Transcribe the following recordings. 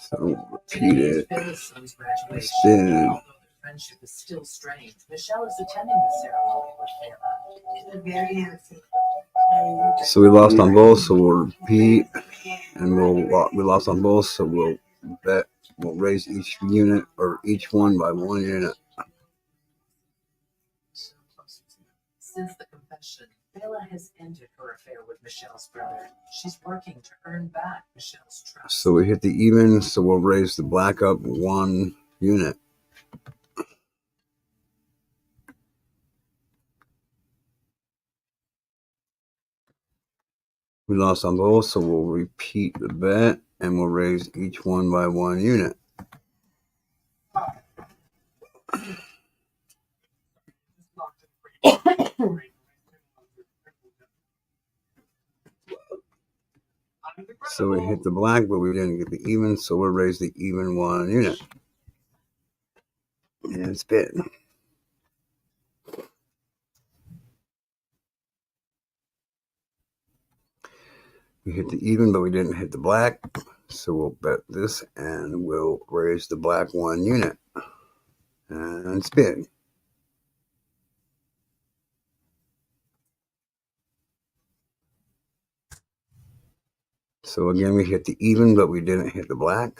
So repeat it. Spin. Friendship is still strained. Michelle is attending the ceremony with Taylor. So we lost on both, so we'll repeat, and we lost on both, so we'll bet we'll raise each unit or each one by 1 unit. Since the confession, Bella has ended her affair with Michelle's brother. She's working to earn back Michelle's trust. So we hit the even, so we'll raise the black up 1 unit. We lost on both, so we'll repeat the bet, and we'll raise each one by 1 unit. So we hit the black, but we didn't get the even, so we'll raise the even 1 unit. And spin. We hit the even, but we didn't hit the black, so we'll bet this, and we'll raise the black 1 unit. And spin. So again, we hit the even, but we didn't hit the black.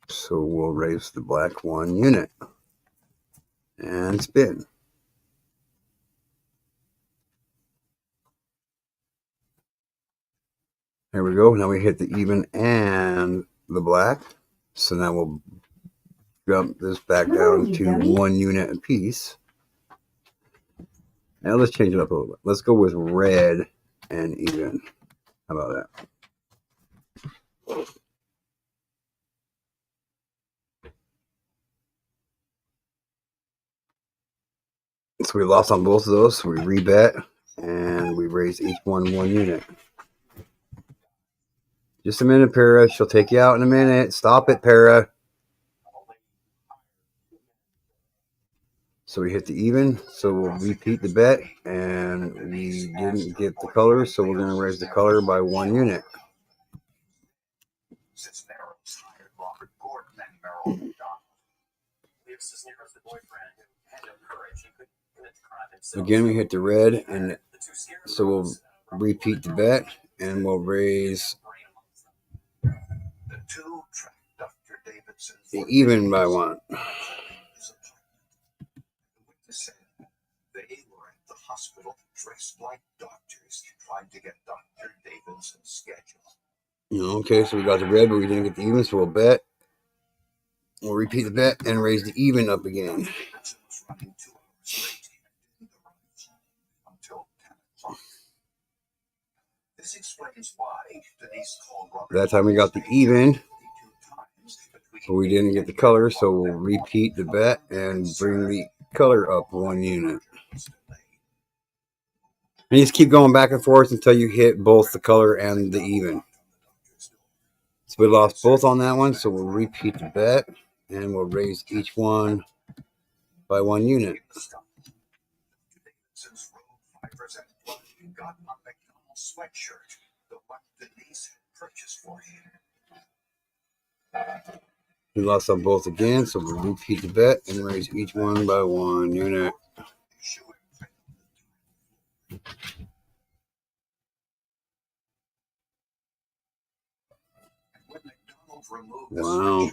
So we'll raise the black 1 unit. And spin. There we go. Now we hit the even and the black. So now we'll jump this back down to 1 unit apiece. Now let's change it up a little bit. Let's go with red and even. How about that? So we lost on both of those, so we rebet, and we raise each one 1 unit. Just a minute, Para. She'll take you out in a minute. Stop it, Para. So we hit the even, so we'll repeat the bet, and we didn't get the color, so we're going to raise the color by 1 unit. Again, we hit the red, and so we'll repeat the bet, and we'll raise the even by 1. They were at the hospital dressed like doctors, trying to get Dr. Davidson's schedule. Okay, so we got the red, but we didn't get the even, so we'll bet. We'll repeat the bet and raise the even up again. This explains why Denise called That time we got the even, but we didn't get the color, so we'll repeat the bet and bring the color up 1 unit. And you just keep going back and forth until you hit both the color and the even. So we lost both on that one, so we'll repeat the bet, and we'll raise each one by 1 unit. We lost on both again, so we'll repeat the bet and raise each one by 1 unit. Wow.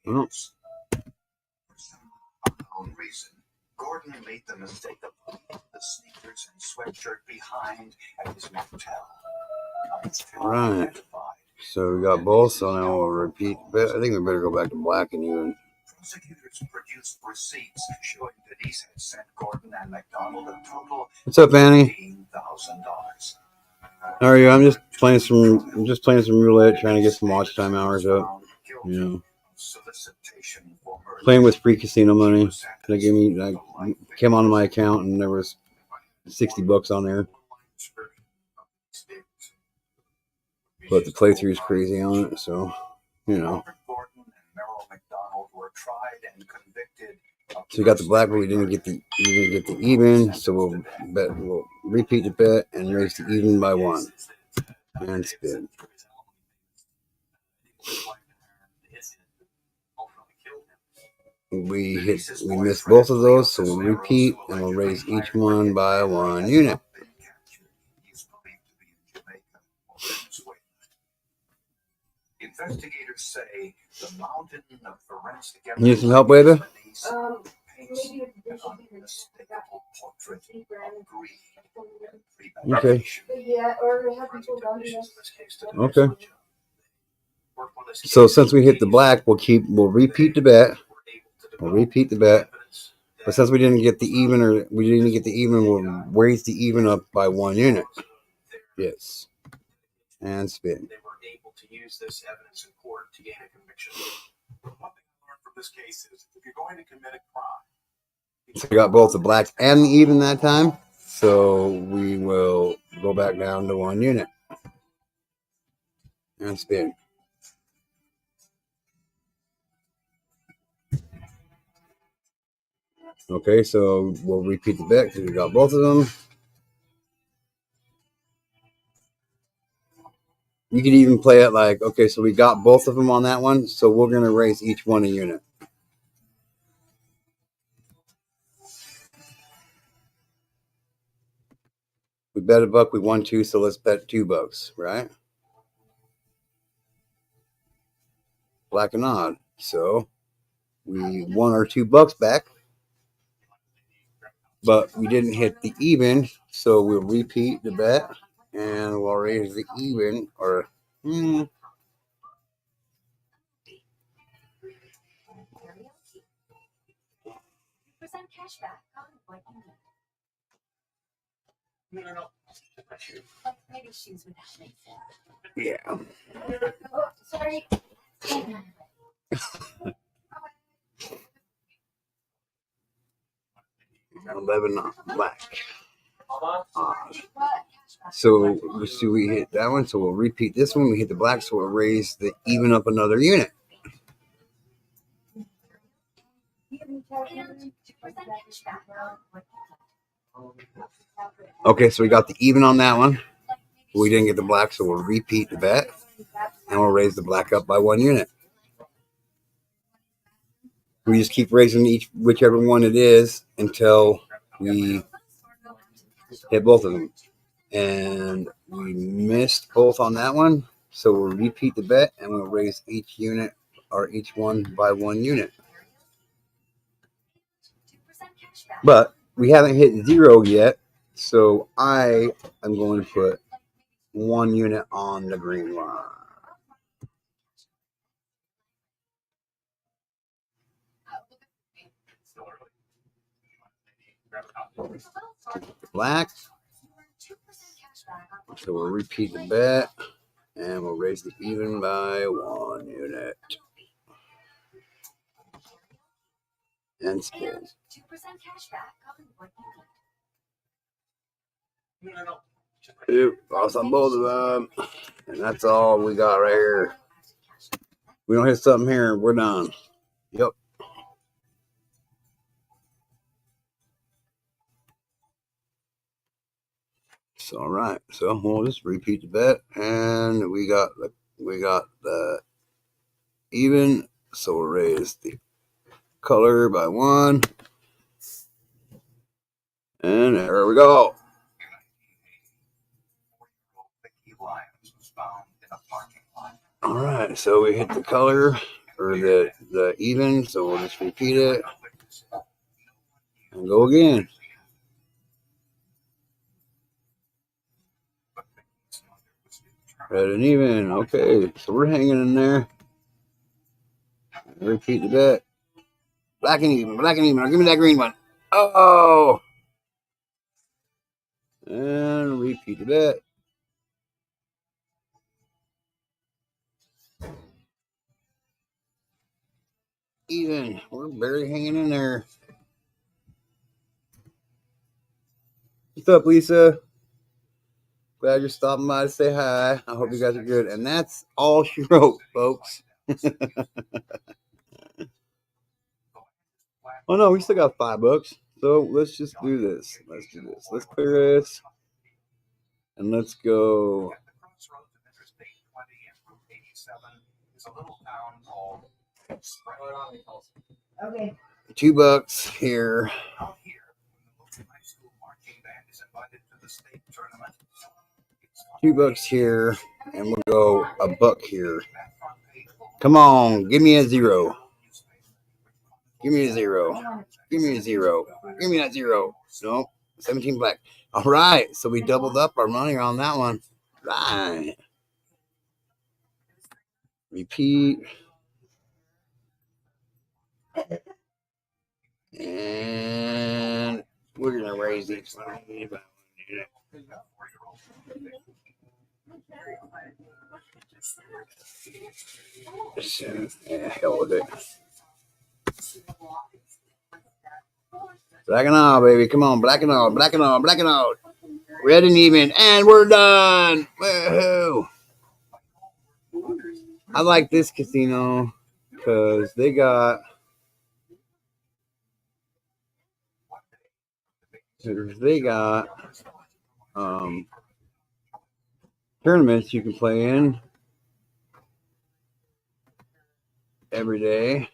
Well, for some unknown reason, Gordon made the mistake of putting the sneakers and sweatshirt behind at his motel. Right. So we got both, so now we'll repeat the bet. I think we better go back to black and even. Prosecutors produced receipts showing Denise had sent Gordon and McDonald a total What's up, Annie? $15,000. How are you? I'm just playing some roulette, trying to get some watch time hours up. You know, playing with free casino money. They gave me, I came onto my account and there was $60 on there. But the playthrough is crazy on it, so you know. Robert Gordon and Merrill McDonald were tried and convicted. So we got the black, but we didn't get the even. So we'll repeat the bet and raise the even by 1 and spin. We missed both of those, so we'll repeat and we'll raise each one by 1 unit. Investigators say the mountain of forensic You need some help, baby? Okay. Okay. So since we hit the black, we'll repeat the bet. But since we didn't get the even, we'll raise the even up by 1 unit. Yes. And spin. They were able to use this evidence in court to gain a conviction. One thing I learned from this case is if you're going to commit a crime. So we got both the black and the even that time. So we will go back down to 1 unit. And spin. Okay, so we'll repeat the bet because we got both of them. You could even play it like, okay, so we got both of them on that one, so we're going to raise each one a unit. We bet $1, we won 2, so let's bet $2, right? Black and odd. So we won our $2 back, but we didn't hit the even, so we'll repeat the bet and we'll raise the even, or Maybe shoes would have made sense. yeah. Oh, sorry. 11 black. So we hit that one, so we'll repeat this one. We hit the black, so we'll raise the even up another unit. Okay, so we got the even on that one. We didn't get the black, so we'll repeat the bet and we'll raise the black up by 1 unit. We just keep raising whichever one it is until we hit both of them. And we missed both on that one, so we'll repeat the bet and we'll raise each unit or each one by 1 unit. But we haven't hit 0 yet, so I am going to put 1 unit on the green line. Black. So we'll repeat the bet and we'll raise the even by 1 unit. And spin. Oop, lost on both of them. And that's all we got right here. We don't hit something here, we're done. Yep. So, all right. So we'll just repeat the bet, and we got the even. So we'll raise the color by 1, and there we go. All right. So we hit the color or the even. So we'll just repeat it and go again. Red and even. Okay, so we're hanging in there. Repeat the bet. Black and even. Black and even. Give me that green one. Oh! And repeat the bet. Even. We're barely hanging in there. What's up, Lisa? Glad you're stopping by to say hi. I hope you guys are good. And that's all she wrote, folks. Oh no, we still got $5. So let's just do this. Let's do this. Let's clear this. And let's go. At the crossroads of Interstate 20 and Route 87 is a little town called Spring. Okay. $2 here. Out here, when the local high school marching band is invited to the state tournament, it's $2 here. And we'll go $1 here. Come on, give me a 0. Give me a 0. Give me a 0. Give me that 0. Nope. 17 black. All right. So we doubled up our money on that one. Right. Repeat. And we're going to raise these. Yeah, hell with it. Black and all, baby. Come on, black and all, black and all, black and all. Red and even, and we're done. Woohoo! I like this casino because they got tournaments you can play in every day.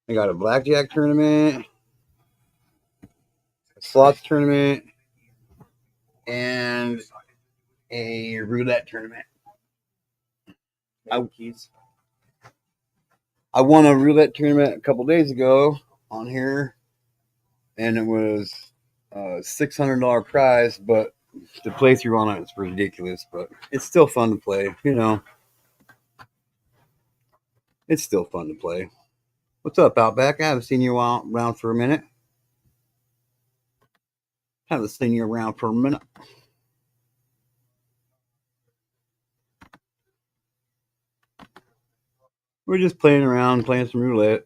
They got a blackjack tournament, a slots tournament, and a roulette tournament. I won a roulette tournament a couple days ago on here, and it was a $600 prize, but the playthrough on it is ridiculous, but it's still fun to play, you know. It's still fun to play. What's up, Outback? I haven't seen you around for a minute. We're just playing around, playing some roulette.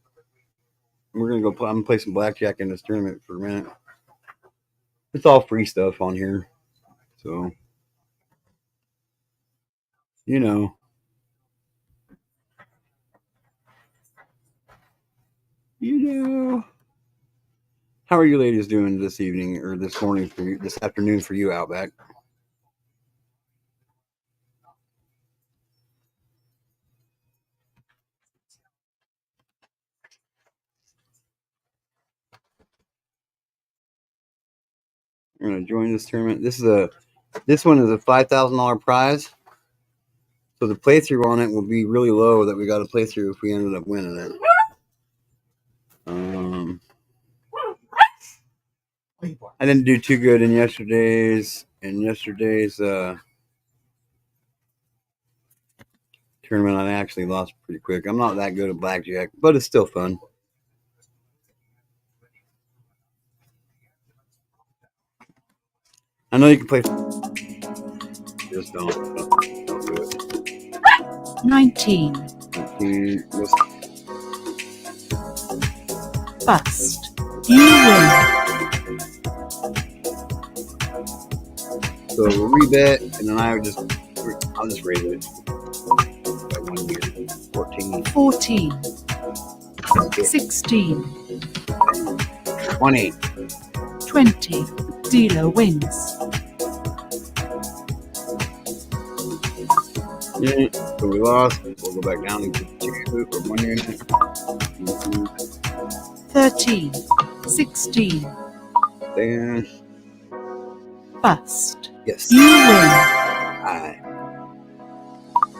We're gonna go play. I'm gonna play some blackjack in this tournament for a minute. It's all free stuff on here, so you know. How are you ladies doing this evening or this morning for you, this afternoon for you, Outback? We're gonna join this tournament. This one is a $5,000 prize. So the playthrough on it will be really low that we got to play through if we ended up winning it. I didn't do too good in yesterday's tournament. I actually lost pretty quick. I'm not that good at blackjack, but it's still fun. I know you can play. Just don't do it. 19. Bust. You win. So we'll rebet, and then I'll just raise it. By 1 year. 14. 14. 16. 20. 20. Dealer wins. Yeah, so we lost. We'll go back down to 2 for 1 unit. 13. 16. Then, Bust. yes. You win. I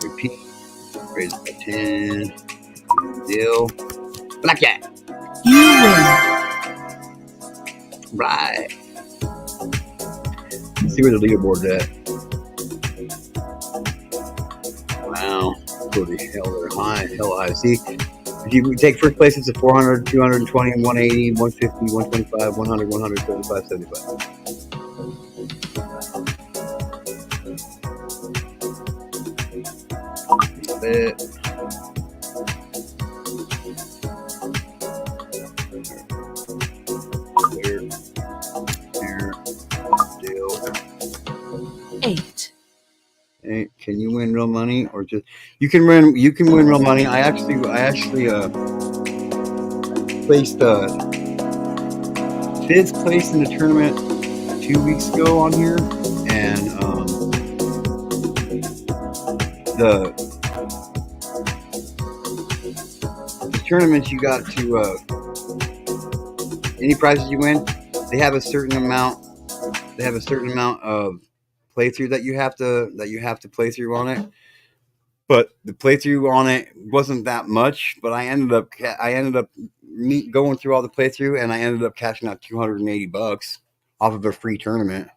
repeat. Raise by 10. Deal. Blackjack. You win. Right. Let's see where the leaderboard's at. Wow. Holy hell, they're high. Hell high. See, if you take first place, it's a 400, 220, 180, 150, 125, 100, 175, 75. Bit. Clear. Here. Deal. Hey, can you win real money or just you can win real money. I actually placed fifth place in the tournament 2 weeks ago on here, and the tournaments you got to any prizes you win, they have a certain amount of playthrough that you have to play through on it. But the playthrough on it wasn't that much. But I ended up going through all the playthrough, and I ended up cashing out $280 off of a free tournament.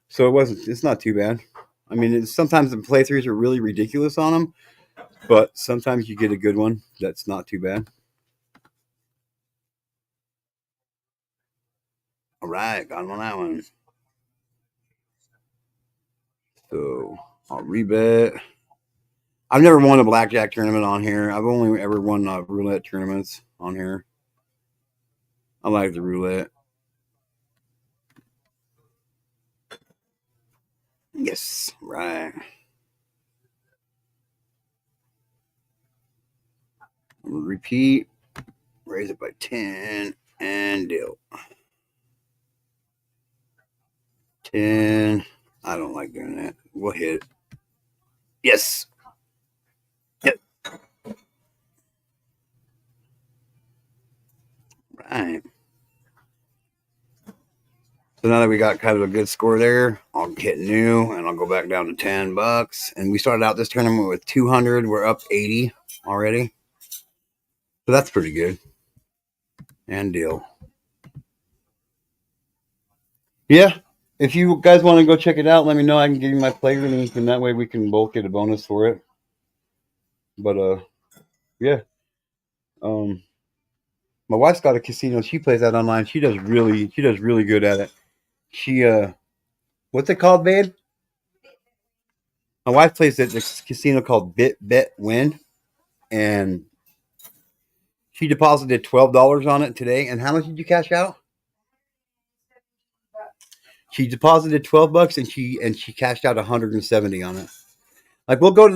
So it's not too bad. I mean, sometimes the playthroughs are really ridiculous on them, but sometimes you get a good one that's not too bad. All right, got him on that one. So I'll rebet. I've never won a blackjack tournament on here. I've only ever won roulette tournaments on here. I like the roulette. Yes, right. Repeat. Raise it by 10 and deal. 10. I don't like doing that. We'll hit it. Yes. Yep. Right. So now that we got kind of a good score there, I'll hit new and I'll go back down to $10. And we started out this tournament with 200. We're up 80 already. So that's pretty good. And deal. Yeah. If you guys want to go check it out, let me know. I can give you my player link, and that way we can both get a bonus for it. But yeah. My wife's got a casino. She plays that online. She does really good at it. She what's it called, babe? My wife plays at this casino called Bet Win, and she deposited $12 on it today. And how much did you cash out? She deposited $12 and she cashed out 170 on it. Like we go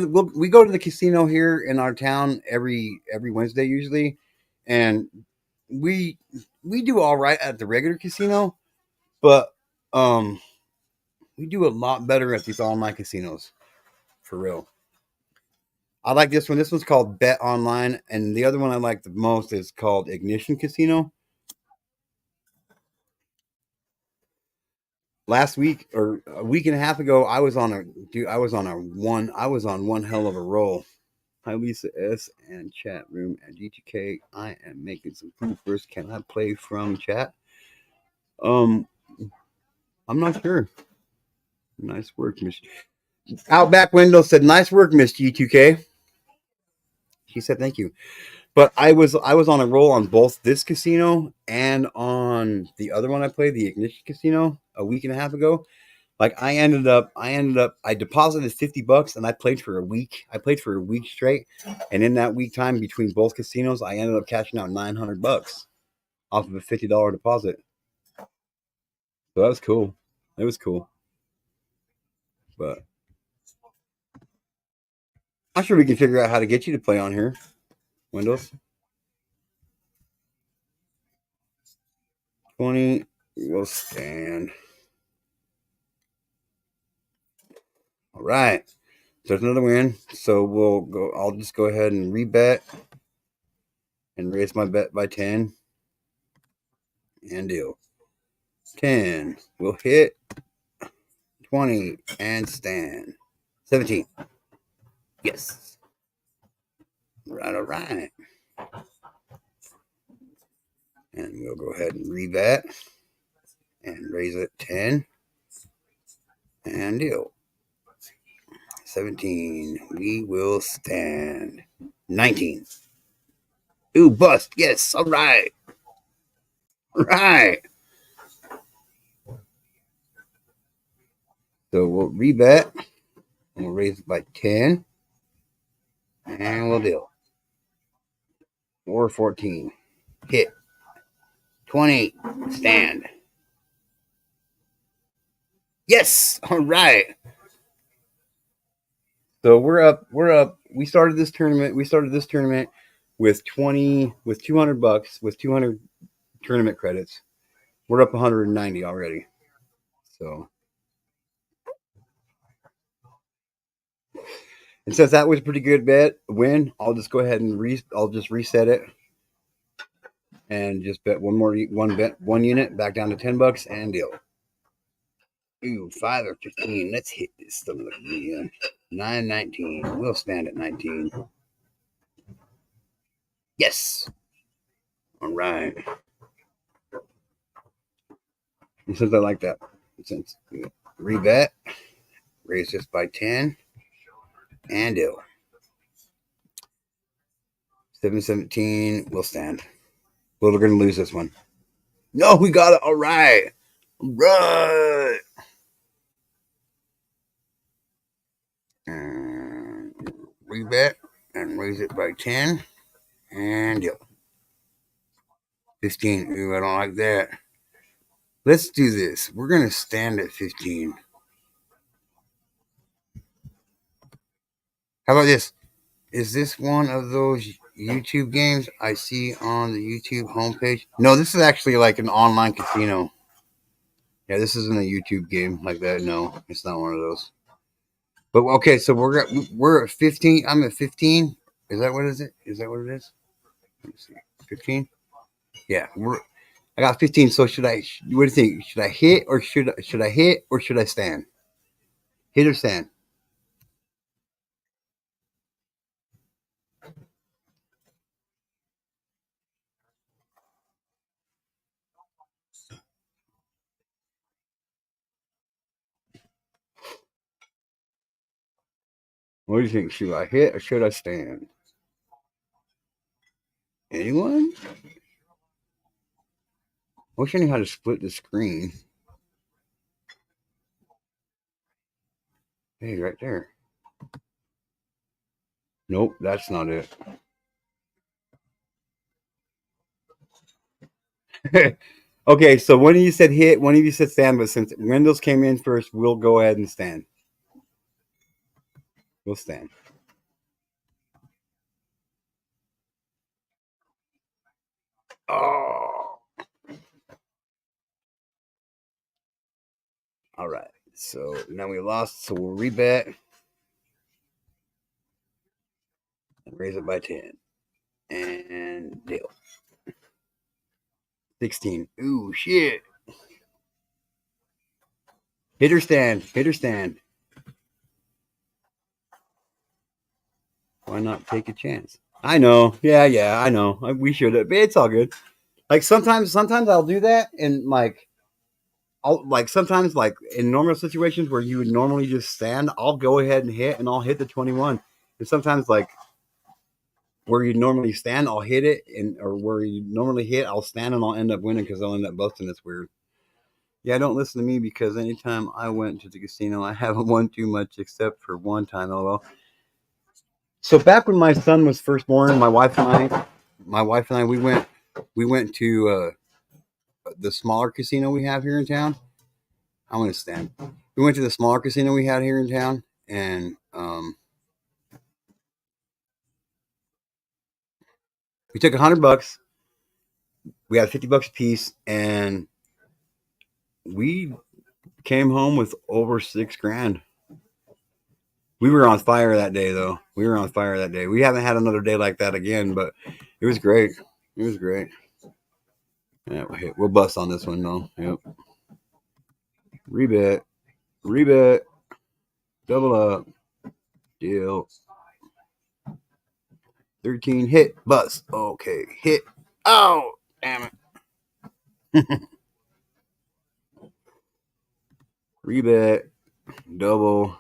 to the casino here in our town every Wednesday usually, and we do all right at the regular casino, but we do a lot better at these online casinos, for real. I like this one. This one's called Bet Online, and the other one I like the most is called Ignition Casino. Last week or a week and a half ago, I was on one hell of a roll. Hi Lisa S and chat room at GTK. I am making some food first. Can I play from chat? I'm not sure. Nice work, Miss Outback Window said, "Nice work, Miss G2K." She said, "Thank you." But I was on a roll on both this casino and on the other one I played, the Ignition Casino, a week and a half ago. Like I deposited $50 and I played for a week. I played for a week straight, and in that week time between both casinos, I ended up cashing out $900 off of a $50 deposit. So that was cool. It was cool. But I'm sure we can figure out how to get you to play on here. Windows 20 will stand. All right. So there's another win. So we'll go. I'll just go ahead and rebet and raise my bet by 10. And deal. 10 will hit. 20 and stand. 17. Yes. Right, all right. And we'll go ahead and rebet and raise it 10. And deal. 17. We will stand. 19. Ooh, bust. Yes. All right. All right. So we'll rebet. And we'll raise it by 10. And we'll deal. Or 14. Hit. 20. Stand. Yes. All right. So we're up. We started this tournament. With 200 bucks, with 200 tournament credits. We're up 190 already. So, and since that was a pretty good win, I'll just go ahead and I'll just reset it and just bet one unit back down to 10 bucks and deal. Ooh, 5 or 15. Let's hit this stomach again. 9.19. We'll stand at 19. Yes. All right. And since I like that, since rebet, raise this by 10 and deal. 7.17. We'll stand. Well, we're going to lose this one. No, we got it. All right. All right. And rebet and raise it by 10 and deal. 15. Ooh, I don't like that. Let's do this. We're going to stand at 15. How about this? Is this one of those YouTube games I see on the YouTube homepage? No, this is actually like an online casino. Yeah, this isn't a YouTube game like that. No, it's not one of those. But okay, so we're at 15. I'm at 15. Is that what it is? Is that what it is? Let me see. 15. Yeah, I got 15. So should I? What do you think? Should I hit or should I hit or should I stand? Hit or stand? What do you think? Should I hit or should I stand? Anyone? I wish I knew how to split the screen. Hey, right there. Nope, that's not it. Okay, so one of you said hit, one of you said stand, but since Windows came in first, we'll go ahead and stand. We'll stand. Oh. All right. So now we lost, so we'll rebet. And raise it by 10. And deal. 16. Ooh, shit. Hit or stand. Hit or stand. Why not take a chance? I know. Yeah, I know. We should have. But it's all good. Like sometimes I'll do that and sometimes in normal situations where you would normally just stand, I'll go ahead and hit and I'll hit the 21. And sometimes where you normally stand, I'll hit it, or where you normally hit, I'll stand and I'll end up winning because I'll end up busting. It's weird. Yeah, don't listen to me because anytime I went to the casino, I haven't won too much except for one time. LOL. So back when my son was first born, my wife and I, we went to the smaller casino we have here in town. I'm gonna stand. We went to the smaller casino we had here in town, and we took $100. We had 50 bucks a piece, and we came home with over $6,000. We were on fire that day, though. We haven't had another day like that again, but it was great. Yeah, we'll bust on this one, though. Yep. Rebet, double up, deal. 13 hit, bust. Okay, hit. Oh, damn it. Rebet, double,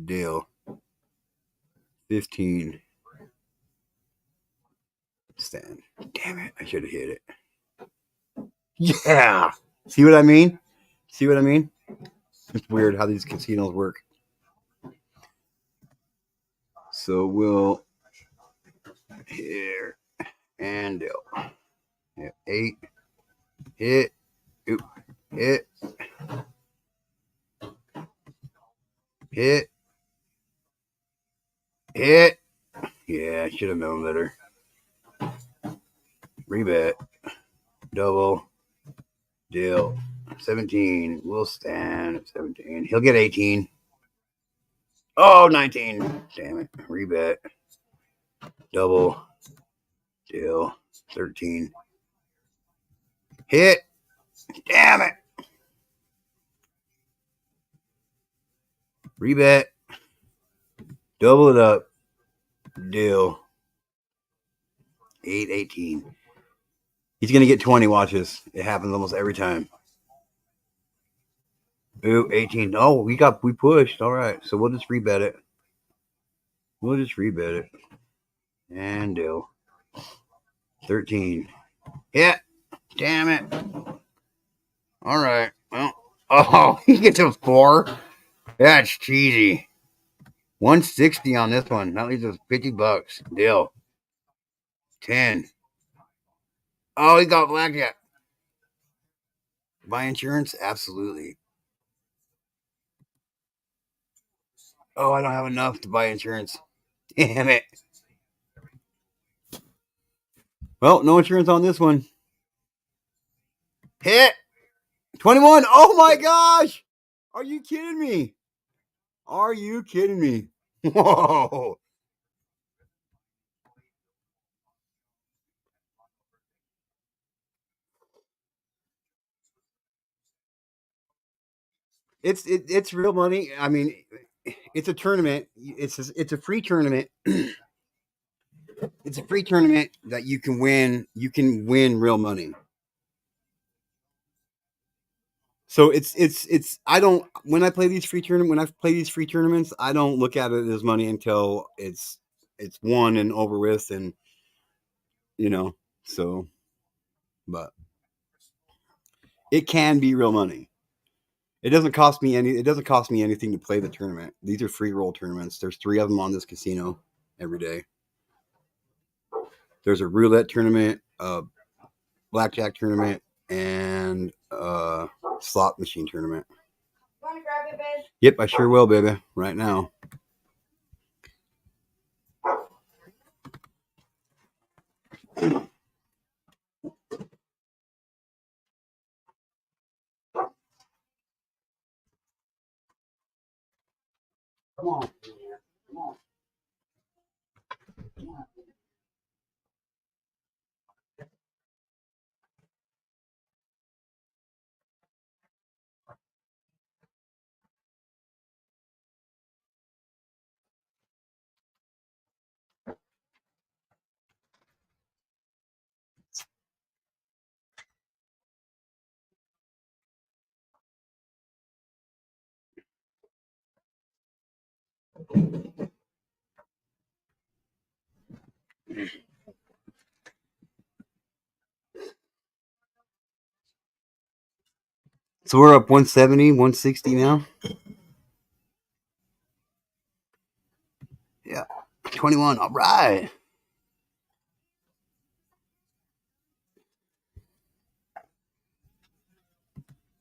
deal. 15. Stand. Damn it, I should have hit it. Yeah. See what I mean? It's weird how these casinos work. So we'll here and deal. Yeah, 8. Hit. Oop. Hit. Hit. Hit. Yeah, I should have known better. Rebet. Double. Deal. 17. We'll stand at 17. He'll get 18. Oh, 19. Damn it. Rebet. Double. Deal. 13. Hit. Damn it. Rebet. Double it up. Deal. 8, 18. He's going to get 20 watches. It happens almost every time. Ooh, 18. Oh, we pushed. All right. So we'll just rebet it. And deal. 13. Yeah. Damn it. All right. Well, oh, he gets a 4. That's cheesy. 160 on this one. That leaves us $50. Deal. 10. Oh, he got blackjack. Buy insurance? Absolutely. Oh, I don't have enough to buy insurance. Damn it. Well, no insurance on this one. Hit. 21. Oh my gosh. Are you kidding me? Whoa. It's real money. I mean, it's a tournament. It's a free tournament. It's a free tournament that you can win. You can win real money. So it's I don't when I play these free tournaments, I don't look at it as money until it's won and over with, and so but it can be real money. It doesn't cost me anything to play the tournament. These are free roll tournaments. There's 3 of them on this casino every day. There's a roulette tournament, a blackjack tournament, and a slot machine tournament. Want to grab it, babe? Yep, I sure will, baby. Right now. Come on. Come on. Come on. So we're up 170, 160 now. Yeah. 21. All right.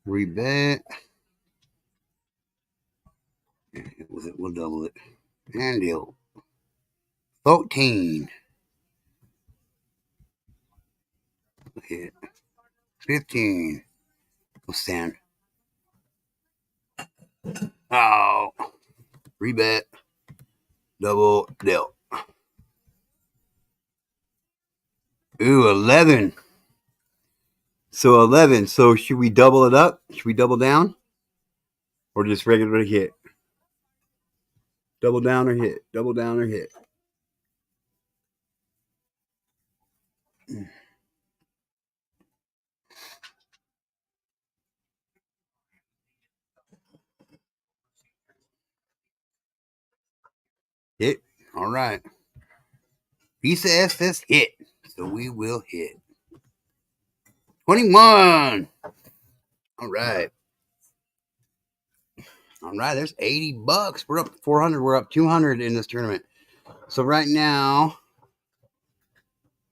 Rebet. We'll double it. And deal. 14. Hit. 15. We'll stand. Oh. Rebet. Double deal. Ooh, 11. So 11. So should we double it up? Should we double down? Or just regular hit? Double down or hit? Double down or hit? Hit. All right. Visa S says hit. So we will hit. 21. All right. All right. There's $80. We're up 400. We're up 200 in this tournament. So right now,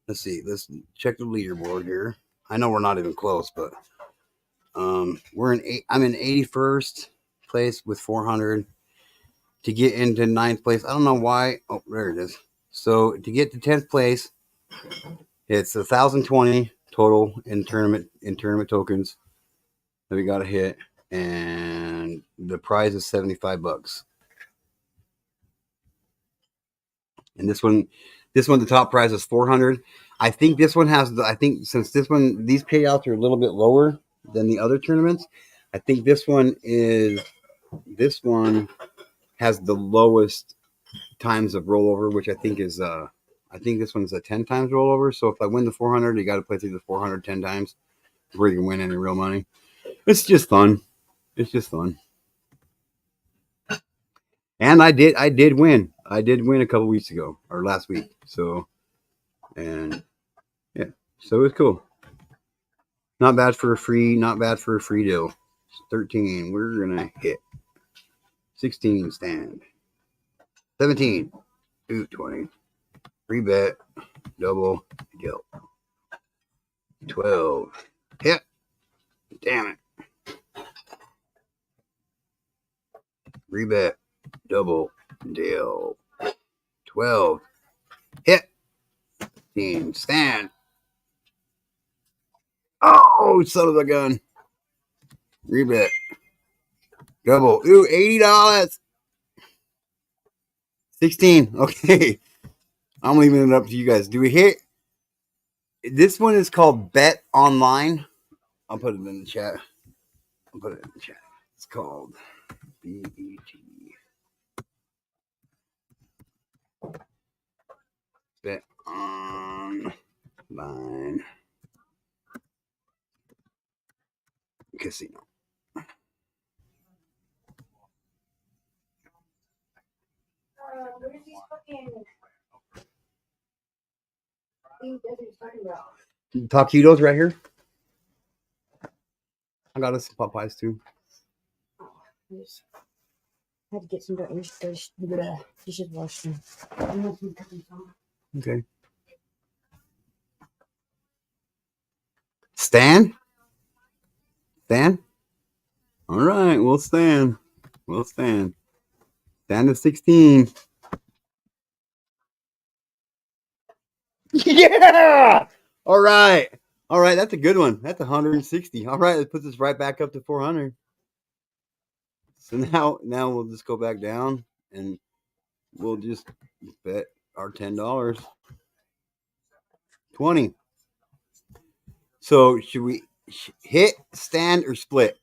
let's see. Let's check the leaderboard here. I know we're not even close, but I'm in 81st place with 400. to get into 9th place. I don't know why. Oh, there it is. So to get to 10th place, it's 1,020 total in tournament tokens that we got to hit, and the prize is $75. And this one, the top prize is 400. I think this one has. I think since these payouts are a little bit lower than the other tournaments, I think this one has the lowest times of rollover, which I think is I think this one's a 10 times rollover. So if I win the 400, you got to play through the 400 10 times before you can win any real money. It's just fun. It's just fun. And I did win. I did win a couple weeks ago or last week. So, and yeah, so it's cool. Not bad for a free deal. 13, we're gonna hit. 16, stand. 17, 20. Free bet, double, deal. 12, hit. Damn it. Rebet, double, deal. 12, hit. 15, stand. Oh, son of a gun. Rebet, double. Ooh, $80. 16, okay. I'm leaving it up to you guys. Do we hit? This one is called Bet Online. I'll put it in the chat. It's called BET. Bet Online Casino. Where's these fucking things that he's talking about? Taquitos right here. I got us some Popeyes too. Oh, I just had to get some dishes washed. Okay. Stan? All right, we'll stand. Stand to 16. Yeah! All right. That's a good one. That's 160. All right, let's put this right back up to 400. So now we'll just go back down and we'll just bet our $10. 20. So should we hit, stand, or split?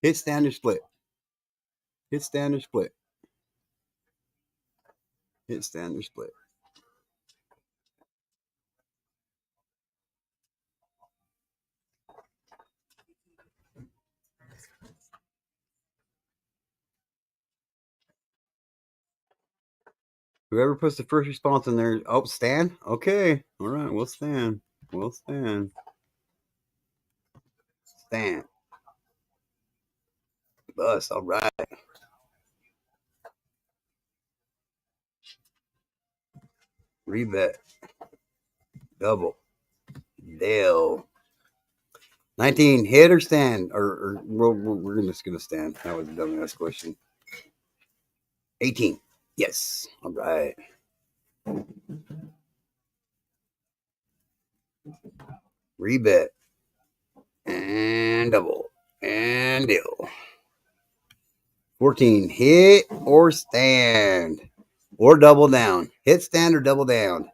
Hit, stand, or split? Hit, stand, or split? Hit, stand, or split? Whoever puts the first response in there, oh, stand? Okay. All right, we'll stand. Stand. Bus, all right. Rebet. Double. Deal. 19, hit or stand? Or we're just going to stand. That was a dumbass question. 18. Yes. All right. Rebet. And double. And deal. 14, hit or stand. Or double down. Hit, stand, or double down.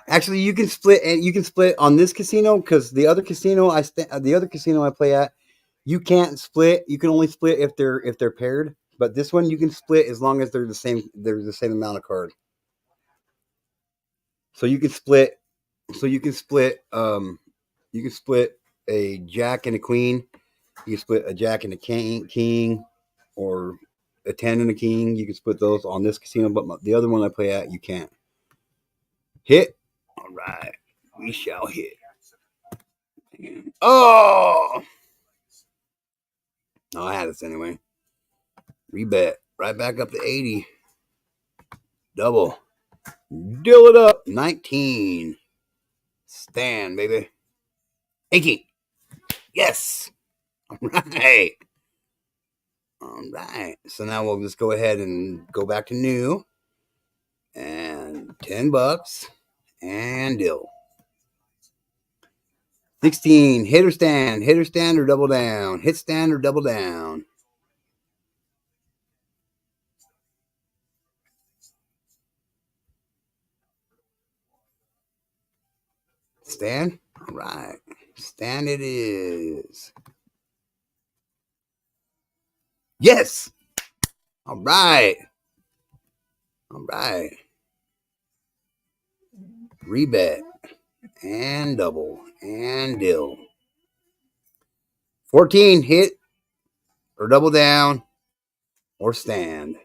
Actually, you can split, and you can split on this casino because the other casino I play at, you can't split. You can only split if they're paired. But this one you can split as long as they're the same. They're the same amount of card. So you can split. You can split a jack and a queen. You can split a jack and a king, or a 10 and a king. You can split those on this casino, but the other one I play at, you can't. Hit. All right. We shall hit. Oh! No, I had this anyway. Rebet. Right back up to 80. Double. Deal it up. 19. Stand, baby. 18. Yes. All right. All right. So now we'll just go ahead and go back to new. And $10. And deal. 16. Hit or stand. Hit or stand or double down. Hit stand or double down. Stand. All right. Stand it is. Yes. All right. All right. Rebet. And double. And deal. 14. Hit or double down or stand.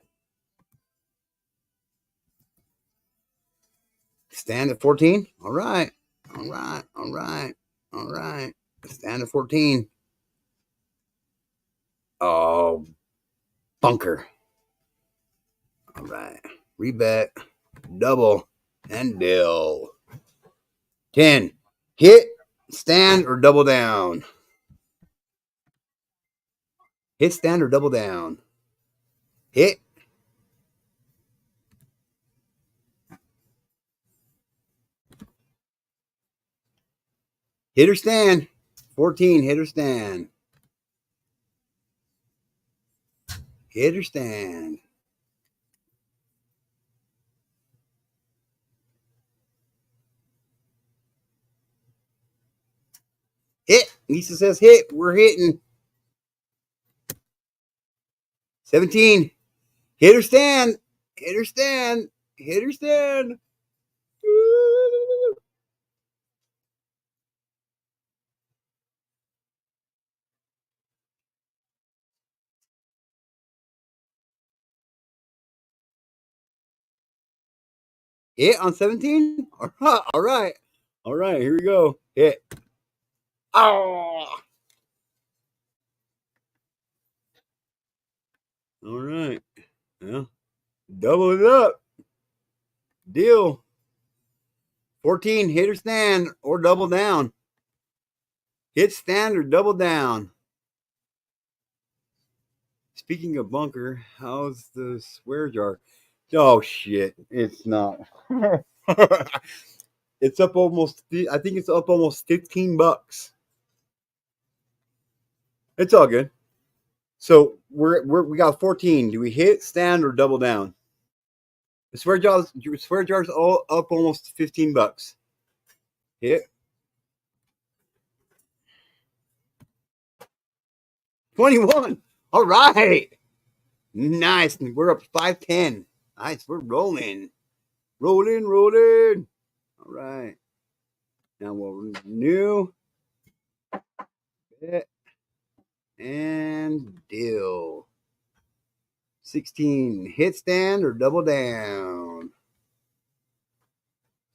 Stand at 14. All right. All right. All right. All right. Stand at 14. Oh, bunker. All right. Rebet. Double. And deal. 10. Hit, stand, or double down. Hit, stand, or double down. Hit. Hit or stand. 14. Hit or stand. Hit or stand. Hit. Lisa says hit. We're hitting. 17. Hit or stand. Hit or stand. Hit or stand. Hit on 17. All right. All right. All right. Here we go. Hit. Oh. All right. Yeah. Double it up. Deal. 14. Hit or stand or double down. Hit stand or double down. Speaking of bunker, how's the swear jar? Oh shit. It's not. It's up almost, I think it's up almost $15. It's all good. So we got 14. Do we hit, stand, or double down? The swear jar's all up almost $15. Hit. 21. All right. Nice. We're up 510. Nice. We're rolling. Rolling. All right. Now we'll new. Bet. And deal. 16. Hit stand or double down.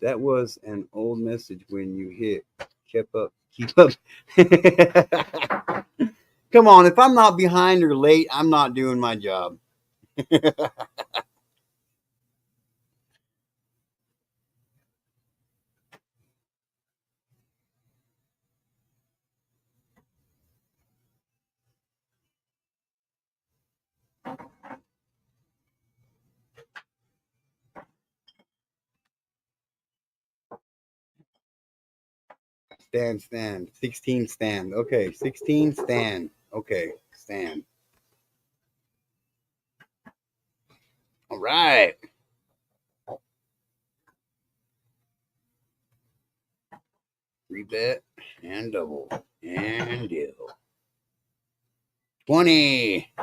That was an old message when you hit. Keep up. Come on, if I'm not behind or late, I'm not doing my job. Stand. 16 stand. Okay, 16 stand. Okay, stand. All right. Rebet and double and deal. 20.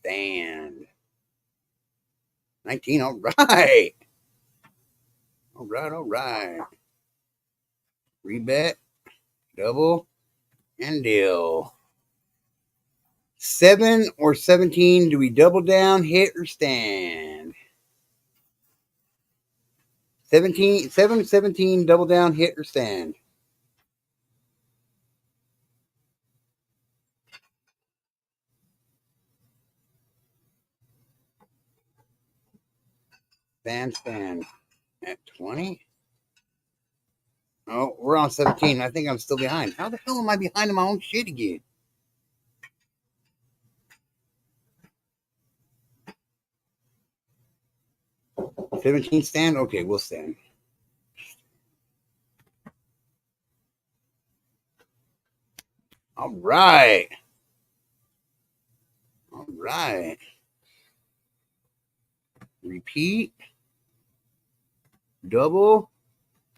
Stand. 19. All right. All right. Rebet, double, and deal. 7 or 17. Do we double down, hit, or stand? 17, 7, 17, double down, hit, or stand? Stand. At 20. Oh, we're on 17. I think I'm still behind. How the hell am I behind in my own shit again? 17 stand? Okay, we'll stand. All right. All right. Repeat. Double.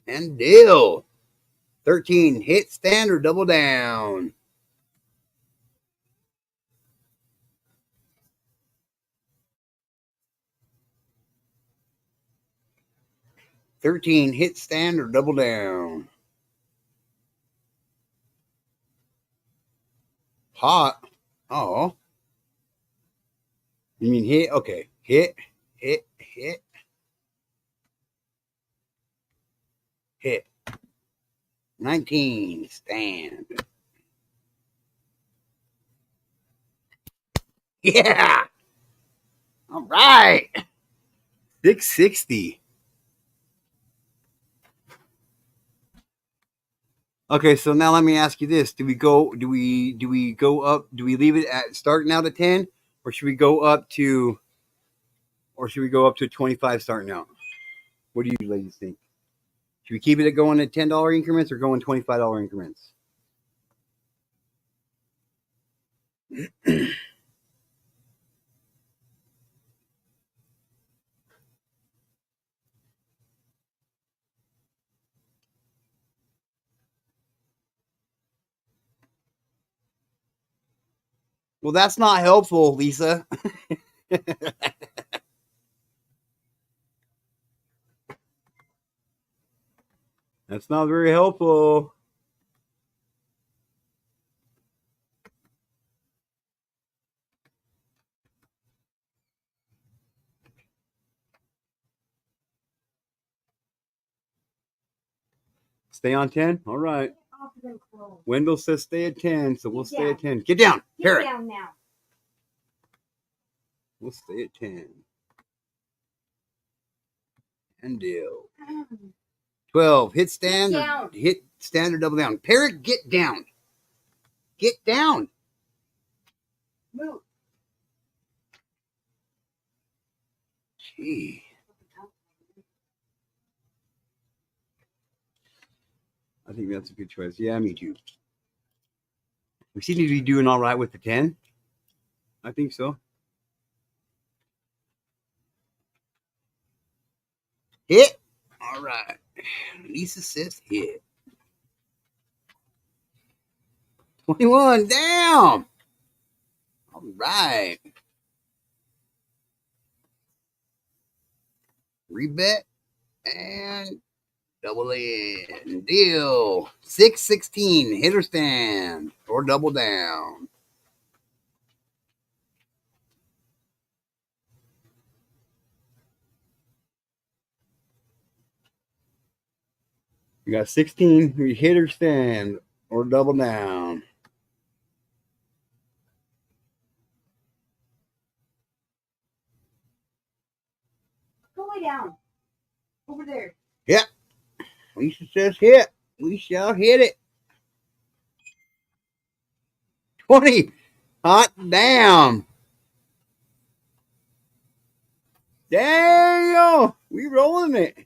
And deal. 13. Hit, stand, or double down. Hit, stand, or double down. Hot. Oh. You mean hit? Okay. Hit. Hit. 19. Stand. Yeah. All right. 660. Okay, so now let me ask you this: Do we go up? Do we leave it at starting out at 10, or should we go up to 25 starting out? What do you ladies think? Should we keep it at going at $10 increments or going $25 increments? Well, that's not helpful, Lisa. That's not very helpful. Stay on 10? All right. Wendell says stay at 10, so we'll stay at 10. Get down. Get down now. We'll stay at 10. And deal. 12. Hit stand. Hit stand or double down. Parrot, get down. Get down. Move. Gee. I think that's a good choice. Yeah, me too. We seem to be doing all right with the 10. I think so. Hit. All right. Lisa says hit. 21. Down. All right. Rebet and double in. Deal. 616. Hit or stand or double down. You got 16. We hit or stand or double down. Go way down. Over there. Yep. Lisa says hit. We shall hit it. 20. Hot damn. Damn. We rolling it.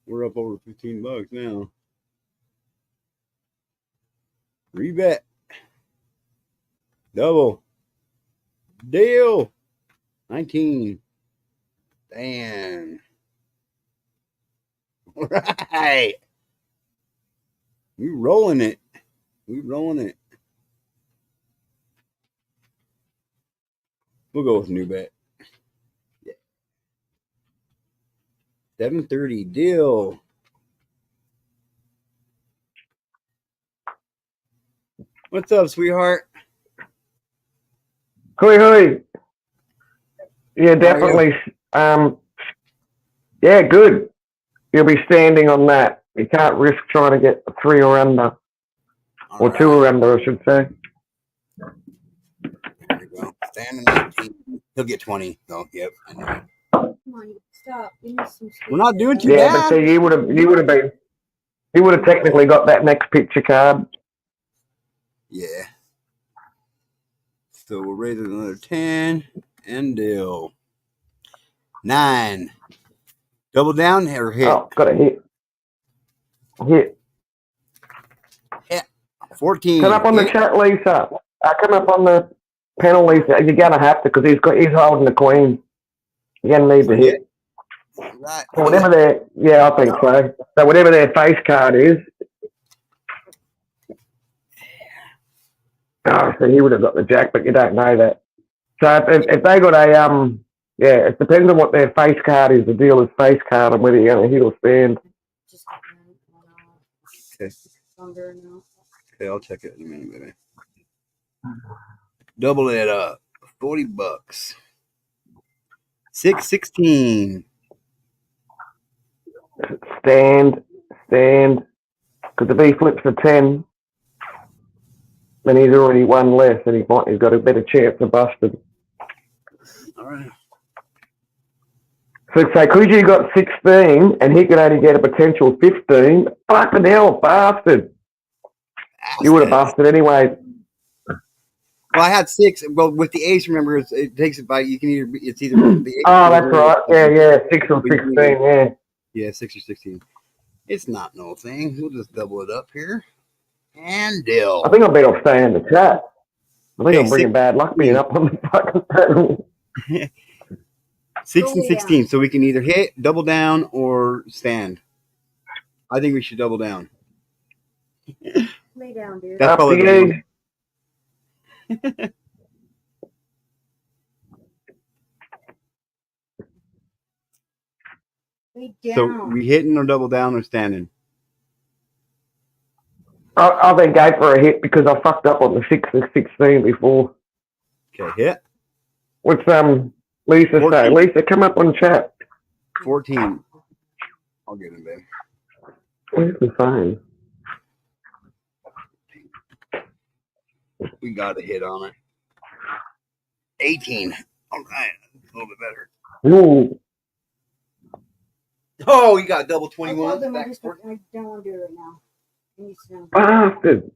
We're up over $15 now. Rebet. Double. Deal. 19. Damn. All right. We rolling it. We rolling it. We'll go with new bet. Yeah. 730 deal. What's up, sweetheart? Hoi. Yeah, definitely. Yeah, good. You'll be standing on that. You can't risk trying to get a 3 or under. All Or right. 2 or under, I should say. There you go. Standing 19. He'll get 20. Oh, yep. I know. Come on, stop. You need some We're not doing too Yeah, bad. but see, you would have technically got that next picture card. Yeah. So we'll raise it another 10 and deal. 9. Double down or hit? Oh, got a hit. Hit. 14. Come up on the hit. chat, Lisa. Come up on the panel, Lisa. You're gonna have to because he's holding the queen. You're gonna need to hit. Right. So whatever their, yeah, I think so. So whatever their face card is. Oh, so he would have got the jack, but you don't know that. So if they got a yeah, it depends on what their face card is, the dealer's face card, and whether you're gonna hit or stand. Just Okay. longer now. Okay, I'll check it in a minute, baby. Double it up. $40. 616. Stand. Because if he flips a 10, then he's already won less, and he's got a better chance of busting. All right. So say, because you got 16, and he could only get a potential 15, fucking hell, bastard. You would have busted anyway. Well, I had 6. Well, with the ace, remember, it takes it by, you can either, it's either the ace. Oh, that's right. Yeah, 6 or 16, yeah. Yeah, 6 or 16. It's not no thing. We'll just double it up here. And deal. I think I'm better off staying in the chat. I think Okay, I'm bringing bad luck being up on the fucking panel. 6 and 16. So we can either hit, double down, or stand. I think we should double down. Lay down, dude. That's Up probably to the you. Lay down. So we hitting or double down or standing? I'll then go for a hit because I fucked up on the 6 and 16 before. Okay, hit. What's Lisa 14. say? Lisa, come up on chat. 14. I'll get him, babe. Where's the phone? We got a hit on it. 18. All right. A little bit better. Ooh. Oh, you got double I 21. told them I Back just four. I don't want to do it right now. I need to know. Bastard.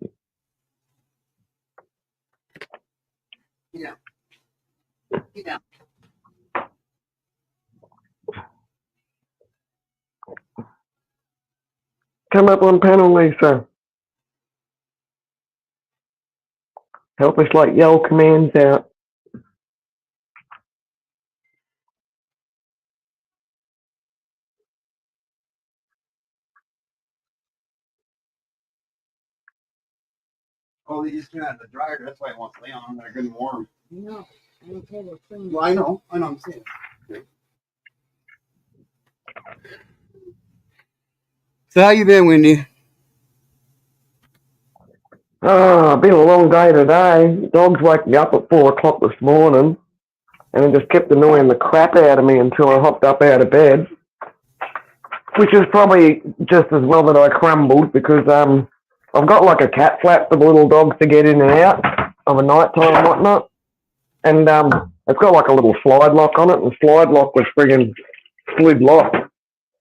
Yeah. Yeah. Come up on panel, Lisa. Help us like yell commands out. Oh, they just came out of the dryer. That's why I want to lay on them. They're good and warm. No, I don't care. They're clean. Well, I know. I'm saying. So how you been, Wendy? Oh, been a long day today. Dogs woke me up at 4 o'clock this morning and it just kept annoying the crap out of me until I hopped up out of bed. Which is probably just as well that I crumbled because I've got like a cat flap for the little dogs to get in and out of a night time and whatnot. And it's got like a little slide lock on it, and the slide lock was friggin' slid lock.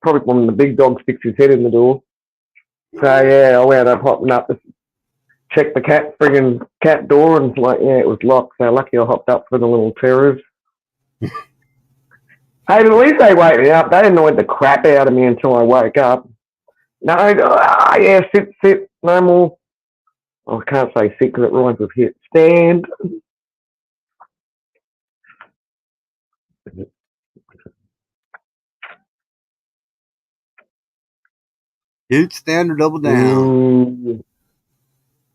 Probably when the big dog sticks his head in the door. So yeah, I wound up hopping up to check the friggin' cat door, and it's like, yeah, it was locked. So lucky I hopped up for the little terrors. Hey, but at least they wake me up. They annoyed the crap out of me until I woke up. No, yeah, sit, no more. Oh, I can't say sit because it rhymes with hit. Stand. Dude, stand or double down?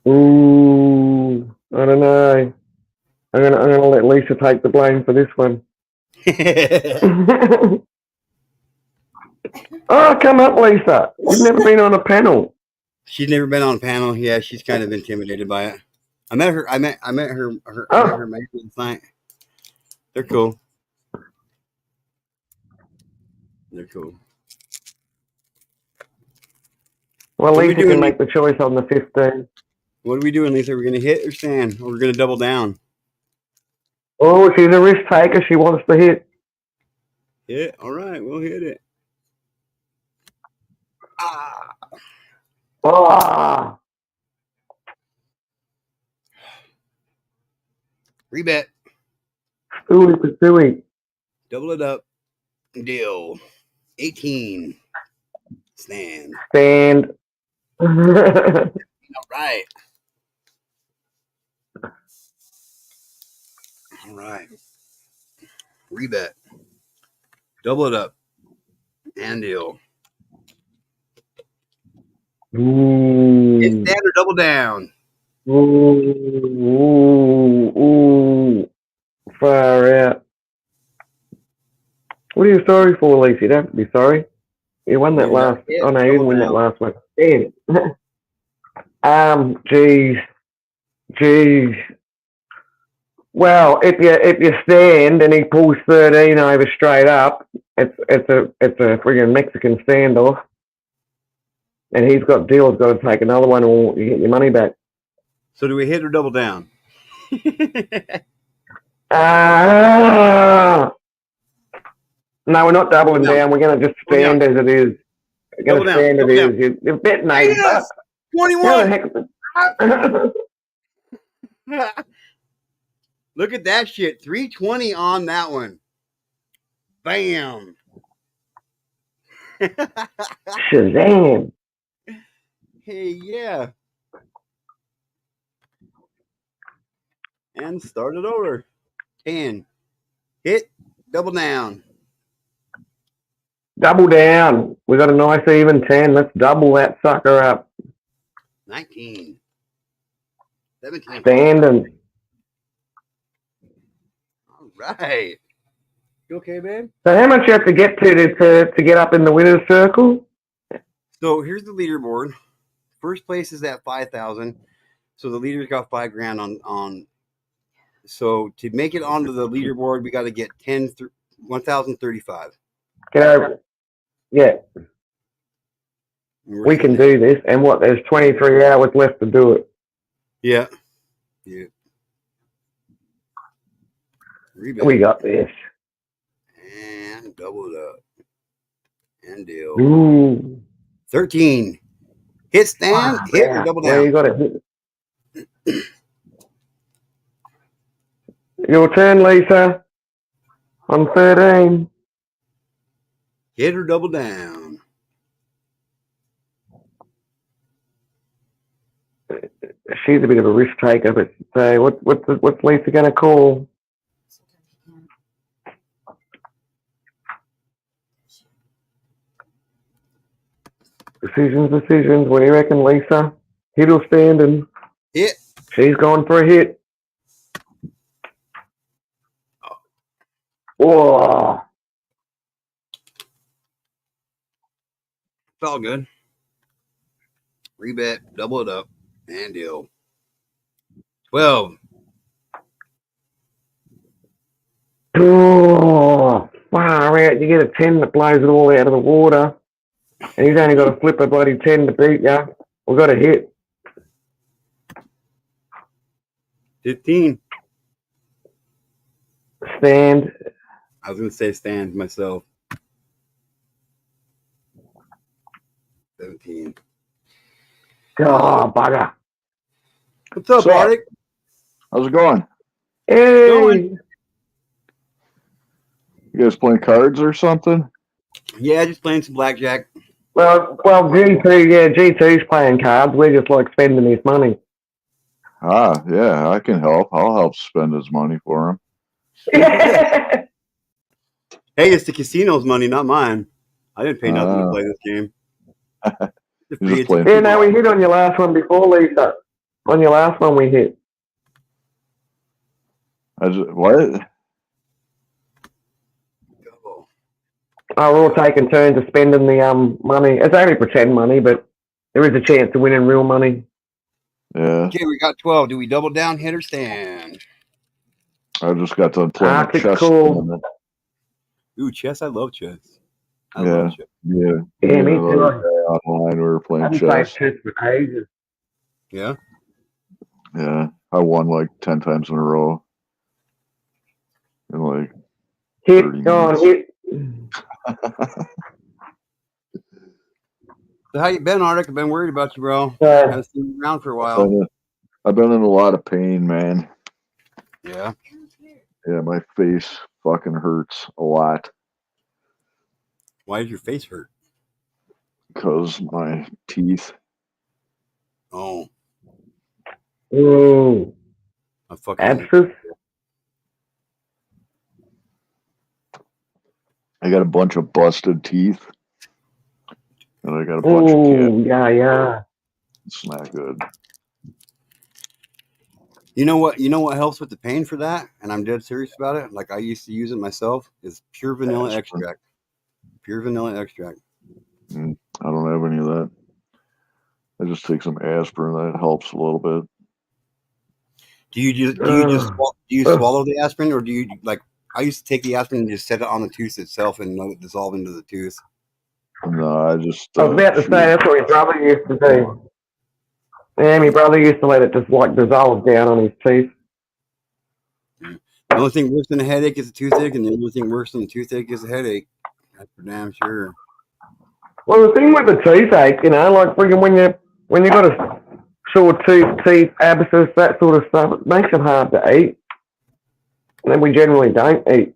Ooh, I don't know. I'm gonna let Lisa take the blame for this one. Oh, come up, Lisa. You've never been on a panel. She's never been on a panel. Yeah, she's kind of intimidated by it. I met her. I met her. Her mate last night. They're cool. They're cool. Well, What are we Lisa doing, can make the choice on the 15. What are we doing, Lisa? We're gonna hit or stand, or we're gonna double down? Oh, she's a risk taker. She wants to hit. Yeah. All right, we'll hit it. Ah. Rebet. Ooey pursuey. Double it up. Deal. 18. Stand. Stand. All right. All right. Rebet. Double it up. And deal. Ooh. It's stand or double down. Ooh. Far out. What are you sorry for, Lisa? You don't have to be sorry. You won that Yeah, last. yeah, Oh no, you didn't win that down. last one. Damn. Jeez. Well, if you stand and he pulls 13 over straight up, it's a friggin' Mexican standoff, and he's got got to take another one, or you get your money back. So do we hit or double down? No, we're not doubling Double down. down. We're going to just stand as it is. We're going to stand as it is. You're betting 8 bucks. 21. How the heck is it? Look at that shit. 320 on that one. Bam. Shazam. Hey, yeah. And start it over. 10. Hit. Double down. Double down. We got a nice even 10. Let's double that sucker up. 19. 17. Standing. All right. You okay, babe? So how much you have to get to get up in the winner's circle? So here's the leaderboard. First place is at 5,000. So the leader's got $5,000 on. So to make it onto the leaderboard, we got to get 1,035. Get over. Yeah, we can do this. And what? There's 23 hours left to do it. Yeah. Yeah. Rebate. We got this. And double it up. And deal. Ooh. 13. Hit stand. Hit or double Yeah, down. you got to hit. Your turn, Lisa. On 13. Hit or double down. She's a bit of a risk taker, but say, what's Lisa going to call? Decisions. What do you reckon, Lisa? Hit or standing? Hit. She's going for a hit. Whoa. It's all good. Rebet. Double it up. And deal. 12. Oh, far out. You get a 10 that blows it all out of the water. And he's only got to flip a bloody 10 to beat you. We've got a hit. 15. Stand. I was going to say stand myself. 17. Oh, bugger. What's up, What's up? Arctic? How's it going? Hey. Going. You guys playing cards or something? Yeah, just playing some blackjack. Well, G2's playing cards. We just like spending his money. Ah, yeah, I can help. I'll help spend his money for him. Yeah. Hey, it's the casino's money, not mine. I didn't pay nothing to play this game. You're just playing. Yeah, no, we hit on your last one before, Lisa. On your last one, we hit. What? Oh, we're all taking turns of spending the money. It's only pretend money, but there is a chance of winning real money. Yeah, Okay, we got 12. Do we double down, hit, or stand? I just got done playing a Arctic chess cool. tournament. Ooh, chess. I love chess. I Yeah. love chess. Yeah, Yeah, me and too. another guy online, we were playing I've played chess. chess for ages. Yeah. Yeah, I won like 10 times in a row. And like, Hit, 30 go on, minutes. hit. So how you been, Arctic? I've been worried about you, bro. Uh, Haven't seen you around for a while. I've been in a lot of pain, man. Yeah. Yeah, my face fucking hurts a lot. Why does your face hurt? Because my teeth. Oh, Ooh, I fucking. abscess. I got a bunch of busted teeth. And I got a bunch of kids. Ooh, yeah. It's not good. You know what? You know what helps with the pain for that? And I'm dead serious about it. Like I used to use it myself. Is pure vanilla Aspirin. extract. Pure vanilla extract. I don't have any of that. I just take some aspirin. That helps a little bit. Do you swallow the aspirin, or do you like? I used to take the aspirin and just set it on the tooth itself and let it dissolve into the tooth. No, I just. I was about to say that's what my brother used to do. Yeah, my brother used to let it just like dissolve down on his teeth. The only thing worse than a headache is a toothache, and the only thing worse than a toothache is a headache. That's for damn sure. Well, the thing with the toothache, you know, like freaking when you got a sore tooth, teeth, abscess, that sort of stuff, it makes it hard to eat. And then we generally don't eat.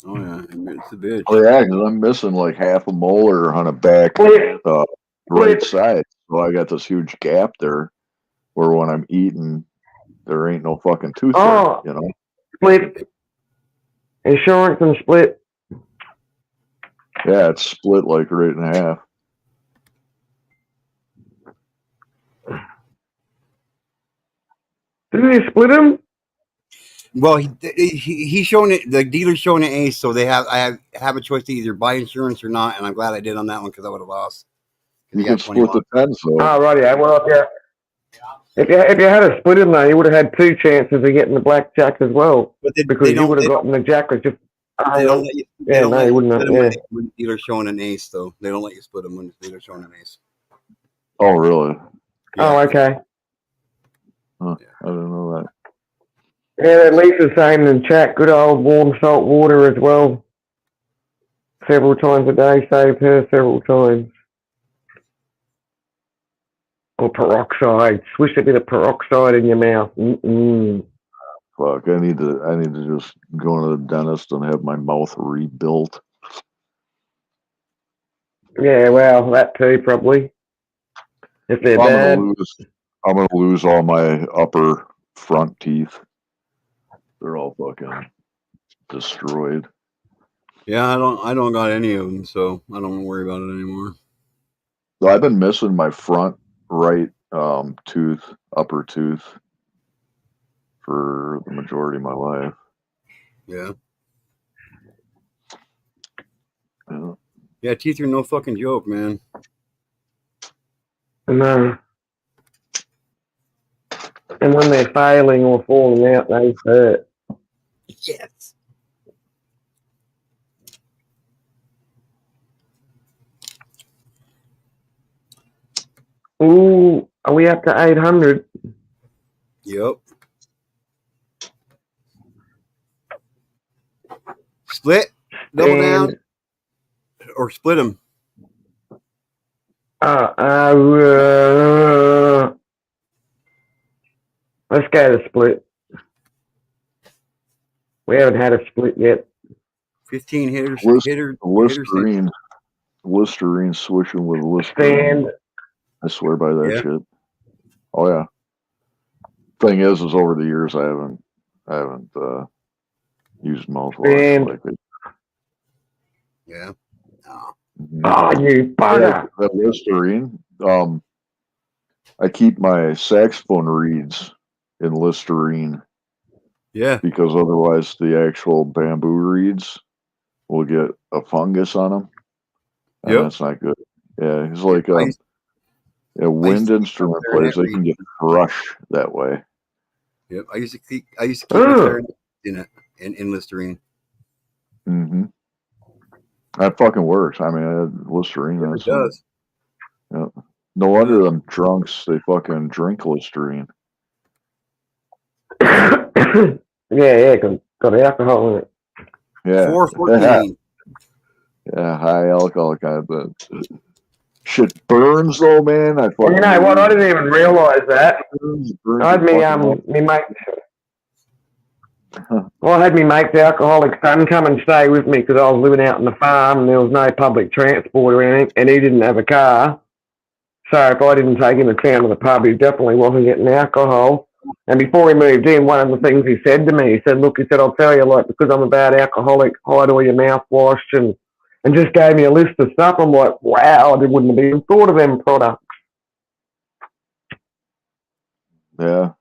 Oh yeah, it's a bitch. Oh yeah, because I'm missing like half a molar on a back Split. right side. So I got this huge gap there, where when I'm eating, there ain't no fucking tooth Oh. there. You know. Split. Insurance and split. Yeah, it's split like right in half. Didn't you split them? Well, he's showing it. The dealer's showing an ace, so I have a choice to either buy insurance or not. And I'm glad I did on that one because I would have lost. You can split the 10, so Oh, right, yeah. Well, if you had a split in there, you would have had 2 chances of getting the blackjack as well. But Because you would have gotten the jack with just. They don't let you. They Yeah, don't no, let you you wouldn't split have. them Yeah. when the dealer's showing an ace, though. They don't let you split them when the dealer's showing an ace. Oh, really? Oh, okay. Huh, I didn't know that. Yeah, Lisa's saying in chat, good old warm salt water as well. Several times a day, saved her several times. Or peroxide. Swish a bit of peroxide in your mouth. Mm-mm. Fuck, I need to just go to the dentist and have my mouth rebuilt. Yeah, well, that too, probably. If they're bad. I'm gonna lose all my upper front teeth. They're all fucking destroyed. Yeah, I don't got any of them, so I don't worry about it anymore. So I've been missing my front right tooth, upper tooth, for the majority of my life. Yeah. Yeah. Yeah, teeth are no fucking joke, man. No. And when they're failing or falling out, they hurt. Yes. Ooh, are we up to 800? Yep. Split, double down, or split them. Let's go to split. We haven't had a split yet. 15 hitters. Listerine swishing with Listerine. Stand. I swear by that Yeah. shit. Oh yeah. Thing is over the years I haven't used mouthwash like it. Yeah. Oh. Oh, you bugger. That Listerine. I keep my saxophone reeds in Listerine. Yeah. Because otherwise the actual bamboo reeds will get a fungus on them. And Yep. that's not good. Yeah, it's like wind instrument players, they can get crushed that way. Yep. I used to keep my clarinet in it in Listerine. Mm-hmm. That fucking works. I mean, Listerine. It does. Yeah. No wonder them drunks, they fucking drink Listerine. Yeah, got alcohol in it. Yeah. 414. Yeah, high alcohol kind of, but shit burns though, man. You know what? I didn't even realise that. Burns I had your fucking mouth. me mate. Well, I had me mate's alcoholic son come and stay with me because I was living out on the farm and there was no public transport or anything, and he didn't have a car. So if I didn't take him to town to the pub, he definitely wasn't getting alcohol. And before he moved in, one of the things he said to me, he said, "Look," he said, "I'll tell you, like, because I'm a bad alcoholic, hide all your mouthwash," and just gave me a list of stuff. I'm like, wow, I wouldn't have even thought of them products. Yeah.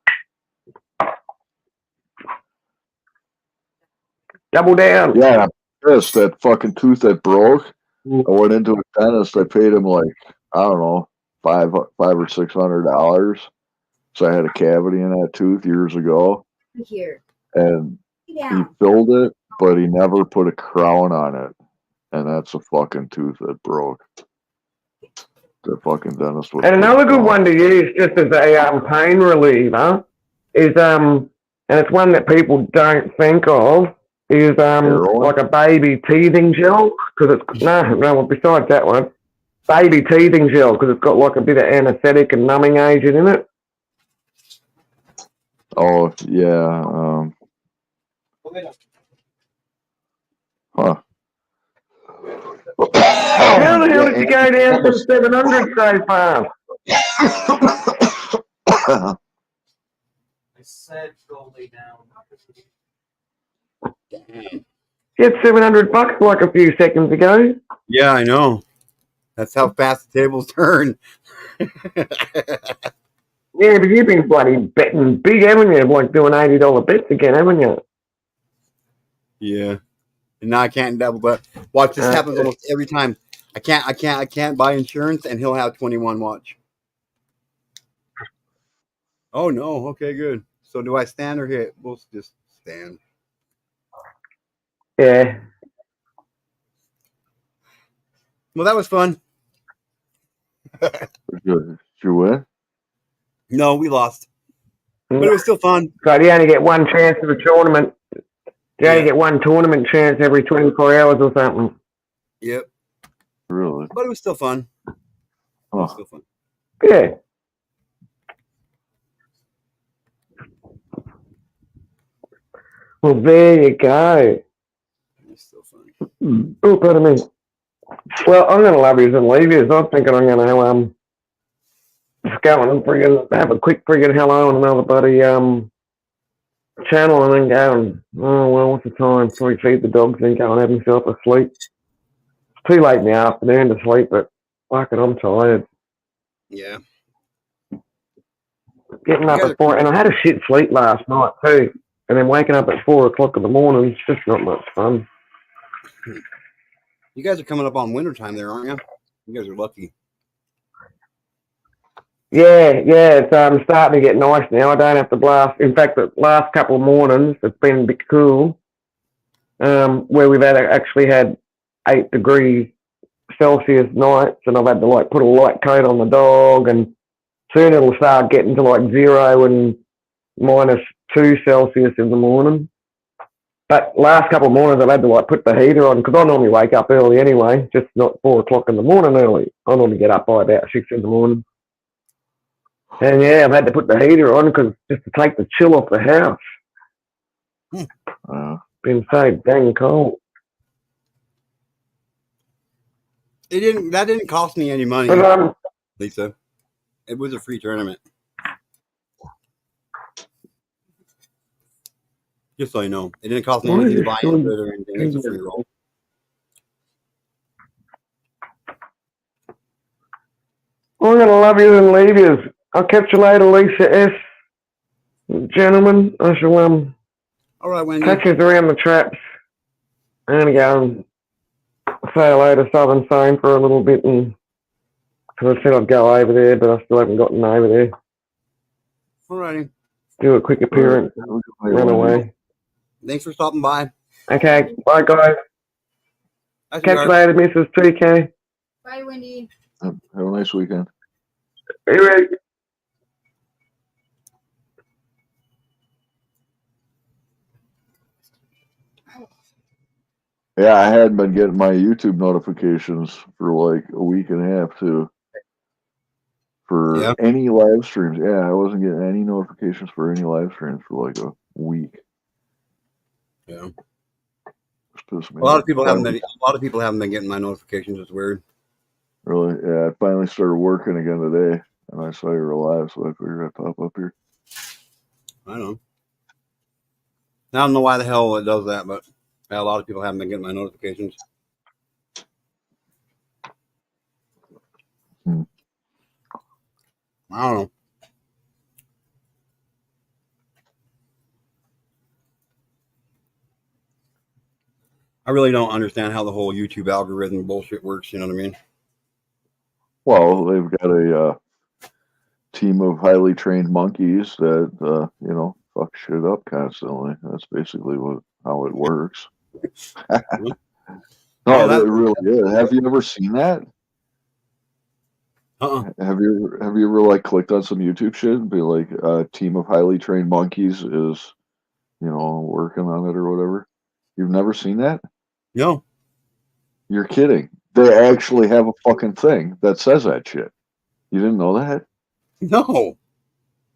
Double down. Yeah, I'm pissed. That fucking tooth that broke. I went into a dentist. I paid him like, I don't know, $500 or $600. So I had a cavity in that tooth years ago, Here. and Sit he down. filled it, but he never put a crown on it. And that's a fucking tooth that broke. The fucking dentist would. And another good one to use just as a pain reliever is and it's one that people don't think of, is Heroin? like a baby teething gel, because it's no, besides that one, baby teething gel, because it's got like a bit of anesthetic and numbing agent in it. Oh yeah. Huh. How the hell did you go down from 700 so fast? I said go lay down. You had $700 like a few seconds ago. Yeah, I know. That's how fast the tables turn. Yeah, but you've been bloody betting big, haven't you? Like doing $80 bets again, haven't you? Yeah. And now I can't double but watch this happens almost every time. I can't buy insurance and he'll have 21 watch. Oh no, okay, good. So do I stand or hit? We'll just stand. Yeah. Well, that was fun. Did you win? No, we lost. But it was still fun. So you only get one chance of a tournament. You only get one tournament chance every 24 hours or something. Yep. Really? But it was still fun. It was still fun. Yeah. Well, there you go. It was still fun. Oh, pardon me. Well, I'm going to love yous and leave yous. I'm thinking I'm going to just go and friggin' have a quick friggin' hello on another buddy channel and then go and, oh, well, what's the time? Probably feed the dogs and go and have myself a sleep. It's too late in the afternoon to sleep, but fuck it, I'm tired. Yeah. Getting up at 4, and I had a shit sleep last night too, and then waking up at 4 o'clock in the morning, it's just not much fun. You guys are coming up on wintertime there, aren't you? You guys are lucky. Yeah, it's starting to get nice now. I don't have to blast. In fact, the last couple of mornings, it's been a bit cool, where we've actually had 8 degrees Celsius nights, and I've had to like put a light coat on the dog, and soon it'll start getting to like 0 and -2 Celsius in the morning. But last couple of mornings I've had to like put the heater on, because I normally wake up early anyway, just not 4 o'clock in the morning early. I normally get up by about 6 in the morning. And yeah, I've had to put the heater on just to take the chill off the house. Been so dang cold. That didn't cost me any money, But, Lisa. It was a free tournament. Just so you know, it didn't cost me anything to buy into it or anything. It's a free roll. I'm going to love you and leave you. I'll catch you later, Lisa S. Gentlemen, I shall All right, Wendy. catch you around the traps. I'm going to go and say hello to Southern Sane for a little bit, and because I said I'd go over there, but I still haven't gotten over there. All righty. Do a quick appearance, run away. Thanks for stopping by. Okay, bye guys. Catch you later, Mrs. TK. Bye, Wendy. Have a nice weekend. Be ready. Yeah, I hadn't been getting my YouTube notifications for like a week and a half too. For any live streams. Yeah, I wasn't getting any notifications for any live streams for like a week. Yeah. It's pissed me A lot off. of people haven't been. A lot of people haven't been getting my notifications. It's weird. Really? Yeah, I finally started working again today, and I saw you were live, so I figured I'd pop up here. I don't know. I don't know why the hell it does that, but yeah, a lot of people haven't been getting my notifications. I don't know. I really don't understand how the whole YouTube algorithm bullshit works. You know what I mean? Well, they've got a team of highly trained monkeys that fuck shit up constantly. That's basically how it works. No, Yeah, it really is. Have you ever seen that? Have you ever like clicked on some YouTube shit and be like, a team of highly trained monkeys is, working on it or whatever? You've never seen that? No. You're kidding. They actually have a fucking thing that says that shit. You didn't know that? No.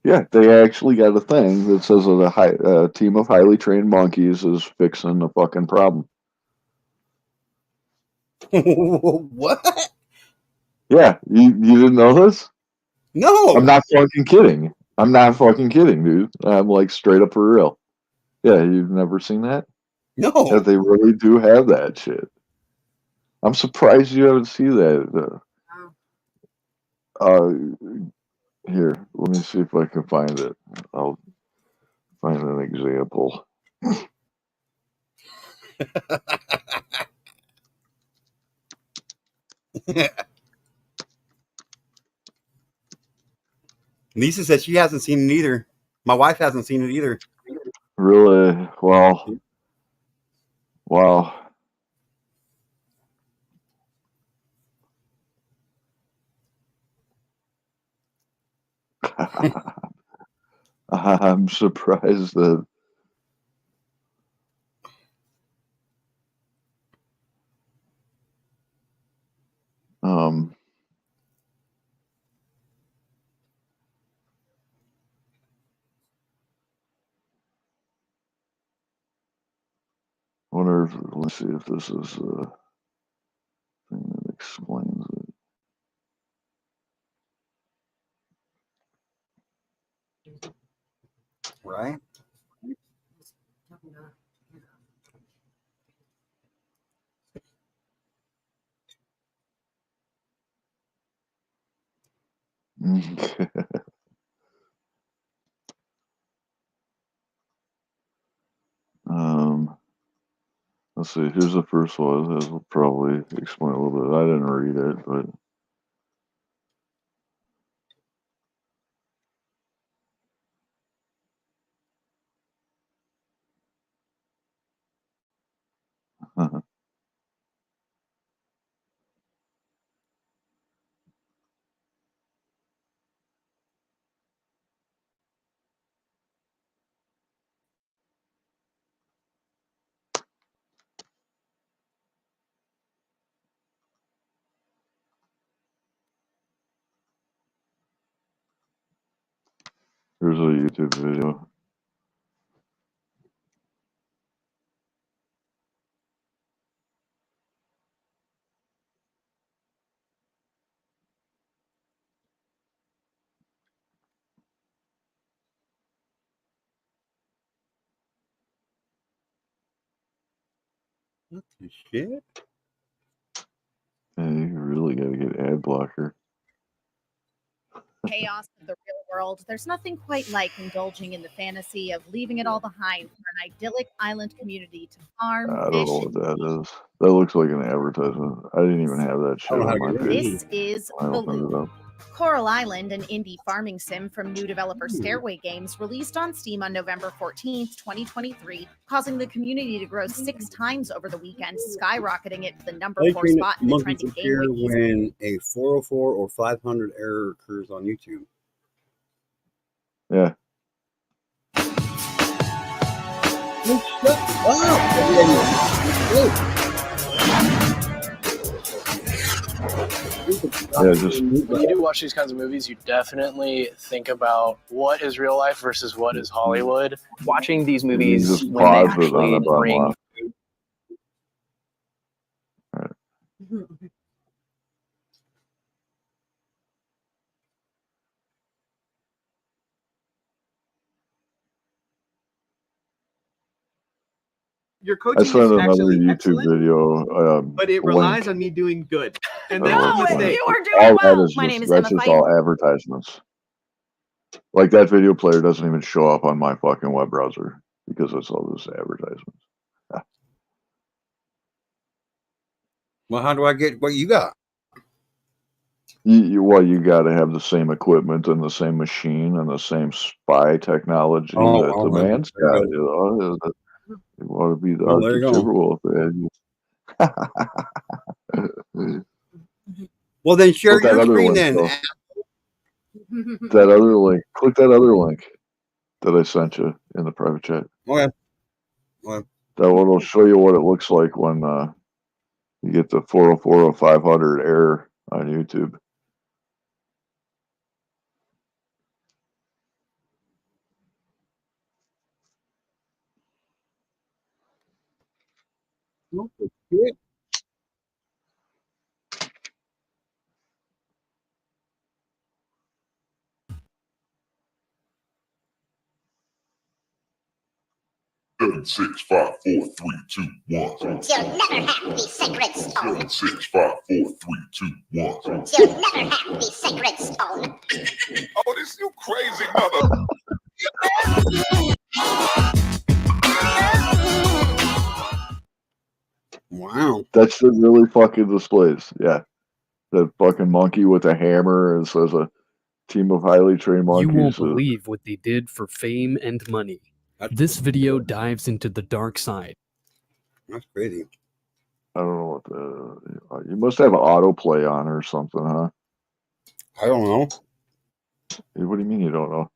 Yeah, they actually got a thing that says that a team of highly trained monkeys is fixing the fucking problem. What? Yeah, you didn't know this? No. I'm not fucking kidding. I'm not fucking kidding, dude. I'm like straight up for real. Yeah, you've never seen that? No. Yeah, they really do have that shit. I'm surprised you haven't seen that. Here, let me see if I can find it. I'll find an example. Lisa said she hasn't seen it either. My wife hasn't seen it either. Really? Well, wow. I'm surprised that let's see if this is a thing that explains it. Right? Let's see. Here's the first one. This will probably explain a little bit. I didn't read it, but here's a YouTube video. What the shit? Yeah, you really got to get ad blocker. Chaos of the real world, there's nothing quite like indulging in the fantasy of leaving it all behind for an idyllic island community to farm, I don't fish, know what that is. That looks like an advertisement. I didn't even have that shit know how on my to get page. This is I The opened Loop. it up. Coral Island, an indie farming sim from new developer Stairway Games, released on Steam on November 14th, 2023, causing the community to grow 6 times over the weekend, skyrocketing it to the number 4 spot in the Monkeys trending appear game wikis. when a 404 or 500 error occurs on YouTube. Yeah. Yeah, just when you do watch these kinds of movies, you definitely think about what is real life versus what is Hollywood. Watching these movies just when they pause it on actually the bottom bring left. Your I coaching sent is another actually YouTube excellent, video. but it link. relies on me doing good, and Oh, that's the Oh, it's mistake. you are all doing that well. is My just, name is that's Emma just Fight. all advertisements. Like that video player doesn't even show up on my fucking web browser because it's all this advertisements. Well, how do I get what you got? You got to have the same equipment and the same machine and the same spy technology Oh, that the well, man's there got. you You know, you want to be the Well, there Arctic you go. Timberwolf. Well, then share Click that your other screen link, then. though. That other link. Click that other link that I sent you in the private chat. Okay. Well, That one will show you what it looks like when you get the 404 or 500 error on YouTube. shit. Seven, 6, 5, 4, 3, 2, 1. You'll never have the sacred stone. 7, 6, 5, 4, 3, 2, 1. You'll never have the sacred stone. Oh, this you crazy mother. Wow. That's the really fucking displays. Yeah. That fucking monkey with a hammer and says a team of highly trained monkeys. You won't believe what they did for fame and money. This video dives into the dark side. That's crazy. I don't know what the. You must have autoplay on or something, huh? I don't know. What do you mean you don't know?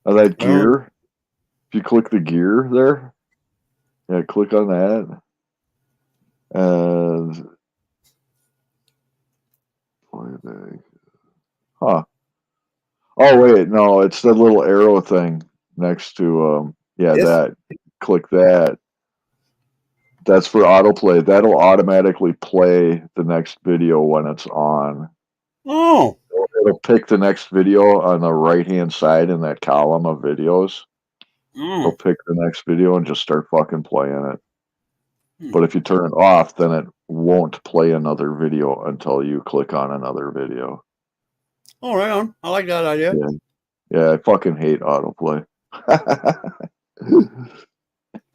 That gear. If you click the gear there, yeah, click on that. And huh. Oh wait, no, it's the little arrow thing next to yeah, This? that. Click that. That's for autoplay. That'll automatically play the next video when it's on. Oh. It'll pick the next video on the right hand side in that column of videos. It'll pick the next video and just start fucking playing it. But if you turn it off, then it won't play another video until you click on another video. Oh, right on. I like that idea. Yeah, I fucking hate autoplay.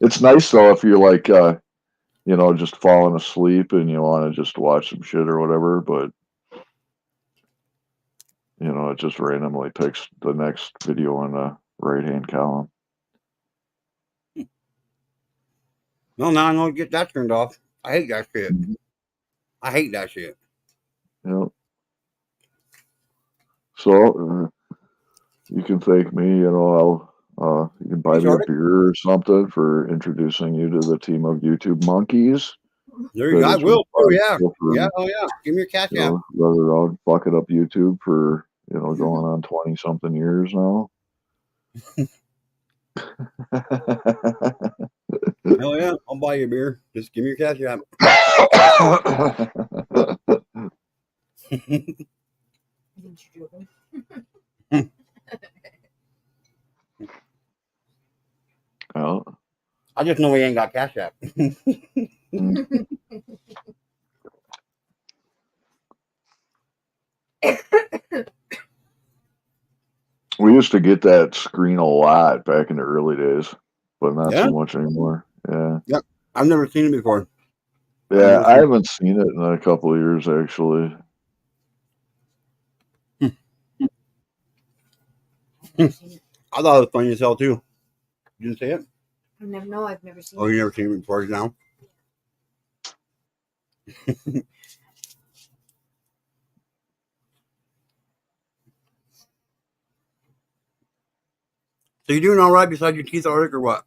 It's nice though if you're like you know, just falling asleep and you want to just watch some shit or whatever, but you know, it just randomly picks the next video in the right hand column. No, now I know to get that turned off. I hate that shit. I hate that shit. Yep. So you can thank me, you know, you can buy me a beer or something for introducing you to the team of YouTube monkeys. There you go. I will. Oh, yeah. Yeah. Oh, yeah. Give me your cash You app. know, rather around fucking up YouTube for, you know, going on 20 something years now. Hell yeah. I'll buy you a beer. Just give me your cash app. Well, I just know we ain't got cash app. We used to get that screen a lot back in the early days, but not Yeah? so much anymore. Yeah. Yep. I've never seen it before. Yeah, I haven't seen it in a couple of years actually. I thought it was funny as hell too. You didn't see it? I've never seen Oh, you never seen it before now? So you doing all right besides your teeth arctic or what?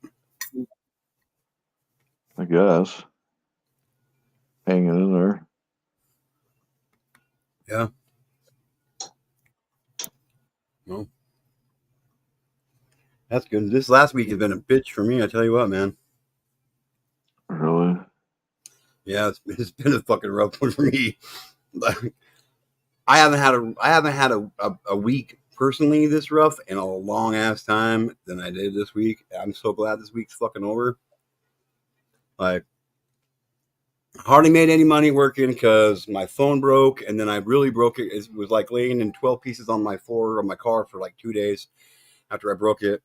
I guess. Hanging in there. Yeah. Well, that's good. This last week has been a bitch for me. I tell you what, man. Really? Yeah, it's been a fucking rough one for me. I haven't had a week personally this rough in a long ass time than I did this week. I'm so glad this week's fucking over. Like, hardly made any money working because my phone broke, and then I really broke it. It was like laying in 12 pieces on my floor of my car for like 2 days after I broke it.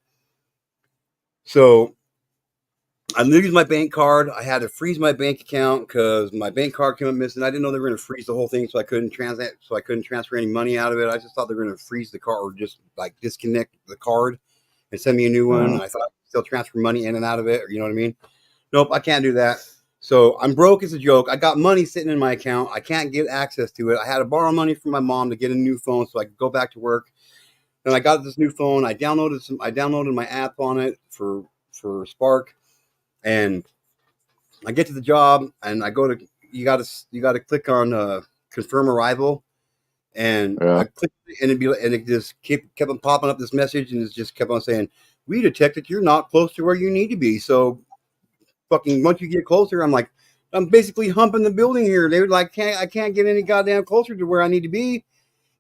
So I lose my bank card. I had to freeze my bank account because my bank card came up missing. I didn't know they were going to freeze the whole thing, so I couldn't transfer any money out of it. I just thought they were going to freeze the card or just like disconnect the card and send me a new one. I thought I could still transfer money in and out of it. Or, you know what I mean? Nope, I can't do that. So I'm broke as a joke. I got money sitting in my account. I can't get access to it. I had to borrow money from my mom to get a new phone so I could go back to work. Then I got this new phone. I downloaded my app on it for Spark, and I get to the job and I go to you got to click on confirm arrival, and I clicked and it just kept on popping up this message, and it just kept on saying, "We detected you're not close to where you need to be." So fucking once you get closer, I'm basically humping the building here. They were like, I can't get any goddamn closer to where I need to be,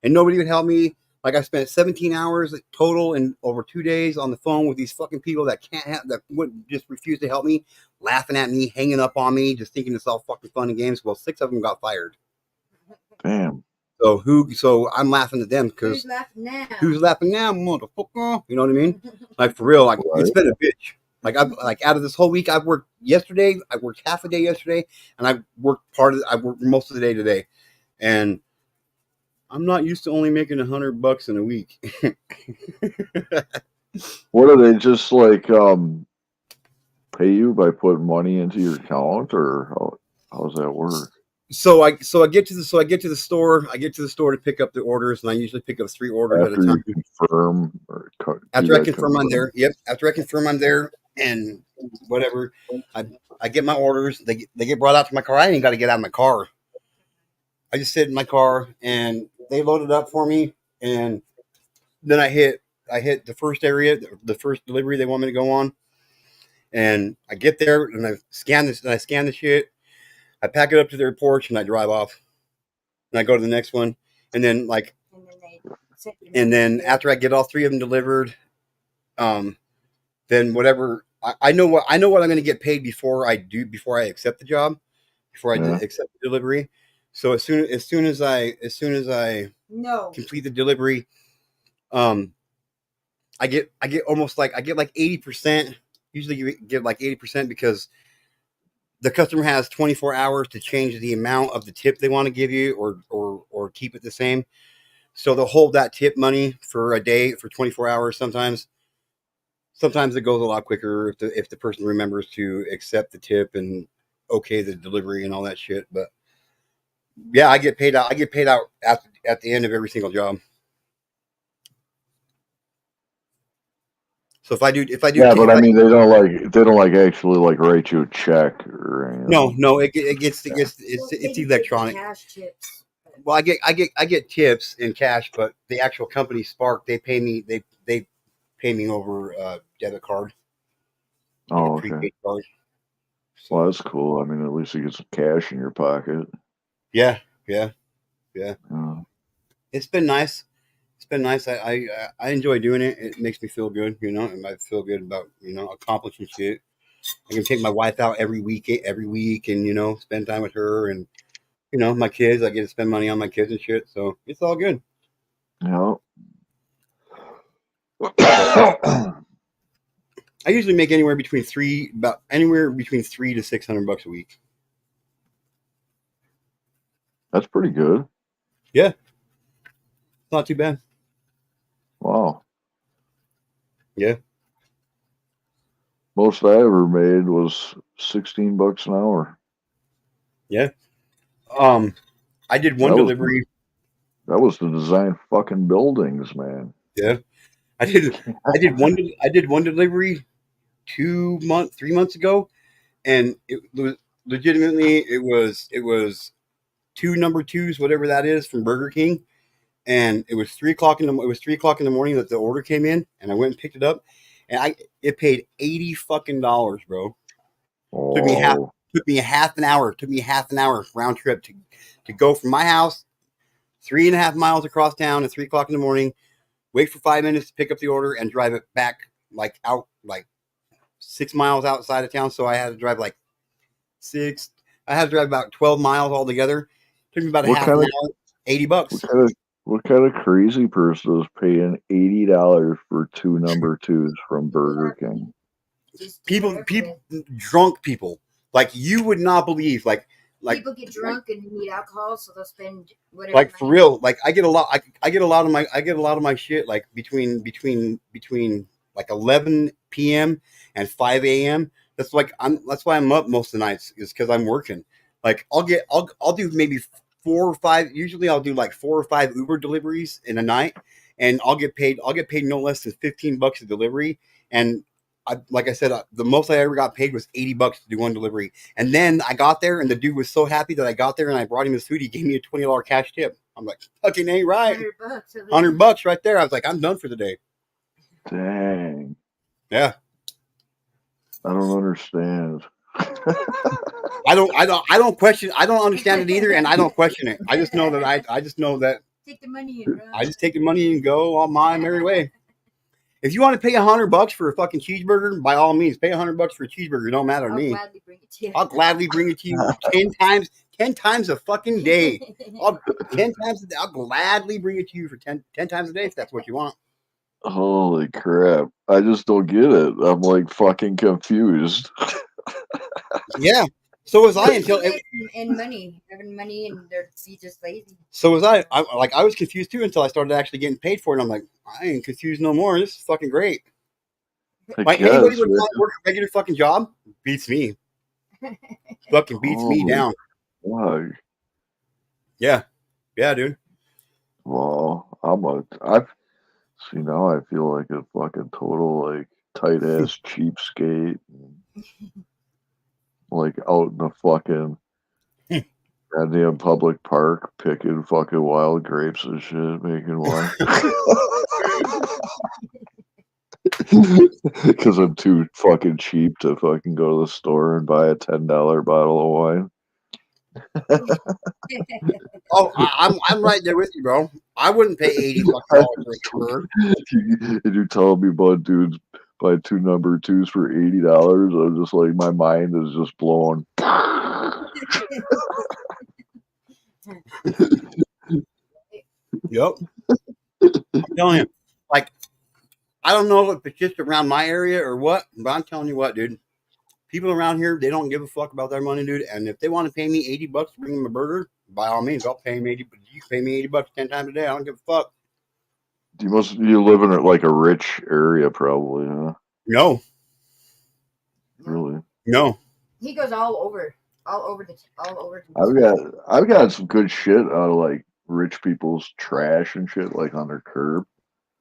and nobody would help me. Like, I spent 17 hours total in over 2 days on the phone with these fucking people that that would just refuse to help me, laughing at me, hanging up on me, just thinking it's all fucking fun and games. Well, 6 of them got fired. Damn. So I'm laughing at them because who's laughing now, motherfucker? You know what I mean? Like, for real, like, it's been a bitch. Like, out of this whole week, I worked half a day yesterday, and I worked most of the day today, and I'm not used to only making $100 in a week. What do they just like pay you by putting money into your account, or how does that work? So I get to the store. I get to the store to pick up the orders, and I usually pick up 3 orders at a time. After I confirm I'm there. Yep. After I confirm I'm there and whatever, I get my orders. They get brought out to my car. I ain't got to get out of my car. I just sit in my car and they load it up for me, and then I hit the first area, the first delivery they want me to go on, and I get there and I scan the shit. I pack it up to their porch and I drive off, and I go to the next one, and then after I get all 3 of them delivered, then whatever I know what I'm going to get paid before I accept the job, before I accept the delivery. So as soon as I complete the delivery, I get like 80%. Usually you get like 80% because the customer has 24 hours to change the amount of the tip they want to give you or keep it the same. So they'll hold that tip money for a day, for 24 hours. Sometimes it goes a lot quicker if the person remembers to accept the tip and okay the delivery and all that shit. But yeah, I get paid out. At the end of every single job. So if I do, yeah, but I mean, they don't like actually like write you a check or anything. No, it's electronic. Cash chips. Well, I get tips in cash, but the actual company Spark, they pay me over debit card. Oh, like okay. Card. Well, that's cool. I mean, at least you get some cash in your pocket. Yeah. Oh. It's been nice. I enjoy doing it. It makes me feel good, and I feel good about, accomplishing shit. I can take my wife out every week and, spend time with her and, my kids. I get to spend money on my kids and shit. So it's all good. Yeah. I usually make anywhere between $300 to $600 a week. That's pretty good. Yeah. It's not too bad. Wow. Yeah. Most I ever made was $16 an hour. Yeah. I did one delivery. That was to design fucking buildings, man. Yeah. I did one delivery 3 months ago, and it was legitimately it was 2 number 2s, whatever that is, from Burger King. And it was 3:00 in the morning that the order came in, and I went and picked it up, and it paid $80 fucking dollars, bro. Took me half an hour round trip to go from my house 3.5 miles across town at 3:00 in the morning, wait for 5 minutes to pick up the order, and drive it back like 6 miles outside of town. So I had to drive about 12 miles altogether. Took me about a half an hour, $80. What kind of crazy person is paying $80 for 2 number 2s from Burger King? People, drunk people. Like, you would not believe, like people get drunk and need alcohol, so they'll spend whatever. Like, for real, like I get a lot of my shit like between like 11 p.m. and 5 a.m. That's why I'm up most of the nights, is because I'm working. Like, I'll do maybe 4 or 5. Usually I'll do like 4 or 5 Uber deliveries in a night, and I'll get paid no less than $15 a delivery. And like I said, the most I ever got paid was $80 to do one delivery. And then I got there, and the dude was so happy that I got there and I brought him his food. He gave me a $20 cash tip. I'm like, fucking ain't right. $100 right there. I was like, I'm done for the day. Dang. Yeah. I don't understand. I don't question. I don't understand it either, and I don't question it. I just know that take the money and run. I just take the money and go on my merry way. If you want to pay $100 for a fucking cheeseburger, by all means, pay $100 for a cheeseburger. It don't matter to me. Gladly bring it to you. I'll gladly bring it to you 10 times a fucking day. 10 times. I'll gladly bring it to you for 10 times a day if that's what you want. Holy crap. I just don't get it. I'm like fucking confused. Yeah. So was I until and money, having money, and they're just lazy. So was I. I was confused too until I started actually getting paid for it. And I'm like, I ain't confused no more. This is fucking great. Like, anybody would work a regular fucking job beats me. Fucking beats me down. Fuck. Yeah, dude. Well, see, now I feel like a fucking total like tight ass cheapskate. Like out in the fucking goddamn public park picking fucking wild grapes and shit, making wine. Because I'm too fucking cheap to fucking go to the store and buy a $10 bottle of wine. Oh, I'm right there with you, bro. I wouldn't pay $80 for a bird. And you're telling me about dudes buy 2 number 2s for $80. I'm just like, my mind is just blown. Yep. I'm telling you, like, I don't know if it's just around my area or what, but I'm telling you what, dude. People around here, they don't give a fuck about their money, dude. And if they want to pay me $80 to bring them a burger, by all means, I'll pay them $80. But you can pay me $80 10 times a day. I don't give a fuck. You live in like a rich area, probably, huh? No. Really? No. He goes all over. I've got some good shit out of like rich people's trash and shit, like on their curb.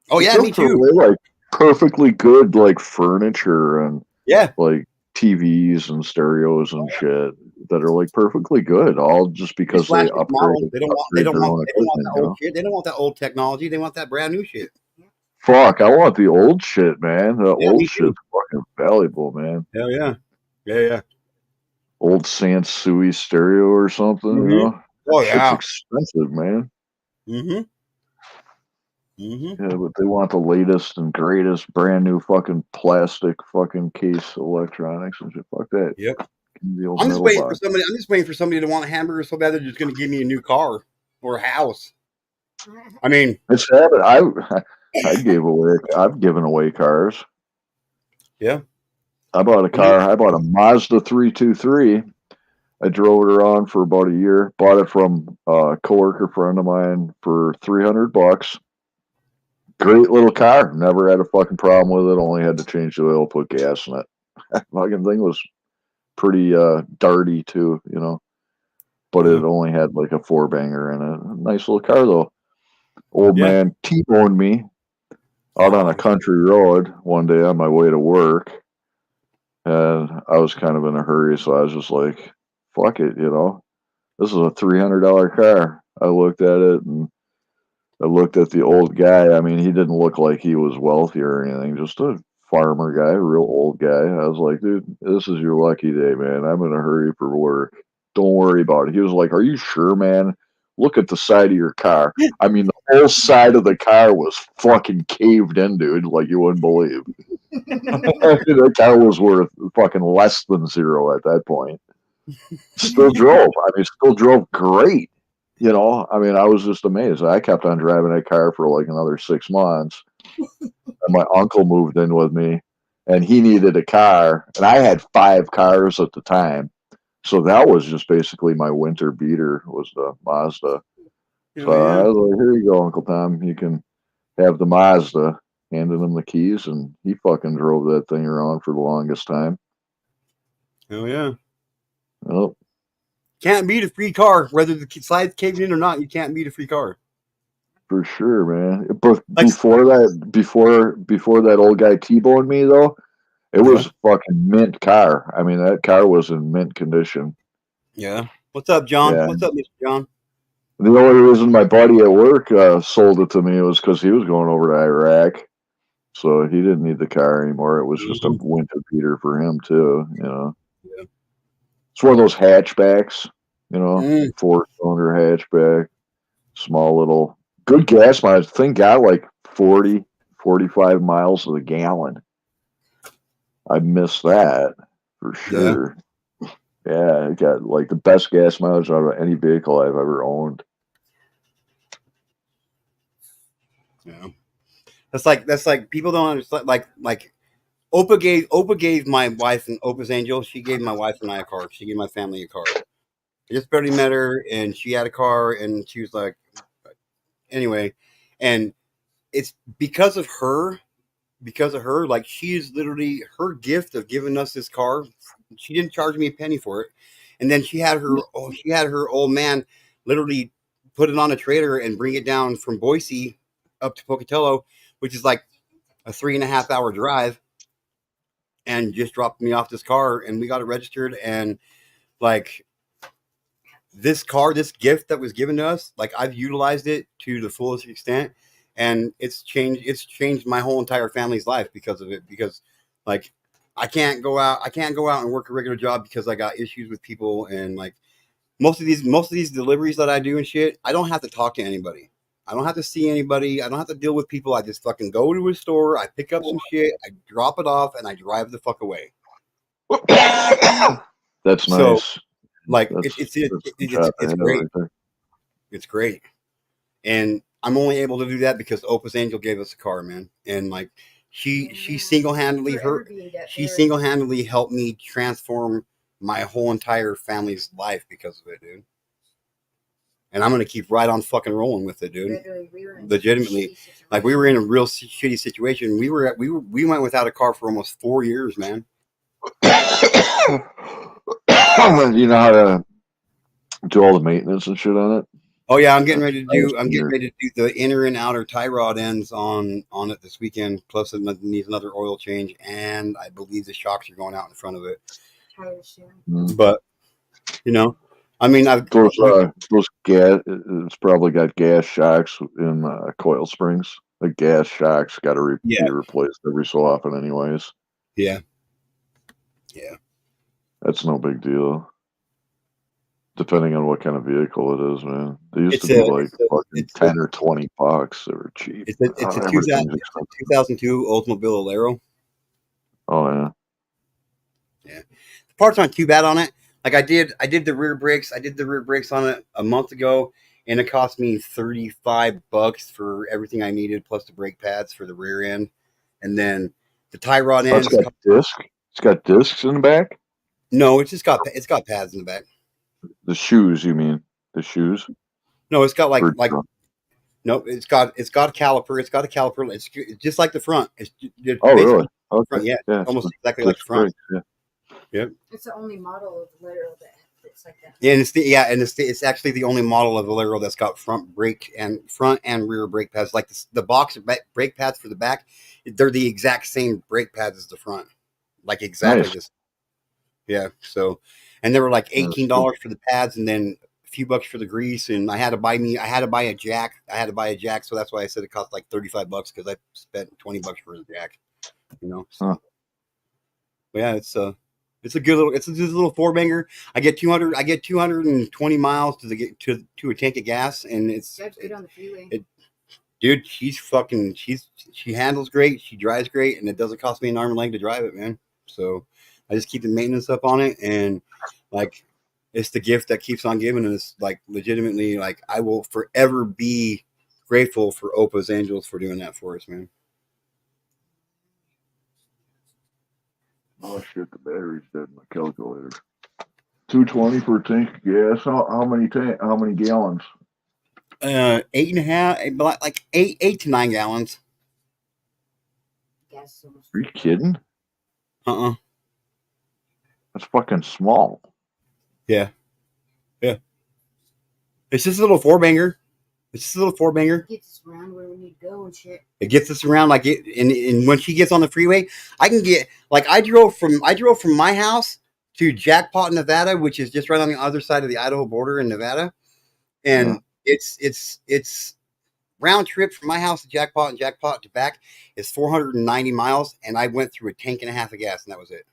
Oh yeah, me too. Like perfectly good, like furniture and like TVs and stereos and shit that are like perfectly good, all just because they upgrade. They don't want that old shit. They don't want that old technology. They want that brand new shit. Fuck, I want the old shit, man. The old shit's fucking valuable, man. Hell yeah. Yeah. Old Sansui stereo or something, you know? Oh yeah. It's expensive, man. Mm-hmm. Yeah, but they want the latest and greatest brand new fucking plastic fucking case electronics and shit. Fuck that. Yep. I'm just waiting for somebody to want a hamburger so bad they're just going to give me a new car or a house. I mean, it's happened. I've given away cars. Yeah. I bought a car. I bought a Mazda 323. I drove it around for about a year. Bought it from a coworker friend of mine for $300. Great little car. Never had a fucking problem with it. Only had to change the oil, put gas in it. Fucking thing was pretty darty too, you know. But it only had like a 4-banger in it. Nice little car though. Old man T-boned me out on a country road one day on my way to work. And I was kind of in a hurry, so I was just like, fuck it, you know. this is a $300 car. I looked at it and I looked at the old guy. I mean, he didn't look like he was wealthy or anything, just a farmer guy, a real old guy. I was like, dude, this is your lucky day, man. I'm in a hurry for work. Don't worry about it. He was like, are you sure, man? Look at the side of your car. I mean, the whole side of the car was fucking caved in, dude, like you wouldn't believe. That car was worth fucking less than zero at that point. Still drove. I mean, still drove great. You know, I mean, I was just amazed. I kept on driving that car for like another 6 months. And my uncle moved in with me, and he needed a car, and I had 5 cars at the time. So that was just basically my winter beater was the Mazda. So I was like, here you go, Uncle Tom. You can have the Mazda. Handed him the keys, and he fucking drove that thing around for the longest time. Hell yeah. Well, can't beat a free car, whether the side's caved in or not. You can't beat a free car. For sure, man. But before that old guy T-boned me though, it was a fucking mint car. I mean, that car was in mint condition. Yeah. What's up, John? Yeah. What's up, Mr. John? The only reason my buddy at work sold it to me was because he was going over to Iraq. So he didn't need the car anymore. It was just a winter beater for him too, you know. Yeah. It's one of those hatchbacks, you know, 4-cylinder hatchback, small little, good gas mileage. Thing got like 40, 45 miles to the gallon. I missed that for sure. Yeah, it got like the best gas mileage out of any vehicle I've ever owned. Yeah. That's like people don't understand. Like Opa gave my wife and Opa's Angel. She gave my wife and I a car. She gave my family a car. I just barely met her, and she had a car, and she was like, anyway, and it's because of her. Like she's literally her gift of giving us this car. She didn't charge me a penny for it, and then she had her old man literally put it on a trailer and bring it down from Boise up to Pocatello, which is like a 3.5 hour drive, and just dropped me off this car, and we got it registered. And like this car, this gift that was given to us, like I've utilized it to the fullest extent, and it's changed my whole entire family's life because of it. Because like I can't go out and work a regular job because I got issues with people, and like most of these deliveries that I do and shit, I don't have to talk to anybody. I don't have to see anybody. I don't have to deal with people. I just fucking go to a store. I pick up some shit. I drop it off, and I drive the fuck away. That's so, nice. Like it's great. It's great, and I'm only able to do that because Opus Angel gave us a car, man. And like she single handedly helped me transform my whole entire family's life because of it, dude. And I'm gonna keep right on fucking rolling with it, dude. Legitimately, like we were in a real shitty situation. We went without a car for almost 4 years, man. You know how to do all the maintenance and shit on it? Oh yeah, I'm getting ready to do the inner and outer tie rod ends on it this weekend. Plus, it needs another oil change, and I believe the shocks are going out in front of it. But you know, I mean, those gas. It's probably got gas shocks in coil springs. The gas shocks got to be replaced every so often, anyways. Yeah. That's no big deal. Depending on what kind of vehicle it is, man. They used to be like fucking 10 or 20 bucks. They were cheap. It's a 2002 Oldsmobile Alero. Oh yeah. Yeah. The parts aren't too bad on it. Like I did the rear brakes. I did the rear brakes on it a month ago, and it cost me $35 for everything I needed, plus the brake pads for the rear end, and then the tie rod ends. It's got disc. It's got discs in the back. No, it's got pads in the back. The shoes, you mean? The shoes? No, it's got no, it's got a caliper. It's got a caliper. It's just like the front. Really? Okay. Front, yeah, almost exactly like the front. Yeah. Yep. It's the only model of the Valero that looks like that. Yeah, and it's actually the only model of Valero that's got front and rear brake pads. Like the box brake pads for the back, they're the exact same brake pads as the front. Like exactly this. Yeah. So, and they were like $18 for the pads, and then few bucks for the grease, and I had to buy a jack. So that's why I said it cost like $35 because I spent $20 for the jack. You know. So. Huh. But yeah, it's a good little four banger. I get 220 miles to a tank of gas, and it's good on the freeway. Dude, she handles great, she drives great, and it doesn't cost me an arm and leg to drive it, man. So I just keep the maintenance up on it, and like it's the gift that keeps on giving, and it's like legitimately like I will forever be grateful for Opa's Angels for doing that for us, man. Oh shit, the battery's dead in my calculator. 220 per tank of gas. How many gallons? 8.5, like 8 to 9 gallons. Gas so much. Are you kidding? That's fucking small. Yeah. It's just a little four banger. Gets us around where we need to go and shit. It gets us around like it, and when she gets on the freeway, I can get like I drove from my house to Jackpot, Nevada, which is just right on the other side of the Idaho border in Nevada, and it's round trip from my house to Jackpot and Jackpot to back is 490 miles, and I went through a tank and a half of gas, and that was it.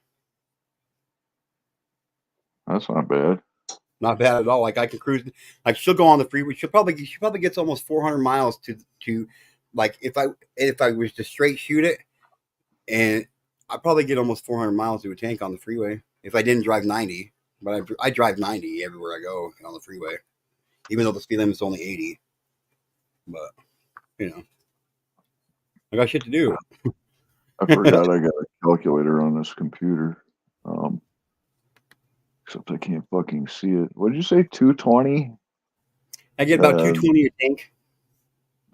That's not bad. Not bad at all. Like I can cruise. Like she'll go on the freeway. She probably gets almost 400 miles to like if I was to straight shoot it, and I probably get almost 400 miles to a tank on the freeway if I didn't drive 90. But I drive 90 everywhere I go on the freeway, even though the speed limit's only 80. But you know, I got shit to do. I forgot I got a calculator on this computer. Except I can't fucking see it. What did you say? 220? I get about 220 a tank.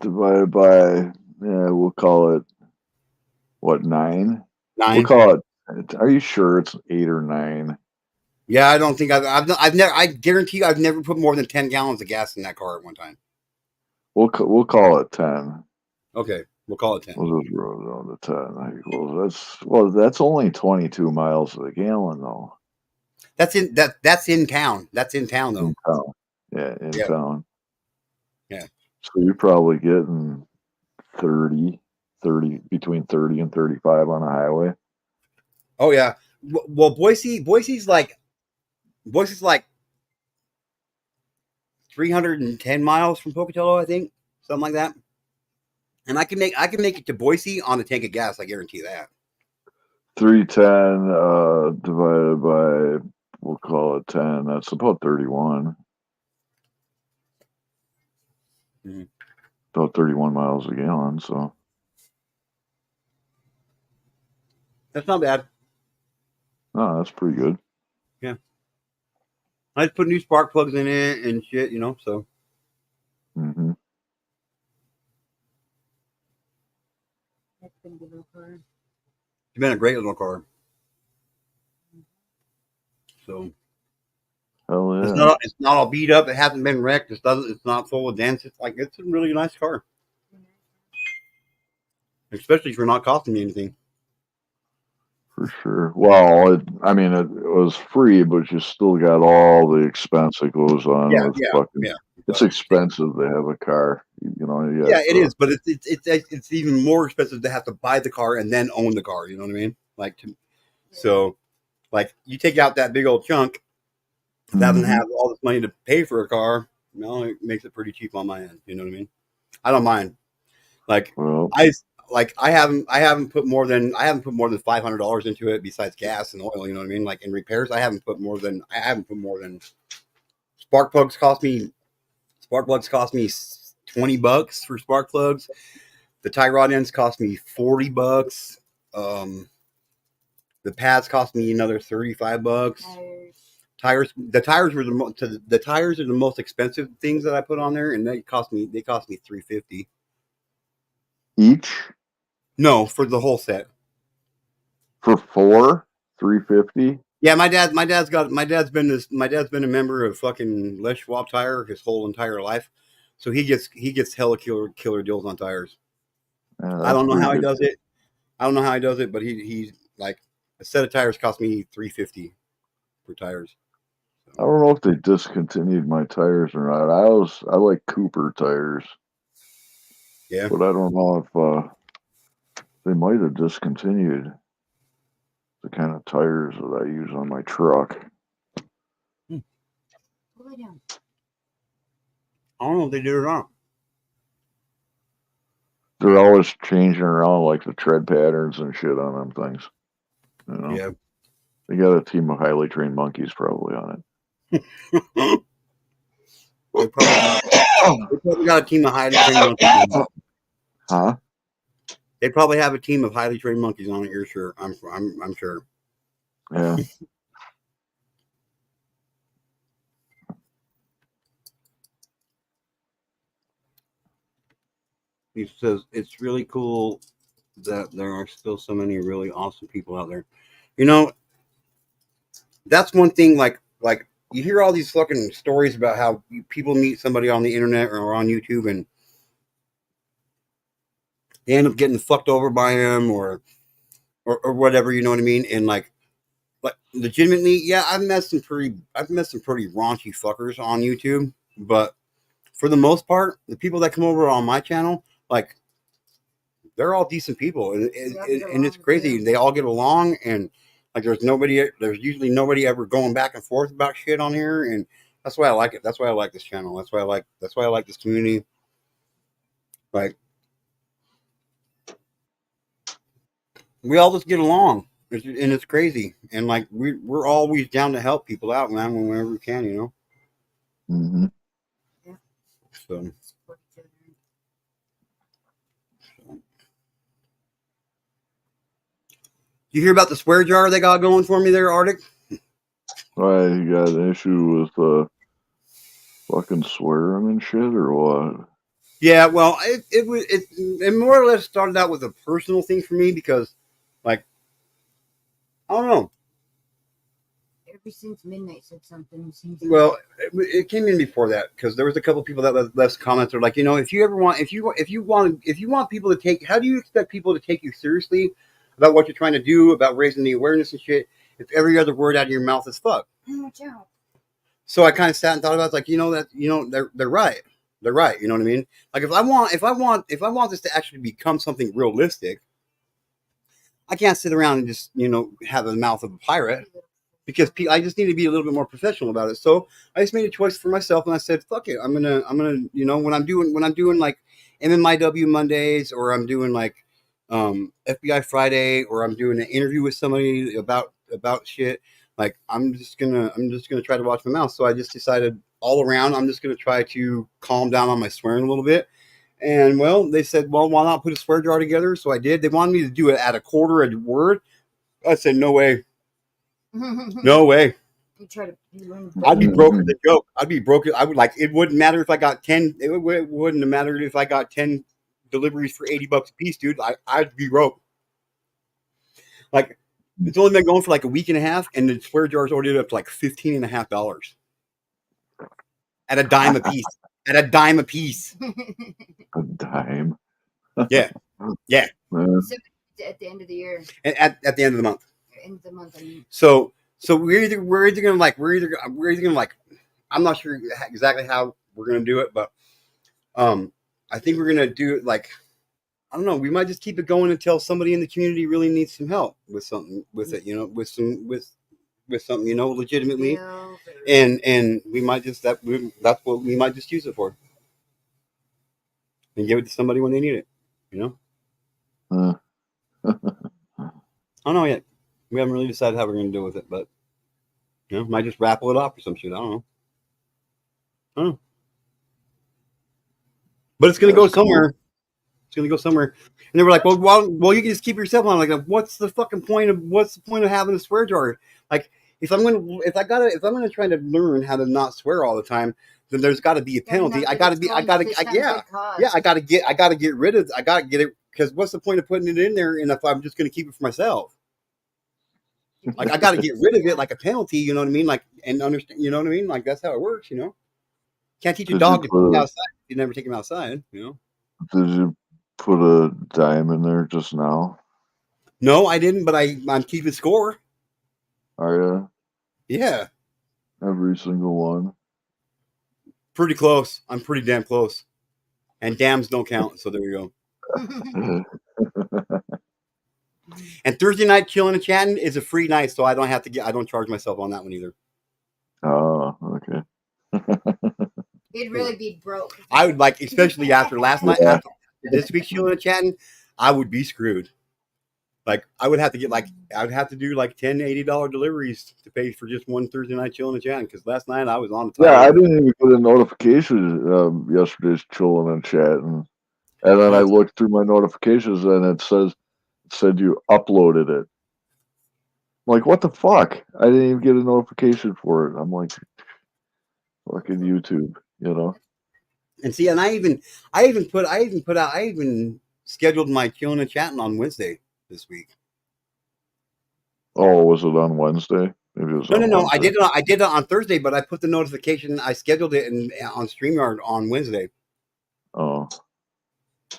Divided by, we'll call it, what, 9? 9. We'll call it, are you sure it's 8 or 9? Yeah, I don't think I've never, I guarantee you I've never put more than 10 gallons of gas in that car at one time. We'll call it 10. Okay, we'll call it 10. We'll just roll it on to 10. That's only 22 miles a gallon, though. That's in town. That's in town, though. In town. Yeah, in town. Yeah. So you're probably getting 30, between 30 and 35 on a highway. Oh yeah. Well, Boise's like 310 miles from Pocatello, I think, something like that. And I can make it to Boise on a tank of gas. I guarantee that. 310 divided by, we'll call it 10. That's about 31. Mm-hmm. About 31 miles a gallon. So that's not bad. No, that's pretty good. Yeah. I just put new spark plugs in it and shit, you know. So. Mm-hmm. That's been a good little car. It's been a great little car. So. Hell yeah. It's not all beat up. It hasn't been wrecked. It's not full of dents. It's a really nice car. Especially for not costing me anything. For sure. Well, it was free, but you still got all the expense that goes on. It's expensive to have a car. You know. Yeah, it is, but it's even more expensive to have to buy the car and then own the car. You know what I mean? So you take out that big old chunk. Doesn't have all this money to pay for a car. No, it makes it pretty cheap on my end. You know what I mean? I don't mind. I haven't put more than $500 into it besides gas and oil. You know what I mean? Like in repairs, I haven't put more than spark plugs cost me $20 for spark plugs. The tie rod ends cost me $40. The pads cost me another $35. Tires. The tires are the most expensive things that I put on there, and they cost me $350 each. No, for the whole set. For 4, $350. Yeah, my dad's been a member of fucking Les Schwab Tire his whole entire life, so he gets hella killer deals on tires. I don't know how he does it. But he's like a set of tires cost me $350 for tires. I don't know if they discontinued my tires or not. I like Cooper tires. Yeah. But I don't know if they might have discontinued the kind of tires that I use on my truck. Pull it down. I don't know if they did or not. They're always changing around like the tread patterns and shit on them things. You know? Yeah. They got a team of highly trained monkeys probably on it. They probably got a team of highly trained monkeys. Huh? They probably have a team of highly trained monkeys on it. You're sure? I'm sure. Yeah. He says it's really cool that there are still so many really awesome people out there. You know, that's one thing. Like you hear all these fucking stories about how people meet somebody on the internet or on YouTube and they end up getting fucked over by him or whatever. You know what I mean? And like legitimately, yeah, I've met some pretty raunchy fuckers on YouTube, but for the most part, the people that come over on my channel, like, they're all decent people, and it's crazy. They all get along, and like, there's usually nobody ever going back and forth about shit on here, and that's why I like it. That's why I like this channel. That's why I like this community. Like, we all just get along, and it's crazy. And like, we're always down to help people out, man, whenever we can, you know. Mm-hmm. So. You hear about the swear jar they got going for me there, Arctic? Why, you got an issue with fucking swearing and shit, or what? Yeah, well, it more or less started out with a personal thing for me because, like, I don't know. Ever since Midnight said something, seems Well, it came in before that because there was a couple people that left comments. They're like, you know, if you want people to take, how do you expect people to take you seriously about what you're trying to do, about raising the awareness and shit, if every other word out of your mouth is fuck? watch out. So I kind of sat and thought about it, like, they're right. They're right. You know what I mean? Like, if I want this to actually become something realistic, I can't sit around and just, have the mouth of a pirate, because I just need to be a little bit more professional about it. So I just made a choice for myself, and I said, fuck it. I'm gonna, when I'm doing like MMIW Mondays, or I'm doing like FBI Friday, or I'm doing an interview with somebody about shit, like, I'm just gonna try to watch my mouth. So I just decided all around, I'm just gonna try to calm down on my swearing a little bit. And well, they said, well, why not put a swear jar together? So I did. They wanted me to do it at a quarter a word. I said, no way. No way. You try to. I'd be broke as a joke. I'd be broke. I would, like, it wouldn't matter if I got 10. It wouldn't have mattered if I got 10 deliveries for $80 a piece, dude. I'd be broke. Like, it's only been going for like a week and a half, and the swear jar's already up to like $15.50 at a dime a piece. At a dime a piece. A dime. Yeah. Yeah. So at the end of the year. At the end of the month. End of the month. I mean. So we're either gonna I'm not sure exactly how we're gonna do it, but I think we're gonna do it like, I don't know, we might just keep it going until somebody in the community really needs some help with something, with it, with something, legitimately, and we might just that's what we might just use it for, and give it to somebody when they need it, I don't know yet. We haven't really decided how we're going to deal with it, but might just raffle it off or some shit. I don't know. But it's going to go somewhere. It's going to go somewhere. And they were like, well, you can just keep yourself on. Like, what's the point of having a swear jar? Like, if I'm going to try to learn how to not swear all the time, then there's got to be a penalty. I got to get rid of it, because what's the point of putting it in there? And if I'm just going to keep it for myself, like, I got to get rid of it like a penalty. You know what I mean? Like, and understand. You know what I mean? Like, that's how it works. Can't teach a dog to put outside. You never take him outside. Did you put a dime in there just now? No, I didn't. But I'm keeping score. Are you? Yeah. Every single one. Pretty close. I'm pretty damn close. And dams don't count, so there you go. And Thursday night chilling and chatting is a free night, so I don't charge myself on that one either. Oh, okay. You'd really be broke. I would like, especially after last night, Yeah. after this week's chilling and chatting, I would be screwed. Like I would have to get I would have to do like $10, $80 deliveries to pay for just one Thursday night chilling and chatting because last night I was on the Yeah, I didn't even get a notification yesterday's chilling and chatting. And then I looked through my notifications and it said you uploaded it. I'm like, what the fuck? I didn't even get a notification for it. I'm like, fucking YouTube, you know? And see, and I even scheduled my chilling and chatting on Wednesday this week. Oh, was it on Wednesday? Maybe it was No. Wednesday. I did it on Thursday, but I put the notification. I scheduled it on StreamYard on Wednesday. Oh.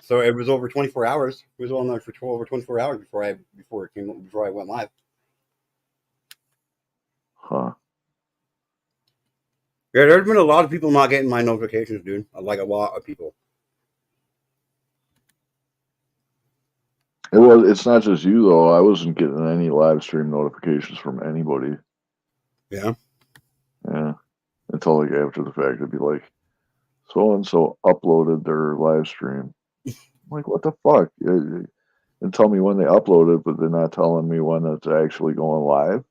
So it was over 24 hours. It was on there for over 24 hours before I went live. Huh. Yeah, there's been a lot of people not getting my notifications, dude. Like a lot of people. It's not just you though. I wasn't getting any live stream notifications from anybody. Yeah. Yeah. Until like after the fact, it'd be like, so and so uploaded their live stream. I'm like, what the fuck? And tell me when they upload it, but they're not telling me when it's actually going live.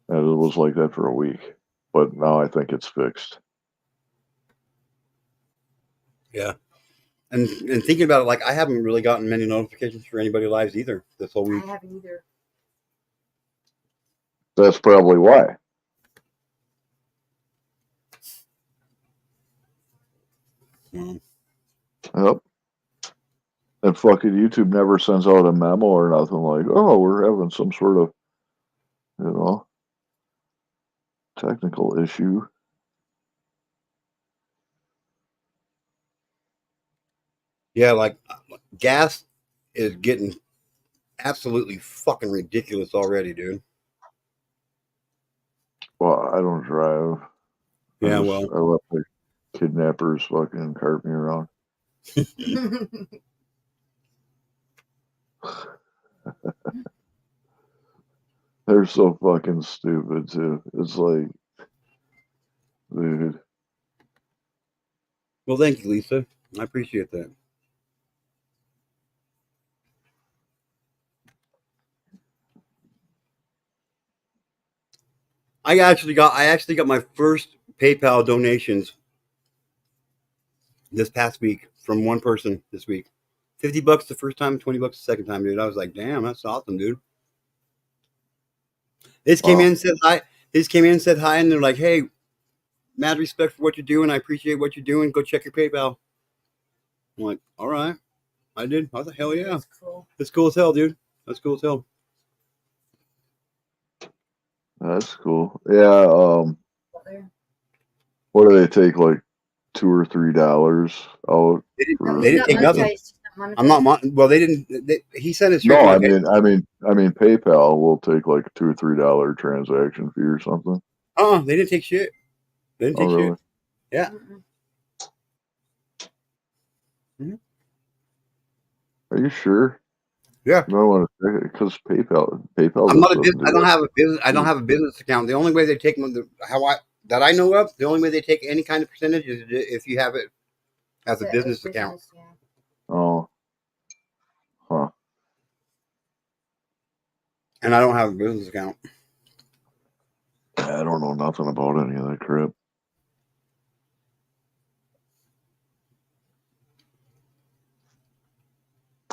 And it was like that for a week, but now I think it's fixed. Yeah. And thinking about it, like I haven't really gotten many notifications for anybody lives either this whole week. I haven't either. That's probably why. Mm. Yep. And fucking YouTube never sends out a memo or nothing like, oh, we're having some sort of, technical issue. Yeah, like gas is getting absolutely fucking ridiculous already, dude. Well, I don't drive. Yeah, I well. let the kidnappers fucking cart me around. They're so fucking stupid too. It's like, dude. Well, thank you, Lisa. I appreciate that. I actually got my first PayPal donations this past week from one person this week. $50 the first time, $20 the second time, dude. I was like, damn, that's awesome, dude. This came in, said hi. And they're like, hey, mad respect for what you're doing. I appreciate what you're doing. Go check your PayPal. I'm like, all right. I did. I was like, hell yeah. That's cool. That's cool as hell, dude. That's cool as hell. That's cool. Yeah. What do they take? Like $2 or $3 out? They didn't take nothing. I'm not. Well, they didn't. He sent it. No, I mean, PayPal will take like a $2 or $3 transaction fee or something. They didn't take shit. They didn't take shit. Yeah. Mm-hmm. Are you sure? Yeah. No, I want to check it because PayPal. I'm not a business. I don't have a business. I don't have a business account. The only way they take that I know of, the only way they take any kind of percentage is if you have it as a business account. Yeah. Oh. Huh. And I don't have a business account. I don't know nothing about any of that crap.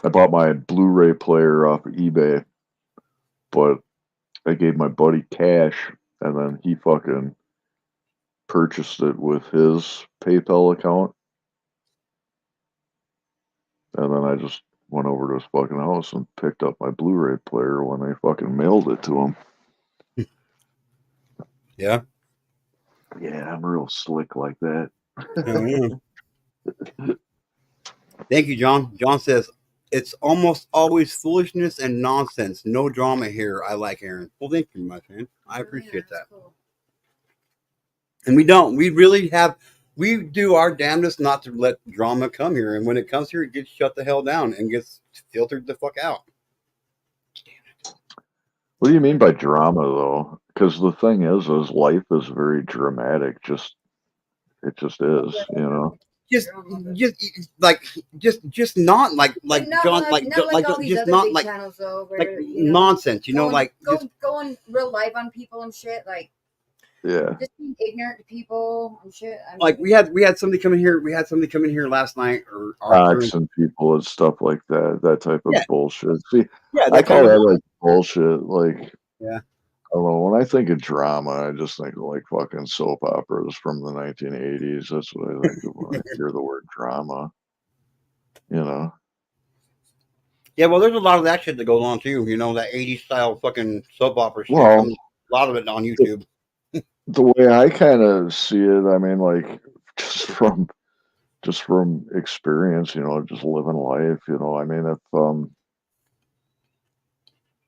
I bought my Blu-ray player off of eBay, but I gave my buddy cash, and then he fucking purchased it with his PayPal account. And then I just went over to his fucking house and picked up my Blu-ray player when they fucking mailed it to him. Yeah? Yeah, I'm real slick like that. Thank you, John. John says, it's almost always foolishness and nonsense. No drama here. I like Aaron. Well, thank you, my friend. I appreciate that. Cool. And we don't. We really have. We do our damnedest not to let drama come here. And when it comes here, it gets shut the hell down and gets filtered the fuck out. What do you mean by drama, though? Because the thing is life is very dramatic. It just is, you know. Just not like Not John, like all these just other not big like channels though, where, like you know, nonsense. You know, going, like going real live on people and shit. Like Yeah. just being ignorant to people and shit. I mean, like we had somebody come in here. We had somebody come in here last night or Oxing people and stuff like that. That type of Yeah. bullshit. See, Yeah, I that call kind of- that like bullshit. Like, Yeah. I don't know. When I think of drama, I just think of like fucking soap operas from the 1980s. That's what I think of when I hear the word drama. You know. Yeah, well, there's a lot of that shit that goes on too. You know, that 80s style fucking soap opera shit. Well, A lot of it on YouTube. The way I kind of see it, I mean, like just from experience, you know, just living life. You know, I mean,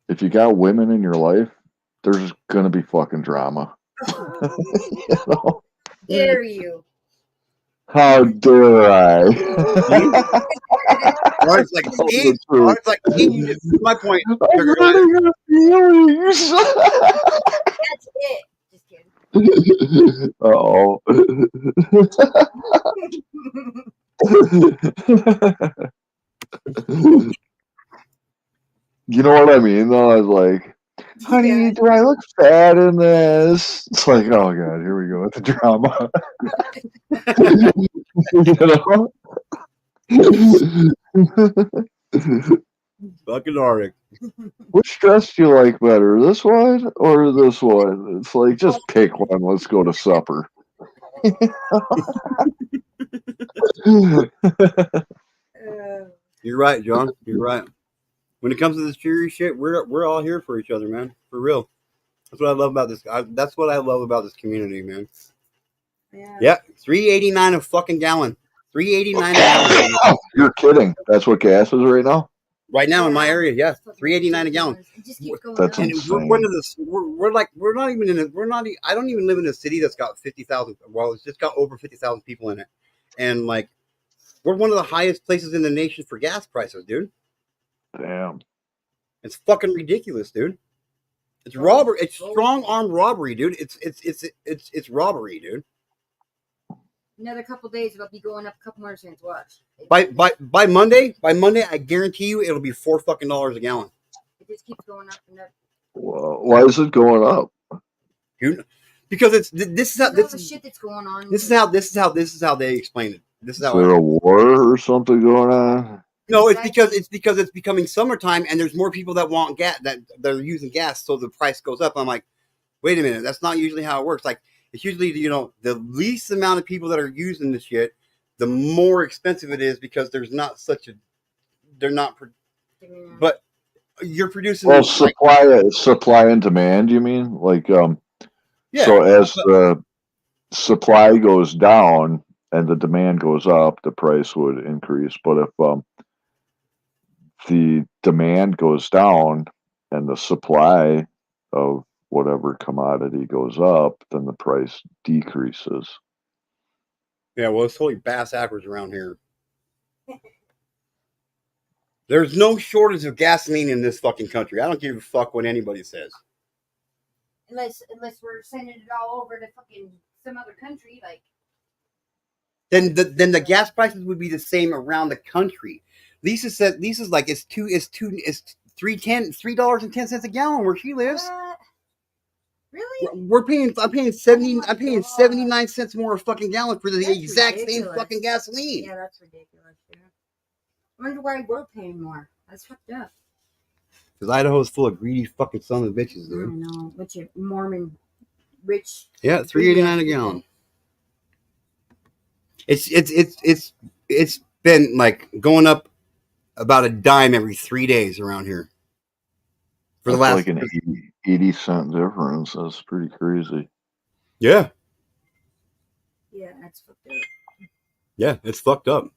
if you got women in your life, there's gonna be fucking drama. You know? dare you? How dare I? Or it's like, see, or it's like, see, my point. I'm hurting her feelings. That's it. Just kidding. Uh-oh. You know what I mean, though? I was like, honey, do I look fat in this? It's like, oh, God, here we go with the drama. You know? Fucking Arctic. Which dress do you like better, this one or this one? It's like, just pick one. Let's go to supper. You're right, John. You're right. When it comes to this serious shit, we're all here for each other, man. For real. That's what I love about this. That's what I love about this community, man. Yeah, $3.89 a fucking gallon. $3.89 a gallon. You're kidding. That's what gas is right now? Right now in my area, yeah, $3.89 a gallon. That's And insane. we're not even in I don't even live in a city that's got 50,000. Well, it's just got over 50,000 people in it, and like we're one of the highest places in the nation for gas prices, dude. Damn. It's fucking ridiculous, dude. It's robbery. It's strong armed robbery, dude. It's robbery, dude. Another couple days, it'll be going up a couple more cents. Watch. By Monday, I guarantee you it'll be $4 fucking a gallon. It just keeps going up and up. Well, why is it going up? Dude, because this is how All the shit that's going on. this is how they explain it. This is Is how there a war or something going on? No, it's because it's becoming summertime and there's more people that want gas that they're using gas, so the price goes up. I'm like, wait a minute, that's not usually how it works. Like it's usually the least amount of people that are using the shit, the more expensive it is because there's not but you're producing. Well, supply and demand. You mean like Yeah, So as the supply goes down and the demand goes up, the price would increase. But if the demand goes down and the supply of whatever commodity goes up, then the price decreases. Yeah, well, it's totally bass backwards around here. There's no shortage of gasoline in this fucking country. I don't give a fuck what anybody says. Unless we're sending it all over to fucking some other country, like. Then the gas prices would be the same around the country. Lisa's like it's $3.10 a gallon where she lives. Really? I'm paying 79 cents more a fucking gallon for the exact same ridiculous. fucking gasoline. Yeah, that's ridiculous. Yeah. I wonder why we're paying more. That's fucked up. Because Idaho's full of greedy fucking sons of bitches, I dude. know. What's your Mormon rich? Yeah, $3.89 a gallon. It's been like going up about a dime every 3 days around here. For the That's last like an 80-cent difference. That's pretty crazy. Yeah. Yeah, that's fucked up. Yeah, it's fucked up.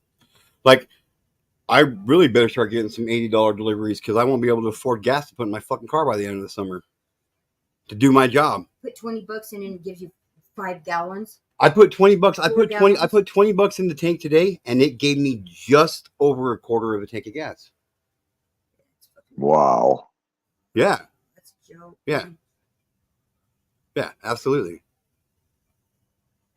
Like, I really better start getting some $80 deliveries because I won't be able to afford gas to put in my fucking car by the end of the summer to do my job. Put $20 in and it gives you 5 gallons. I put $20. I put 20. I gallons? put $20 in the tank today, and it gave me just over a quarter of a tank of gas. Wow. Yeah. That's a joke. Yeah. Yeah. Absolutely.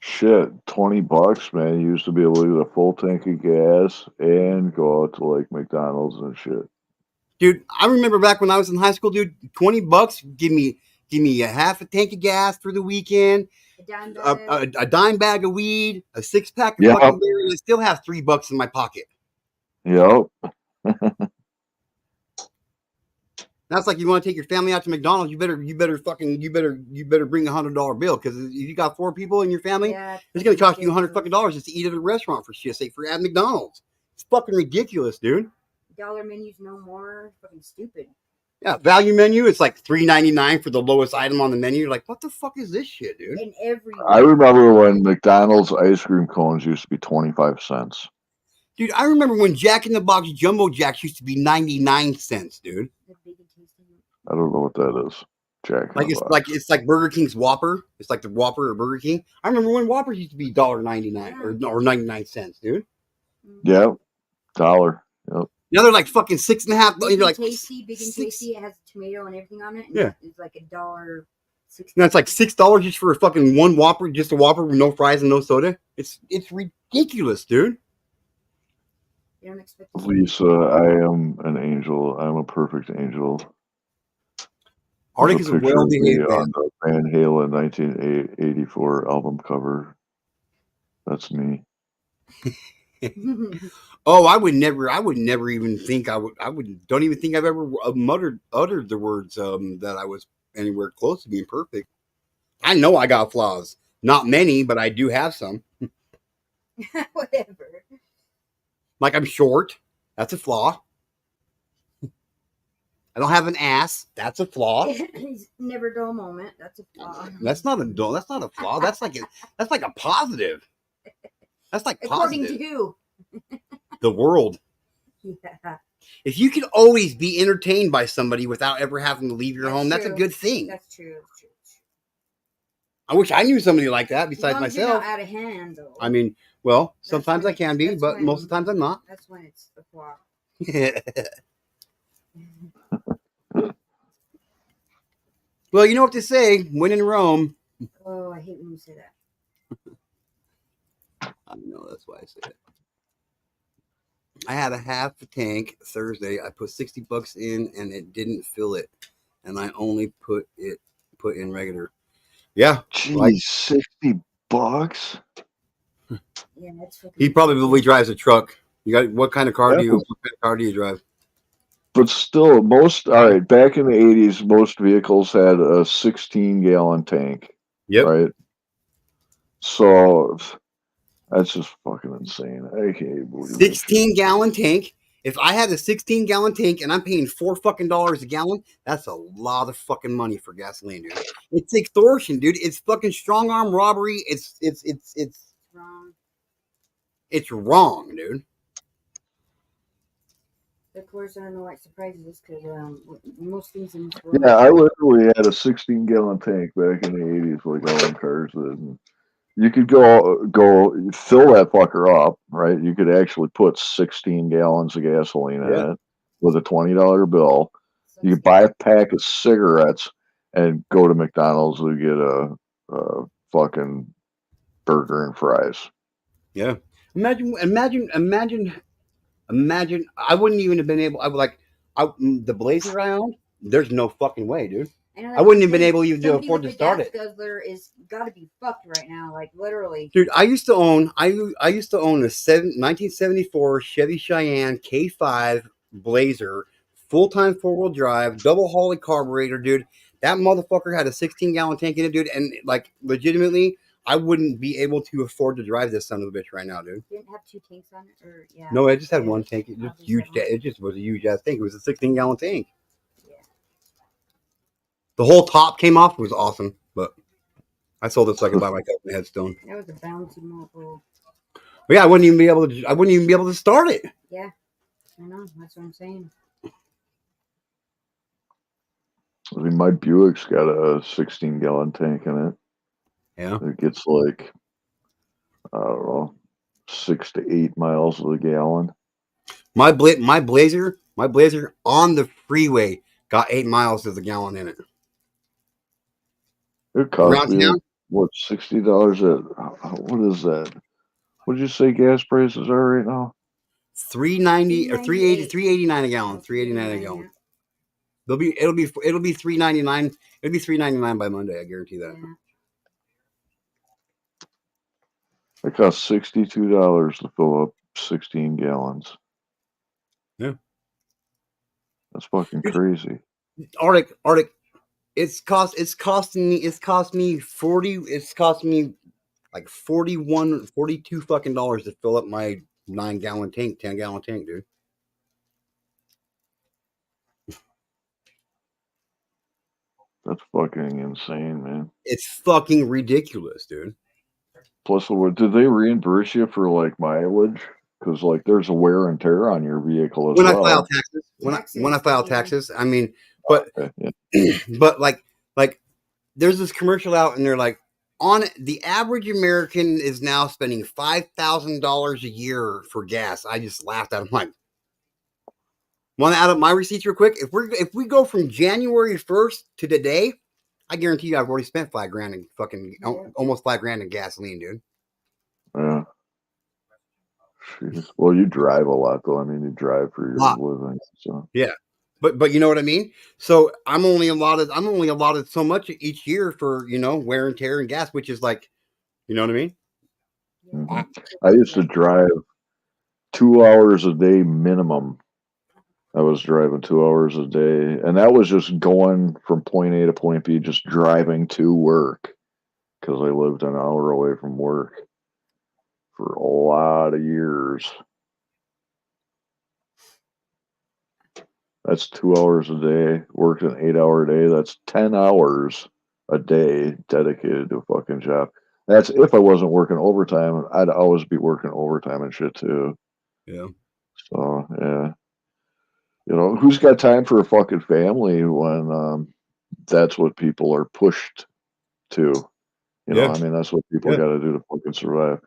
Shit, $20, man. You used to be able to get a full tank of gas and go out to like McDonald's and shit. Dude, I remember back when I was in high school, dude. $20 give me a half a tank of gas for the weekend, a dime bag of weed, a 6-pack of Yep. fucking beer, and I still have $3 in my pocket. Yep. That's like you want to take your family out to McDonald's. You better bring $100 bill, because if you got 4 people in your family, it's gonna cost you $100 just to eat at a restaurant, for shit's sake, for at McDonald's. It's fucking ridiculous, dude. Dollar menus no more. Fucking stupid. Yeah, value menu. It's like $3.99 for the lowest item on the menu. You're like, what the fuck is this shit, dude? And every I remember when McDonald's ice cream cones used to be 25 cents. Dude, I remember when Jack in the Box Jumbo Jacks used to be 99 cents, dude. I don't know what that is. Jack in Like the it's Box. like Burger King's Whopper. It's like the Whopper or Burger King. I remember when Whoppers used to be $1.99 or 99 cents, dude. Yep. $1. Yep. Now they're like fucking $6.50. Big You're like, and tasty, big and tasty. It has tomato and everything on it. And Yeah. it's like $1.60. now it's like $6 just for a fucking one Whopper, just a Whopper with no fries and no soda. It's ridiculous, dude. You don't expect Lisa, I am an angel. I'm a perfect angel. Arctic There's is a picture of me well-behaved man. on the Van Halen 1984 album cover. That's me. Oh, I would never even think don't even think I've ever uttered the words that I was anywhere close to being perfect. I know I got flaws. Not many, but I do have some. Whatever. Like I'm short. That's a flaw. I don't have an ass. That's a flaw. He's never dull moment. That's a flaw. That's not a dull. That's not a flaw. That's like a positive. That's like According positive. to who? The world. Yeah. If you can always be entertained by somebody without ever having to leave your home, that's a true. good thing. That's true. That's true. I wish I knew somebody like that As besides long as you're myself. not out of hand, though. I mean, well, That's sometimes when- I can be, that's but when- most of the times I'm not. That's when it's the flaw. Well, you know what they say, when in Rome. Oh, I hate when you say that. I know, that's why I say it. I had a half a tank Thursday. I put $60 in and it didn't fill it. And I only put in regular. Yeah. Geez, like- $60? Yeah, that's fucking. He probably drives a truck. You got what kind of car Yeah. do you drive? But still, back in the 80s, most vehicles had a 16-gallon tank. Yep. Right? So that's just fucking insane. I hate booty 16-gallon tank. If I had a 16-gallon tank and I'm paying $4 a gallon, that's a lot of fucking money for gasoline, dude. It's extortion, dude. It's fucking strong arm robbery. It's wrong. It's wrong, dude. Of course, I don't know what surprises us because most things in this world. Yeah, I literally had a 16-gallon tank back in the 80s, like all them cars did. And you could go fill that fucker up, right? You could actually put 16 gallons of gasoline in it with a $20 bill. You could buy a pack of cigarettes and go to McDonald's to get a fucking burger and fries. Yeah. Imagine. I wouldn't even have been able. The Blazer I owned. There's no fucking way, dude. I wouldn't have been able even to afford to start it. Guzzler is got to be fucked right now, like literally. Dude, I used to own a 1974 Chevy Cheyenne K5 Blazer, full-time four-wheel drive, double Holley carburetor, dude. That motherfucker had a 16-gallon tank in it, dude, and like legitimately, I wouldn't be able to afford to drive this son of a bitch right now, dude. Didn't have 2 tanks on it, or yeah. No, I just had one tank. It just huge. It just was a huge ass tank. It was a 16-gallon tank. The whole top came off. It was awesome, but I sold it so I could buy my cousin headstone. That was a bouncy mobile. But yeah, I wouldn't even be able to start it. Yeah, I know. That's what I'm saying. I mean, my Buick's got a 16-gallon tank in it. Yeah. It gets like, I don't know, 6 to 8 miles to the gallon. My Blazer on the freeway got 8 miles to the gallon in it. It cost Around me, town, what, $60 what is that? What did you say gas prices are right now? $3.90 or $3.80, $3.89 a gallon. $3.89 a gallon. It'll be $3.99. It'll be $3.99 by Monday. I guarantee that. It costs $62 to fill up 16 gallons. Yeah. That's fucking crazy. Arctic. It's cost me like 42 fucking dollars to fill up my 9-gallon tank, 10-gallon tank, dude. That's fucking insane, man. It's fucking ridiculous, dude. Plus, did they reimburse you for like mileage? Because like there's a wear and tear on your vehicle as When well. I file taxes, when I file taxes, I mean, but Yeah. but like there's this commercial out, and they're like, on the average American is now spending $5,000 a year for gas. I just laughed at them. Like, want to add up my receipts real quick? If we go from January 1st to today, I guarantee you I've already spent $5,000 in fucking almost $5,000 in gasoline, dude. Yeah. Jeez. Well, you drive a lot, though. I mean, you drive for your living, so Yeah, but you know what I mean. So I'm only allotted so much each year for wear and tear and gas, which is like, you know what I mean. I used to drive 2 hours a day minimum. I was driving 2 hours a day, and that was just going from point A to point B, just driving to work because I lived an hour away from work for a lot of years. That's 2 hours a day. Worked an 8-hour day. That's 10 hours a day dedicated to a fucking job. That's if I wasn't working overtime. I'd always be working overtime and shit too. Yeah. So yeah, who's got time for a fucking family when that's what people are pushed to? I mean, that's what people got to do to fucking survive.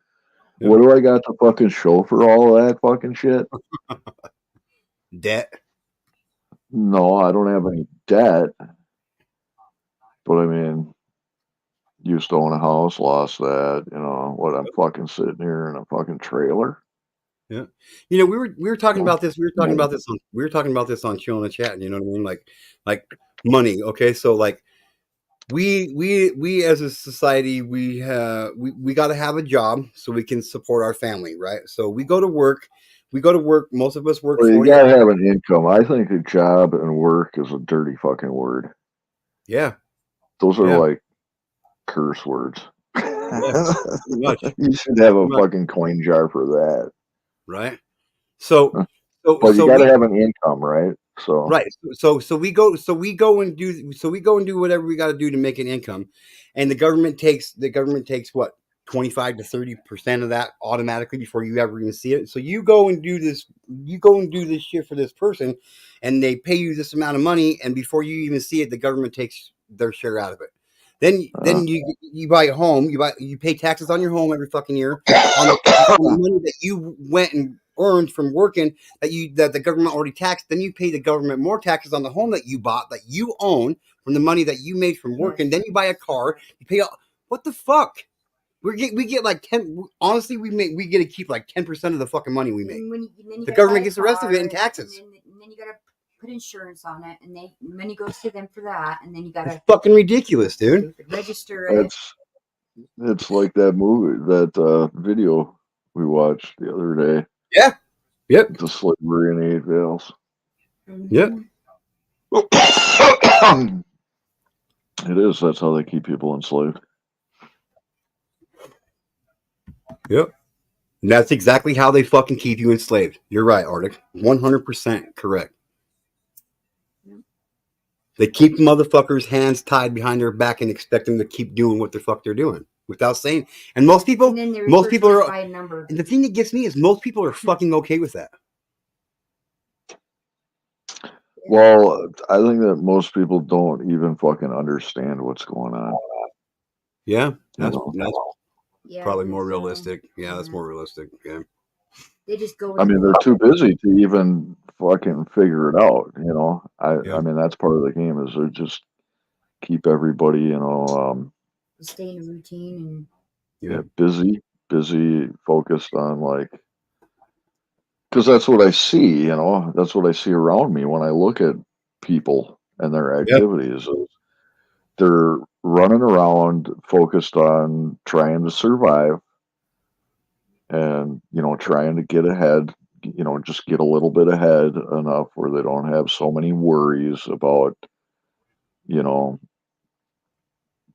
Yeah. What do I got to fucking show for all of that fucking shit? Debt. No, I don't have any debt. But I mean, used to own a house, lost that. I'm fucking sitting here in a fucking trailer. Yeah, we were talking about this. We were talking about this on Chill in the Chat. You know what I mean? Like money. Okay, so like we as a society we got to have a job so we can support our family, right? So we go to work. Most of us work. Well, you 40 gotta have an income. I think a job and work is a dirty fucking word. Yeah, those are like curse words. You should have a fucking coin jar for that. Right. So but you got to have an income, right? So right. So we go and do whatever we got to do to make an income, and the government takes what, 25 to 30% of that automatically before you ever even see it. So you go and do this shit for this person, and they pay you this amount of money, and before you even see it, the government takes their share out of it. Then you buy a home, you pay taxes on your home every fucking year on the money that you went and earned from working that the government already taxed. Then you pay the government more taxes on the home that you bought, that you own, from the money that you made from working. Then you buy a car, you pay what the fuck? We get like 10. Honestly, we get to keep like 10% of the fucking money we make. The government gets the rest of it in taxes. And then you gotta put insurance on it, and money goes to them for that, and then you gotta. It's fucking ridiculous, dude. Register it. It's like that movie, that video we watched the other day. Yeah. Yep. The slavery in 8 Veils. Yep. It is. That's how they keep people enslaved. Yep. And that's exactly how they fucking keep you enslaved. You're right, Arctic. 100% correct. They keep motherfuckers' hands tied behind their back and expect them to keep doing what the fuck they're doing without saying. And most people are. And the thing that gets me is most people are fucking okay with that. Well, I think that most people don't even fucking understand what's going on. Yeah. That's know. Yeah, probably more so, realistic. Yeah, that's more realistic. Yeah. They just go. I mean, they're too busy to even fucking figure it out. Yeah. I mean, that's part of the game is they just keep everybody, Stay in a routine yeah, busy, focused on because that's what I see. That's what I see around me when I look at people and their Yep. activities. Is they're running around focused on trying to survive and trying to get ahead, just get a little bit ahead enough where they don't have so many worries about you know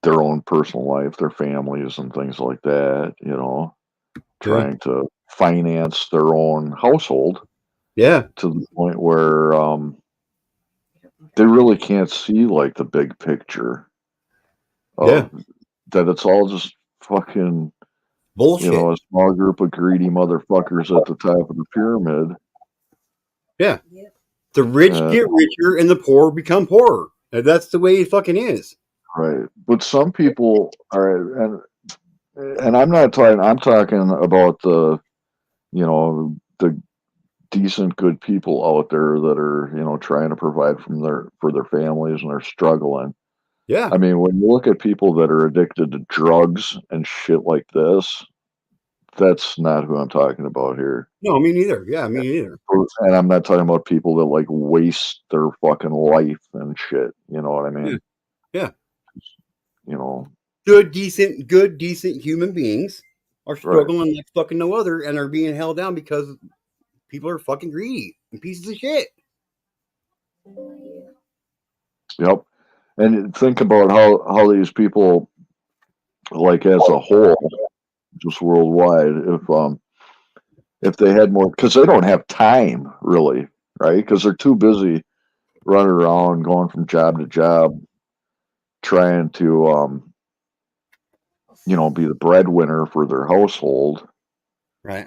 their own personal life, their families and things like that, trying to finance their own household Yeah. to the point where they really can't see like the big picture Yeah. of that it's all just fucking Bullshit. a small group of greedy motherfuckers at the top of the pyramid. Yeah. The rich Uh, get richer and the poor become poorer. And that's the way it fucking is. Right. But some people are, and I'm not talking, I'm talking about the decent, good people out there that are, trying to provide for their families and are struggling. Yeah. I mean, when you look at people that are addicted to drugs and shit like this, that's not who I'm talking about here. No, me neither. Yeah, me neither. And I'm not talking about people that like waste their fucking life and shit. You know what I mean? Yeah. You know, Good, decent human beings are struggling like fucking no other and are being held down because people are fucking greedy and pieces of shit. Yep. And think about how these people, like as a whole, just worldwide, if they had more, because they don't have time really, right? Because they're too busy running around, going from job to job, trying to, be the breadwinner for their household, right?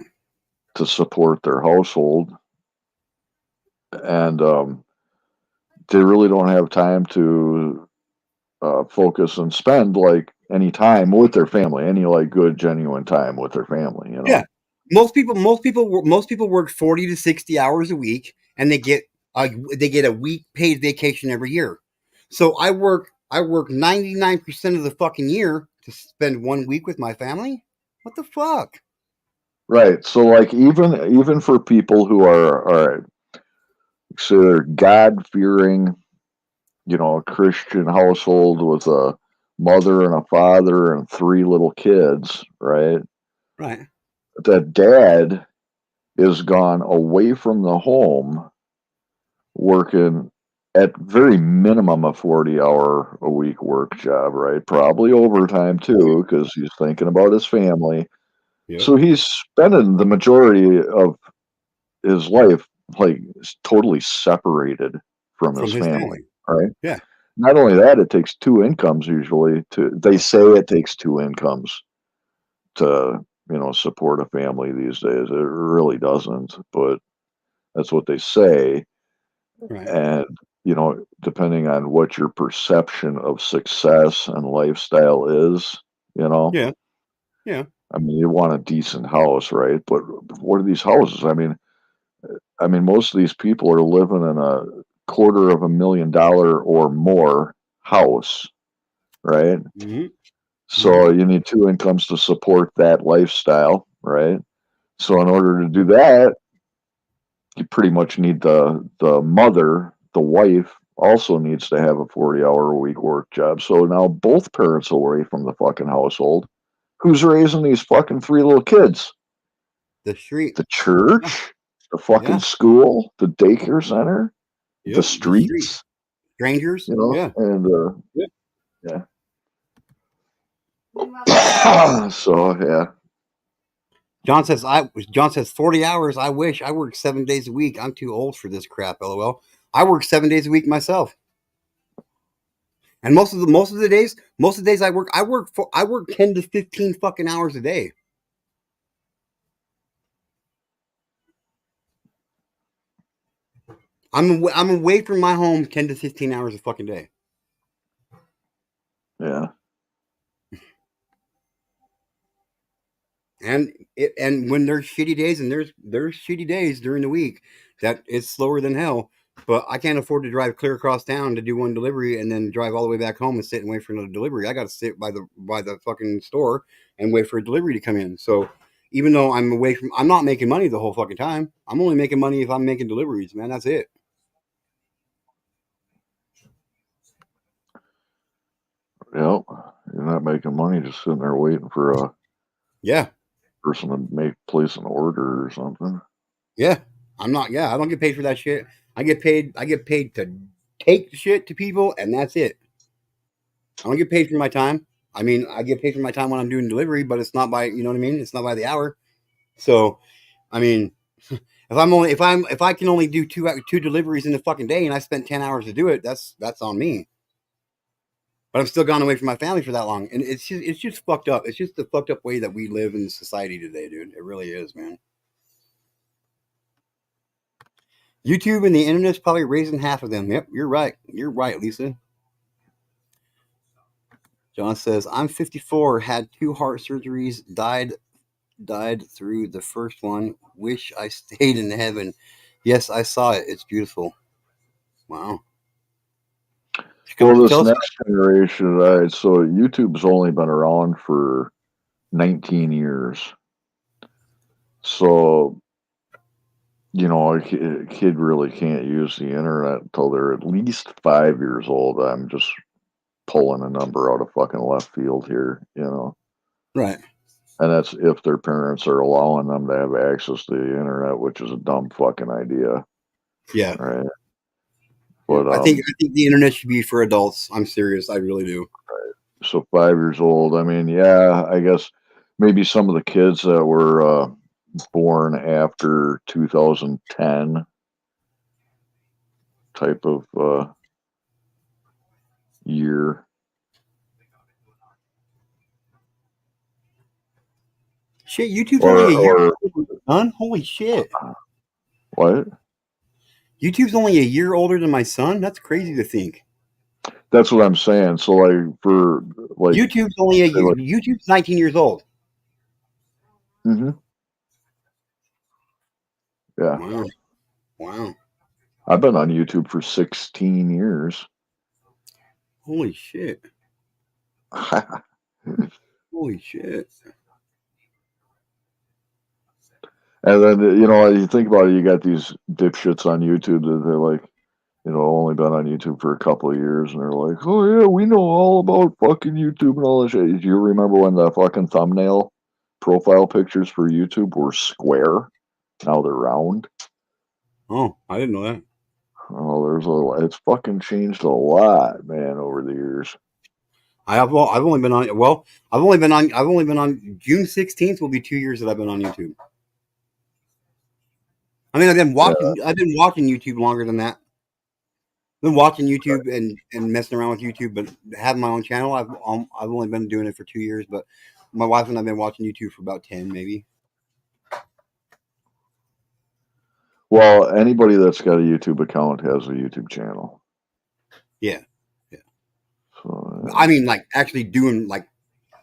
To support their household, and they really don't have time to focus and spend like any time with their family, any like good genuine time with their family. Yeah, most people work 40 to 60 hours a week, and they get a week paid vacation every year. So I work 99% of the fucking year to spend 1 week with my family. What the fuck? Right. So like even for people who are say they're God fearing, a Christian household with a mother and a father and 3 little kids, right? Right. That dad is gone away from the home working at very minimum a 40-hour a week work job, right? Probably overtime too, because he's thinking about his family. Yep. So he's spending the majority of his life like totally separated from his family, right? Yeah. Not only that, it takes 2 incomes usually they say it takes 2 incomes to, support a family these days. It really doesn't, but that's what they say. Right. And, depending on what your perception of success and lifestyle is, Yeah. Yeah. I mean, you want a decent house, right? But what are these houses? I mean, most of these people are living in a $250,000 or more house, right? Mm-hmm. So you need 2 incomes to support that lifestyle, right? So in order to do that, you pretty much need the mother, the wife, also needs to have a 40-hour a week work job. So now both parents are away from the fucking household. Who's raising these fucking 3 little kids? The street. The church, the fucking school, the daycare center, Yep, the streets, strangers. Yeah. And yeah. So yeah. John says 40 hours. I wish I work 7 days a week. I'm too old for this crap. LOL. I work 7 days a week myself. And most of the days I work 10 to 15 fucking hours a day. I'm away from my home 10 to 15 hours a fucking day. Yeah. And when there's shitty days, and there's shitty days during the week that it's slower than hell. But I can't afford to drive clear across town to do one delivery and then drive all the way back home and sit and wait for another delivery. I got to sit by the fucking store and wait for a delivery to come in. So even though I'm not making money the whole fucking time. I'm only making money if I'm making deliveries, man. That's it. Yep. You're not making money just sitting there waiting for a person to place an order or something. Yeah. I'm not. Yeah, I don't get paid for that shit. I get paid to take the shit to people, and that's it. I don't get paid for my time. I mean, I get paid for my time when I'm doing delivery, but it's not by, you know what I mean? It's not by the hour. So, I mean, if I can only do two deliveries in the fucking day and I spent 10 hours to do it, that's on me. But I'm still gone away from my family for that long. And it's just fucked up. It's just the fucked up way that we live in society today, dude. It really is, man. YouTube and the internet's probably raising half of them. Yep, you're right. You're right, Lisa. John says, I'm 54, had 2 heart surgeries, died through the first one. Wish I stayed in heaven. Yes, I saw it. It's beautiful. Wow. Well, this next generation, so YouTube's only been around for 19 years. So, you know, a kid really can't use the internet until they're at least 5 years old. I'm just pulling a number out of fucking left field here, you know. Right. And that's if their parents are allowing them to have access to the internet, which is a dumb fucking idea. Yeah. Right. But I think the internet should be for adults. I'm serious. I really do. Right. So 5 years old. I mean, yeah, I guess maybe some of the kids that were born after 2010 type of year. Shit, YouTube's only a year older, son. Holy shit. What? YouTube's only a year older than my son? That's crazy to think. That's what I'm saying. So YouTube's only a year. YouTube's 19 years old. Mm-hmm. Yeah. Wow. I've been on YouTube for 16 years. Holy shit. Holy shit. And then, you know, you think about it, you got these dipshits on YouTube that they're like, you know, only been on YouTube for a couple of years, and they're like, oh, yeah, we know all about fucking YouTube and all this shit. Do you remember when the fucking thumbnail profile pictures for YouTube were square? Now they're round. Oh, I didn't know that. Oh, it's fucking changed a lot, man, over the years. I've only been on June 16th will be 2 years that I've been on YouTube. I mean, I've been watching YouTube longer than that. I've been watching YouTube and messing around with YouTube, but having my own channel, I've only been doing it for 2 years. But my wife and I've been watching YouTube for about 10, maybe. Well, anybody that's got a YouTube account has a YouTube channel. Yeah. So, I mean, like actually doing, like,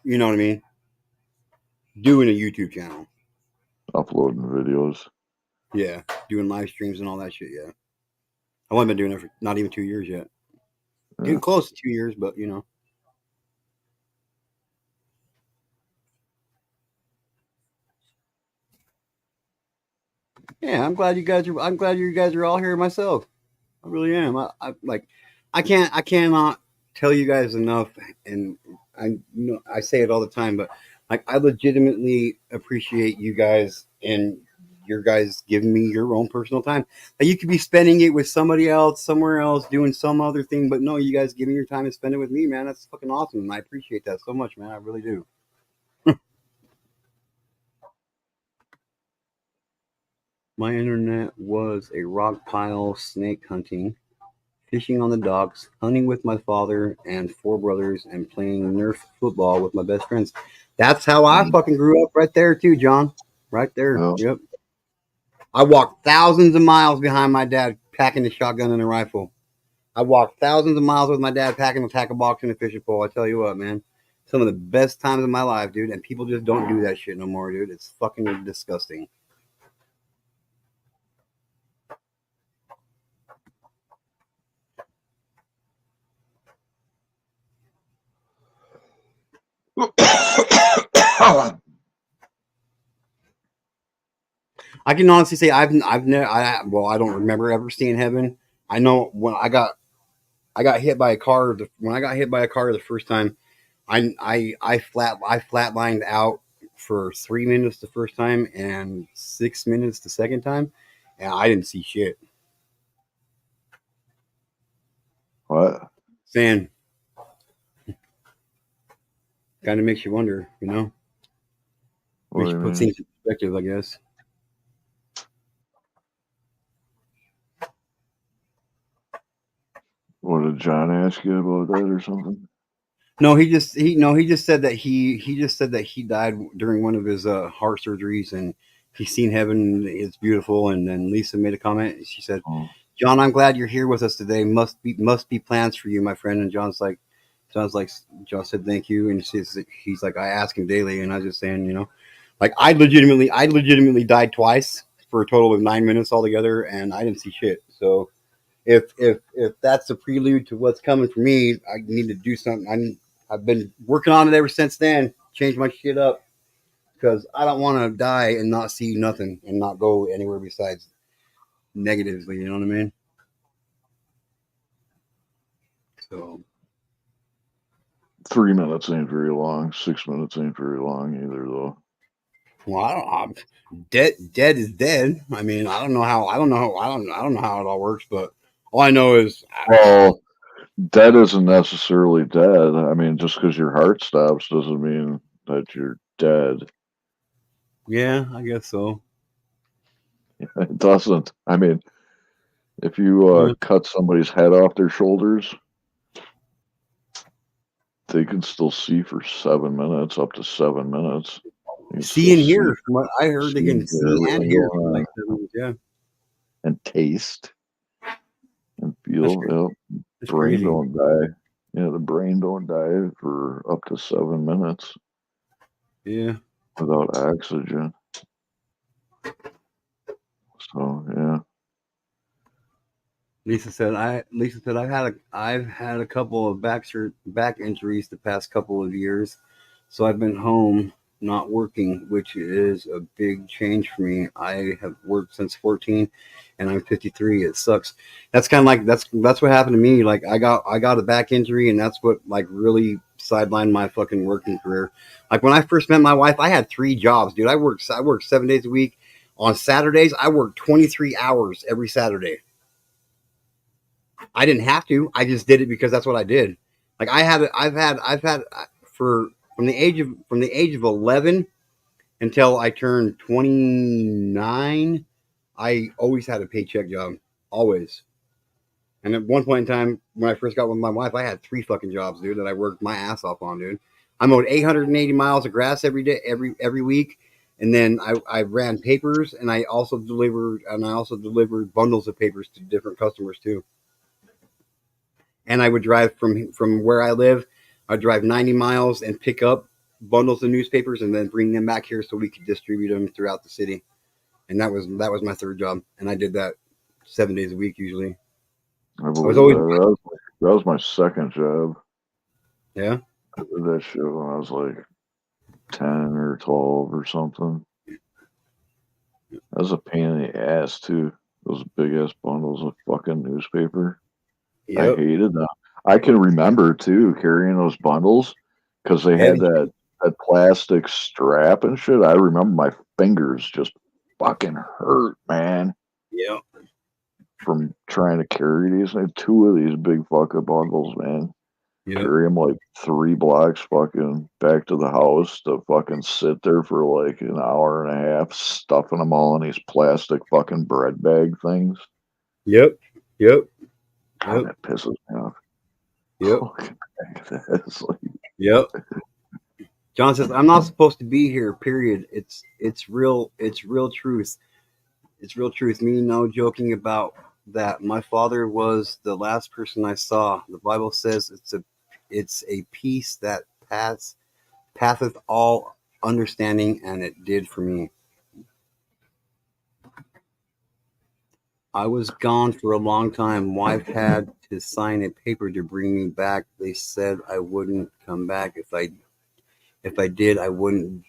you know what I mean? Doing a YouTube channel. Uploading videos. Yeah, doing live streams and all that shit, yeah. I've only been doing it for not even 2 years yet. Yeah. Getting close to 2 years, but, you know. Yeah, I'm glad you guys are all here myself. I really am. I cannot tell you guys enough, and I say it all the time, but like I legitimately appreciate you guys and your guys giving me your own personal time. Like, you could be spending it with somebody else, somewhere else, doing some other thing, but no, you guys giving your time and spend it with me, man. That's fucking awesome. And I appreciate that so much, man. I really do. My internet was a rock pile, snake hunting, fishing on the docks, hunting with my father and 4 brothers, and playing Nerf football with my best friends. That's how I fucking grew up right there too, John. Right there. Oh. Yep. I walked thousands of miles behind my dad packing a shotgun and a rifle. I walked thousands of miles with my dad packing a tackle box and a fishing pole. I tell you what, man. some of the best times of my life, dude. And people just don't do that shit no more, dude. It's fucking disgusting. I can honestly say I've never I don't remember ever seeing heaven. I know when I got hit by a car when I got hit by a car the first time, I flatlined out for 3 minutes the first time and 6 minutes the second time, and I didn't see shit. What? Saying, kind of makes you wonder, you know. What Makes do you you put mean? things in perspective, I guess. What did John ask you about that or something? No, he just said that he died during one of his heart surgeries, and he's seen heaven. It's beautiful. And then Lisa made a comment. She said, Oh. "John, I'm glad you're here with us today. Must be plans for you, my friend." And John said thank you, and he's like, I ask him daily, and I was just saying, you know, like I legitimately died twice for a total of 9 minutes altogether, and I didn't see shit. So if that's a prelude to what's coming for me, I need to do something. I've been working on it ever since then. Change my shit up because I don't want to die and not see nothing and not go anywhere besides negatively. You know what I mean? So 3 minutes ain't very long. 6 minutes ain't very long either, though. well, I'm dead is dead. I mean, I don't know how it all works, but all I know is Well, dead isn't necessarily dead. I mean, just because your heart stops doesn't mean that you're dead. yeah, I guess so. It doesn't. I mean, if you cut somebody's head off their shoulders, they can still see for 7 minutes, up to 7 minutes. You can See and still hear. From what I heard, they can see and everything hear. going on. Like, yeah, And taste and That's feel. crazy. Yep. That's Brain crazy. don't die. Yeah, the brain don't die for up to 7 minutes Yeah. without oxygen. So yeah. Lisa said I've had a couple of back injuries the past couple of years, so I've been home not working, which is a big change for me. I have worked since 14 and I'm 53. It sucks. That's kind of like that's what happened to me. Like I got a back injury, and that's what like really sidelined my fucking working career. Like when I first met my wife, I had 3 jobs, dude. I worked 7 days a week. On Saturdays, I worked 23 hours every Saturday. I didn't have to. I just did it because that's what I did. Like I've had for from the age of 11 until I turned 29, I always had a paycheck job, always. And at one point in time, when I first got with my wife, I had 3 fucking jobs, dude, that I worked my ass off on, dude. I mowed 880 miles of grass every day, every week, and then I ran papers, and I also delivered bundles of papers to different customers too. And I would drive from where I live. I'd drive 90 miles and pick up bundles of newspapers and then bring them back here so we could distribute them throughout the city. And that was my 3rd job, and I did that 7 days a week usually. I I believe was always that was my 2nd job. yeah. I did that shit when I was like 10 or 12 or something. That was a pain in the ass too. Those big ass bundles of fucking newspaper. Yep. I hated them. I can remember too carrying those bundles because they had Heavy. that plastic strap and shit. I remember my fingers just fucking hurt, man, Yeah. from trying to carry these. I had 2 of these big fucking bundles, man. Yep. Carry them like 3 blocks fucking back to the house to fucking sit there for like an hour and a half, stuffing them all in these plastic fucking bread bag things. Yep. Yep. God, that pisses me off. Yep. It's like, Yep. John says, I'm not supposed to be here, period. It's real truth. It's real truth. Me no joking about that. My father was the last person I saw. The Bible says it's a peace that passeth all understanding, and it did for me. I was gone for a long time. Wife had to sign a paper to bring me back. They said I wouldn't come back. If I did, I would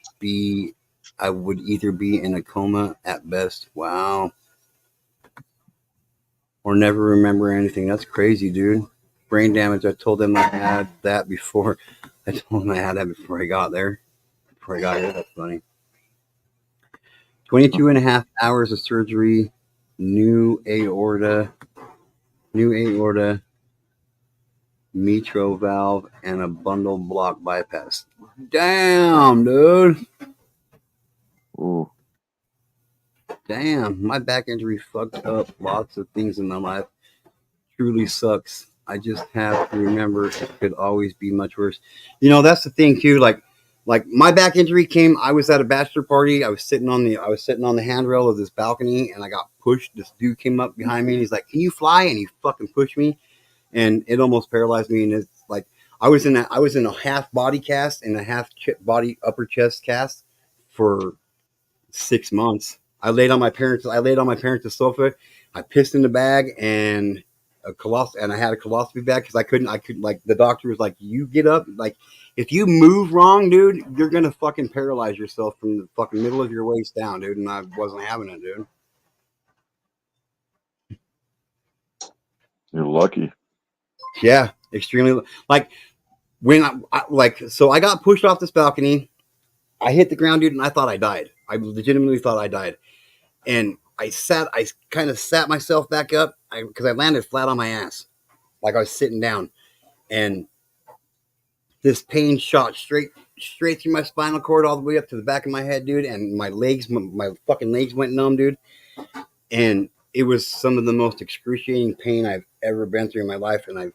either be in a coma at best. Wow. Or never remember anything. That's crazy, dude. Brain damage. I told them I had that before. I told them I had that before I got there. Before I got here. That's funny. 22 and a half hours of surgery. New aorta, mitral valve, and a bundle block bypass. Damn, dude. Ooh. Damn, my back injury fucked up lots of things in my life. Truly sucks. I just have to remember it could always be much worse. You know, that's the thing too. Like my back injury came. I was at a bachelor party. I was sitting on the handrail of this balcony, and I got pushed. This dude came up behind me, and he's like, "Can you fly?" And he fucking pushed me, and it almost paralyzed me. And it's like I was in a half body cast and a half body upper chest cast for 6 months. I laid on my parents' sofa. I pissed in the bag and I had a colostomy bag because I couldn't like the doctor was like, you get up, like if you move wrong, dude, you're gonna fucking paralyze yourself from the fucking middle of your waist down, dude. And I wasn't having it, dude. You're lucky. Yeah, extremely. Like when so I got pushed off this balcony. I hit the ground, dude, and I thought I died. I legitimately thought I died. And I kind of sat myself back up because I landed flat on my ass. Like I was sitting down. And this pain shot straight through my spinal cord all the way up to the back of my head, dude. And my fucking legs went numb, dude. And it was some of the most excruciating pain I've ever been through in my life. And I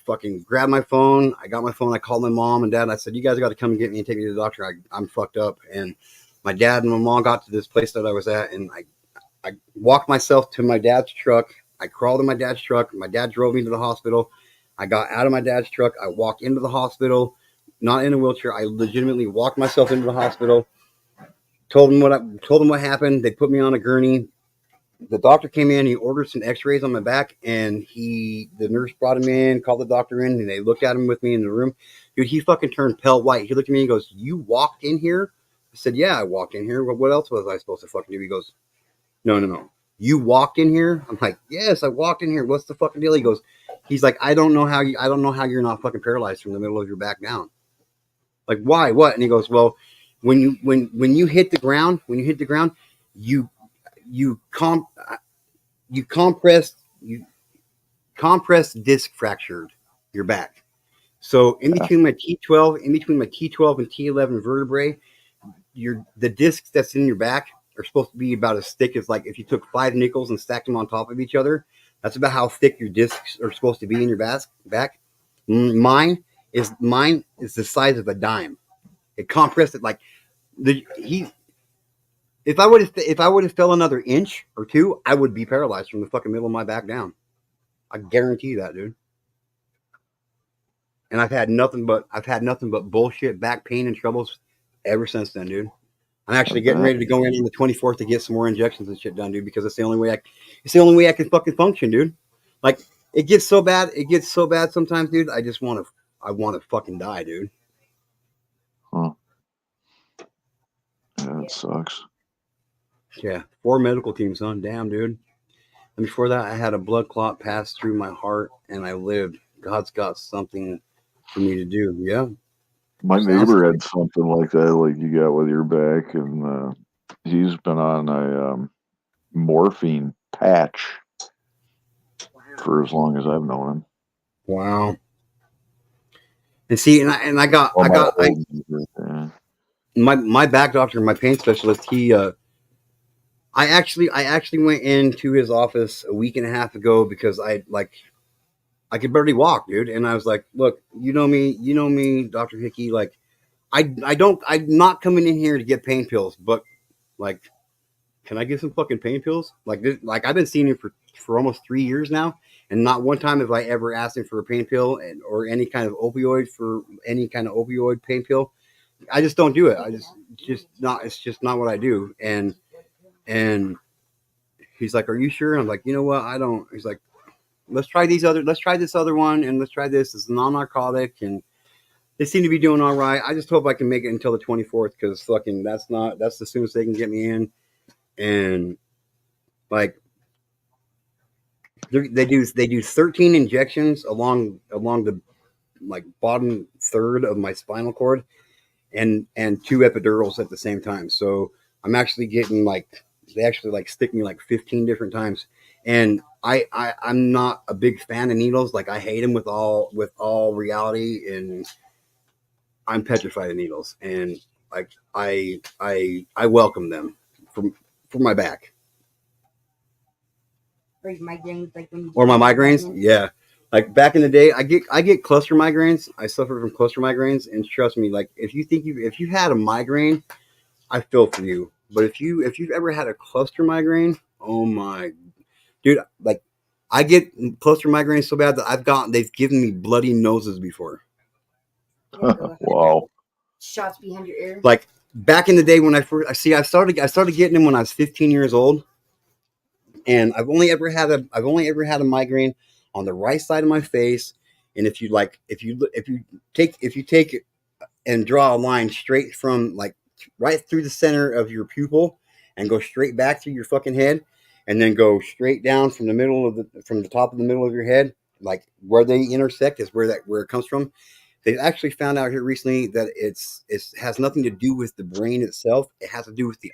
fucking grabbed my phone. I got my phone. I called my mom and dad. And I said, you guys got to come and get me and take me to the doctor. I'm fucked up. And my dad and my mom got to this place that I was at. And I walked myself to my dad's truck. I crawled in my dad's truck. My dad drove me to the hospital. I got out of my dad's truck. I walked into the hospital, not in a wheelchair. I legitimately walked myself into the hospital. Told them what happened. They put me on a gurney. The doctor came in, he ordered some x-rays on my back, and the nurse brought him in, called the doctor in, and they looked at him with me in the room. Dude, he fucking turned pale white. He looked at me and he goes, you walked in here? I said, yeah, I walked in here. Well, what else was I supposed to fucking do? He goes, no. You walked in here? I'm like, yes, I walked in here. What's the fucking deal? He's like, I don't know how you're not fucking paralyzed from the middle of your back down. Like, why? What? And he goes, well, when you hit the ground, you compress disc fractured your back. So in between my T12 and T11 vertebrae, the discs that's in your back are supposed to be about as thick as, like, if you took 5 nickels and stacked them on top of each other. That's about how thick your discs are supposed to be in your back. Mine is the size of a dime. It compressed it like If I would have fell another inch or two, I would be paralyzed from the fucking middle of my back down. I guarantee that, dude. And I've had nothing but bullshit back pain and troubles ever since then, dude. I'm actually getting ready to go in on the 24th to get some more injections and shit done, dude, because it's the only way I can fucking function, dude. Like, it gets so bad sometimes, dude. I want to fucking die, dude. Huh. Yeah, it sucks. Yeah, 4 medical teams, son. Damn, dude. And before that, I had a blood clot pass through my heart, and I lived. God's got something for me to do. Yeah. My neighbor had something like that, like you got with your back, and he's been on a morphine patch for as long as I've known him. Wow. And see, my back doctor, my pain specialist, I actually went into his office a week and a half ago because I could barely walk, dude. And I was like, look, you know me, Dr. Hickey, like, I'm not coming in here to get pain pills, but, like, can I get some fucking pain pills? Like, I've been seeing him for almost 3 years now, and not one time have I ever asked him for a pain pill or any kind of opioid pain pill. I just don't do it. It's just not what I do. And he's like, "Are you sure?" I'm like, "You know what? I don't." He's like, let's try this other one, and let's try this. It's non-narcotic, and they seem to be doing all right. I just hope I can make it until the 24th, because fucking that's the soonest they can get me in. And like they do 13 injections along the like bottom third of my spinal cord, and 2 epidurals at the same time. So I'm actually getting like, they actually like stick me like 15 different times. And I'm not a big fan of needles. Like, I hate them with all reality, and I'm petrified of needles. And like I welcome them for my back. Or your migraines, like when you Or my migraines, yeah. Like back in the day, I get cluster migraines. I suffer from cluster migraines, and trust me, like if you had a migraine, I feel for you. But if you've ever had a cluster migraine, oh my, dude, like I get cluster migraines so bad that they've given me bloody noses before. Wow. shots behind your ear. Like back in the day when I started getting them when I was 15 years old, and I've only ever had a migraine on the right side of my face. And if you take and draw a line straight from like right through the center of your pupil and go straight back through your fucking head, and then go straight down from the top of the middle of your head, like where they intersect is where it comes from. They've actually found out here recently that it has nothing to do with the brain itself. It has to do with the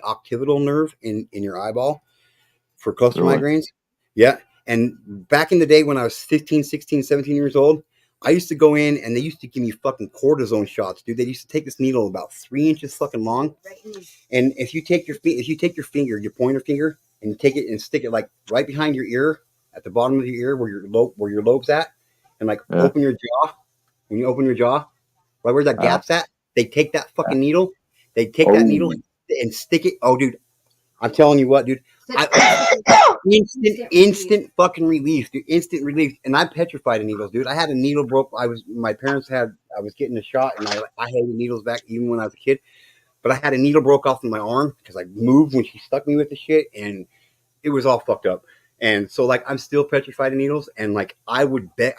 occipital nerve in your eyeball for cluster migraines. Yeah. And back in the day when I was 15, 16, 17 years old, I used to go in and they used to give me fucking cortisone shots, dude. They used to take this needle about 3 inches fucking long. And if you take your finger, your pointer finger, and take it and stick it like right behind your ear, at the bottom of your ear where your lobe's at, and like open your jaw, when you open your jaw, right where that gap's at, they take that fucking needle, and stick it. Oh, dude, I'm telling you what, dude. Instant fucking relief, dude. Instant relief. And I'm petrified of needles, dude. I had a needle broke. I was getting a shot, and I hated needles back even when I was a kid. But I had a needle broke off in my arm because I moved when she stuck me with the shit, and it was all fucked up. And so like I'm still petrified of needles, and like I would bet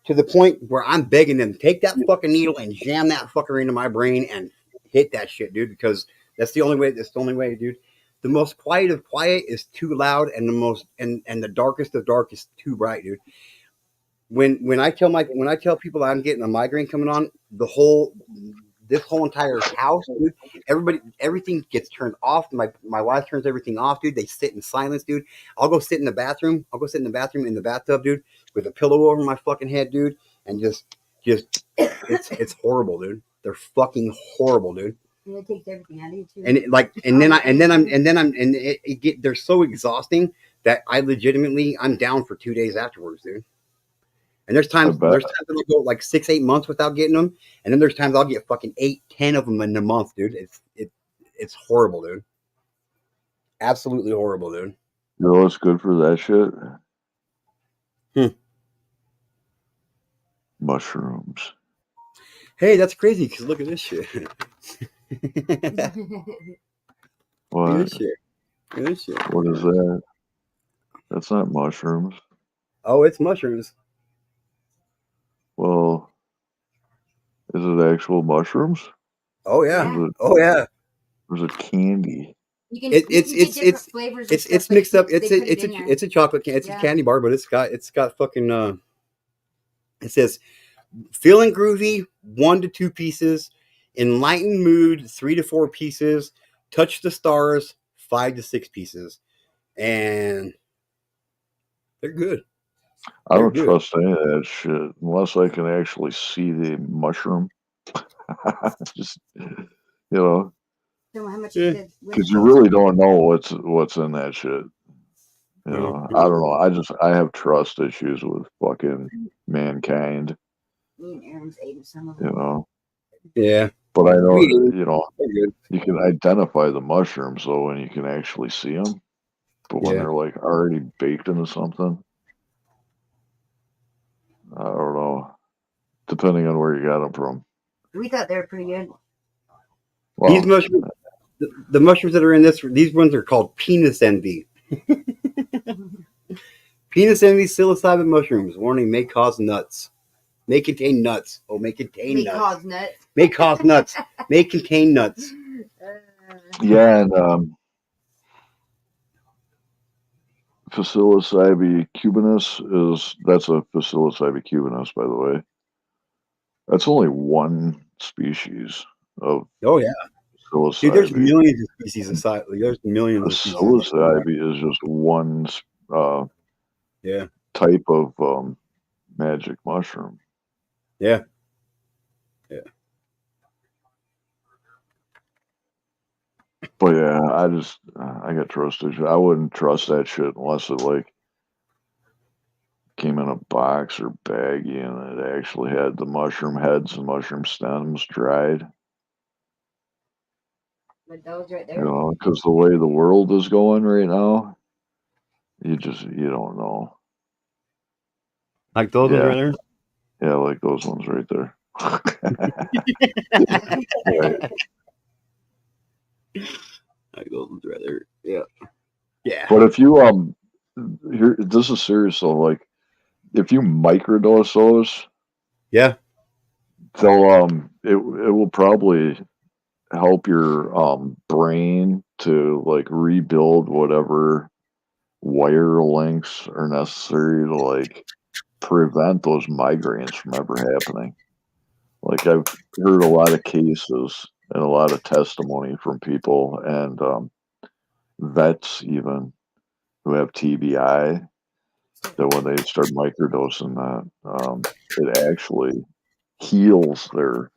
to the point where I'm begging them, take that fucking needle and jam that fucker into my brain and hit that shit, dude, because that's the only way, dude. The most quiet of quiet is too loud, and the darkest of dark is too bright, dude. When I tell people I'm getting a migraine coming on, this whole entire house, dude, everything gets turned off. My wife turns everything off, dude. They sit in silence, dude. I'll go sit in the bathroom. In the bathtub, dude, with a pillow over my fucking head, dude, and just it's horrible, dude. They're fucking horrible, dude. And it takes everything out of you too. And they're so exhausting that I'm down for 2 days afterwards, dude. And there's times that I'll go like 6-8 months without getting them, and then there's times I'll get fucking 8-10 of them in a month, dude. It's horrible, dude. Absolutely horrible, dude. You know what's good for that shit? Mushrooms. Hey, that's crazy because look at this shit. What? Look at this shit. What is that? That's not mushrooms. Oh, it's mushrooms. Well, is it actual mushrooms? Oh yeah. Oh yeah. Or is it candy? It's mixed up. It's a chocolate candy. It's a candy bar, but it's got fucking it says feeling groovy, 1 to 2 pieces, enlightened mood, 3 to 4 pieces, touch the stars, 5 to 6 pieces, and they're good. I don't trust any of that shit unless I can actually see the mushroom. Just, you know, because you really don't know what's in that shit. You know, I don't know. I have trust issues with fucking mankind. Me and Aaron's ate some of You them. know. Yeah. But I know, you know, you can identify the mushrooms though when you can actually see them. But when they're like already baked into something, I don't know. Depending on where you got them from. We thought they were pretty good. Well, These mushrooms, the mushrooms that are in these ones are called penis envy. Penis envy psilocybin mushrooms. Warning: may cause nuts. May contain nuts. Oh, may contain May nuts. cause nuts. May cause nuts. May contain nuts. yeah, and Psilocybe cubanus that's a Psilocybe cubanus, by the way. That's only one species of Oh yeah, dude. There's psilocybe. millions of species of there's millions A of species. psilocybe is just one Yeah. type of magic mushroom. Yeah. Yeah. But yeah, I got trust issues. I wouldn't trust that shit unless it like came in a box or baggie and it actually had the mushroom heads and mushroom stems dried. But those right there. You know, because the way the world is going right now, you don't know. Like those ones right there. Yeah, like those ones right there. Right. Like those ones right there. Yeah. Yeah. But if you here, this is serious though. Like, if you microdose those, yeah, they'll it will probably help your brain to like rebuild whatever wire links are necessary to like prevent those migraines from ever happening. Like, I've heard a lot of cases and a lot of testimony from people and vets even who have TBI, that when they start microdosing that, it actually heals their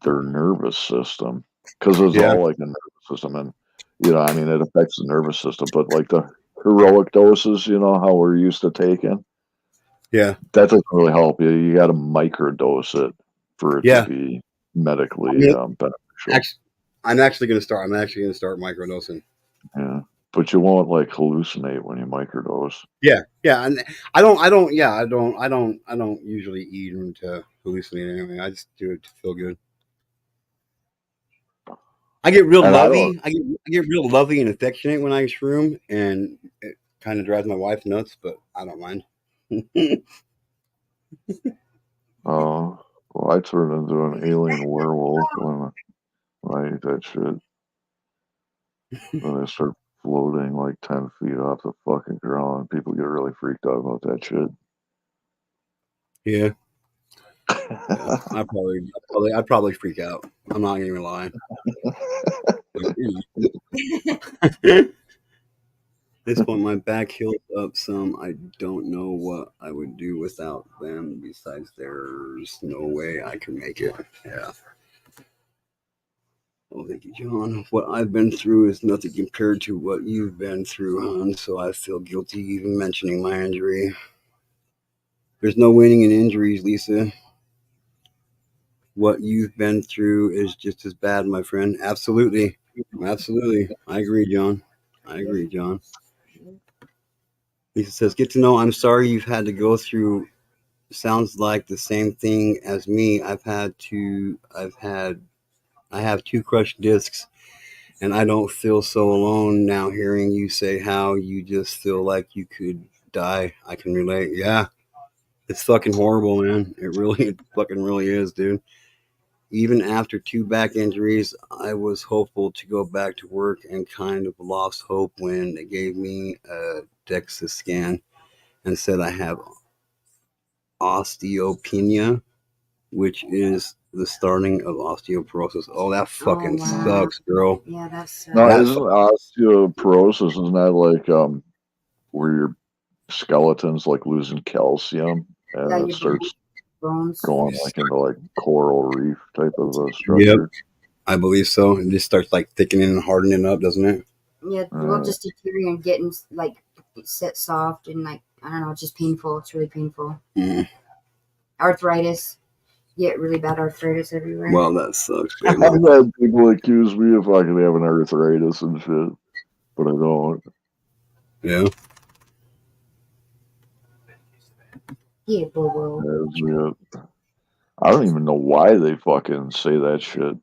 nervous system, because it's all like a nervous system, and I mean, it affects the nervous system. But like the heroic doses, how we're used to taking, yeah, that doesn't really help you. You got to microdose it for it to be medically beneficial. I'm actually going to start microdosing. Yeah, but you won't like hallucinate when you microdose. Yeah, and I don't usually eat them to hallucinate anything. I just do it to feel good. I get real lovey. I get real lovey and affectionate when I shroom, and it kind of drives my wife nuts, but I don't mind. Oh, well, I turn into an alien werewolf when I eat that shit. When I start floating like 10 feet off the fucking ground, people get really freaked out about that shit. Yeah. I'd probably freak out. I'm not even lying. This point, my back healed up some. I don't know what I would do without them. Besides, there's no way I can make it. Yeah. Well, thank you, John. What I've been through is nothing compared to what you've been through, hon. So I feel guilty even mentioning my injury. There's no winning in injuries, Lisa. What you've been through is just as bad, my friend. Absolutely. I agree, John. Lisa says, get to know, I'm sorry you've had to go through. Sounds like the same thing as me. I have 2 crushed discs, and I don't feel so alone now hearing you say how you just feel like you could die. I can relate. Yeah. It's fucking horrible, man. It fucking really is, dude. Even after 2 back injuries, I was hopeful to go back to work and kind of lost hope when they gave me a DEXA scan and said I have osteopenia, which is the starting of osteoporosis. Oh, that fucking sucks, girl. Yeah, that's no, isn't osteoporosis, isn't that like where your skeleton's like losing calcium and it starts going like into like coral reef type of a structure? Yep, I believe so. It just starts like thickening and hardening up, doesn't it? Yeah, we'll just deteriorate and getting like set soft and like I don't know, it's just painful. It's really painful. Arthritis. Get really bad arthritis everywhere. Well, that sucks. I've had people accuse me of fucking having arthritis and shit, but I don't. Yeah. Yeah, Bobo. I don't even know why they fucking say that shit.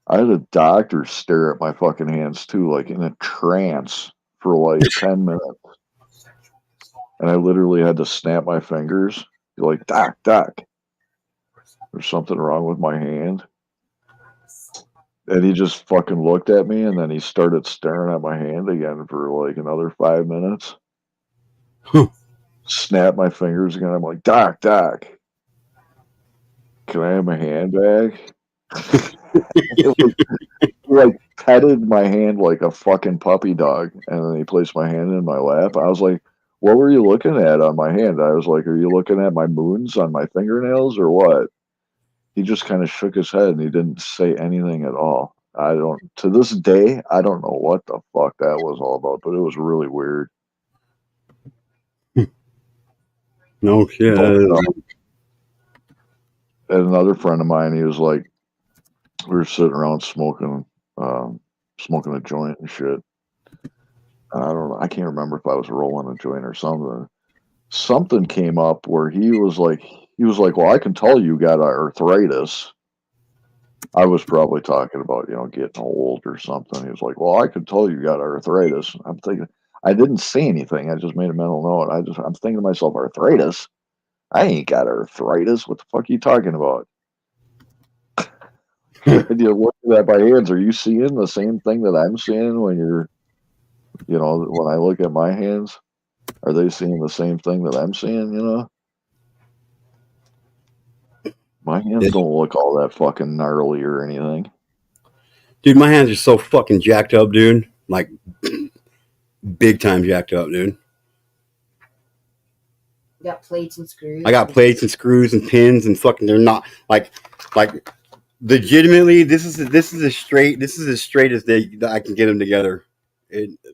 I had a doctor stare at my fucking hands too, like in a trance for like 10 minutes. And I literally had to snap my fingers. Like, Doc, there's something wrong with my hand. And he just fucking looked at me and then he started staring at my hand again for like another 5 minutes. Snap my fingers again. I'm like, Doc, can I have my hand back? He like petted my hand like a fucking puppy dog, and then he placed my hand in my lap. I was like, what were you looking at on my hand? I was like, are you looking at my moons on my fingernails or what? He just kind of shook his head and he didn't say anything at all. To this day, I don't know what the fuck that was all about, but it was really weird. No shit. And another friend of mine, he was like, we were sitting around smoking a joint and shit. I don't know. I can't remember if I was rolling a joint or something. Something came up where he was like, well, I can tell you got arthritis. I was probably talking about, getting old or something. He was like, well, I can tell you got arthritis. I'm thinking, I didn't say anything. I just made a mental note. I'm thinking to myself, arthritis? I ain't got arthritis. What the fuck are you talking about? And you're looking at my hands. Are you seeing the same thing that I'm seeing when you're, when I look at my hands? Are they seeing the same thing that I'm seeing, My hands don't look all that fucking gnarly or anything. Dude, my hands are so fucking jacked up, dude. Like, big time jacked up, dude. You got plates and screws. I got plates and screws and pins and fucking. They're not like legitimately. This is as straight as I can get them together.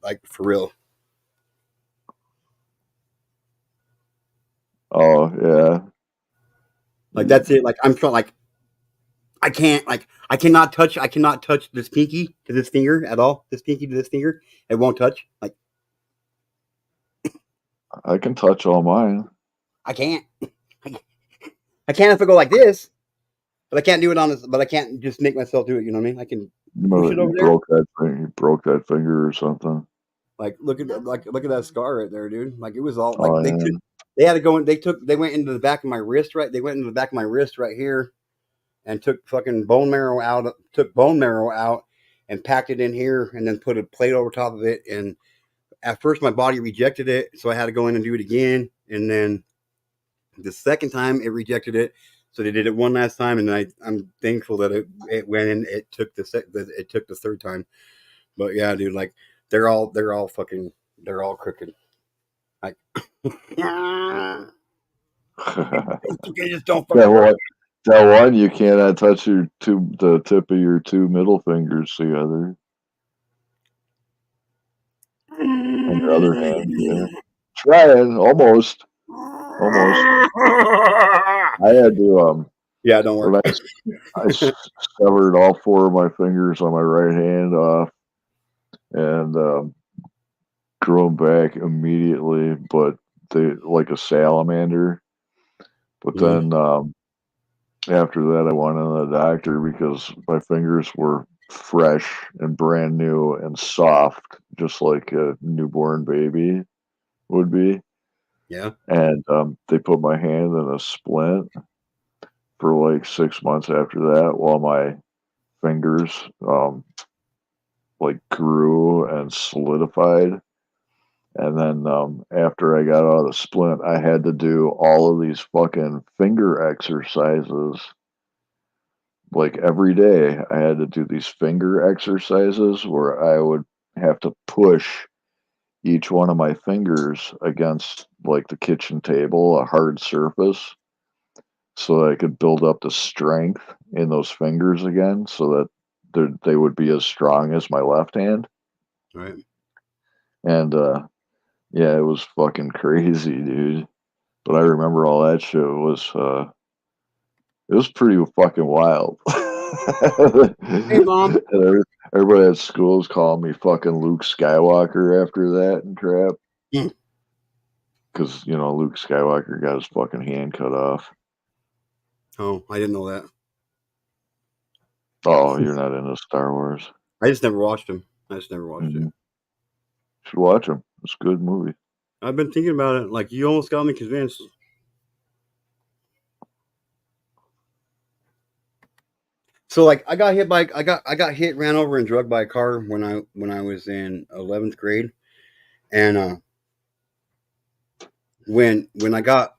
Like for real. Oh yeah. Like that's it. Like I'm trying. Like I cannot touch this pinky to this finger at all. This pinky to this finger, it won't touch. Like I can touch all mine. I can't. I can't if I go like this, but I can't do it on this. But I can't just make myself do it. You know what I mean? I can push it over there. You broke that finger or something. Like look at that scar right there, dude. Like it was all Oh, like yeah. they had to go in. They went into the back of my wrist right. They went into the back of my wrist right here, and took fucking bone marrow out. Took bone marrow out and packed it in here, and then put a plate over top of it. And at first, my body rejected it, so I had to go in and do it again. And then the second time, it rejected it, so they did it one last time. And I'm thankful that it went in. It took the third time. But yeah, dude, like they're all crooked. Like, just don't fucking that one you cannot touch the tip of your two middle fingers together. On your other hand, yeah. Trying almost. I had to yeah, don't worry. I severed all four of my fingers on my right hand off and grew them back immediately, but they like a salamander. But then after that, I went to the doctor because my fingers were fresh and brand new and soft, just like a newborn baby would be. Yeah. And they put my hand in a splint for like 6 months after that while my fingers like grew and solidified. And then after I got out of the splint, I had to do all of these fucking finger exercises. Like every day, I had to do these finger exercises where I would have to push each one of my fingers against like the kitchen table, a hard surface, so that I could build up the strength in those fingers again so that they would be as strong as my left hand. Right. And yeah, it was fucking crazy, dude. But I remember all that shit was it was pretty fucking wild. Hey, Mom. And everybody at schools called me fucking Luke Skywalker after that and crap. because Luke Skywalker got his fucking hand cut off. Oh, I didn't know that. Oh, you're not into Star Wars. I just never watched them. I just never watched it. Should watch them. It's a good movie. I've been thinking about it. Like, you almost got me convinced. So, like, I got hit, ran over, and drugged by a car when I was in 11th grade, and when I got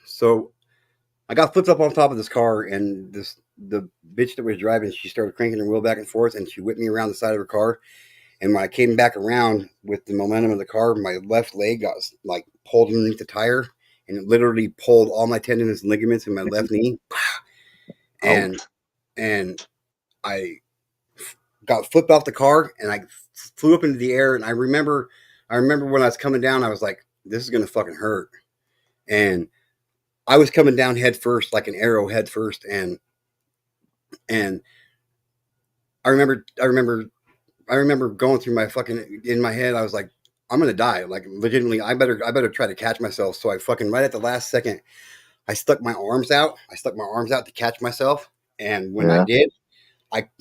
flipped up on top of this car, and the bitch that was driving, she started cranking her wheel back and forth, and she whipped me around the side of her car. And when I came back around with the momentum of the car, my left leg got like pulled underneath the tire, and it literally pulled all my tendons and ligaments in my left knee. And I got flipped off the car, and I flew up into the air. And I remember when I was coming down, I was like, "This is gonna fucking hurt." And I was coming down head first, like an arrow head first, and I remember going through my fucking, in my head, I was like, I'm gonna die. Like, legitimately, I better try to catch myself. So I fucking, right at the last second, I stuck my arms out. To catch myself. And when I did,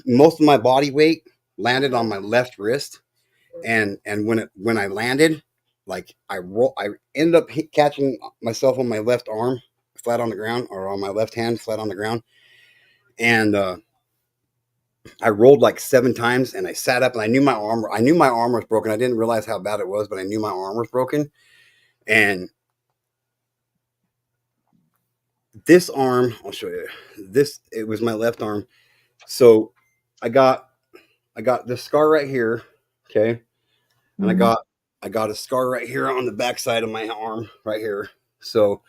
most of my body weight landed on my left wrist. And when I landed, like, I ended up catching myself on my left arm flat on the ground, or on my left hand flat on the ground. And I rolled like 7 times, and I sat up, and I knew my arm was broken. I didn't realize how bad it was, but I knew my arm was broken. And this arm, I'll show you. It was my left arm. So I got this scar right here, okay? And I got a scar right here on the backside of my arm right here. So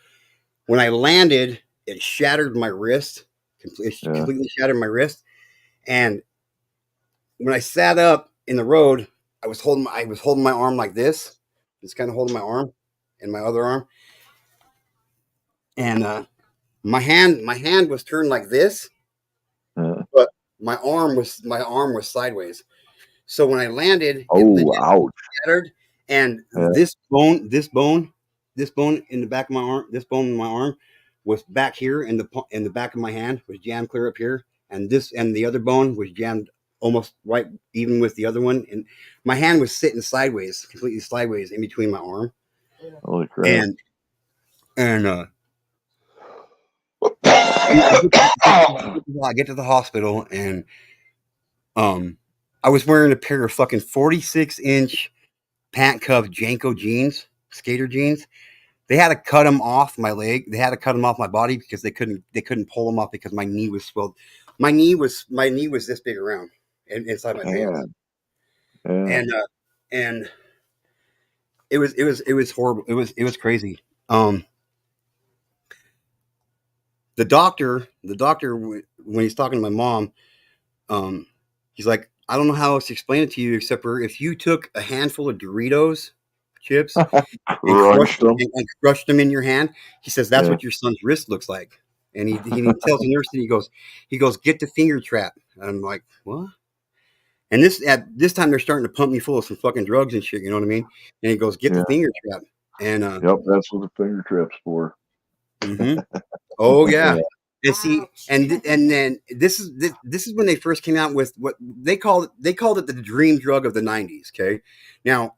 when I landed, it shattered my wrist. Completely shattered my wrist. And when I sat up in the road, I was holding my arm like this, just kind of holding my arm and my other arm. And my hand was turned like this, but my arm was sideways. So when I landed, ouch! Shattered, and this bone in the back of my arm, this bone in my arm was back here in the back of my hand, was jammed clear up here, and the other bone was jammed almost right even with the other one, and my hand was sitting sideways, completely sideways in between my arm. Holy crap! And I get to the hospital, and I was wearing a pair of fucking 46-inch pant cuff Janko jeans, skater jeans. They had to cut them off my leg. They had to cut them off my body because they couldn't pull them off because my knee was swelled. My knee was this big around inside my pants. And it was horrible. It was crazy. The doctor, when he's talking to my mom, he's like, I don't know how else to explain it to you except for if you took a handful of Doritos chips and crushed them in your hand, he says that's what your son's wrist looks like. And he tells the nurse, and he goes, get the finger trap. And I'm like, what? And at this time they're starting to pump me full of some fucking drugs and shit, you know what I mean? And he goes, get the finger trap. And yep, that's what the finger trap's for. Mm-hmm. Oh yeah. And see, and then this is when they first came out with what they called it the dream drug of the 90s. Okay, now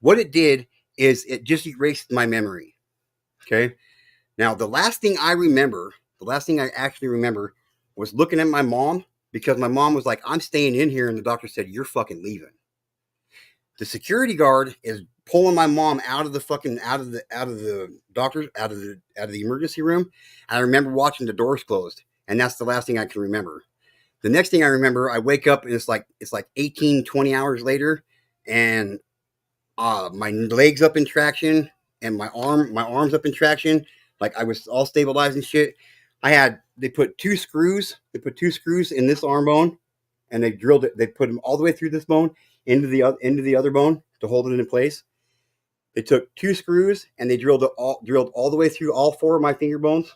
what it did is it just erased my memory. Okay, now the last thing I actually remember was looking at my mom, because my mom was like, "I'm staying in here," and the doctor said, "You're fucking leaving." The security guard is pulling my mom out of the emergency room. And I remember watching the doors closed, and that's the last thing I can remember. The next thing I remember, I wake up and it's like 18, 20 hours later, and my legs up in traction, and my arms up in traction, like I was all stabilized and shit. They put two screws in this arm bone, and they drilled it. They put them all the way through this bone into the other bone to hold it in place. They took 2 screws and they drilled all the way through all 4 of my finger bones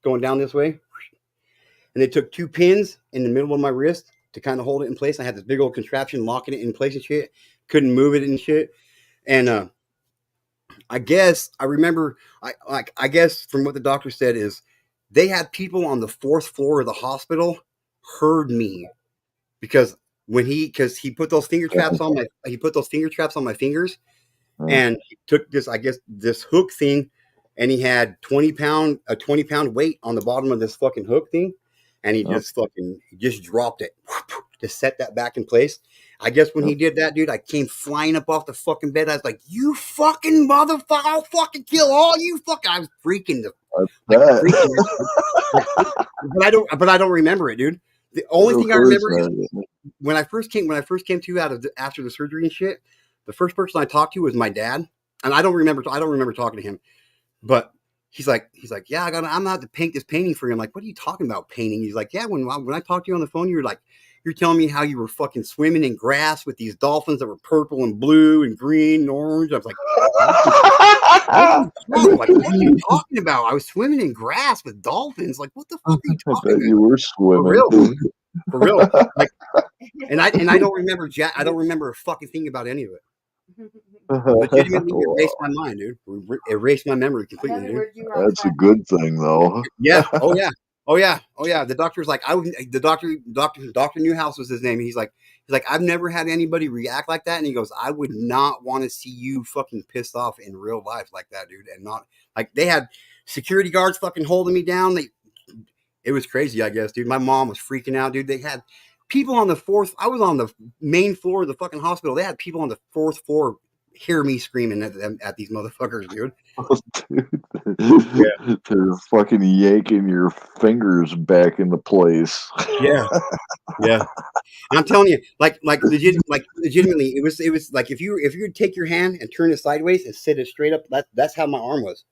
going down this way. And they took 2 pins in the middle of my wrist to kind of hold it in place. I had this big old contraption locking it in place and shit. Couldn't move it and shit. And I guess I remember. I guess from what the doctor said is they had people on the 4th floor of the hospital heard me because because he put those finger traps on my fingers, and he took this, I guess, this hook thing, and he had 20-pound weight on the bottom of this fucking hook thing, and he just dropped it to set that back in place. I guess when he did that, dude, I came flying up off the fucking bed. I was like, "You fucking motherfucker! I'll fucking kill all you fucking!" I was freaking but I don't remember it, dude. The only thing I remember is when I first came to after the surgery and shit. The first person I talked to was my dad, and I don't remember talking to him, but he's like, yeah, I'm out to paint this painting for you. I'm like, what are you talking about painting? He's like, yeah, when I talked to you on the phone, you're telling me how you were fucking swimming in grass with these dolphins that were purple and blue and green and orange. I was like, what are you talking about? I was swimming in grass with dolphins. Like, what the fuck are you talking about? You were swimming. For real. Like, and I don't remember I don't remember a fucking thing about any of it. Legitimately erased my mind, dude. Erased my memory completely, dude. That's a good thing, though. Yeah. Oh yeah. The doctor's like, Dr. Newhouse was his name. He's like, I've never had anybody react like that. And he goes, I would not want to see you fucking pissed off in real life like that, dude. And not like they had security guards fucking holding me down. It was crazy, I guess, dude. My mom was freaking out, dude. They had people on the 4th. I was on the main floor of the fucking hospital. They had people on the 4th floor hear me screaming at these motherfuckers, dude. Dude, they're fucking yanking your fingers back into place. Yeah. And I'm telling you, legitimately, it was like if you would take your hand and turn it sideways and sit it straight up, that's how my arm was.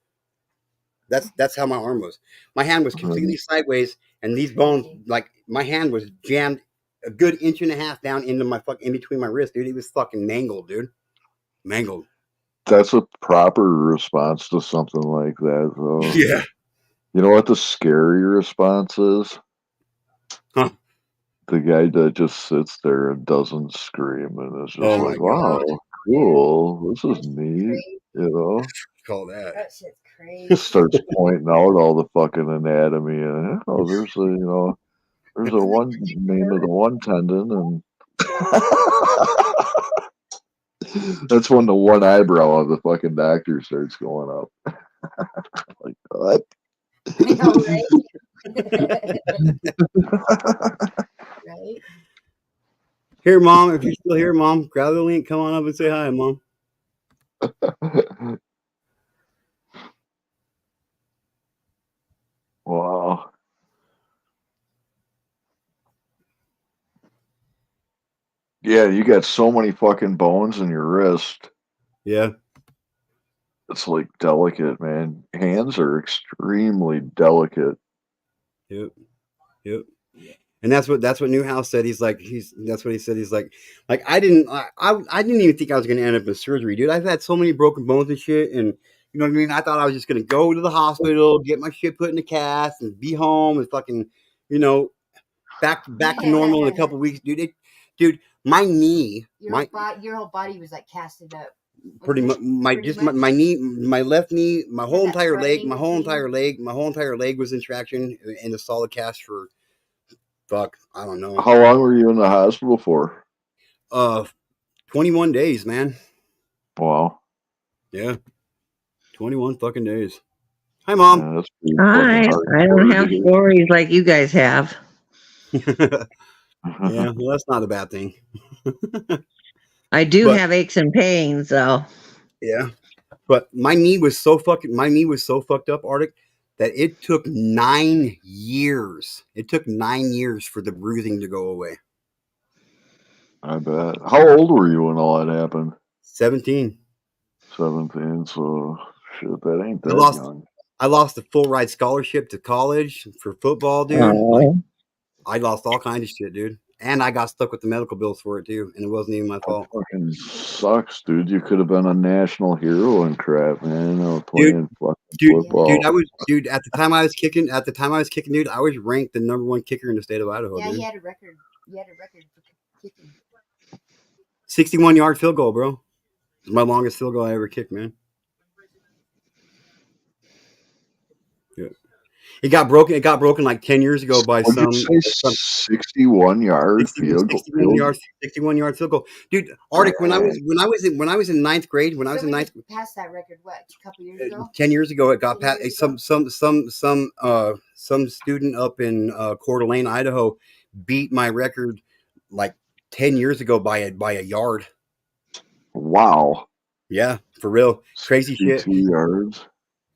That's how my arm was. My hand was completely sideways, and these bones, like my hand was jammed a good 1.5 inches down into in between my wrist, dude. It was fucking mangled, dude. Mangled. That's a proper response to something like that, though. Yeah. You know what the scary response is? Huh? The guy that just sits there and doesn't scream and is just like, wow, God. cool, this is neat, you know? Call that. That shit's crazy. Just starts pointing out all the fucking anatomy and there's a one name of the one tendon and that's when the one eyebrow of the fucking doctor starts going up. Like what? I know, right? Right? Here, Mom, if you're still here, Mom, grab the link, come on up and say hi, Mom. Wow. Yeah, you got so many fucking bones in your wrist. Yeah. It's like delicate, man. Hands are extremely delicate. Yep. And that's what Newhouse said. That's what he said. He's like I didn't even think I was gonna end up in surgery, dude. I've had so many broken bones and shit, and you know what I mean? I thought I was just gonna go to the hospital, get my shit put in a cast, and be home and fucking, back to normal in a couple weeks, dude. Dude, my knee, your whole body was like casted up. Pretty much my knee, my left knee, my whole entire leg was in traction in a solid cast for I don't know. How long were you in the hospital for? 21 days, man. Wow. Yeah. 21 fucking days. Hi, Mom. Yeah, Hi. I don't have stories like you guys have. Yeah, well, that's not a bad thing. I do have aches and pains, though. Yeah. But my knee was so fucked up, Arctic, that it took 9 years. It took 9 years for the bruising to go away. I bet. How old were you when all that happened? 17. 17, so shit, that ain't that young. I lost a full ride scholarship to college for football, dude. I lost all kinds of shit, dude. And I got stuck with the medical bills for it too, and it wasn't even my fault. That fucking sucks, dude. You could have been a national hero and crap, man. Playing football. Dude, at the time I was kicking, dude, I was ranked the #1 kicker in the state of Idaho. Yeah, dude. he had a record for kicking. 61-yard field goal, bro. It's my longest field goal I ever kicked, man. It got broken. It got broken like 10 years ago by What'd some you say? 61-yard 61 yard field goal, dude. Arctic. When I was in ninth grade, Passed that record what, a couple years ago? 10 years ago, it got past some student up in Coeur d'Alene, Idaho, beat my record like 10 years ago by a yard. Wow. Yeah, for real. Crazy shit. 2 yards.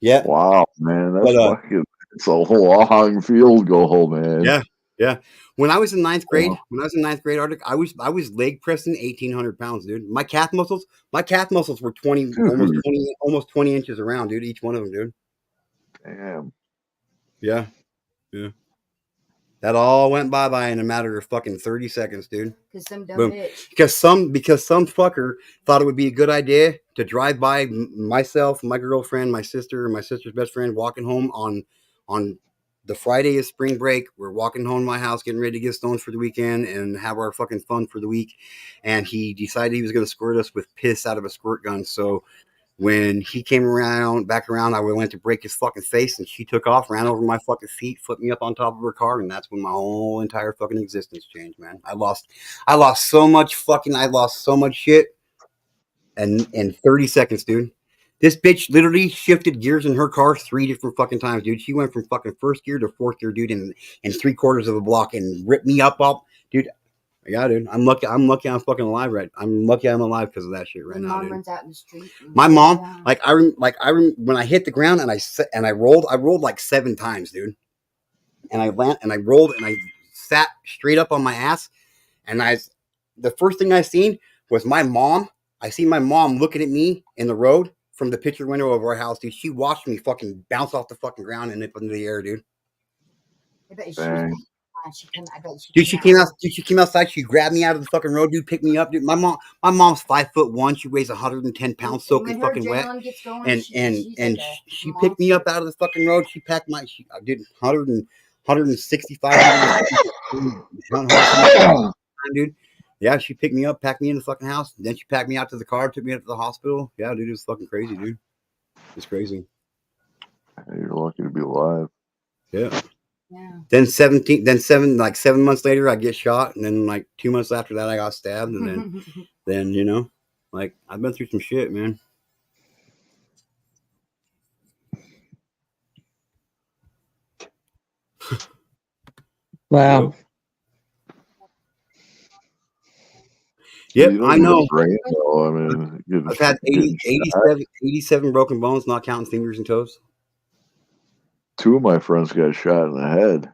Yeah. Wow, man, that's But, fucking. It's a long field goal, man. Yeah, yeah. When I was in ninth grade, Arctic, I was leg pressing 1,800 pounds, dude. My calf muscles were 20, almost 20 inches around, dude. Each one of them, dude. Damn. Yeah, yeah. That all went bye in a matter of fucking 30 seconds, dude. Because some dumb Boom. bitch. Because some fucker thought it would be a good idea to drive by myself, my girlfriend, my sister, and my sister's best friend walking home on the Friday of spring break. We're walking home to my house, getting ready to get stoned for the weekend and have our fucking fun for the week. And he decided he was going to squirt us with piss out of a squirt gun. So when he came back around, I went to break his fucking face, and she took off, ran over my fucking feet, flipped me up on top of her car, and that's when my whole entire fucking existence changed, man. I lost so much shit in 30 seconds, dude. This bitch literally shifted gears in her car 3 different fucking times, dude. She went from fucking first gear to fourth gear, dude, in 3/4 of a block and ripped me up, dude. Yeah, dude. I'm lucky I'm fucking alive, right? I'm lucky I'm alive because of that shit right now, Mom dude. runs out in the street. My mom, when I hit the ground and I rolled like 7 times, dude. And I rolled and I sat straight up on my ass, and the first thing I seen was my mom. I seen my mom looking at me in the road from the picture window of our house, dude. She watched me fucking bounce off the fucking ground and up into the air, dude. I bet She came outside. She grabbed me out of the fucking road, dude. Picked me up, dude. My mom's 5'1". She weighs 110 pounds, soaking fucking wet. And she picked me up out of the fucking road. She packed I did 165, dude. Yeah, she picked me up, packed me in the fucking house. Then she packed me out to the car, took me up to the hospital. Yeah, dude, it was fucking crazy, dude. It's crazy. You're lucky to be alive. Yeah. Then 7 months later, I get shot, and then like 2 months after that, I got stabbed, and then you know, like I've been through some shit, man. Wow. Yep, You don't I need a know. brain, though. I mean, I've had 87 broken bones, not counting fingers and toes. 2 of my friends got shot in the head.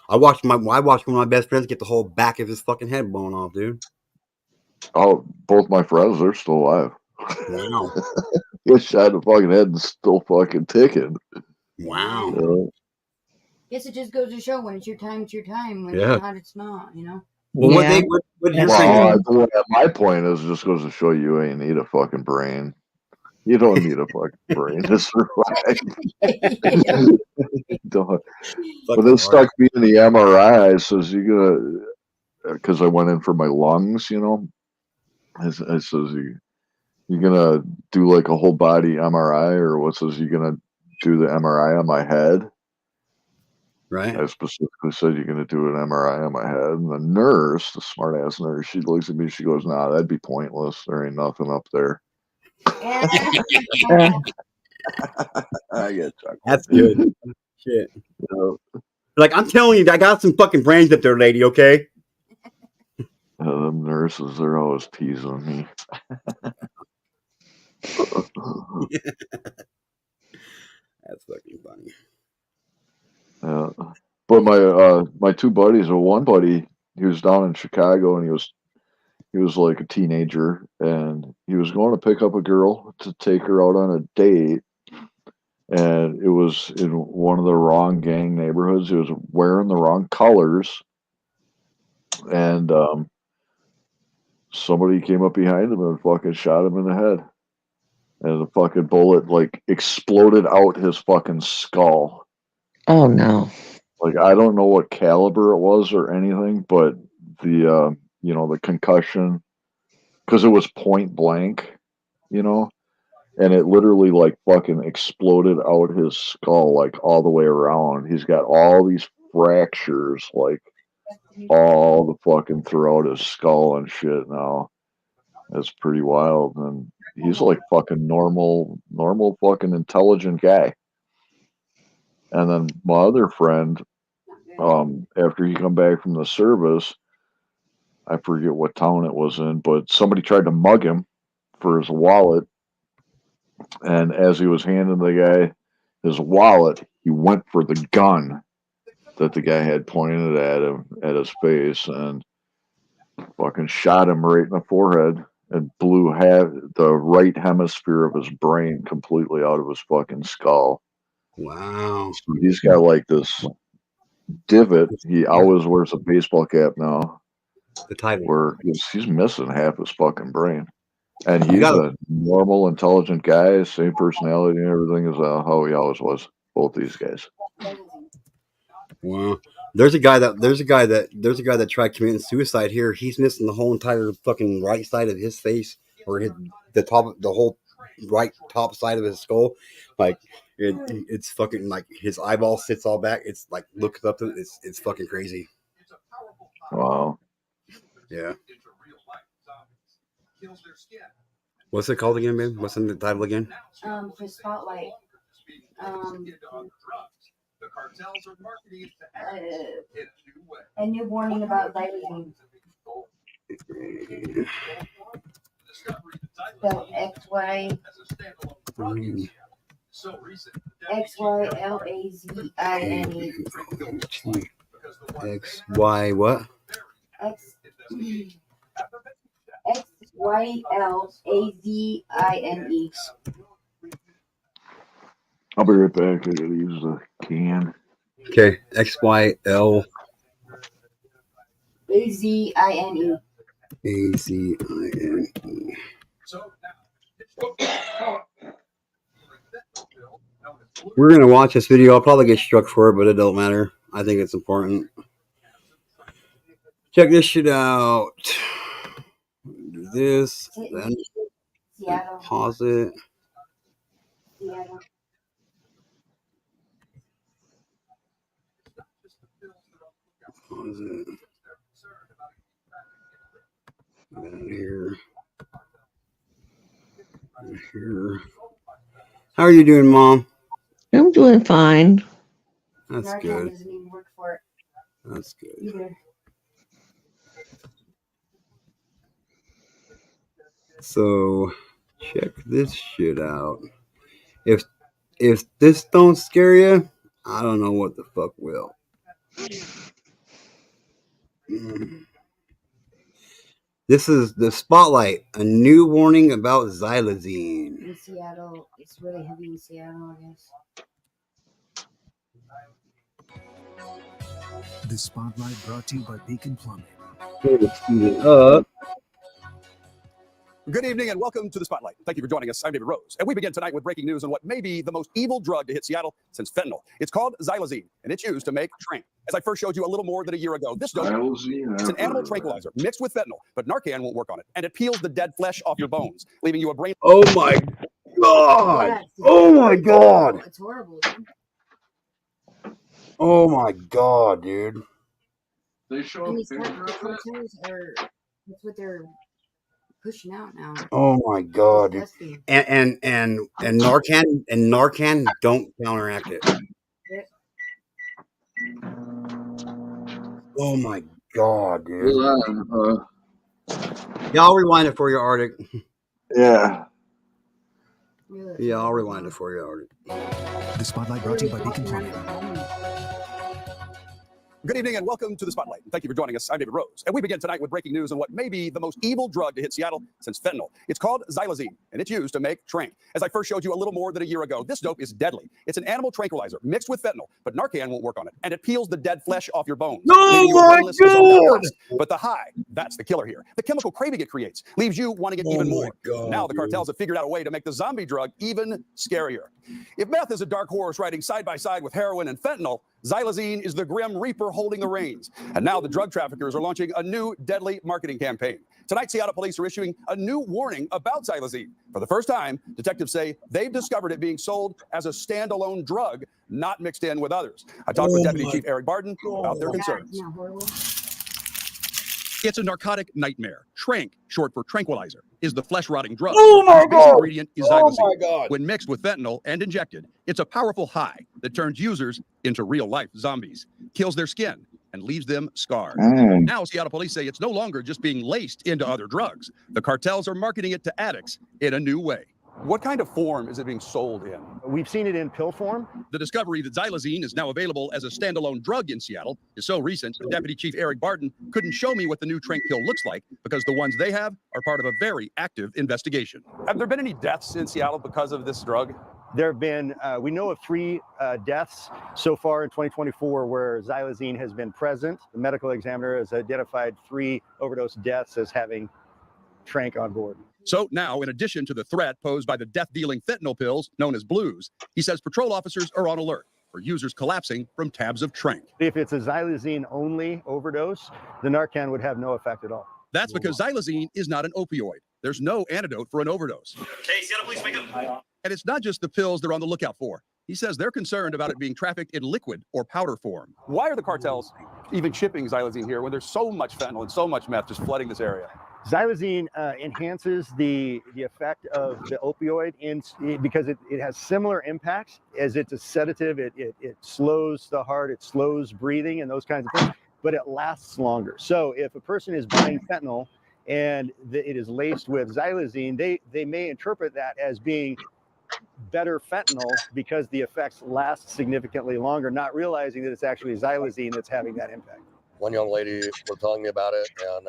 I watched one of my best friends get the whole back of his fucking head blown off, dude. Oh, both my friends, they're still alive. Wow. Get shot in the fucking head and still fucking ticking. Wow. You know? Guess it just goes to show when it's your time, it's your time. When Yeah. it's not, it's not, you know? Well, my point is, just goes to show you ain't need a fucking brain. You don't need a fucking brain to survive. Don't. But then stuck me in the MRI. I says, you gonna, because I went in for my lungs, you know. I says, you gonna do like a whole body MRI, or what? Says you gonna do the MRI on my head? Right. I specifically said you're going to do an MRI on my head. And the nurse, the smart ass nurse, she looks at me. She goes, "Nah, that'd be pointless. There ain't nothing up there." I get chuckles. That's good. Shit. Like, I'm telling you, I got some fucking brains up there, lady. Okay. Them nurses, they're always teasing me. That's fucking funny. But my 2 buddies, or one buddy, he was down in Chicago, and he was like a teenager, and he was going to pick up a girl to take her out on a date, and it was in one of the wrong gang neighborhoods. He was wearing the wrong colors, and somebody came up behind him and fucking shot him in the head, and the fucking bullet like exploded out his fucking skull. Oh no. Like, I don't know what caliber it was or anything, but the the concussion, because it was point blank, you know, and it literally like fucking exploded out his skull like all the way around. He's got all these fractures like all the fucking throughout his skull and shit now. It's pretty wild. And he's like fucking normal fucking intelligent guy. And then my other friend, after he come back from the service, I forget what town it was in, but somebody tried to mug him for his wallet. And as he was handing the guy his wallet, he went for the gun that the guy had pointed at him, at his face, and fucking shot him right in the forehead and blew the right hemisphere of his brain completely out of his fucking skull. Wow. So he's got like this divot. He always wears a baseball cap now. The title. Where he's missing half his fucking brain. And he's a normal, intelligent guy, same personality and everything as how he always was. Both these guys. Wow. There's a guy that tried committing suicide here. He's missing the whole entire fucking right side of his face, or the whole right top side of his skull. Like it's fucking like his eyeball sits all back. It's like look up to it. It's fucking crazy. Wow. Yeah. What's it called again, man? What's in the title again? For Spotlight. A new warning about xylazine. Spelled XYLAZINE. XY what? XYLAZINE. I'll be right back. I gotta use the can. Okay, XYL AZINE. AZINE. We're gonna watch this video. I'll probably get struck for it, but it don't matter. I think it's important. Check this shit out. Do this, then pause it. Pause it. Here. Here. How are you doing, Mom? I'm doing fine. That's good. Doesn't even work for it. That's good. Either. So check this shit out. If this don't scare you, I don't know what the fuck will. This is the Spotlight, a new warning about xylazine. In Seattle, it's really heavy in Seattle, I guess. The Spotlight brought to you by Beacon Plumbing. Speed it up. Good evening and welcome to the Spotlight. Thank you for joining us. I'm David Rose. And we begin tonight with breaking news on what may be the most evil drug to hit Seattle since fentanyl. It's called xylazine, and it's used to make train. As I first showed you a little more than a year ago, this dope is an animal tranquilizer mixed with fentanyl, but Narcan won't work on it, and it peels the dead flesh off your bones, leaving you a brain. Oh my God! Oh my God! It's horrible, dude. Oh my God, dude! They show And these cartels are, that's what they're pushing out now. Oh my God, dude! And Narcan don't counteract it. Oh my God, dude! Yeah, I'll rewind it for you, Arctic. Yeah. Yeah, I'll rewind it for you, Arctic. The Spotlight brought to you by Beacon Plumbing. Good evening and welcome to the Spotlight. Thank you for joining us. I'm David Rose. And we begin tonight with breaking news on what may be the most evil drug to hit Seattle since fentanyl. It's called xylazine, and it's used to make train. As I first showed you a little more than a year ago, this dope is deadly. It's an animal tranquilizer mixed with fentanyl, but Narcan won't work on it, and it peels the dead flesh off your bones. Oh my God! But the high, that's the killer here. The chemical craving it creates leaves you wanting it even more. God, now the cartels have figured out a way to make the zombie drug even scarier. If meth is a dark horse riding side by side with heroin and fentanyl, xylazine is the grim reaper holding the reins. And now the drug traffickers are launching a new deadly marketing campaign. Tonight, Seattle police are issuing a new warning about xylazine. For the first time, detectives say they've discovered it being sold as a standalone drug, not mixed in with others. I talked with Deputy Chief Eric Barden about their concerns. It's a narcotic nightmare. Tranq, short for tranquilizer, is the flesh-rotting drug. Oh my Its basic God! ingredient is Oh xylazine. my God! When mixed with fentanyl and injected, it's a powerful high that turns users into real-life zombies, kills their skin, and leaves them scarred. Now, Seattle police say it's no longer just being laced into other drugs. The cartels are marketing it to addicts in a new way. What kind of form is it being sold in? We've seen it in pill form. The discovery that xylazine is now available as a standalone drug in Seattle is so recent that Deputy Chief Eric Barden couldn't show me what the new Tranq pill looks like because the ones they have are part of a very active investigation. Have there been any deaths in Seattle because of this drug? There have been, we know of 3 deaths so far in 2024 where xylazine has been present. The medical examiner has identified 3 overdose deaths as having Tranq on board. So now, in addition to the threat posed by the death-dealing fentanyl pills known as blues, he says patrol officers are on alert for users collapsing from tabs of Tranq. If it's a xylazine-only overdose, the Narcan would have no effect at all. That's because xylazine is not an opioid. There's no antidote for an overdose. Okay, Seattle police, wake up. And it's not just the pills they're on the lookout for. He says they're concerned about it being trafficked in liquid or powder form. Why are the cartels even shipping xylazine here when there's so much fentanyl and so much meth just flooding this area? Xylazine enhances the effect of the opioid because it has similar impacts. As it's a sedative, it slows the heart, it slows breathing and those kinds of things, but it lasts longer. So if a person is buying fentanyl and it is laced with xylazine, they may interpret that as being better fentanyl because the effects last significantly longer, not realizing that it's actually xylazine that's having that impact. One young lady was telling me about it, and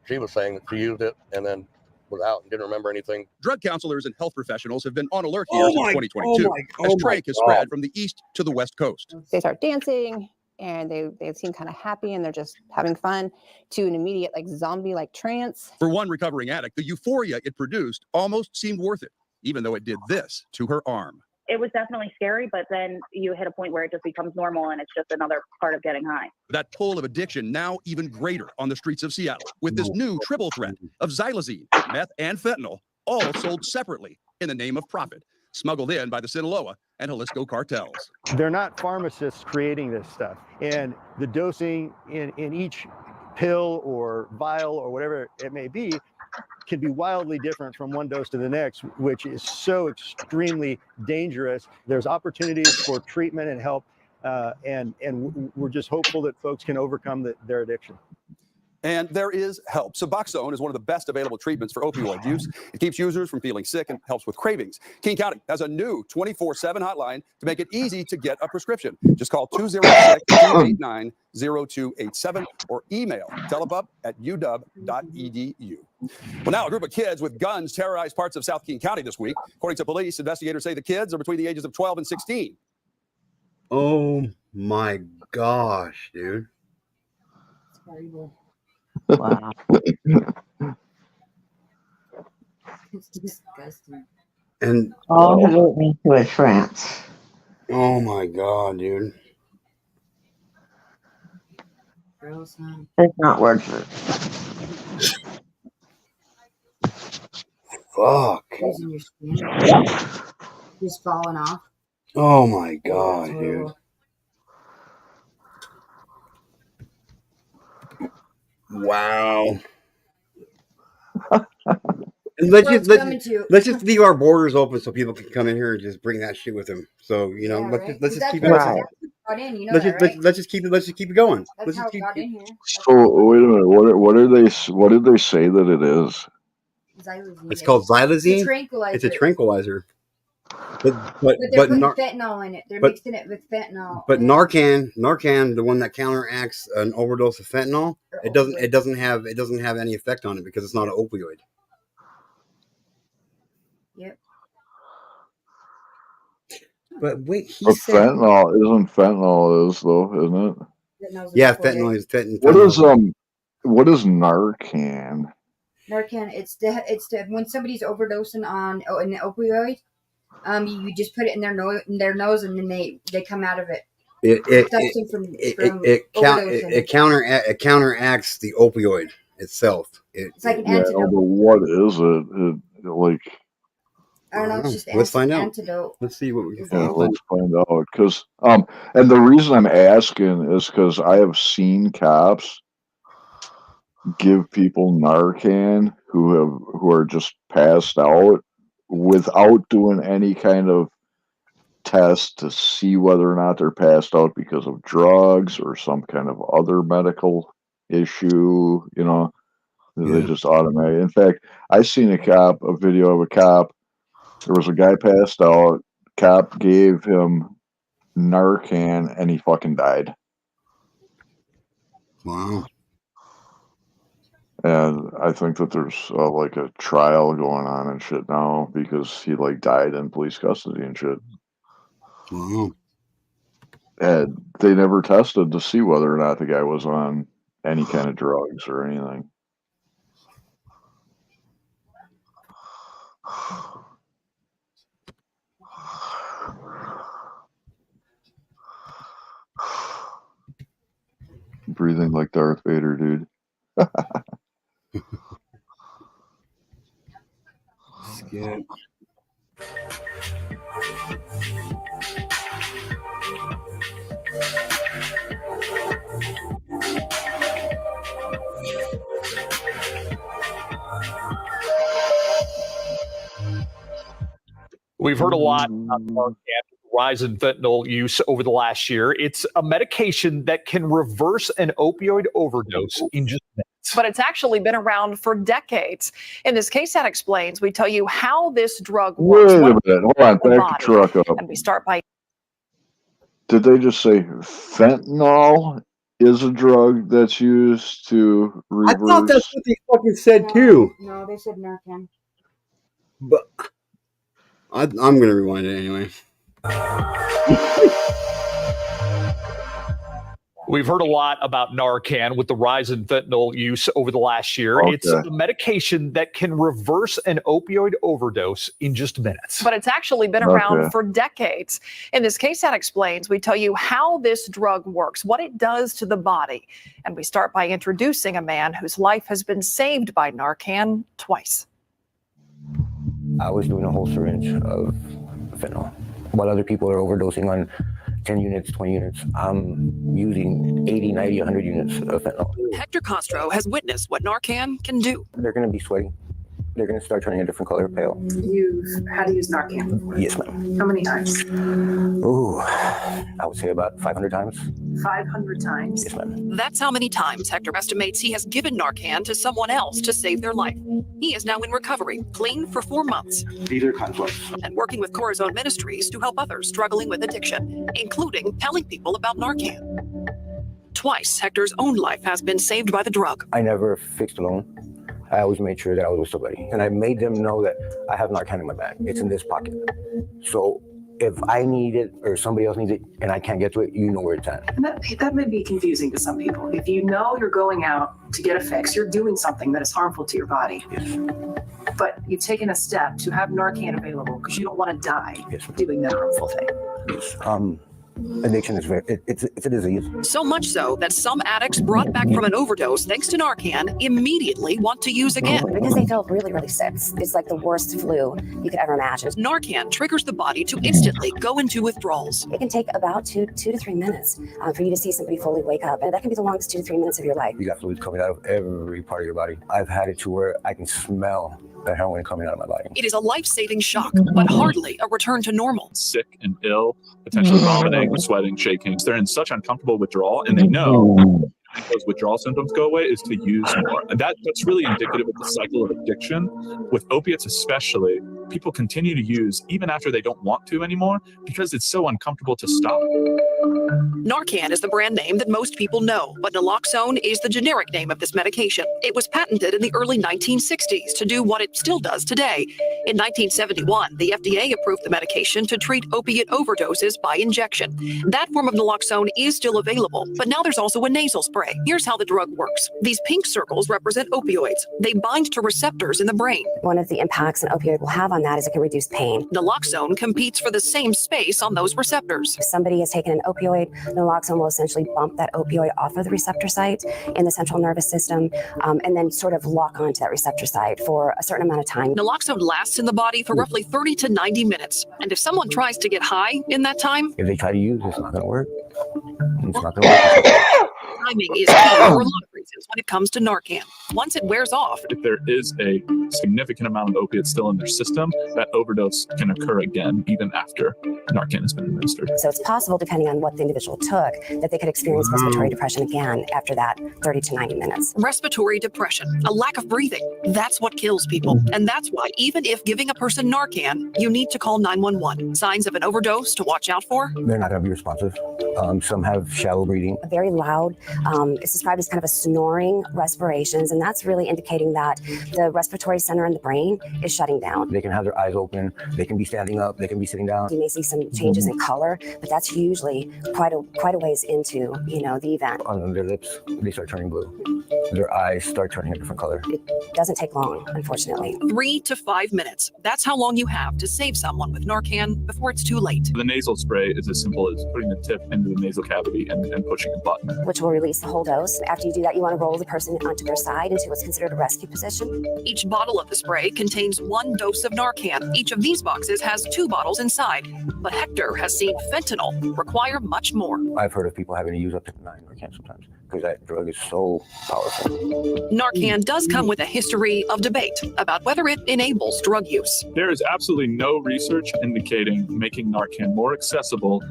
she was saying that she used it and then was out and didn't remember anything. Drug counselors and health professionals have been on alert here since 2022 as oh my Tranq has spread from the east to the west coast. They start dancing and they seem kind of happy and they're just having fun, to an immediate like zombie-like trance. For one recovering addict, the euphoria it produced almost seemed worth it, even though it did this to her arm. It was definitely scary, but then you hit a point where it just becomes normal and it's just another part of getting high. That pull of addiction now even greater on the streets of Seattle with this new triple threat of xylazine, meth, and fentanyl, all sold separately in the name of profit, smuggled in by the Sinaloa and Jalisco cartels. They're not pharmacists creating this stuff, and the dosing in each pill or vial or whatever it may be can be wildly different from one dose to the next, which is so extremely dangerous. There's opportunities for treatment and help, and we're just hopeful that folks can overcome their addiction. And there is help. Suboxone is one of the best available treatments for opioid use. It keeps users from feeling sick and helps with cravings. King County has a new 24/7 hotline to make it easy to get a prescription. Just call 206-289-0287 or email telebub@uw.edu. Well, now a group of kids with guns terrorized parts of South King County this week. According to police, investigators say the kids are between the ages of 12 and 16. Oh my gosh, dude. It's horrible. Wow. It's disgusting. And All lead me to a trance. oh my god, dude. Gross, huh? It's not worth it. Fuck. Losing your skin. Just falling off. Oh my god, dude. Wow. And let's Well, just it's coming to- let's just leave our borders open so people can come in here and just bring that shit with them. So you know, Yeah, let's right? just let's just That's keep how it. it got in, you know Let's that, just right? let's just keep it going. That's Let's how just it keep. got in here. So wait a minute. What did they say that it is? Xylazine. It's called xylazine. Tranquilizer. It's a tranquilizer. But But they're putting fentanyl in it. They're but- mixing it with fentanyl. But Narcan, the one that counteracts an overdose of fentanyl, it doesn't have any effect on it because it's not an opioid. Yep. But wait, he But said fentanyl is though, isn't it? yeah, fentanyl is fentanyl. What is Narcan? Narcan. It's the when somebody's overdosing on an opioid, you just put it in their nose and then they come out of it. counteracts the opioid itself. It's like an Yeah, antidote. but what is it like? I don't know. It's just Let's find out. antidote. Let's see what we can Yeah, find. let's find out. Because and the reason I'm asking is because I have seen cops give people Narcan who are just passed out without doing any kind of test to see whether or not they're passed out because of drugs or some kind of other medical issue. You know, they just automatically. In fact, I seen a video of a cop. There was a guy passed out. Cop gave him Narcan and he fucking died. Wow. And I think that there's like a trial going on and shit now because he like died in police custody and shit. Wow. And they never tested to see whether or not the guy was on any kind of drugs or anything. Breathing like Darth Vader, dude. Skip. We've heard a lot about the rise in fentanyl use over the last year. It's a medication that can reverse an opioid overdose in just minutes. But it's actually been around for decades. In this KSAT Explains, we tell you how this drug works. Wait a minute. Hold on. Back the truck up. And we start by... Did they just say fentanyl is a drug that's used to reverse? I thought that's what they fucking said too. No, they said Narcan. But I'm gonna rewind it anyway. We've heard a lot about Narcan with the rise in fentanyl use over the last year. Okay. It's a medication that can reverse an opioid overdose in just minutes. But it's actually been around for decades. In this KSAT Explains, we tell you how this drug works, what it does to the body. And we start by introducing a man whose life has been saved by Narcan twice. I was doing a whole syringe of fentanyl while other people are overdosing on 10 units, 20 units. I'm using 80, 90, 100 units of fentanyl. Hector Castro has witnessed what Narcan can do. They're going to be sweaty. They're going to start turning a different color pale. You've had to use Narcan before? Yes, ma'am. How many times? Ooh, I would say about 500 times. 500 times? Yes, ma'am. That's how many times Hector estimates he has given Narcan to someone else to save their life. He is now in recovery, clean for 4 months, These are conflicts. and working with Corazon Ministries to help others struggling with addiction, including telling people about Narcan. Twice, Hector's own life has been saved by the drug. I never fixed alone. I always made sure that I was with somebody. And I made them know that I have Narcan in my bag. It's in this pocket. So if I need it or somebody else needs it and I can't get to it, you know where it's at. And that may be confusing to some people. If you know you're going out to get a fix, you're doing something that is harmful to your body. Yes. But you've taken a step to have Narcan available because you don't want to die doing that harmful thing. Yes. Addiction is it's a disease. So much so that some addicts brought back from an overdose thanks to Narcan immediately want to use again. Because they feel really, really sick. It's like the worst flu you could ever imagine. Narcan triggers the body to instantly go into withdrawals. It can take about two to 3 minutes for you to see somebody fully wake up. And that can be the longest 2 to 3 minutes of your life. You got fluids coming out of every part of your body. I've had it to where I can smell the heroin coming out of my body. It is a life-saving shock, but hardly a return to normal. Sick and ill, potentially vomiting, sweating, shaking. They're in such uncomfortable withdrawal, and they know those withdrawal symptoms go away is to use more. And that's really indicative of the cycle of addiction. With opiates especially, people continue to use even after they don't want to anymore because it's so uncomfortable to stop. Narcan is the brand name that most people know, but naloxone is the generic name of this medication. It was patented in the early 1960s to do what it still does today. In 1971, the FDA approved the medication to treat opiate overdoses by injection. That form of naloxone is still available, but now there's also a nasal spray. Here's how the drug works. These pink circles represent opioids. They bind to receptors in the brain. One of the impacts an opioid will have on that is it can reduce pain. Naloxone competes for the same space on those receptors. If somebody has taken an opioid opioid, naloxone will essentially bump that opioid off of the receptor site in the central nervous system, and then sort of lock onto that receptor site for a certain amount of time. Naloxone lasts in the body for roughly 30 to 90 minutes. And if someone tries to get high in that time, If they try to use it, it's not going to work. It's not going to work. timing is key for a lot of reasons when it comes to Narcan. Once it wears off, If there is a significant amount of opiates still in their system, that overdose can occur again even after Narcan has been administered. So it's possible, depending on what the individual took, that they could experience respiratory depression again after that 30 to 90 minutes. respiratory depression, a lack of breathing, that's what kills people. And that's why even if giving a person Narcan, you need to call 911. Signs of an overdose to watch out for? They're not going to be responsive. Some have shallow breathing. Very loud. It's described as kind of a snoring respirations, and that's really indicating that the respiratory center in the brain is shutting down. They can have their eyes open. They can be standing up. They can be sitting down. You may see some changes in color, but that's usually quite a ways into the event. On their lips, they start turning blue. Their eyes start turning a different color. It doesn't take long, unfortunately. 3 to 5 minutes. That's how long you have to save someone with Narcan before it's too late. The nasal spray is as simple as putting the tip into the nasal cavity and pushing a button. Which will release the whole dose. After you do that, you want to roll the person onto their side into what's considered a rescue position. Each bottle of the spray contains 1 dose of Narcan. Each of these boxes has 2 bottles inside. But Hector has seen fentanyl require much more. I've heard of people having to use up to 9 Narcan sometimes because that drug is so powerful. Narcan does come with a history of debate about whether it enables drug use. There is absolutely no research indicating making Narcan more accessible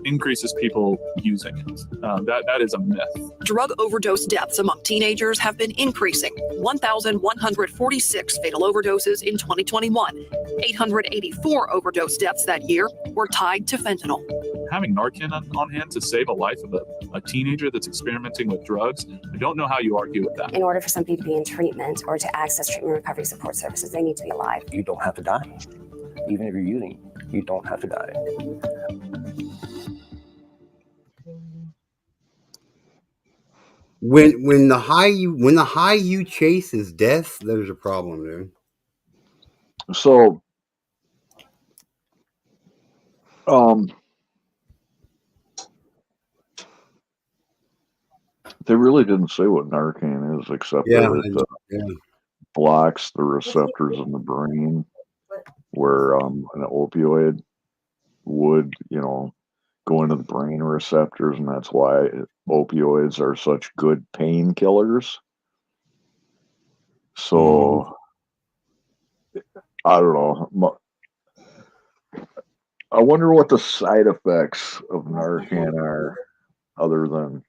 increases people using it. That is a myth. Drug overdose deaths among teenagers have been increasing. 1,146 fatal overdoses in 2021. 884 overdose deaths that year were tied to fentanyl. Having Narcan on hand to save a life of a teenager that's experimenting with drugs, I don't know how you argue with that. In order for somebody to be in treatment or to access treatment recovery support services, they need to be alive. You don't have to die. Even if you're using it, you don't have to die. When the high you chase is death, there's a problem, dude. So, they really didn't say what Narcan is, except that it blocks the receptors in the brain where an opioid would, go into the brain receptors, and that's why opioids are such good painkillers. So, I don't know. I wonder what the side effects of Narcan are, other than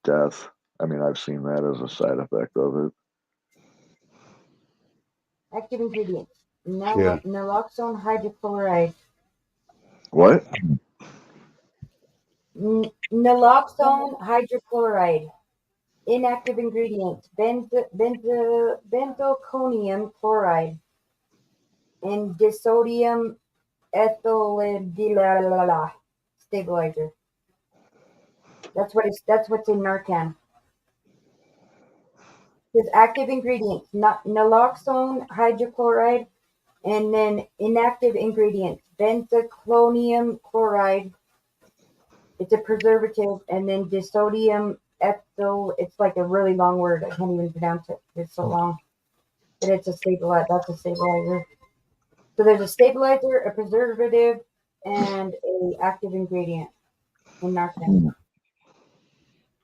death. I mean, I've seen that as a side effect of it. Active ingredients: naloxone hydrochloride. What? Naloxone hydrochloride. Inactive ingredients: benzalkonium chloride and disodium ethyl stabilizer. That's what's in Narcan. There's active ingredients: naloxone hydrochloride, and then inactive ingredients: benzalkonium chloride. It's a preservative, and then disodium ethyl. It's like a really long word. I can't even pronounce it. It's so long. But it's a stabilizer. That's a stabilizer. So there's a stabilizer, a preservative, and a active ingredient in Narcan.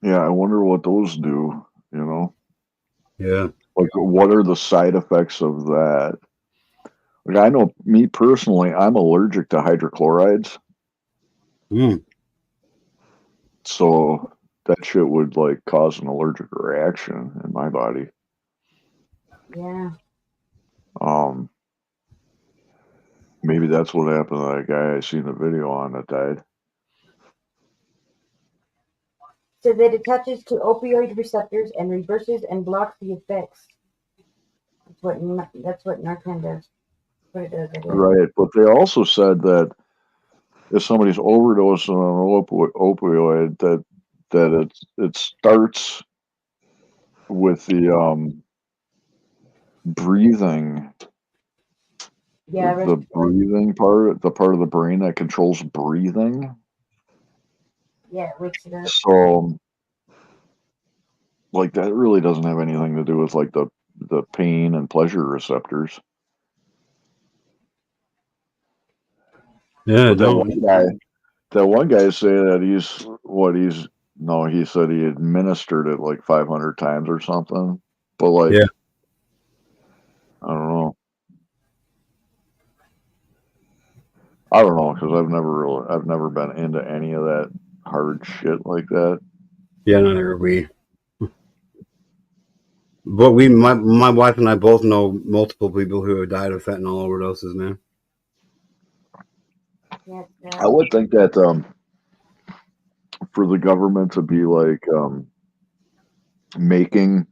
Yeah, I wonder what those do, Yeah. Like, what are the side effects of that? Like, I know, me personally, I'm allergic to hydrochlorides. So that shit would, cause an allergic reaction in my body. Yeah. Maybe that's what happened to that guy I seen the video on that died. So that it attaches to opioid receptors and reverses and blocks the effects. That's what Narcan does. What it does. Right, but they also said that if somebody's overdosing on an opioid, that it starts with the breathing. Yeah, the breathing part, the part of the brain that controls breathing. Yeah, it wakes it up. So, like, that really doesn't have anything to do with like the pain and pleasure receptors. Yeah, But don't. that one guy saying that he said he administered it like 500 times or something. But like, Yeah. I don't know. I don't know because I've never been into any of that hard shit like that. Yeah, neither are we. But my wife and I both know multiple people who have died of fentanyl overdoses, man. I would think that for the government to be like making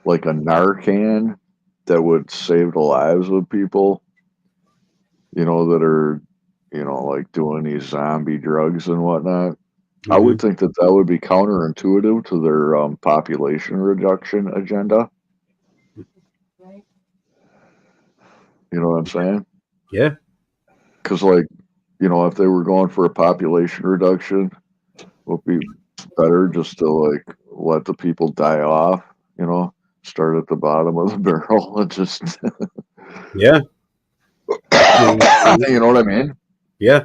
like a Narcan that would save the lives of people, you know, that are, you know, like doing these zombie drugs and whatnot. I would think that would be counterintuitive to their population reduction agenda. You know what I'm saying? Yeah. Because, like, you know, if they were going for a population reduction, it would be better just to, like, let the people die off, you know, start at the bottom of the barrel and just. Yeah. You know what I mean? Yeah.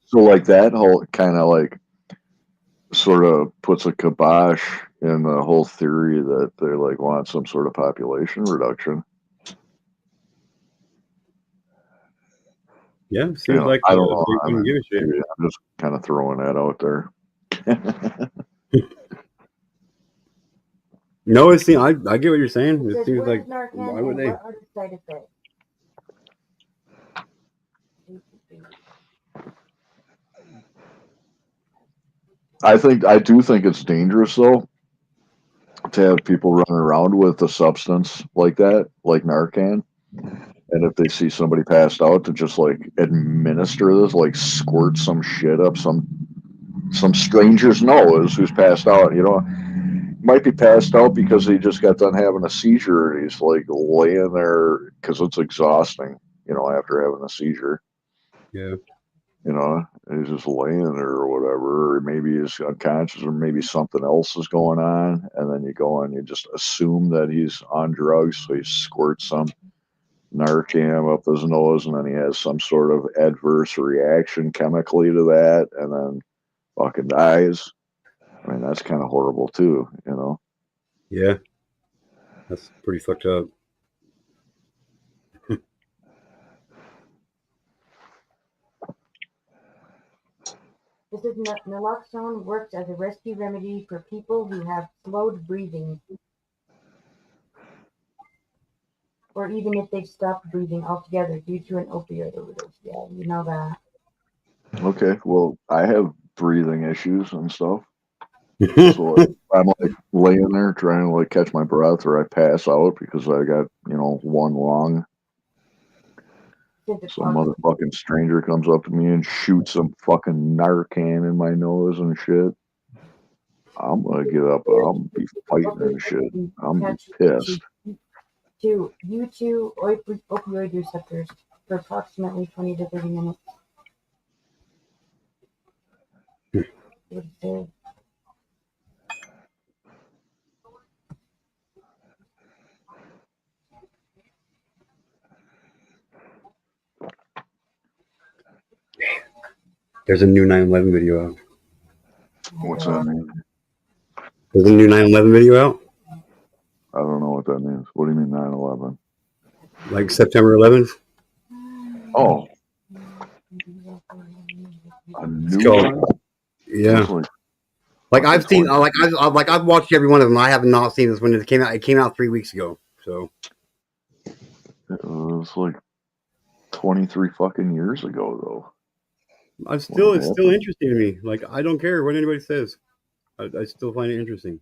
So, like, that whole kind of, like, sort of puts a kibosh in the whole theory that they, like, want some sort of population reduction. Yeah, seems You know, like I don't know. they wouldn't give a shit. Maybe I'm just kind of throwing that out there. No, it seems I get what you're saying. It Says, seems what like is Narcan why would and they? what are the side effects? I do think it's dangerous though to have people running around with a substance like that, like Narcan, and if they see somebody passed out, to just like administer this, like squirt some shit up some stranger's nose who's passed out. You know, might be passed out because he just got done having a seizure and he's like laying there because it's exhausting. You know, after having a seizure. Yeah. You know, he's just laying there or whatever, or maybe he's unconscious, or maybe something else is going on, and then you go and you just assume that he's on drugs, so you squirt some Narcan up his nose, and then he has some sort of adverse reaction chemically to that, and then fucking dies. I mean, that's kind of horrible too, you know? Yeah. That's pretty fucked up. This is naloxone works as a rescue remedy for people who have slowed breathing, or even if they've stopped breathing altogether due to an opioid overdose. Yeah, you know that. Okay, well, I have breathing issues and stuff. So like, I'm like laying there trying to like catch my breath, or I pass out because I got, you know, one lung. Some motherfucking stranger comes up to me and shoots some fucking Narcan in my nose and shit. I'm gonna get up and I'm gonna be fighting and shit. I'm gonna be pissed. To U2 opioid receptors for approximately 20 to 30 minutes. What it said. There's a new 9/11 video out. What's that mean? There's a new 9/11 video out. I don't know what that means. What do you mean 9/11? Like September 11th. Oh. A new one? Yeah. Like I've seen, I've watched every one of them. I have not seen this one. It came out. It came out 3 weeks ago. So it was like 23 fucking years ago, though. It's still interesting to me. Like I don't care what anybody says. I still find it interesting.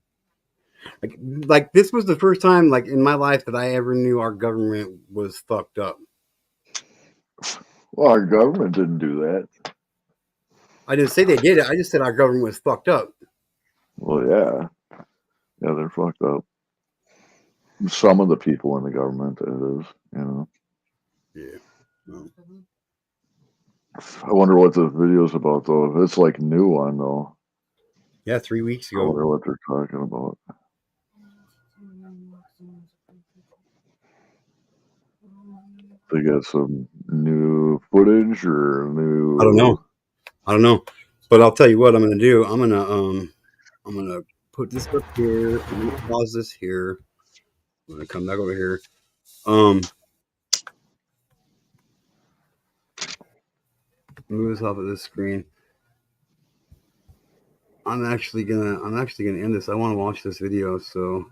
Like this was the first time, like in my life, that I ever knew our government was fucked up. Well, our government didn't do that. I didn't say they did it. I just said our government was fucked up. Well, yeah, they're fucked up. Some of the people in the government, it is, you know. Yeah. Well. I wonder what the video's about, though. It's like new one, though. Yeah, 3 weeks I ago. wonder what they're talking about. They got some new footage or new. I don't know. But I'll tell you what I'm gonna do. I'm gonna put this up here. I'm gonna pause this here. I'm gonna come back over here. Move this off of this screen. I'm actually gonna end this. I want to watch this video. So,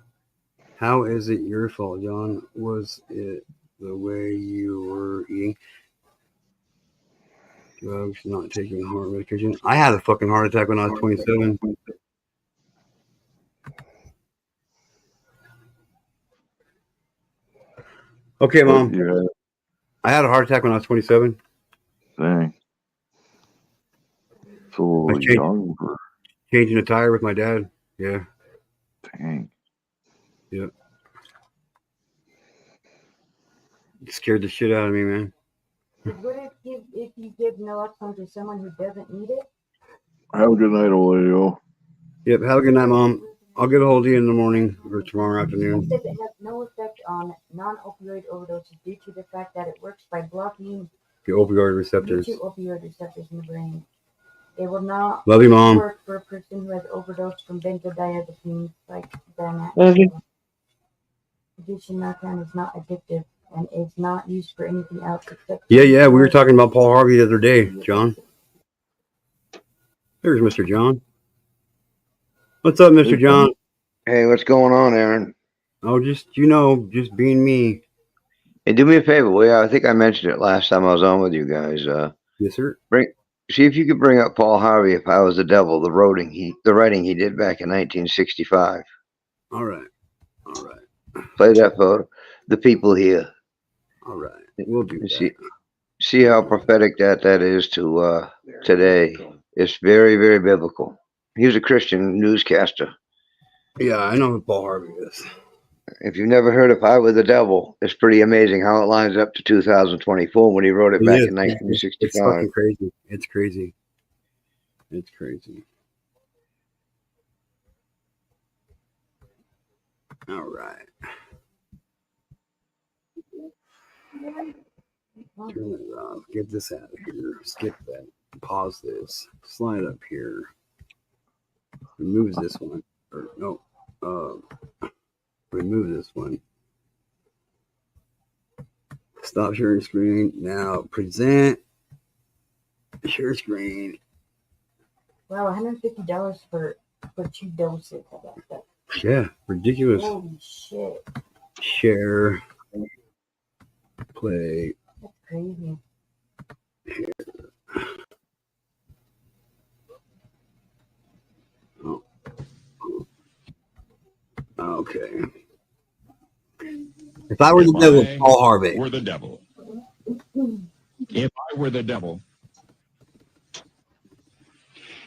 how is it your fault, John? Was it the way you were eating? Drugs, not taking heart medication. I had a fucking heart attack when I was 27. Okay, Mom. I had a heart attack when I was 27. Dang. So young. Changing a tire with my dad. Yeah. Dang. Yep. It scared the shit out of me, man. What if you give naloxone to someone who doesn't need it? Have a good night, Oleo. Yep. Have a good night, Mom. I'll get a hold of you in the morning or tomorrow afternoon. It says it has no effect on non-opioid overdoses due to the fact that it works by blocking The opioid receptors. the 2 opioid receptors in the brain. It will not Love you, Mom. work for a person who has overdosed from benzodiazepines like Xanax. Love you. Addiction Narcan is not addictive and is not used for anything else except. Yeah. We were talking about Paul Harvey the other day, John. There's Mr. John. What's up, Mr. John? Hey, what's going on, Aaron? Oh, just being me. Hey, do me a favor, will you? I think I mentioned it last time I was on with you guys. Yes, sir. See if you could bring up Paul Harvey, If I Was the Devil, the writing he did back in 1965. All right. Play that for the people here. All right. We'll do that. See how prophetic that is to today. It's very, very biblical. He was a Christian newscaster. Yeah, I know who Paul Harvey is. If you've never heard If I Were the Devil, it's pretty amazing how it lines up to 2024 when he wrote it back in 1965. It's fucking crazy. It's crazy. It's crazy. All right. Turn it off. Get this out of here. Skip that. Pause this. Slide up here. Remove this one. Or no. Remove this one. Stop sharing screen. Now present. Share screen. Wow, $150 for 2 doses. How about that? Yeah, ridiculous. Holy shit. Share. Play. That's crazy. Here. Oh. Okay. If I were the devil, Paul Harvey. Were the devil. If I were the devil.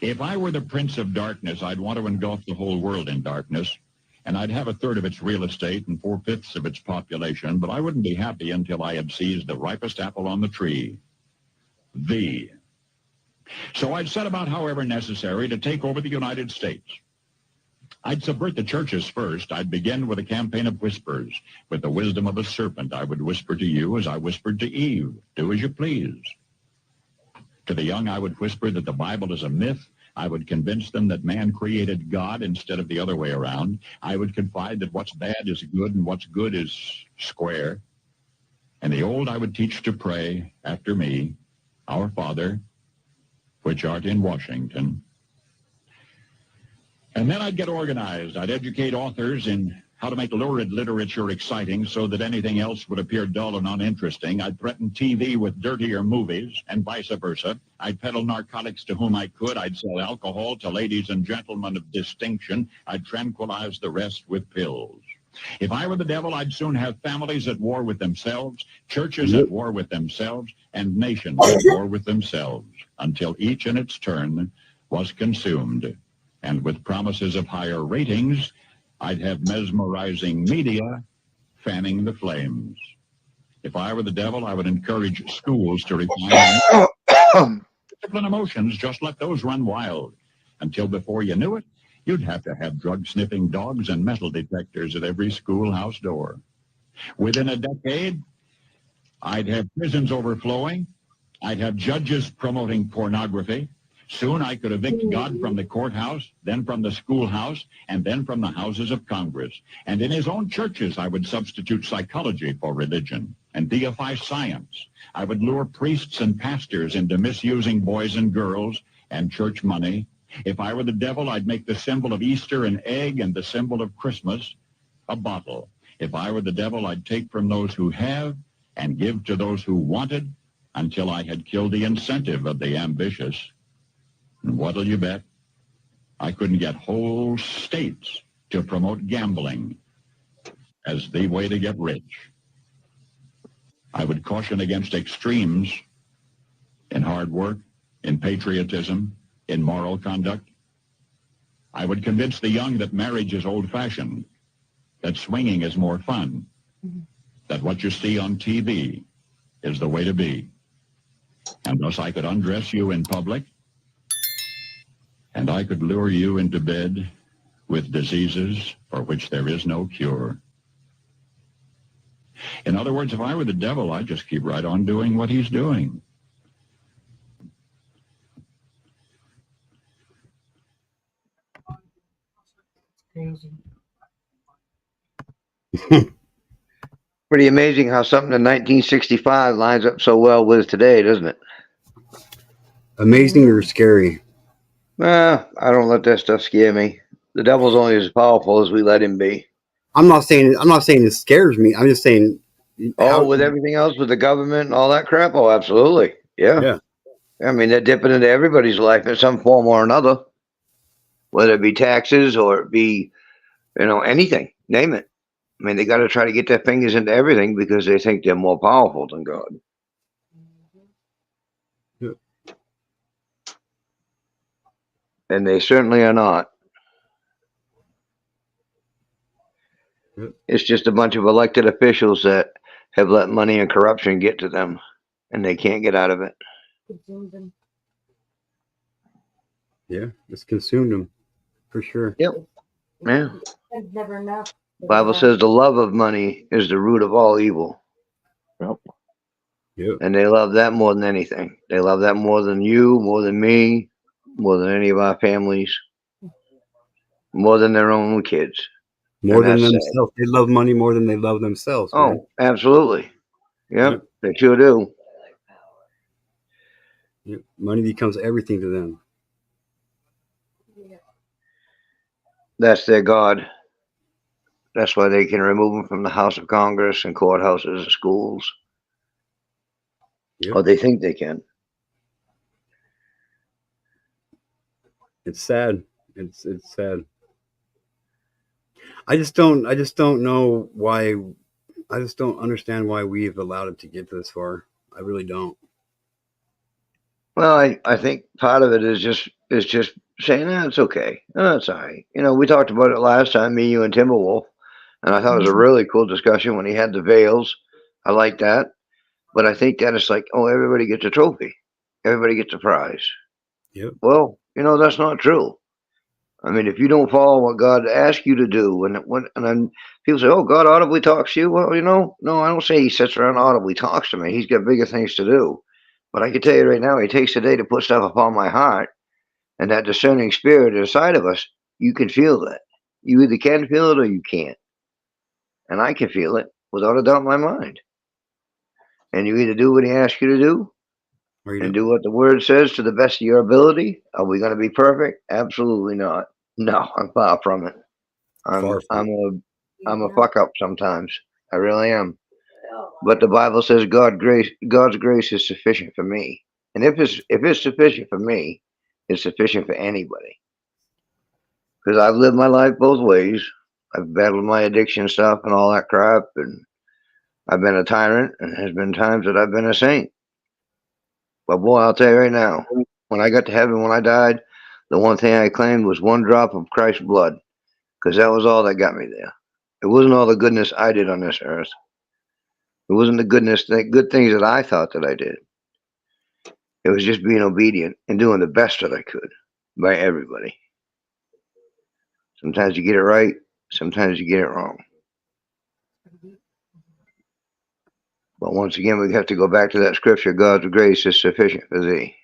If I were the prince of darkness, I'd want to engulf the whole world in darkness, and I'd have 1/3 of its real estate and 4/5 of its population, but I wouldn't be happy until I had seized the ripest apple on the tree. So I'd set about, however necessary, to take over the United States. I'd subvert the churches first. I'd begin with a campaign of whispers. With the wisdom of a serpent, I would whisper to you as I whispered to Eve, do as you please. To the young, I would whisper that the Bible is a myth. I would convince them that man created God instead of the other way around. I would confide that what's bad is good and what's good is square. And the old I would teach to pray after me, Our Father, which art in Washington. And then I'd get organized. I'd educate authors in how to make lurid literature exciting so that anything else would appear dull and uninteresting. I'd threaten TV with dirtier movies and vice versa. I'd peddle narcotics to whom I could. I'd sell alcohol to ladies and gentlemen of distinction. I'd tranquilize the rest with pills. If I were the devil, I'd soon have families at war with themselves, churches at war with themselves, and nations at war with themselves, until each in its turn was consumed. And with promises of higher ratings, I'd have mesmerizing media fanning the flames. If I were the devil, I would encourage schools to refine discipline emotions, just let those run wild. Until before you knew it, You'd have to have drug-sniffing dogs and metal detectors at every schoolhouse door. Within a decade, I'd have prisons overflowing. I'd have judges promoting pornography. Soon I could evict God from the courthouse, then from the schoolhouse, and then from the houses of Congress. And in his own churches, I would substitute psychology for religion and deify science. I would lure priests and pastors into misusing boys and girls and church money. If I were the devil, I'd make the symbol of Easter an egg and the symbol of Christmas a bottle. If I were the devil, I'd take from those who have and give to those who wanted until I had killed the incentive of the ambitious. And what'll you bet? I couldn't get whole states to promote gambling as the way to get rich. I would caution against extremes in hard work, in patriotism, in moral conduct. I would convince the young that marriage is old-fashioned, that swinging is more fun, that what you see on TV is the way to be. And thus I could undress you in public, and I could lure you into bed with diseases for which there is no cure. In other words, if I were the devil, I'd just keep right on doing what he's doing. Crazy. Pretty amazing how something in 1965 lines up so well with today, doesn't it? Amazing or scary? I don't let that stuff scare me. The devil's only as powerful as we let him be. I'm not saying it scares me. I'm just saying. With everything else, with the government and all that crap. Oh, absolutely. Yeah. I mean, they're dipping into everybody's life in some form or another, whether it be taxes or it be, anything. Name it. I mean, they got to try to get their fingers into everything because they think they're more powerful than God. Yeah. And they certainly are not. Yeah. It's just a bunch of elected officials that have let money and corruption get to them, and they can't get out of it. Consumed them. Yeah, it's consumed them, for sure. Yep. Yeah. It's never enough. The Bible says the love of money is the root of all evil. Yep. Yep. And they love that more than anything. They love that more than you, more than me, more than any of our families, more than their own kids. More than And that's themselves. They love money more than they love themselves. Oh, man. absolutely. Yep, they sure do. Yep. Money becomes everything to them. That's their God. That's why they can remove them from the House of Congress and courthouses and schools. Yep. Or they think they can. It's sad. It's sad. I just don't know why. I just don't understand why we've allowed it to get this far. I really don't. Well, I think part of it is just saying, it's okay. It's all right. We talked about it last time, me, you, and Timberwolf, and I thought it was a really cool discussion when he had the veils. I like that. But I think that it's like, everybody gets a trophy. Everybody gets a prize. Yep. Well, that's not true. I mean, if you don't follow what God asks you to do, and then people say, God audibly talks to you. Well, no, I don't say he sits around audibly talks to me. He's got bigger things to do. But I can tell you right now, he takes a day to put stuff upon my heart, and that discerning spirit inside of us, you can feel that. You either can feel it or you can't. And I can feel it without a doubt in my mind. And you either do what he asks you to do, and do what the word says to the best of your ability. Are we going to be perfect? Absolutely not. No, I'm far from it. I'm a fuck up sometimes. I really am. But the Bible says God's grace is sufficient for me. And if it's sufficient for me, it's sufficient for anybody. Because I've lived my life both ways. I've battled my addiction stuff and all that crap, and I've been a tyrant, and there's been times that I've been a saint. But boy, I'll tell you right now, when I got to heaven, when I died, the one thing I claimed was one drop of Christ's blood, because that was all that got me there. It wasn't all the goodness I did on this earth. It wasn't the good things that I thought that I did. It was just being obedient and doing the best that I could by everybody. Sometimes you get it right. Sometimes you get it wrong. But once again, we have to go back to that scripture. God's grace is sufficient for thee.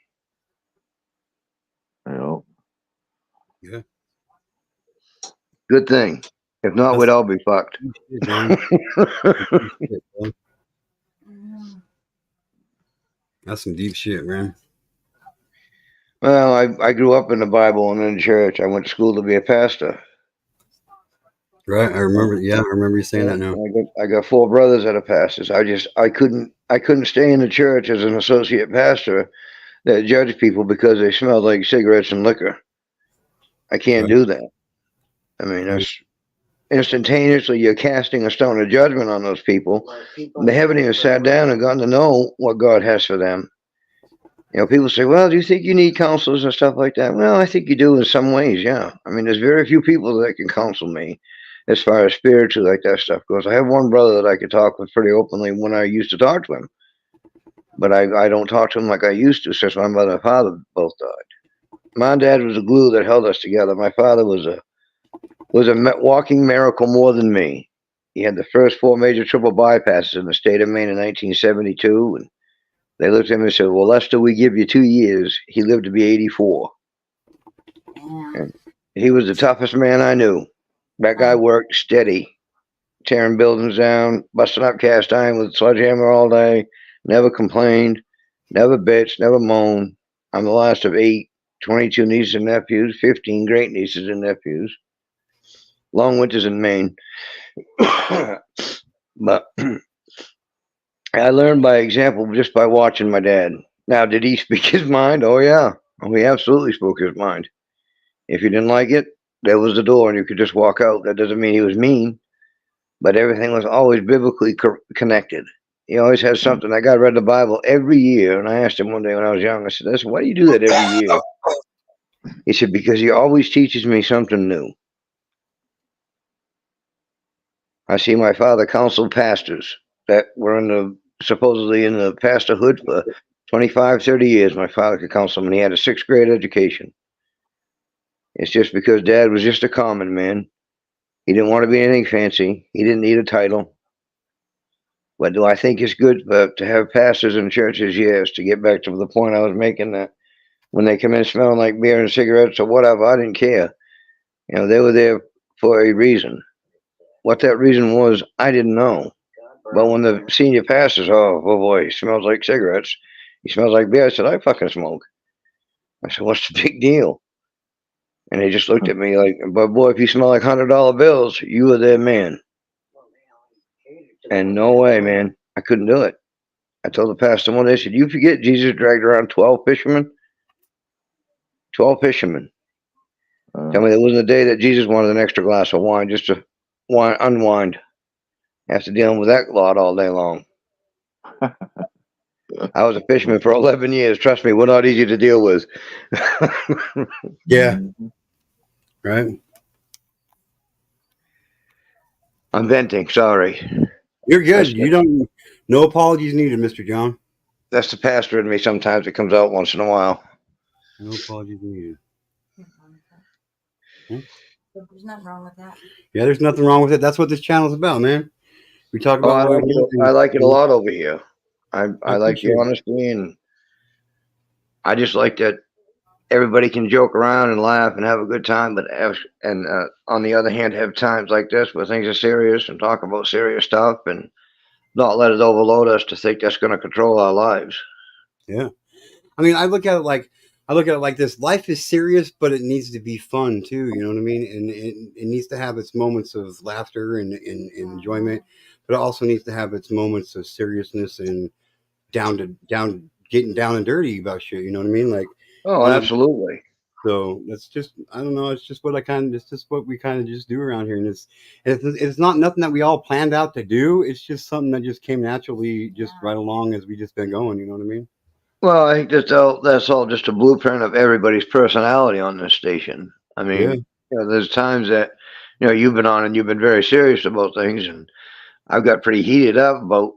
Yeah. Good thing. If not, we'd all be fucked. That's some deep shit, man. Well, I grew up in the Bible and in the church. I went to school to be a pastor. Right, I remember. Yeah, I remember you saying that now. I got 4 brothers that are pastors. I couldn't stay in the church as an associate pastor that judged people because they smelled like cigarettes and liquor. I can't do that. I mean, that's instantaneously you're casting a stone of judgment on those people. They haven't even sat down and gotten to know what God has for them. You know, people say, well, do you think you need counselors and stuff like that? Well, I think you do in some ways, yeah. I mean, there's very few people that can counsel me as far as spiritually like that stuff goes. I have one brother that I could talk with pretty openly when I used to talk to him. But I don't talk to him like I used to since my mother and father both died. My dad was the glue that held us together. My father was a walking miracle more than me. He had the first 4 major triple bypasses in the state of Maine in 1972. And they looked at him and said, well, Lester, we give you 2 years. He lived to be 84. And he was the toughest man I knew. That guy worked steady, tearing buildings down, busting up cast iron with a sledgehammer all day, never complained, never bitched, never moaned. I'm the last of 8, 22 nieces and nephews, 15 great nieces and nephews. Long winters in Maine. But I learned by example just by watching my dad. Now, did he speak his mind? Oh, yeah. Oh, he absolutely spoke his mind. If you didn't like it, there was the door and you could just walk out. That doesn't mean he was mean, but everything was always biblically connected. He always had something. That guy read the Bible every year, and I asked him one day when I was young, I said, listen, why do you do that every year? He said, because he always teaches me something new. I see my father counsel pastors that were supposedly in the pastorhood for 25, 30 years. My father could counsel them, and he had a 6th grade education. It's just because Dad was just a common man. He didn't want to be anything fancy. He didn't need a title. But do I think it's good to have pastors in churches? Yes, to get back to the point I was making, that when they come in smelling like beer and cigarettes or whatever, I didn't care. You know, they were there for a reason. What that reason was, I didn't know. But when the senior pastors, oh boy, he smells like cigarettes. He smells like beer. I said, I fucking smoke. I said, what's the big deal? And they just looked at me like, but boy, if you smell like $100 bills, you were their man. And no way, man, I couldn't do it. I told the pastor one day, I said, you forget Jesus dragged around 12 fishermen? 12 fishermen. Tell me there wasn't a day that Jesus wanted an extra glass of wine just to unwind after dealing with that lot all day long. I was a fisherman for 11 years. Trust me, we're not easy to deal with. Yeah. Right. I'm venting. Sorry. You're good. You don't. No apologies needed, Mr. John. That's the pastor in me. Sometimes it comes out once in a while. No apologies needed. There's nothing wrong with that. Yeah, there's nothing wrong with it. That's what this channel is about, man. We talk about. I like it a lot over here. I like the honesty, and I just like that everybody can joke around and laugh and have a good time, but on the other hand, have times like this where things are serious and talk about serious stuff and not let it overload us to think that's going to control our lives. Yeah. I mean, I look at it like this. Life is serious, but it needs to be fun too. You know what I mean? And it needs to have its moments of laughter and enjoyment, but it also needs to have its moments of seriousness and getting down and dirty about shit. You know what I mean? Like, oh, absolutely. So that's just, I don't know. It's just what we kind of just do around here. And it's not nothing that we all planned out to do. It's just something that just came naturally, just right along as we just been going. You know what I mean? Well, I think that's all just a blueprint of everybody's personality on this station. I mean, Yeah. you know, there's times that, you know, you've been on and you've been very serious about things, and I've got pretty heated up about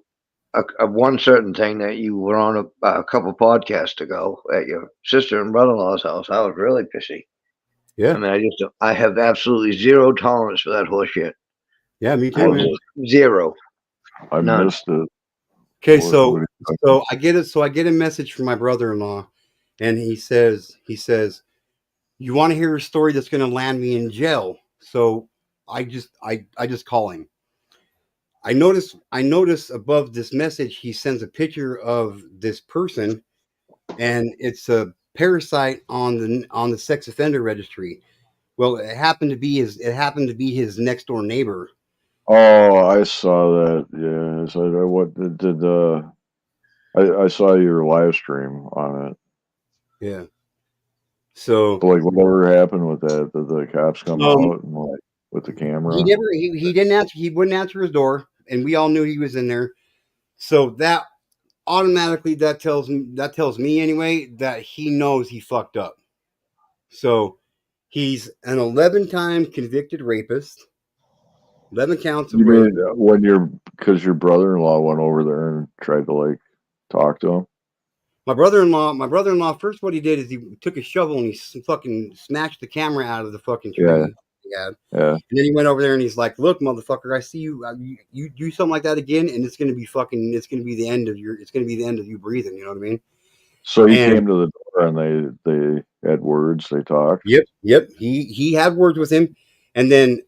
one certain thing that you were on a couple podcasts ago at your sister and brother-in-law's house. I was really pissy. Yeah. I mean, I have absolutely zero tolerance for that horse shit. Yeah, me too, man. Zero. I None. missed it. Okay, What- so what do so I get it. So I get a message from my brother-in-law, and he says, "You want to hear a story that's going to land me in jail?" So I just call him. I notice above this message he sends a picture of this person, and it's a parasite on the sex offender registry. Well, it happened to be his next door neighbor. Oh, I saw that. Yeah. So what did I saw your live stream on it. Yeah. So But, like, whatever happened with that? Did the cops come out and, like, with the camera? he didn't answer. He wouldn't answer his door, and we all knew he was in there. So that automatically that tells me anyway that he knows he fucked up. So he's an 11-time convicted rapist. 11 counts of You rape. mean because your brother-in-law went over there and tried to, like, talk to him? My brother-in-law, first what he did is he took a shovel and he fucking smashed the camera out of the fucking tree. Yeah. Yeah. Yeah. And then he went over there and he's like, "Look, motherfucker, I see you. You do something like that again, and it's gonna be the end of you breathing." You know what I mean? So he And- came to the door and they had words. They talked. Yep. He had words with him, and then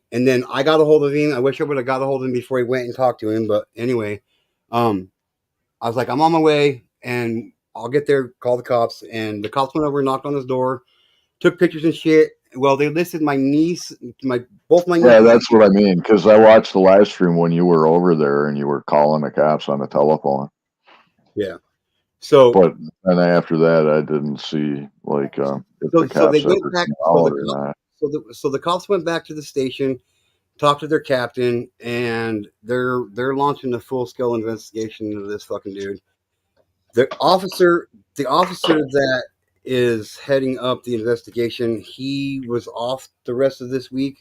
I got a hold of him. I wish I would have got a hold of him before he went and talked to him. But anyway, I was like, I'm on my way, and I'll get there. Call the cops, and the cops went over and knocked on his door, took pictures and shit. Well, they listed my niece, both my Yeah, nieces. that's what I mean. Because I watched the live stream when you were over there and you were calling the cops on the telephone. Yeah. So, But then after that, I didn't see like if so the cops they went ever back. came So out or not. the cops went back to the station, talked to their captain, and they're launching a full scale investigation into this fucking dude. The officer that is heading up the investigation, he was off the rest of this week.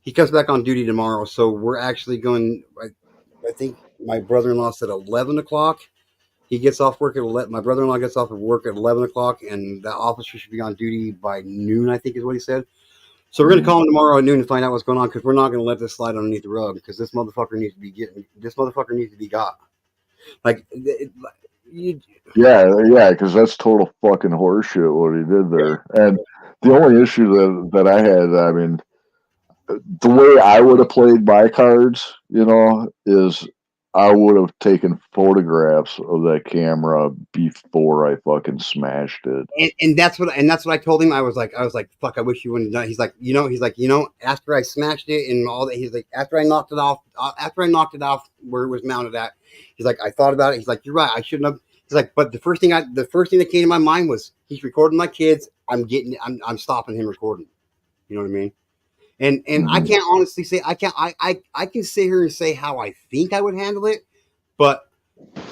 He comes back on duty tomorrow, so we're actually going. I think my brother-in-law said 11 o'clock. He gets off work at 11. My brother-in-law gets off of work at 11 o'clock, and that officer should be on duty by noon, I think is what he said. So we're going to call him tomorrow at noon to find out what's going on, because we're not going to let this slide underneath the rug, because this motherfucker needs to be got. Like, Yeah, because that's total fucking horseshit what he did there. And the only issue that I had, I mean, the way I would have played my cards, is I would have taken photographs of that camera before I fucking smashed it. and that's what I told him. I was like, fuck, I wish you wouldn't have done it. He's like, after I smashed it and all that, he's like, after I knocked it off where it was mounted at, he's like, I thought about it. He's like, you're right, I shouldn't have. He's like, but the first thing that came to my mind was, he's recording my kids. I'm stopping him recording. You know what I mean? And I can't honestly say I can sit here and say how I think I would handle it, but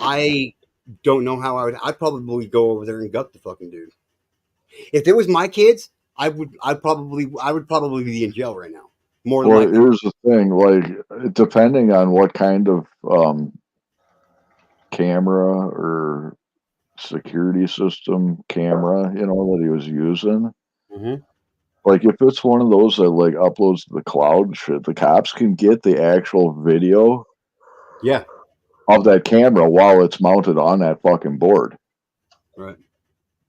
I don't know how I would. I'd probably go over there and gut the fucking dude. If it was my kids, I would probably be in jail right now. More than Well, likely. here's the thing, like, depending on what kind of camera or security system camera, that he was using. Mm-hmm. Like, if it's one of those that, like, uploads to the cloud and shit, the cops can get the actual video of that camera while it's mounted on that fucking board. Right.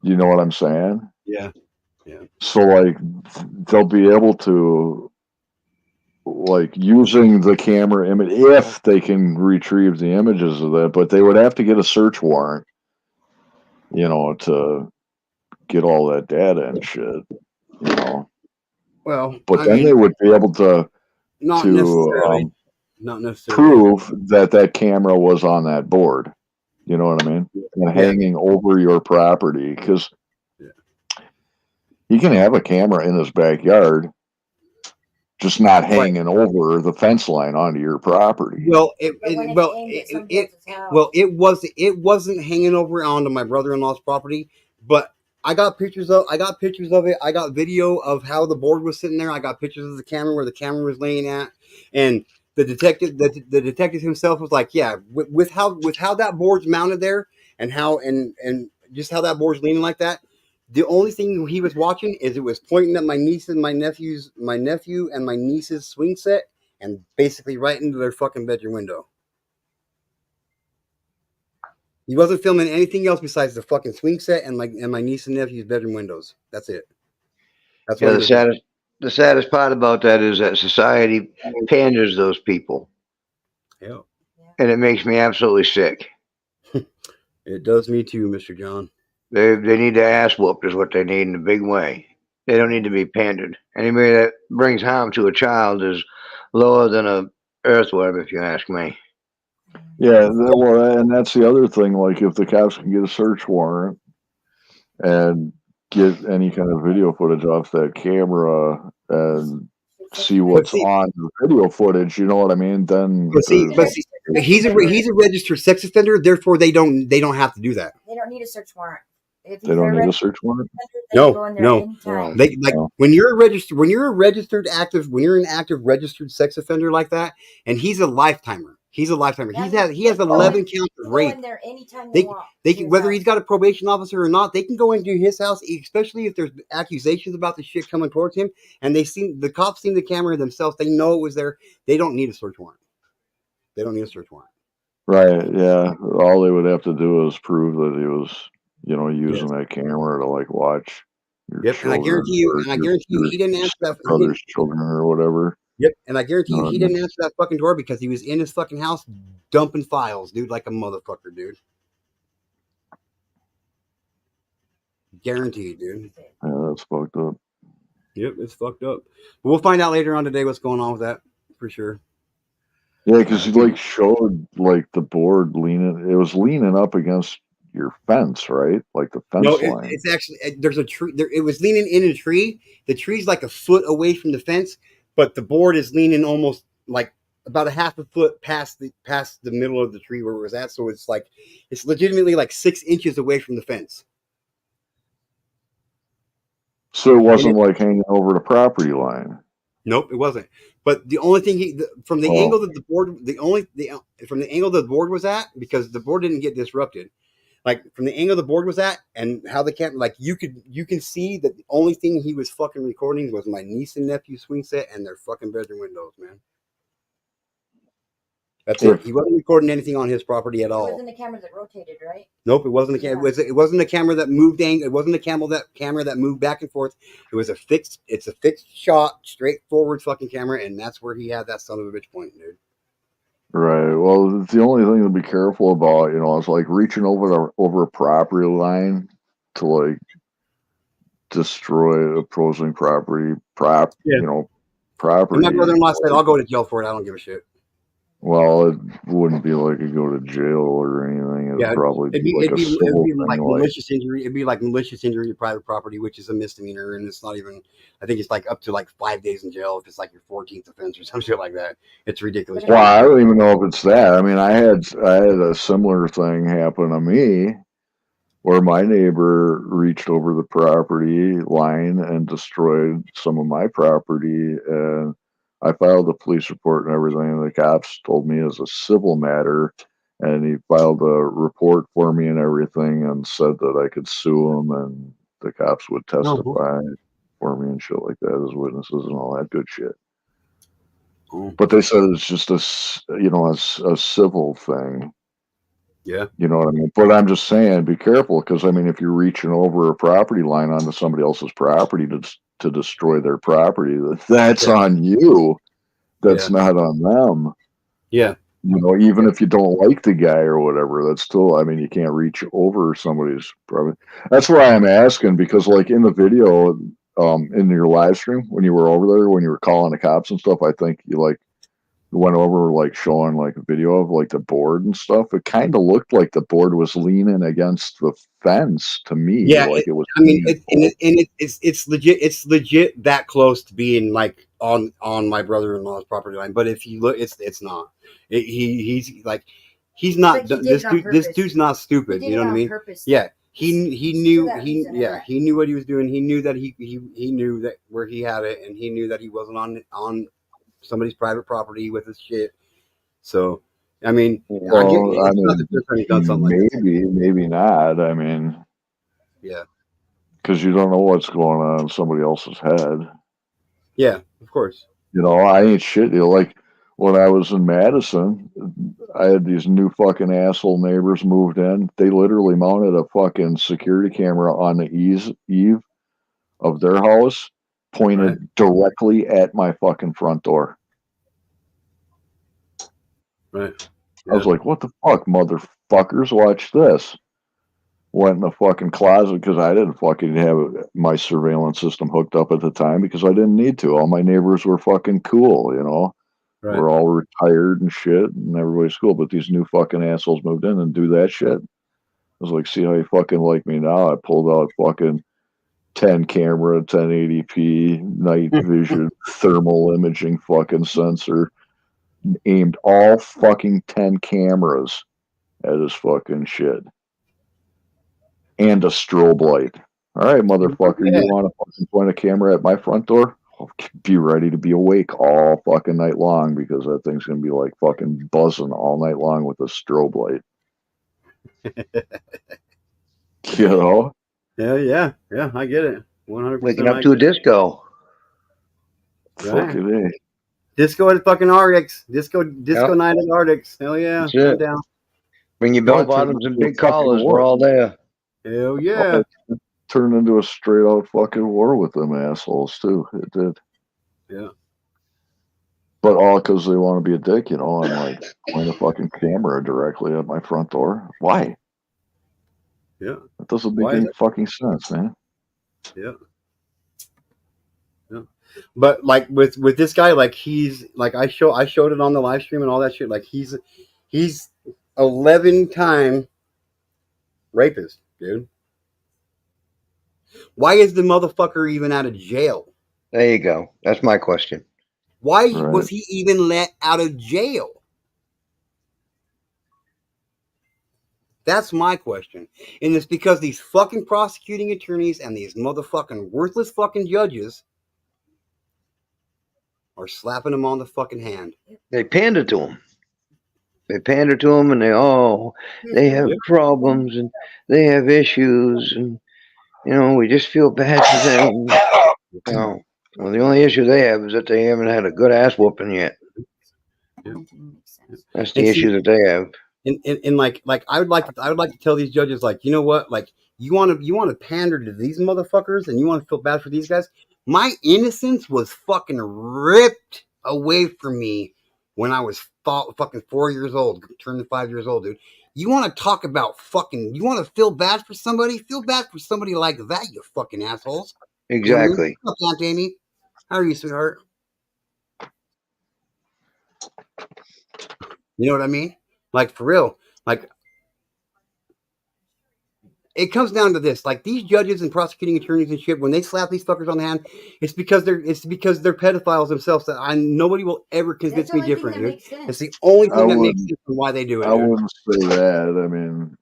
You know what I'm saying? Yeah. So, like, they'll be able to, like, using the camera image, if they can retrieve the images of that, but they would have to get a search warrant, to get all that data and shit. Well, but I then mean, they would be able to not necessarily prove that camera was on that board. You know what I mean? And hanging over your property, because he can have a camera in his backyard, just not hanging over the fence line onto your property. Well, it wasn't hanging over onto my brother-in-law's property, but I got pictures of it. I got video of how the board was sitting there. I got pictures of the camera where the camera was laying at, and the detective himself was like, yeah, with how that board's mounted there, and just how that board's leaning like that, The only thing he was watching is it was pointing at my niece and my nephew and my niece's swing set, and basically right into their fucking bedroom window. He wasn't filming anything else besides the fucking swing set and my niece and nephew's bedroom windows. That's it. That's Yeah, what the saddest part about that is that society panders those people. Yeah. And it makes me absolutely sick. It does me too, Mr. John. They need their ass whooped is what they need in a big way. They don't need to be pandered. Anybody that brings harm to a child is lower than a earthworm, if you ask me. Yeah, well, and that's the other thing. Like, if the cops can get a search warrant and get any kind of video footage off that camera and see what's on the video footage, you know what I mean? Then he's a registered sex offender. Therefore, they don't have to do that. They don't need a search warrant. If they don't need a search warrant. No. They, like when you're an active registered sex offender like that, and he's a lifetimer. He has 11 counts of rape. They can, whether he's got a probation officer or not, they can go into his house, especially if there's accusations about the shit coming towards him, and the cops seen the camera themselves. They know it was there. They don't need a search warrant. Right? Yeah. All they would have to do is prove that he was, using that camera to like watch your Yep, and I guarantee you, he didn't answer that. Brother's children or whatever. Yep, and I guarantee you, he didn't answer that fucking door because he was in his fucking house dumping files, dude, like a motherfucker, dude. Guaranteed, dude. Yeah, that's fucked up. Yep, it's fucked up. But we'll find out later on today what's going on with that for sure. Yeah, because he like showed like the board leaning. It was leaning up against your fence, right? Like the fence line. It's actually there's a tree. It was leaning in a tree. The tree's like a foot away from the fence, but the board is leaning almost like about a half a foot past the middle of the tree where it was at. So it's legitimately like 6 inches away from the fence. So it wasn't like hanging over the property line. Nope, it wasn't. But the only thing from the angle that from the angle that the board was at, because the board didn't get disrupted. Like from the angle the board was at and how the camera, like you can see that the only thing he was fucking recording was my niece and nephew swing set and their fucking bedroom windows, man. That's it. He wasn't recording anything on his property at all. It wasn't the camera that rotated, right? Nope, it wasn't a camera. It wasn't a camera that moved. It wasn't a camera that moved back and forth. It was a fixed shot, straightforward fucking camera, and that's where he had that son of a bitch pointing, dude. Right. Well, it's the only thing to be careful about, is like reaching over a property line to like destroy opposing property. Property. And my brother-in-law said, "I'll go to jail for it. I don't give a shit." Well, it wouldn't be like you go to jail or anything. It'd probably be like a civil thing. Like malicious injury. It'd be like malicious injury to private property, which is a misdemeanor, and it's not even. I think it's like up to like 5 days in jail if it's like your 14th offense or some shit like that. It's ridiculous. Well, I don't even know if it's that. I mean, I had a similar thing happen to me, where my neighbor reached over the property line and destroyed some of my property, and I filed a police report and everything, and the cops told me it was a civil matter, and he filed a report for me and everything and said that I could sue him and the cops would testify for me and shit like that as witnesses and all that good shit. But they said it's just a civil thing. Yeah. You know what I mean? But I'm just saying, be careful, because I mean, if you're reaching over a property line onto somebody else's property to destroy their property, that's on you. That's not on them. Yeah. Even if you don't like the guy or whatever, that's still, I mean, you can't reach over somebody's property. That's why I'm asking, because like in the video, in your live stream, when you were over there, when you were calling the cops and stuff, I think you like went over like showing like a video of like the board and stuff. It kind of looked like the board was leaning against the fence to me. Yeah, like it was. I mean, it's legit. It's legit that close to being like on my brother-in-law's property line. But if you look, it's not. He's not. This dude's not stupid. You know what I mean? Yeah. He knew what he was doing. He knew that he knew that where he had it, and he knew that he wasn't on somebody's private property with his shit. So, I mean, maybe not. I mean, yeah, because you don't know what's going on in somebody else's head. Yeah, of course. You know, I ain't shit. You know, like when I was in Madison, I had these new fucking asshole neighbors moved in. They literally mounted a fucking security camera on the eve of their house, pointed directly at my fucking front door. Right. I was like, what the fuck, motherfuckers? Watch this. Went in the fucking closet because I didn't fucking have my surveillance system hooked up at the time because I didn't need to. All my neighbors were fucking cool, you know. Right. We're all retired and shit, and everybody's cool. But these new fucking assholes moved in and do that shit. I was like, see how you fucking like me now? I pulled out fucking 10 camera, 1080p, night vision, thermal imaging fucking sensor, aimed all fucking 10 cameras at his fucking shit. And a strobe light. All right, motherfucker, you want to fucking point a camera at my front door? Be ready to be awake all fucking night long because that thing's going to be like fucking buzzing all night long with a strobe light. You know? Yeah, I get it. 100%. Waking up to a disco. Fucking A. Disco at fucking Arctics. Disco night at Arctics. Hell yeah. That's it. I'm down. Bring your bell bottoms and big collars. We're all there. Hell yeah. It turned into a straight out fucking war with them assholes too. It did. Yeah. But all because they want to be a dick, you know, and like point a fucking camera directly at my front door. Why? Yeah. That doesn't make any fucking sense, man. Yeah. Yeah. But like with this guy, like he's like I showed it on the live stream and all that shit. Like he's 11-time rapist, dude. Why is the motherfucker even out of jail? There you go. That's my question. Why was he even let out of jail? That's my question. And it's because these fucking prosecuting attorneys and these motherfucking worthless fucking judges are slapping him on the fucking hand. They pander to him. They pander to him, and they have problems and they have issues, and you know, we just feel bad for them. You know, well, the only issue they have is that they haven't had a good ass whooping yet. That's the issue that they have. And like I would like to tell these judges, like, you know what, like you want to pander to these motherfuckers and you want to feel bad for these guys. My innocence was fucking ripped away from me when I was fucking 4 years old, turning 5 years old, dude. You want to talk about you want to feel bad for somebody? Feel bad for somebody like that, you fucking assholes. Exactly. What's up, Aunt Amy? How are you, sweetheart? You know what I mean? Like, for real. Like, it comes down to this. Like, these judges and prosecuting attorneys and shit, when they slap these fuckers on the hand, it's because they're pedophiles themselves. That nobody will ever convince me different, dude. It's the only thing that makes sense why they do it. I wouldn't say that. I mean,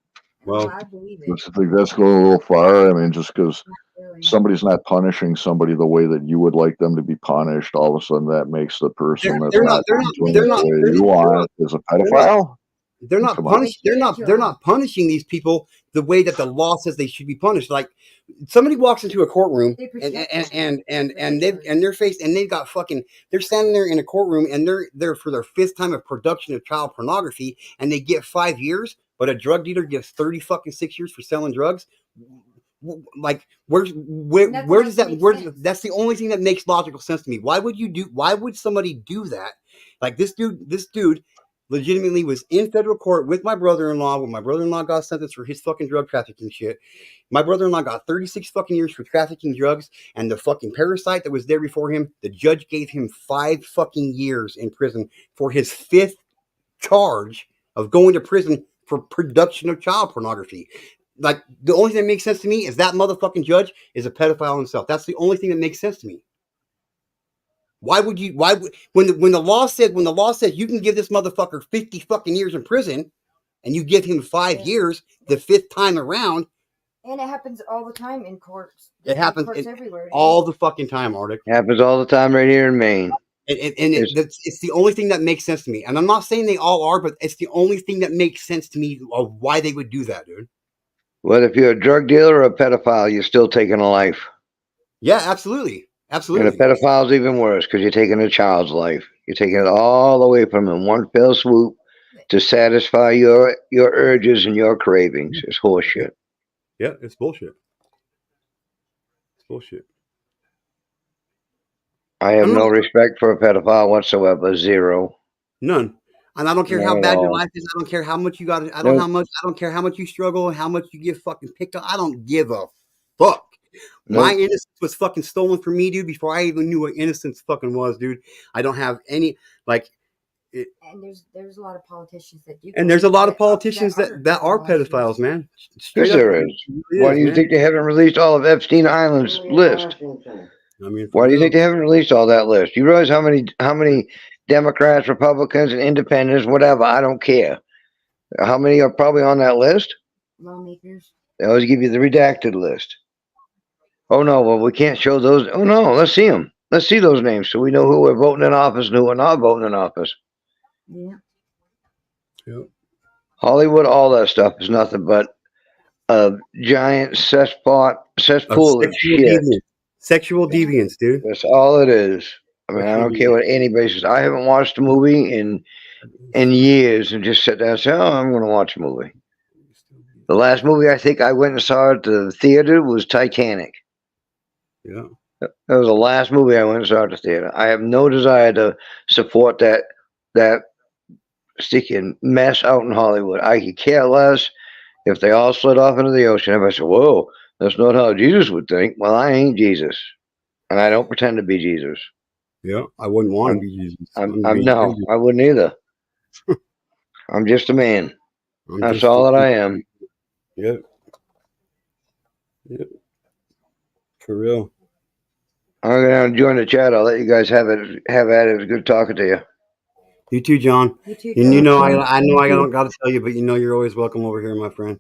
well, I think that's going a little far. I mean, just because somebody's not punishing somebody the way that you would like them to be punished, all of a sudden that makes the person that's not doing it the way you want is a pedophile. They're not punished. They're not punishing these people the way that the law says they should be punished. Like somebody walks into a courtroom and they're faced and they've got they're standing there in a courtroom and they're there for their 5th time of production of child pornography and they get 5 years, but a drug dealer gets 36 years for selling drugs. Like where does that that's the only thing that makes logical sense to me. Why would somebody do that? Like this dude legitimately was in federal court with my brother-in-law when my brother-in-law got sentenced for his fucking drug trafficking shit. My brother-in-law got 36 fucking years for trafficking drugs, and the fucking parasite that was there before him, the judge gave him 5 fucking years in prison for his 5th charge of going to prison for production of child pornography. Like the only thing that makes sense to me is that motherfucking judge is a pedophile himself. That's the only thing that makes sense to me. When the law says you can give this motherfucker 50 fucking years in prison and you give him 5 years the 5th time around. And it happens all the time in courts. It happens everywhere. All the fucking time, Arctic. It happens all the time right here in Maine. It's the only thing that makes sense to me. And I'm not saying they all are, but it's the only thing that makes sense to me of why they would do that, dude. Whether if you're a drug dealer or a pedophile, you're still taking a life. Yeah, absolutely. And Absolutely. a pedophile's even worse because you're taking a child's life. You're taking it all away from them in one fell swoop to satisfy your urges and your cravings. It's horseshit. Yeah, it's bullshit. It's bullshit. I have no respect for a pedophile whatsoever. Zero. None. And I don't care how Not at bad your all. life is. I don't care how much you got. I Nope. don't care how much you struggle and how much you get fucking picked up. I don't give a fuck. My Nope. innocence was fucking stolen from me, dude. Before I even knew what innocence fucking was, dude. I don't have any like. And there's a lot of politicians that do. And there's a lot of politicians that are pedophiles, man. Straight Yes, up, there it is. really Why is, do you man. think they haven't released all of Epstein Island's list? I mean, Why do you think they haven't released all that list? You realize how many Democrats, Republicans, and Independents, whatever? I don't care. How many are probably on that list? Lawmakers. They always give you the redacted list. Oh no, well we can't show those. Oh no, let's see them. Let's see those names so we know who we're voting in office and who we're not voting in office. Yeah. Yep. Hollywood, all that stuff is nothing but a giant cesspool of Sexual shit. deviance. Sexual deviance, dude. That's all it is. I mean, I Sexual don't care what anybody says. I haven't watched a movie in years and just sit down and say, "Oh, I'm going to watch a movie." The last movie I think I went and saw at the theater was Titanic. Yeah. That was the last movie I went and saw at the theater. I have no desire to support that sticking mess out in Hollywood. I could care less if they all slid off into the ocean. Everybody said, "Whoa, that's not how Jesus would think." Well, I ain't Jesus, and I don't pretend to be Jesus. Yeah, I wouldn't want to be Jesus. No, I wouldn't either. I'm just a man. That's all that I am. Yep. Yep. For real. I'm gonna join the chat. I'll let you guys have at it. It was good talking to you. You too, John. You too, And you John. know, I know I don't got to tell you, but you know you're always welcome over here, my friend.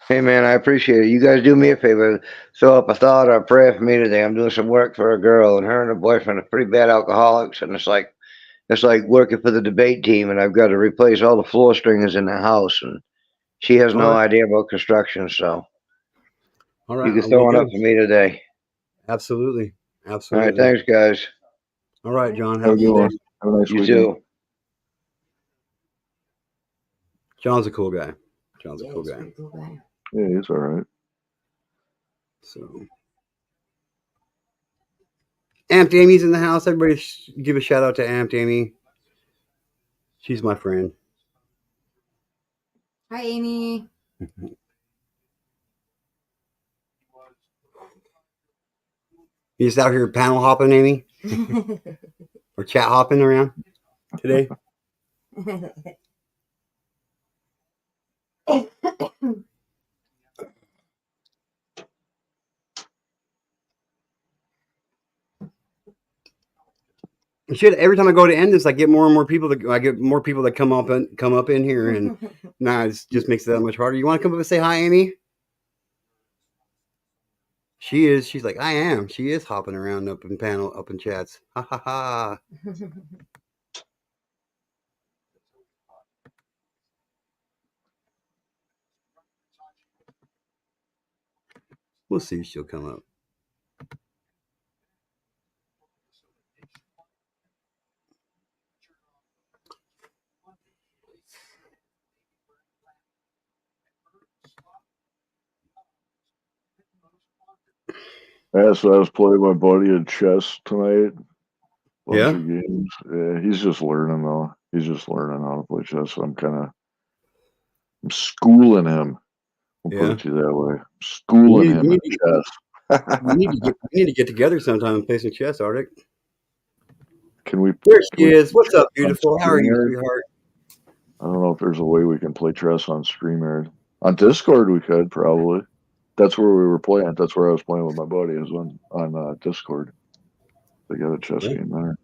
Hey man, I appreciate it. You guys do me a favor. Throw up a thought or a prayer for me today. I'm doing some work for a girl, and her and her boyfriend are pretty bad alcoholics, and it's like working for the debate team, and I've got to replace all the floor stringers in the house, and she has no idea about construction, so All right. you can I throw will one do. up for me today. Absolutely. All Absolutely. right, thanks, guys. All right, John. Have a Have a good good one. day. Have a nice You weekend. too. John's a cool guy. John's a Yeah, cool he's a guy. pretty cool guy. Yeah, he's all right. So, Amped Amy's in the house. Everybody give a shout out to Amped Amy. She's my friend. Hi, Amy. You just out here panel hopping, Amy? Or chat hopping around today? Shit, every time I go to end this, I get more and more people that come up in here, and it just makes it that much harder. You want to come up and say hi, Amy? She's like, I am. She is hopping around up in chats. Ha ha ha. We'll see if she'll come up. Yeah, so I was playing my buddy in chess tonight. Bunch Yeah? of games. Yeah, he's just learning though. He's just learning how to play chess. So I'm schooling him. We'll put it to you that way. Schooling him in chess. We need to get together sometime and play some chess, Arctic. Can we? There she can we is. What's play up, chess on beautiful? How are you, StreamYard? sweetheart? I don't know if there's a way we can play chess on StreamYard. On Discord, we could probably. That's where we were playing. That's where I was playing with my buddy. Is on Discord. They got a chess game there.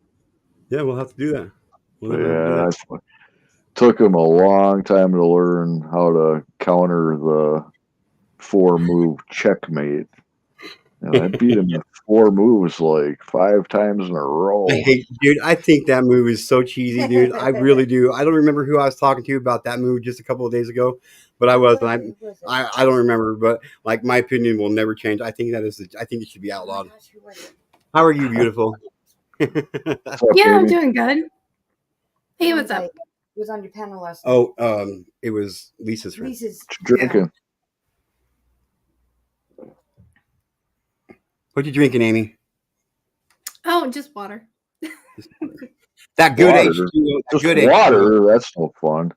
Yeah, we'll have to do that. But yeah, it took him a long time to learn how to counter the 4-move checkmate. And I beat him in 4 moves like 5 times in a row. Dude, I think that move is so cheesy, dude. I really do. I don't remember who I was talking to about that move just a couple of days ago, but I was. And I don't remember, but like my opinion will never change. I think I think it should be outlawed. How are you, beautiful? Yeah, I'm doing good. Hey, what's up? It was on your panel last night. It was Lisa's friend. Lisa's drinking. What you drinking, Amy? Oh, just water. That good Water. H2O. Just Good water. H2O. That's no fun.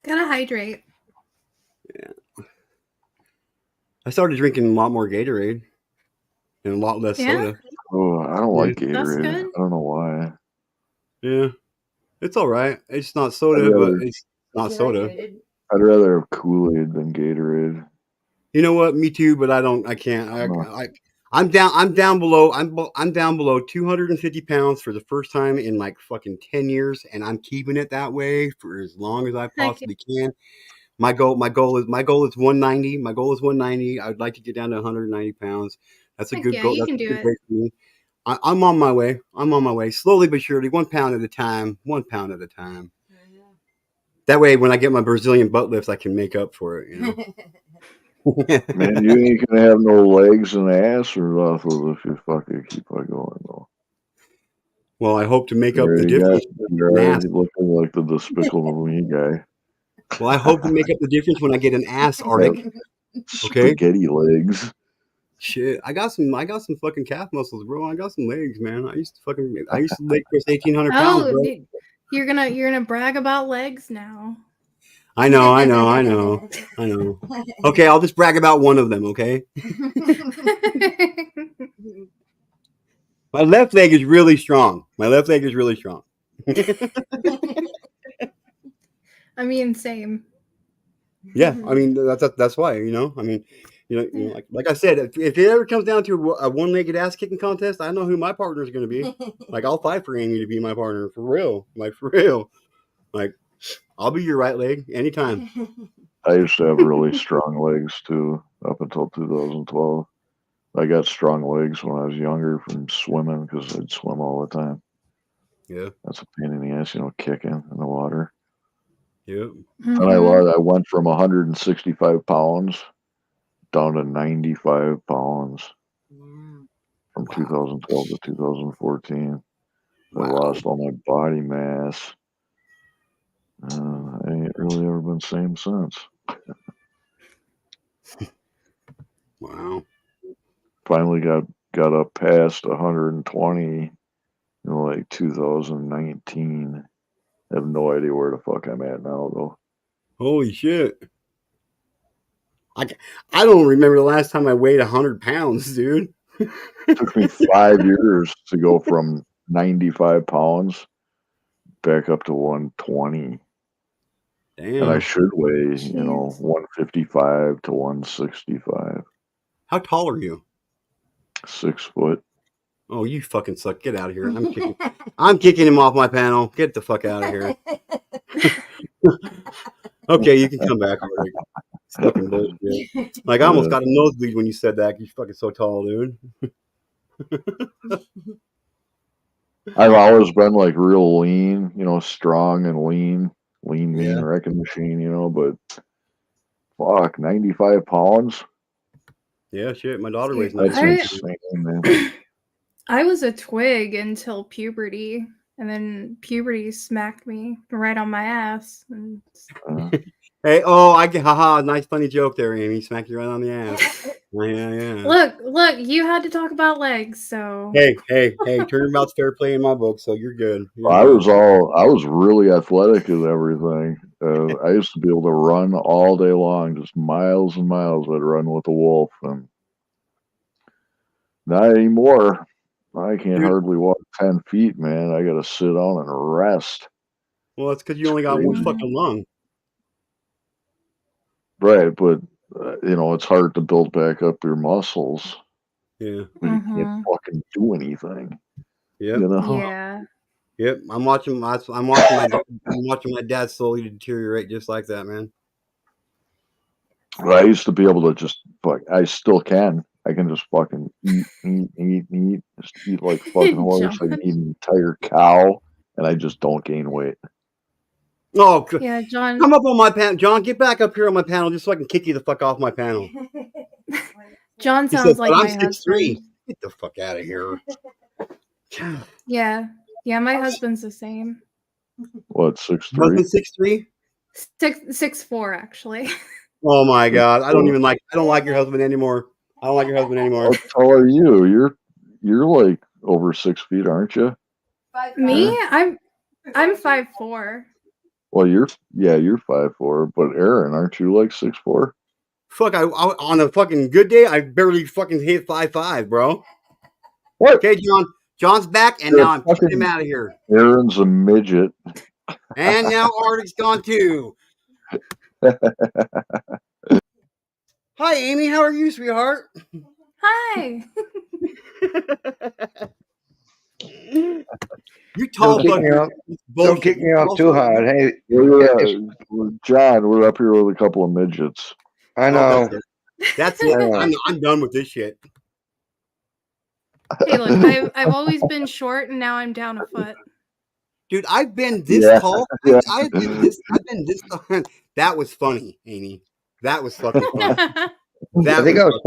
Gotta hydrate. I started drinking a lot more Gatorade and a lot less Yeah? soda. Oh, I don't like That's Gatorade. good. I don't know why. Yeah, it's all right. It's not soda, but it's not soda. I'd rather have Kool-Aid than Gatorade. You know what? Me too, but I can't. I'm down below 250 pounds for the first time in like fucking 10 years, and I'm keeping it that way for as long as I possibly can. My goal is 190. My goal is 190. I would like to get down to 190 pounds. That's a Heck good yeah, goal. you That's can a do good it. weight for me. I'm on my way. I'm on my way. Slowly but surely, 1 pound at a time. 1 pound at a time. That way, when I get my Brazilian butt lifts, I can make up for it. You know. Man, you ain't gonna have no legs and ass or nothing if you fucking keep on going though. Well, I hope to make up the You got- difference. You're with an already ass. looking like the Despicable Me guy. Well, I hope to make up the difference when I get an ass, Arctic. Okay. Spaghetti legs. Shit, I got some fucking calf muscles, bro. I got some legs, man. I used to leg press 1,800 pounds, Oh, bro. dude, you're gonna brag about legs now. I know. Okay, I'll just brag about one of them. Okay. My left leg is really strong. I mean, same. Yeah, I mean that's why, you know. I mean, like I said, if it ever comes down to a one-legged ass kicking contest, I know who my partner is going to be. Like I'll fight for Amy to be my partner for real. Like for real. Like I'll be your right leg anytime. I used to have really strong legs too, up until 2012. I got strong legs when I was younger from swimming because I'd swim all the time. Yeah. That's a pain in the ass, kicking in the water. Yep. And I went from 165 pounds down to 95 pounds from 2012 to 2014. I lost all my body mass. I ain't really ever been the same since. Wow. Finally got up past 120 in like 2019. I have no idea where the fuck I'm at now though. Holy shit. I don't remember the last time I weighed 100 pounds, dude. It took me 5 years to go from 95 pounds back up to 120. Damn. And I should weigh, 155 to 165. How tall are you? 6 foot. Oh, you fucking suck. Get out of here. I'm kicking him off my panel. Get the fuck out of here. Okay, you can come back. Already. It's fucking bullshit. Like I almost got a nosebleed when you said that. You're fucking so tall, dude. I've always been like real lean, strong and lean, mean, wrecking machine, but fuck, 95 pounds. Yeah, shit. My daughter weighs That's 90. insane, man. I was a twig until puberty, and then puberty smacked me right on my ass. And Hey, I get haha, nice funny joke there, Amy. Smack you right on the ass. Yeah. Look, you had to talk about legs, so Hey, turnabout's fair play in my book, so you're good. I was really athletic as everything. I used to be able to run all day long, just miles and miles. I'd run with a wolf, and not anymore. I can't hardly walk 10 feet, man. I got to sit down and rest. Well, that's because you only got one fucking lung. Right, but it's hard to build back up your muscles. Yeah, when you can't fucking do anything. Yep. yeah. Yep. I'm watching my dad slowly deteriorate just like that, man. I used to be able to just fuck, I still can. I can just fucking eat. Just eat like a fucking horse. I can eat an entire cow, and I just don't gain weight. Oh, good. Yeah, John. Come up on my panel. John, get back up here on my panel just so I can kick you the fuck off my panel. John He sounds says, like but my I'm 6'3". husband. Get the fuck out of here. Yeah, my husband's the same. What, 6'3"? Husband 6'3"? 6'4" actually. Oh my god. I don't like your husband anymore. I don't like your husband anymore. How tall are you? You're like over 6 feet, aren't you? Me? I'm 5'4". Well, you're 5'4", but Aaron, aren't you like 6'4"? Fuck, I on a fucking good day, I barely fucking hit 5'5", bro. What? Okay, John. John's back, and now I'm kicking him out of here. Aaron's a midget. And now Arctic's gone too. Hi, Amy. How are you, sweetheart? Hi. You tall, Don't kick me off too hard. Hey, John, we're up here with a couple of midgets. I know. That's it. I'm done with this shit. Hey, look, I've always been short, and now I'm down a foot. Dude, I've been this tall. Yeah. I've been this tall. That was funny, Amy. That was fucking funny. I think I was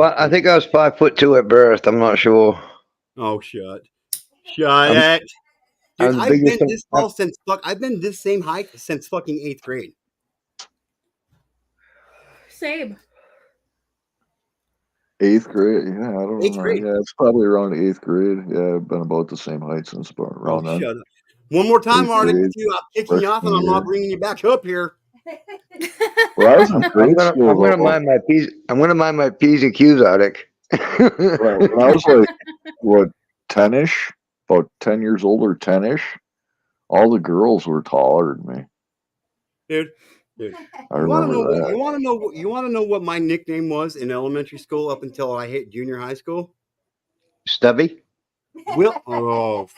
5'2" at birth. I'm not sure. Oh, shut it. Dude, I'm I've biggest been this tall since I've been this same height since fucking 8th grade. Same. 8th grade? Yeah, I don't know. 8th grade. Yeah, it's probably around 8th grade. Yeah, I've been about the same height since about around then. Shut up. One more time, 8th Arctic, grade, with you. I'm kicking you off, and I'm not bringing you back up here. Well, I was in grade school. I'm gonna mind my P's. I'm gonna mind my P's and Q's, Arctic. Right. When I was like, what, 10-ish? About 10 years old or 10-ish? All the girls were taller than me. Dude. I remember that. You want to know what my nickname was in elementary school up until I hit junior high school? Stubby? Oh.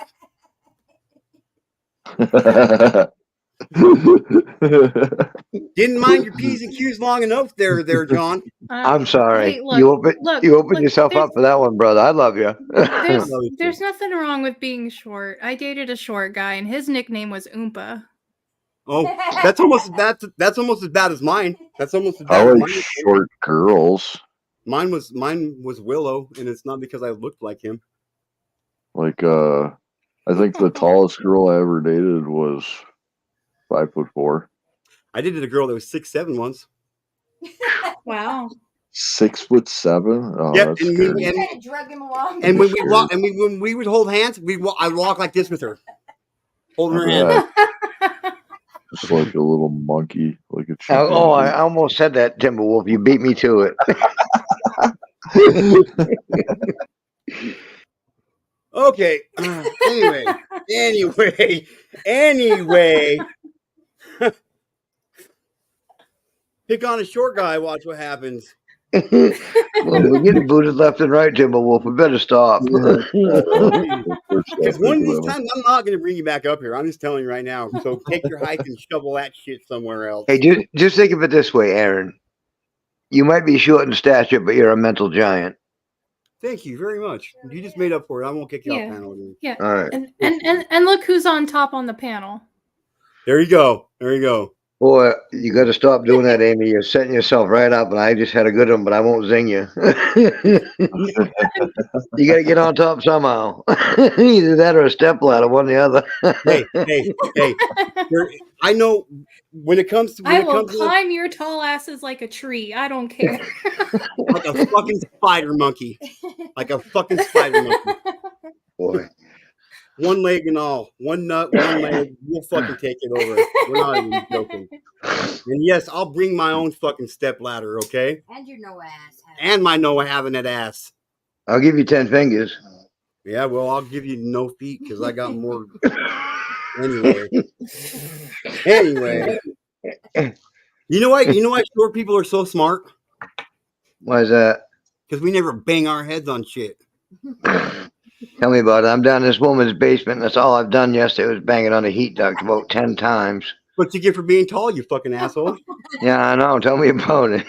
Didn't mind your P's and Q's long enough there, John. I'm sorry. Hey, look, you opened yourself up for that one, brother. I love you. There's nothing wrong with being short. I dated a short guy, and his nickname was Oompa. Oh, that's almost as bad as mine. That's almost as I bad as like mine. short girls. Mine was Willow, and it's not because I looked like him. Like, I think the tallest girl I ever dated was 5'4". I dated a girl that was 6'7" once. Wow. 6'7"? Oh, Yep, that's and scary. Drug him along. And when we walk, when we would hold hands, I'd walk like this with her, holding her hand. Just like a little monkey, like a chimpanzee. I almost said that, Timberwolf. You beat me to it. Okay. Anyway. Pick on a short guy. Watch what happens. Well, we're getting booted left and right, Timberwolf. We better stop. Because one of these times, I'm not going to bring you back up here. I'm just telling you right now. So take your hike and shovel that shit somewhere else. Hey, just think of it this way, Aaron. You might be short in stature, but you're a mental giant. Thank you very much. You just made up for it. I won't kick you off panel again. Yeah. All right. And look who's on top on the panel. There you go. Boy, you got to stop doing that, Amy. You're setting yourself right up, and I just had a good one, but I won't zing you. You got to get on top somehow. Either that or a stepladder, one or the other. hey. I know when it comes to... I will climb your tall asses like a tree. I don't care. Like a fucking spider monkey. Boy. One leg and all. One nut, one leg. We'll fucking take it over. We're not even joking. And yes, I'll bring my own fucking step ladder, okay? And your no ass. And my no having that ass. I'll give you 10 fingers. Yeah, well, I'll give you no feet because I got more. Anyway. You know why short people are so smart? Why is that? Because we never bang our heads on shit. Tell me about it. I'm down in this woman's basement. And that's all I've done yesterday was banging on a heat duct about 10 times. What's you get for being tall, you fucking asshole? Yeah, I know. Tell me about it.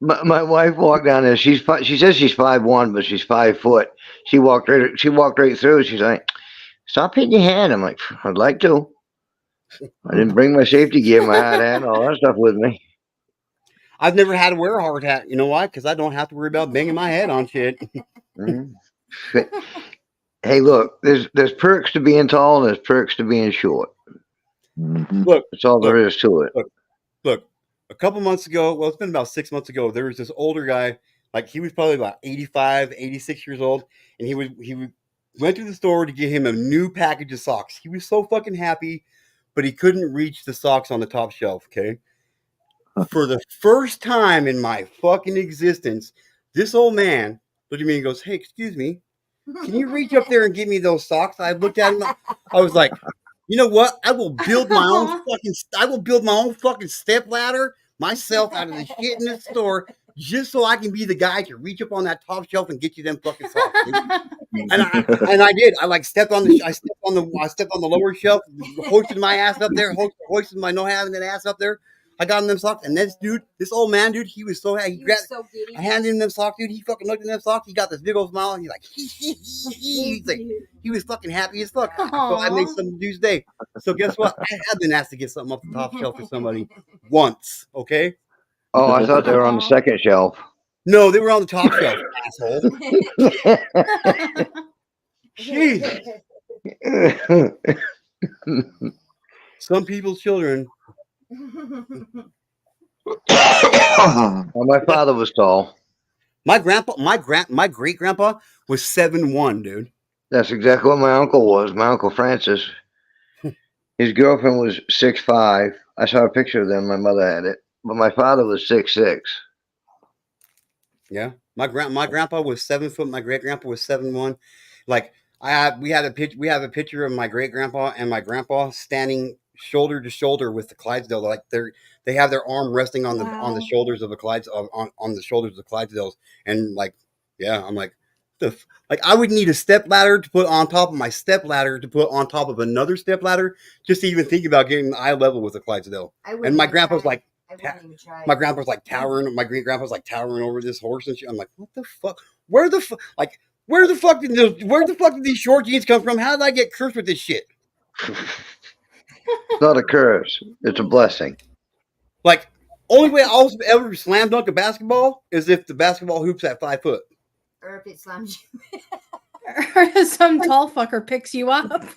My wife walked down there. She says she's 5'1", but she's 5 foot. She walked right through. She's like, "Stop hitting your head." I'm like, "I'd like to." I didn't bring my safety gear, my hard hat, and all that stuff with me. I've never had to wear a hard hat. You know why? Because I don't have to worry about banging my head on shit. Hey, look, there's perks to being tall and there's perks to being short. Look, that's all there is to it. Look, a couple months ago, well, it's been about 6 months ago, there was this older guy, like he was probably about 85, 86 years old, and he went to the store to get him a new package of socks. He was so fucking happy, but he couldn't reach the socks on the top shelf, okay? For the first time in my fucking existence, this old man looked at me and goes, "Hey, excuse me, can you reach up there and give me those socks?" I looked at him. I was like, "You know what? I will build my own fucking step ladder myself out of the shit in the store just so I can be the guy to reach up on that top shelf and get you them fucking socks." And I did. I stepped on the lower shelf, hoisted my ass up there, hoisted my no having that ass up there. I got him them socks, and this old man, dude, he was so happy. I handed him them socks, dude. He fucking looked at them socks. He got this big old smile, and he's like, he's like, he was fucking happy as fuck. So I made some dude's day. So guess what? I have been asked to get something off the top shelf for somebody once. Okay. Oh, I thought they were on the second shelf. No, they were on the top shelf, asshole. Jeez. Some people's children. Well, my father was tall. My great grandpa was 7'1", dude. That's exactly what my uncle was. My Uncle Francis. His girlfriend was 6'5". I saw a picture of them. My mother had it, but my father was 6'6". Yeah, my grandpa was 7 foot. My great grandpa was 7'1". Like we have a picture of my great grandpa and my grandpa standing shoulder to shoulder with the Clydesdale. Like they have their arm resting on the shoulders of the on the shoulders of the Clydesdales. And like, yeah, I'm like, I would need a step ladder to put on top of my step ladder to put on top of another step ladder just to even think about getting eye level with a Clydesdale. And my grandpa's like, my grandpa's like towering. My great grandpa's like towering over this horse and shit. I'm like, what the fuck? Where the fuck did these short jeans come from? How did I get cursed with this shit? It's not a curse. It's a blessing. Like, only way I'll ever slam dunk a basketball is if the basketball hoop's at 5 foot. Or if it slams you. Or if some tall fucker picks you up.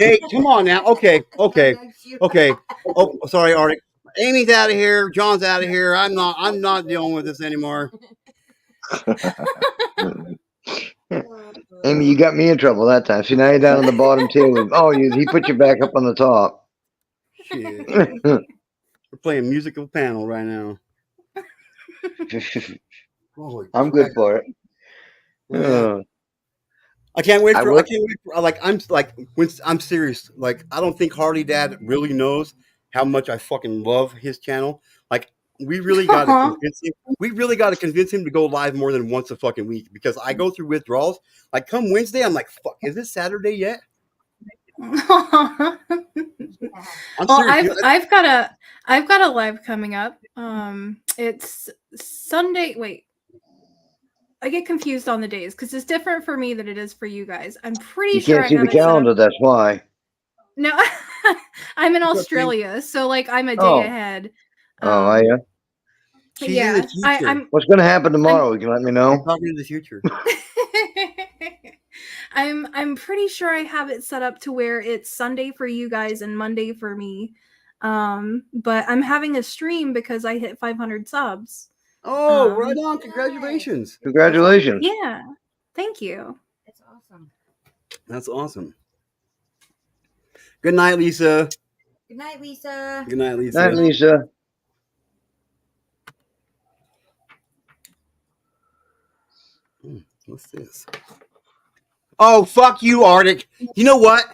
Hey, come on now. Okay. Oh, sorry, Arctic. Amy's out of here. John's out of here. I'm not dealing with this anymore. Amy, you got me in trouble that time. See, now you're down on the bottom too. Oh, he put you back up on the top. Shit. We're playing musical panel right now. I'm good for it. I can't wait for. I'm serious. Like, I don't think Harley Dad really knows how much I fucking love his channel. Like, we really got to convince him. We really got to convince him to go live more than once a fucking week because I go through withdrawals. Like, come Wednesday, I'm like, fuck, is it Saturday yet? Well, I've got a live coming up. It's Sunday. Wait, I get confused on the days because it's different for me than it is for you guys. I'm pretty sure you can't see the calendar. That's why. No, I'm in Australia, so like I'm a day ahead. Are you? Yeah, I'm. What's going to happen tomorrow? You can let me know. I'm talking to the future. I'm pretty sure I have it set up to where it's Sunday for you guys and Monday for me. But I'm having a stream because I hit 500 subs. Oh, right on! Congratulations! Congratulations! Yeah, thank you. That's awesome. That's awesome. Good night, Lisa. Good night, Lisa. Good night, Lisa. Night, Lisa. What's this? Oh, fuck you, Arctic. You know what?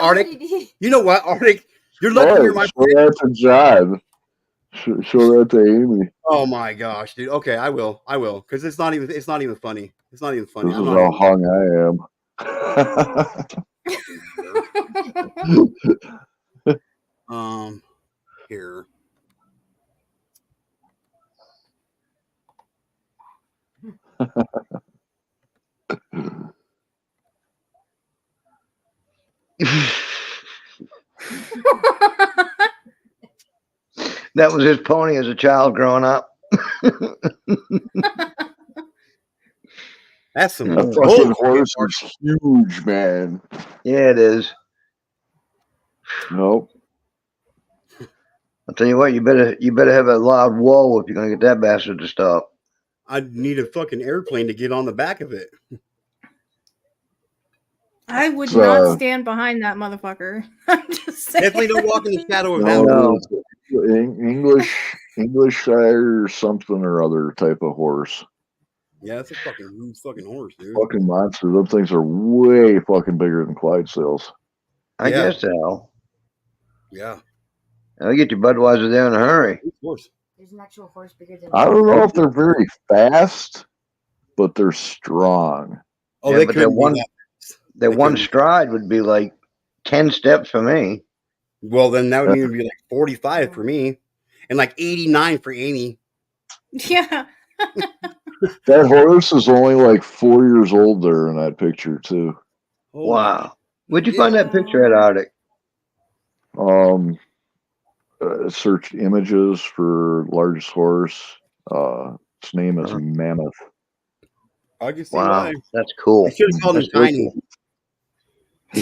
Arctic? You know what, Arctic? You're lucky you're my friend. Show that to John. Show that to Amy. Oh my gosh, dude. Okay, I will. Because it's not even funny. It's not even funny. This is how hung I am. Here. That was his pony as a child growing up. That's some That fucking horse is huge, man. Yeah, it is. Nope. I'll tell you what, you better have a loud whoa if you're gonna get that bastard to stop. I'd need a fucking airplane to get on the back of it. I would So- not stand behind that motherfucker. I'm just saying. Definitely don't walk in the shadow of that one. No, it's Englishshire or something or other type of horse. Yeah, that's a fucking huge fucking horse, dude. Fucking monsters. Those things are way fucking bigger than Clydesdales. I Yeah. guess so. Yeah. I'll get your Budweiser there in a hurry. Of course. There's an actual horse bigger than I don't know if they're very fast, but they're strong. Oh, Yeah, they but couldn't be one that. one stride would be like 10 steps for me. Well, then that would need to be like 45 for me, and like 89 for Amy. Yeah. That horse is only like 4 years old there in that picture too. Oh, Wow. Where'd you find that picture at, Arctic? Search images for largest horse. Its name is Uh-huh. Mammoth. I can see Wow, why. that's cool. I should have called him That's very Tiny. cool.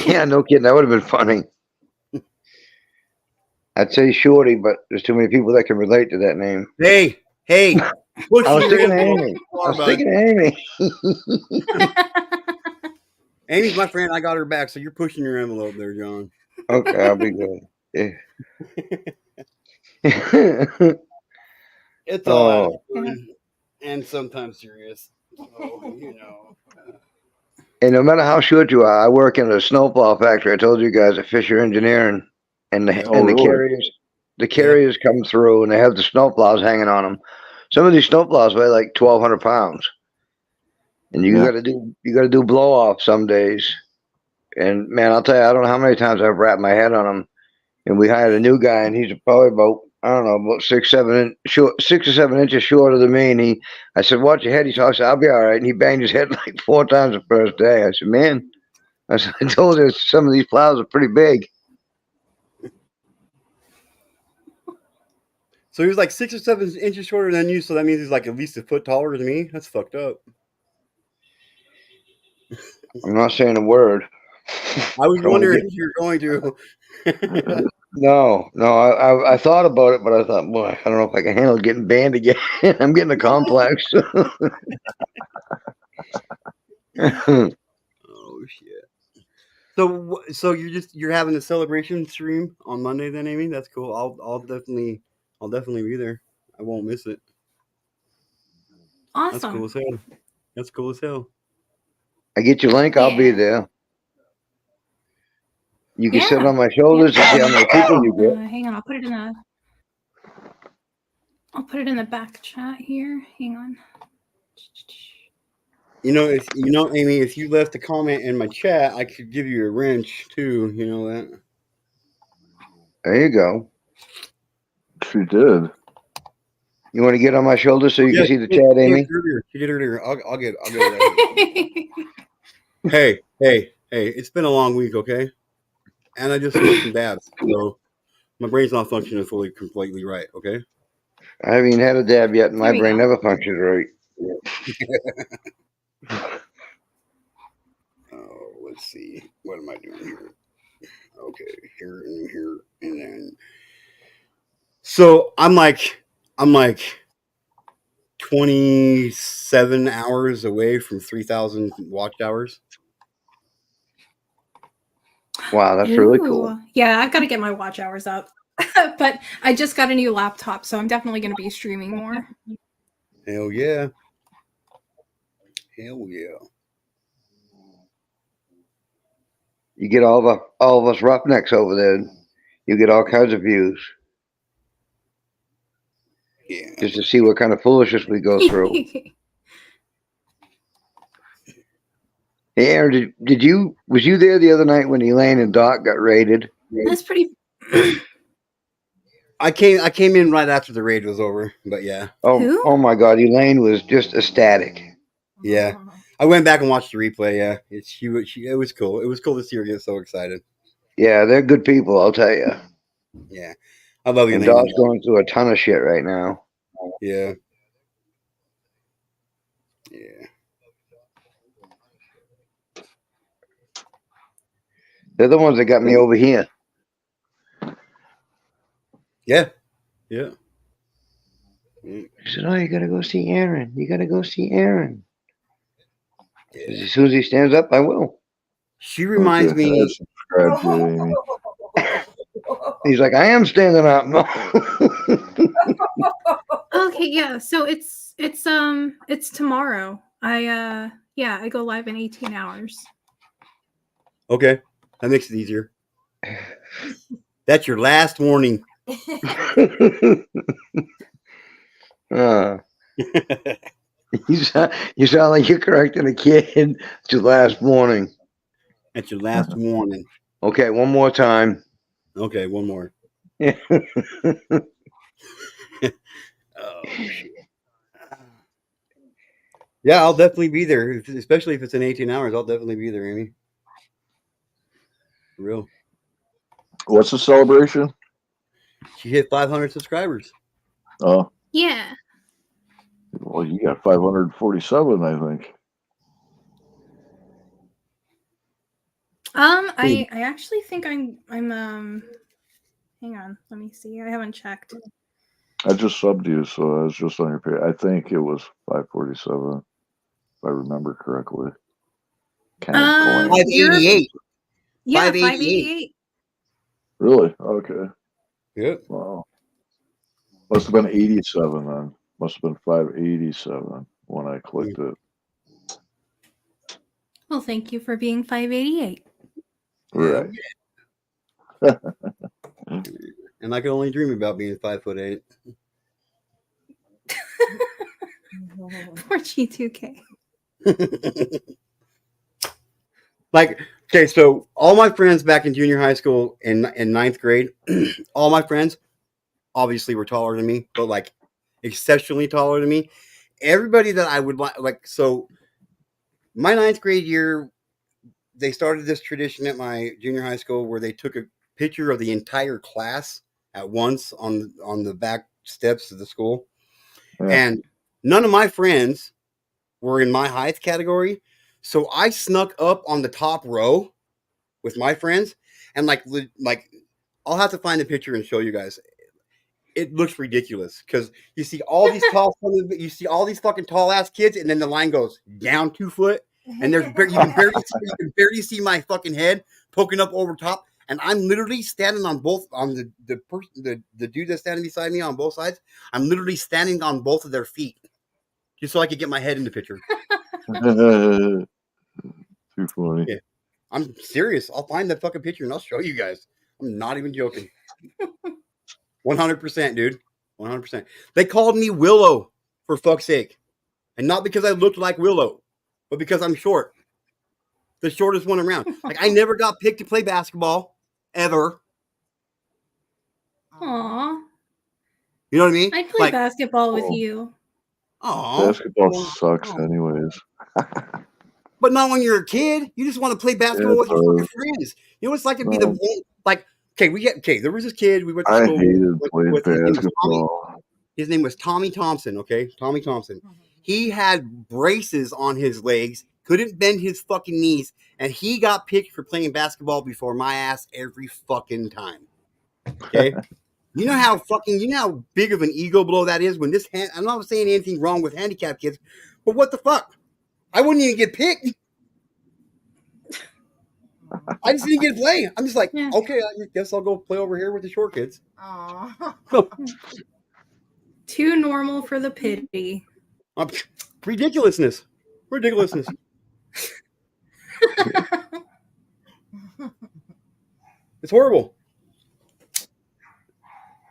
Yeah, no kidding. That would have been funny. I'd say Shorty, but there's too many people that can relate to that name. Hey, hey. I was thinking of Amy. I was thinking of Amy. Amy's my friend. I got her back, so you're pushing your envelope there, John. Okay, I'll be good. Yeah. It's all out Oh. of fun and sometimes serious. So, you know. And no matter how short you are, I work in a snowplow factory. I told you guys at Fisher Engineering, and the really? the carriers come through and they have the snowplows hanging on them. Some of these snowplows weigh like 1,200 pounds, and you Yeah. got to do blow off some days. And man, I'll tell you, I don't know how many times I've wrapped my head on them. And we hired a new guy, and he's probably about, I don't know, about 6 or 7 inches shorter than me. And I said, "Watch your head." He said, "I'll be all right." And he banged his head like 4 times the first day. I said, "Man," I told you some of these plows are pretty big. So he was like 6 or 7 inches shorter than you, so that means he's like at least a foot taller than me. That's fucked up. I'm not saying a word. I was Don't wondering get- if you were going to. No, I thought about it, but I thought, boy, I don't know if I can handle getting banned again. I'm getting a complex. Oh shit! So you're having a celebration stream on Monday then, Amy? That's cool. I'll definitely be there. I won't miss it. That's Awesome. cool as hell. That's cool as hell. I get your link, I'll be there. You can sit on my shoulders and see how many people you get. Hang on, I'll put it in the back chat here. Hang on. Amy, if you left a comment in my chat, I could give you a wrench too. You know that. There you go. She did. You want to get on my shoulders so you can see the chat, Amy? She did earlier. I'll get that. Hey, it's been a long week, okay? And I just took some dabs, so my brain's not functioning completely right, okay? I haven't even had a dab yet, and my There we brain go. never functions right. Oh, let's see. What am I doing here? Okay, here and here and then. So I'm like 27 hours away from 3,000 watch hours. Wow, that's really cool. Ooh. Yeah, I've got to get my watch hours up. But I just got a new laptop, so I'm definitely going to be streaming more. Hell yeah. Hell yeah. You get all of us roughnecks over there. You get all kinds of views. Yeah. Just to see what kind of foolishness we go through. Hey, Aaron, was you there the other night when Elaine and Doc got raided? That's pretty. I came in right after the raid was over, but yeah. Oh my God, Elaine was just ecstatic. Yeah, I went back and watched the replay. Yeah, it was cool. It was cool to see her get so excited. Yeah, they're good people, I'll tell you. Yeah, I love you. And Dog's going through a ton of shit right now. Yeah. Yeah. They're the ones that got me over here. Yeah. Yeah. She said, "Oh, you gotta go see Aaron. You gotta go see Aaron." As soon as he stands up, I will. She reminds me. He's like, "I am standing up." Okay, yeah. So it's tomorrow. I go live in 18 hours. Okay, that makes it easier. That's your last warning. You sound like you're correcting a kid. It's your last warning. That's your last warning. Okay, one more time. Okay, one more. Oh, shit. Yeah, I'll definitely be there, especially if it's in 18 hours. I'll definitely be there, Amy. For real. What's the celebration? She hit 500 subscribers. Oh, Yeah. well, you got 547, I think. I actually think I'm hang on, let me see. I haven't checked. I just subbed you, so I was just on your page. I think it was 547, if I remember correctly. Kind of 588. Yeah, 588. 588. Really? Okay. Yep. Wow. Must have been 87 then. Must have been 587 when I clicked it. Well, thank you for being 588. Right. And I can only dream about being 5'8". Poor G2K. Like, okay, so all my friends back in junior high school in ninth grade, all my friends obviously were taller than me, but like exceptionally taller than me. Everybody that I would like, so my ninth grade year, they started this tradition at my junior high school where they took a picture of the entire class at once on the back steps of the school. Yeah. And none of my friends were in my height category. So I snuck up on the top row with my friends, and like I'll have to find a picture and show you guys. It looks ridiculous because you see all these you see all these fucking tall ass kids, and then the line goes down 2 foot, and you can barely see my fucking head poking up over top, and I'm literally standing on both on the dude that's standing beside me on both sides. I'm literally standing on both of their feet just so I could get my head in the picture. Too funny. Yeah. I'm serious. I'll find that fucking picture and I'll show you guys. I'm not even joking. 100%, dude. 100%. They called me Willow, for fuck's sake. And not because I looked like Willow, but because I'm short. The shortest one around. Like, I never got picked to play basketball, ever. Aw. You know what I mean? I'd play basketball with you. Oh, basketball sucks anyways. But not when you're a kid. You just want to play basketball with your fucking friends. You know what it's like to be the one, like, okay, there was this kid we went to I school hated playing with. basketball. His name was Tommy Thompson, okay? Tommy Thompson. He had braces on his legs, couldn't bend his fucking knees, and he got picked for playing basketball before my ass every fucking time. Okay? You know how big of an ego blow that is when I'm not saying anything wrong with handicapped kids, but what the fuck? I wouldn't even get picked. I just didn't get to play. I'm just like, okay, I guess I'll go play over here with the short kids. Too normal for the pity. Ridiculousness. It's horrible.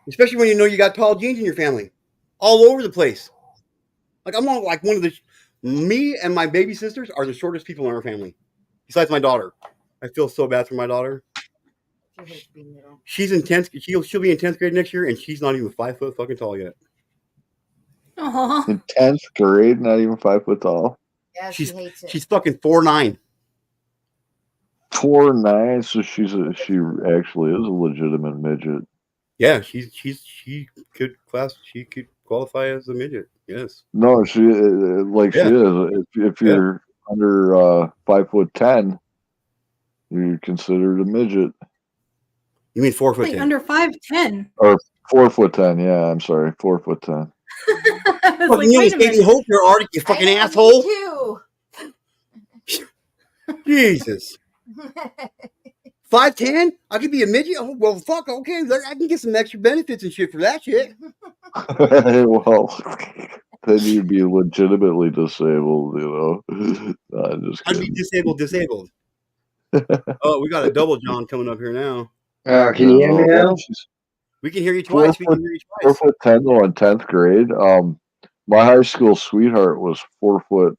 Especially when you know you got tall genes in your family. All over the place. Like, I'm not like me and my baby sisters are the shortest people in our family. Besides my daughter. I feel so bad for my daughter. She's in 10th. She'll be in 10th grade next year, and she's not even 5 foot fucking tall yet. Aww. In 10th grade, not even 5 foot tall. Yeah, she hates it. She's fucking 4'9". 4'9", so she actually is a legitimate midget. Yeah, she could qualify as a midget. Yes. No, she she is. If you're under 5'10", you're considered a midget. You mean 4'10"? Like under 5'10". Or 4'10". Yeah, I'm sorry, 4'10". I was Fucking like, you wait a Katie minute. Hope here, Artie, you fucking asshole. Too. Jesus. 5'10"? I could be a midget? Oh, well, fuck, okay. I can get some extra benefits and shit for that shit. Well, then you'd be legitimately disabled, I'm just I'd kidding. be disabled. Oh, we got a double John coming up here now. Can you hear me now? We can hear you twice. 4'10" though in 10th grade. My high school sweetheart was 4'11".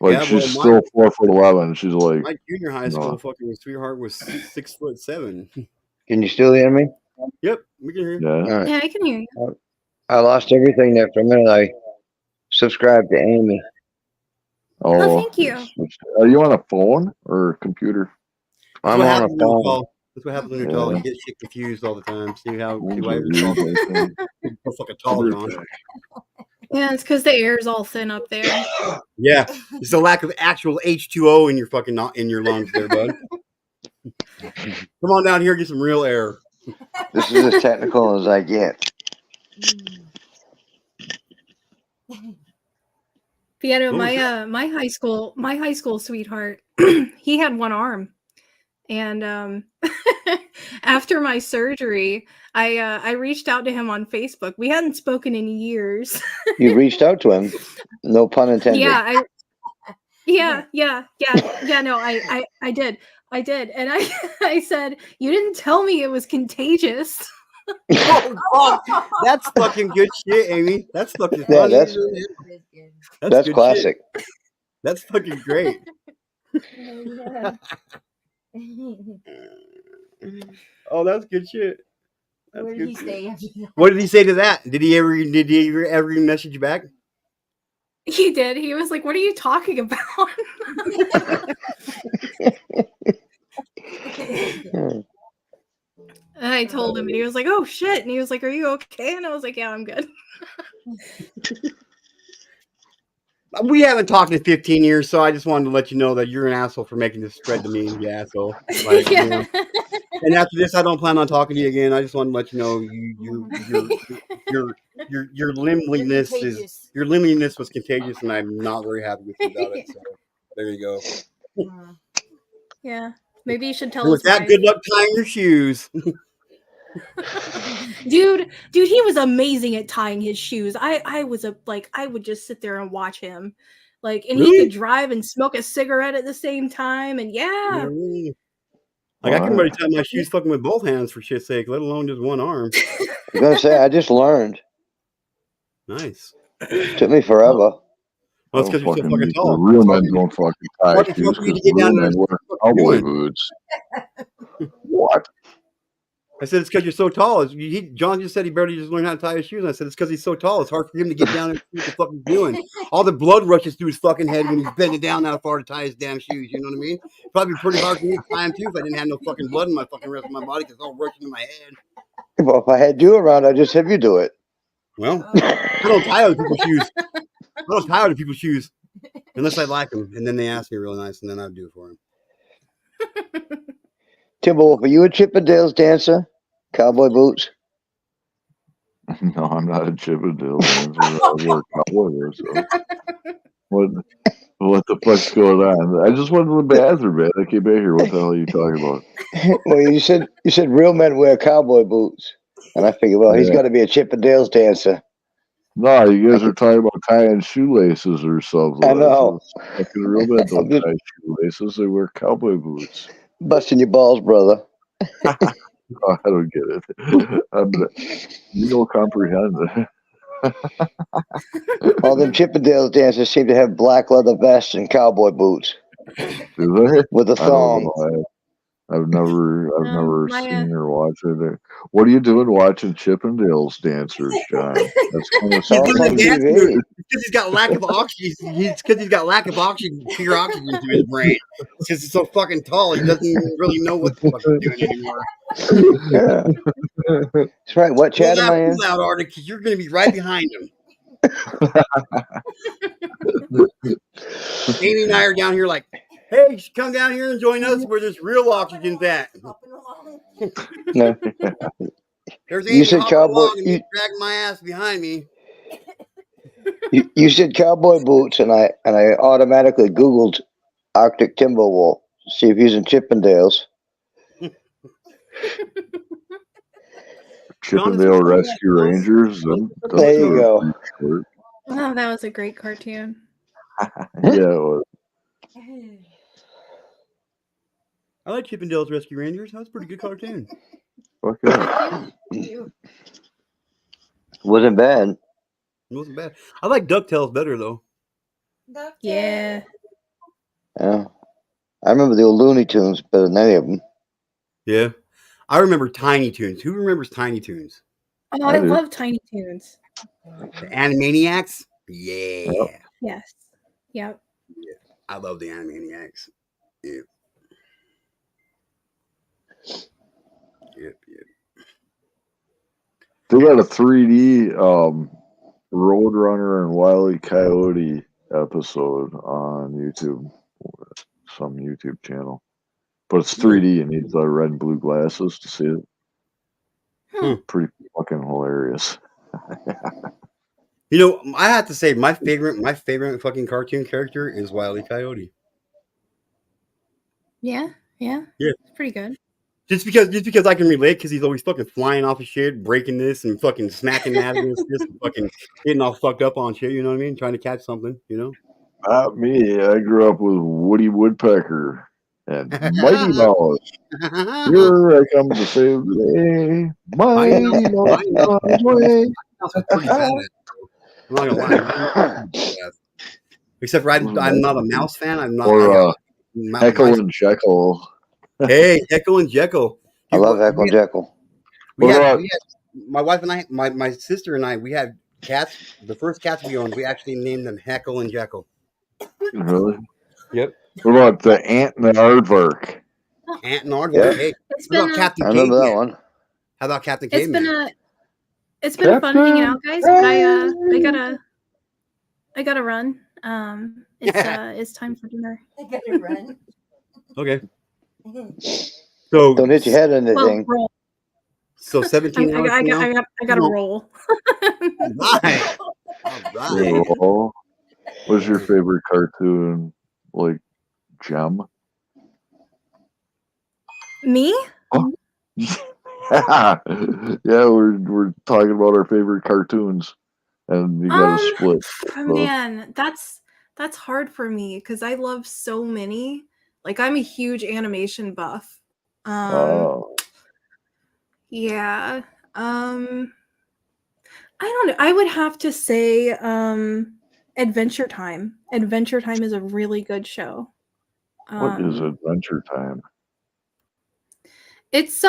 Like she's still 4'11". She's like my junior high school fucking sweetheart was 6'7". Can you still hear me? Yep, we can hear you. Yeah. All right. Yeah, I can hear you. I lost everything there for a minute. I subscribed to Amy. Oh, thank you. Are you on a phone or a computer? I'm on a phone. That's what happens when you're tall. You get shit confused all the time. See why you're so fucking tall, John. Yeah, it's because the air's all thin up there. Yeah, it's the lack of actual H2O in your fucking in your lungs, there, bud. Come on down here, and get some real air. This is as technical as I get. Piano, my high school sweetheart, he had one arm, and after my surgery, I reached out to him on Facebook. We hadn't spoken in years. You reached out to him, no pun intended. Yeah, no, I did, and I said, you didn't tell me it was contagious. Oh, that's fucking good shit, Amy. That's fucking funny. That's classic. Shit. That's fucking great. Oh, that's good shit. That's What did he say? What did he say to that? Did he ever message back? He did. He was like, "What are you talking about?" And I told him, and he was like, "Oh shit!" And he was like, "Are you okay?" And I was like, "Yeah, I'm good." We haven't talked in 15 years, so I just wanted to let you know that you're an asshole for making this spread to me, you asshole. Like, Yeah. you know. And after this, I don't plan on talking to you again. I just want to let you know your limbliness was contagious, and I'm not very happy with you about it. So there you go. Yeah, maybe you should tell And with us. that, good luck tying your shoes. Dude, he was amazing at tying his shoes. I would just sit there and watch him, and he Really? could drive and smoke a cigarette at the same time, and yeah. Really? Like I can already tie my shoes fucking with both hands for shit's sake, let alone just one arm. I was gonna say I just learned. Nice. Took me forever. Well, it's because you're so fucking tall. The real men don't fucking tie Fucking shoes fuck you to because get down real there. men wear cowboy boots. What? I said it's because you're so tall. John just said he barely just learned how to tie his shoes. And I said it's because he's so tall. It's hard for him to get down and see what the fuck he's doing. All the blood rushes through his fucking head when he's bending down that far to tie his damn shoes. You know what I mean? Probably pretty hard for me to tie them too if I didn't have no fucking blood in my fucking rest of my body because it's all rushing in my head. Well, if I had you around, I'd just have you do it. Well, I don't tie other people's shoes. I don't tie other people's shoes unless I like them, and then they ask me real nice, and then I do it for them. Timberwolf, are you a Chippendales dancer? Cowboy boots? No, I'm not a Chippendale dancer. I wear cowboy boots. So. What the fuck's going on? I just went to the bathroom, man. I came back here. What the hell are you talking about? Well, you said real men wear cowboy boots, and I figured, well, he's got to be a Chippendales dancer. No, you guys are talking about tying shoelaces or something. I know. Fucking real men don't tie shoelaces. They wear cowboy boots. Busting your balls, brother. I don't get it. You don't comprehend it. All them Chippendales dancers seem to have black leather vests and cowboy boots. Do they? With a I don't thong. know. I've never my, seen or watched it. What are you doing watching Chippendales dancers, John? That's kind of It's all He's on dancing TV. because he's got lack of oxygen. Because he's got lack of oxygen, pure oxygen to his brain. Because he's so fucking tall, he doesn't even really know what the fuck he's doing anymore. Yeah. That's right. What Pull chat am I in? out, Arctic, because you're going to be right behind him. Amy and I are down here like, hey, you should come down here and join us where there's real oxygen's at. No. There's You Amy said hopping cowboy. along and he's dragging my ass behind me. You said cowboy boots, and I automatically Googled Arctic Timberwolf to see if he's in Chippendales. Chippendale Rescue Rangers. There you go. Oh, that was a great cartoon. Yeah, it was. I like Chippendales Rescue Rangers. That was a pretty good cartoon. Fuck yeah. Wasn't bad. It wasn't bad. I like DuckTales better though. Yeah. Yeah. I remember the old Looney Tunes better than any of them. Yeah. I remember Tiny Toons. Who remembers Tiny Toons? Oh, I love Tiny Toons. The Animaniacs? Yeah. Yes. Yep. I love the Animaniacs. Yep. Yep. They got a 3D Roadrunner and Wile E. Coyote episode on YouTube, some YouTube channel. But it's 3D. You need the red and blue glasses to see it. Pretty fucking hilarious. You know, I have to say my favorite fucking cartoon character is Wile E. Coyote. Yeah. Yeah. It's pretty good. Just because I can relate, because he's always fucking flying off of shit, breaking this and fucking smacking that against this, and fucking getting all fucked up on shit. You know what I mean? Trying to catch something. You know. Not me. I grew up with Woody Woodpecker and Mighty Mouse. Here I come to save the day. Mighty Mouse on his way. I'm not gonna lie. Except for I'm not a mouse fan. I'm not. Or Heckle and Jekyll. Hey, Heckle and Jekyll. I love Heckle and Jekyll. We had my wife and I, my sister and I, we had cats. The first cats we owned, we actually named them Heckle and Jekyll. Really? Yep. What about the Ant and the Aardvark? Ant and Aardvark. Yeah. Hey, It's what about been Captain I remember Caveman? that one. How about Captain It's Caveman? been fun hanging out, guys. But I gotta run. It's time for dinner. I gotta run. Okay. So Don't hit your head on Well, anything. roll. So 17 hours from now? I gotta roll. Right. All right. Oh, what's your favorite cartoon? Like Gem? Me? Yeah, we're talking about our favorite cartoons, and you got to split. So. Man, that's hard for me because I love so many. Like I'm a huge animation buff. Oh. Yeah. I don't know. I would have to say Adventure Time. Adventure Time is a really good show. What is Adventure Time? It's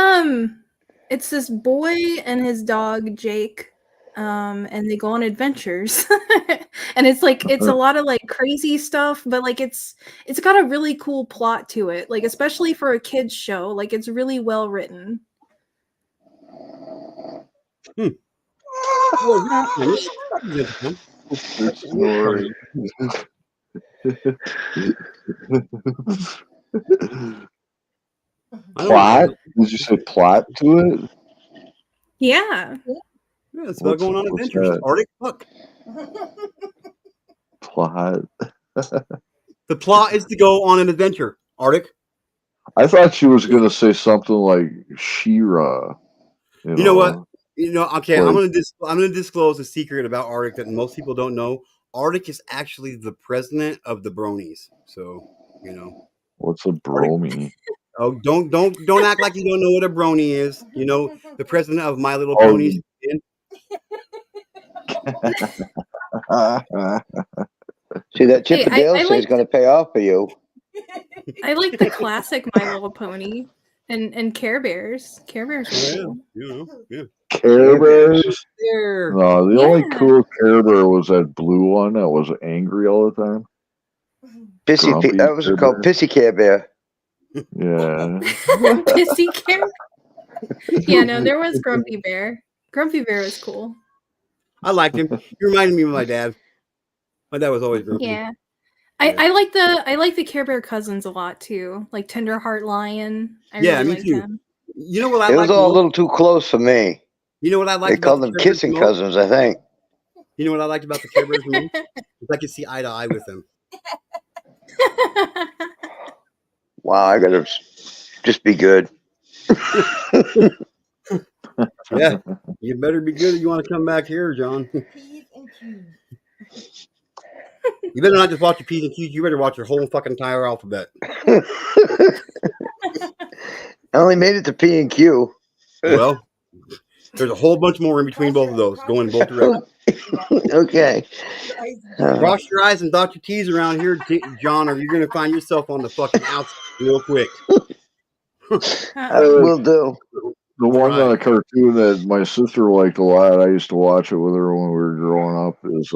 this boy and his dog Jake, and they go on adventures, and it's a lot of like crazy stuff, but like it's got a really cool plot to it, like especially for a kids show. Like it's really well written. Story. Plot? Did you say plot to it? Yeah. Yeah, it's about going on adventures. Arctic, look. Plot. The plot is to go on an adventure. Arctic. I thought she was going to say something like She-Ra. You know what? Okay, Like- I'm gonna disclose a secret about Arctic that most people don't know. Arctic is actually the president of the Bronies. So, you know. What's a bromie? Oh, don't act like you don't know what a brony is. You know, the president of My Little Oh. Ponies. See, that Hey, Chippendale I thing like is going to pay off for you. I like the classic My Little Pony. And Care Bears. Care Bears were cool. Yeah. Care Bears? There. No, the only cool Care Bear was that blue one that was angry all the time. Grumpy That was Care called Bear. Pissy Care Bear. Yeah. Pissy Care. Yeah, no, there was Grumpy Bear. Grumpy Bear was cool. I liked him. He reminded me of my dad. My dad was always grumpy. Yeah. I like the Care Bear cousins a lot too, like Tenderheart Lion. I Yeah, really me like too. them. You know what I It like? was all a little too close for me. You know what I like? They called them kissing cousins, I think. You know what I liked about the Care Bears? I could see eye to eye with them. Wow, I gotta just be good. Yeah, you better be good if you want to come back here, John. You better not just watch your P's and Q's. You better watch your whole fucking entire alphabet. I only made it to P and Q. Well, there's a whole bunch more in between both of those, going in both directions. Okay. Cross your eyes and dot your T's around here, John, or you're going to find yourself on the fucking outs real quick. I will do. The one cartoon that my sister liked a lot, I used to watch it with her when we were growing up, is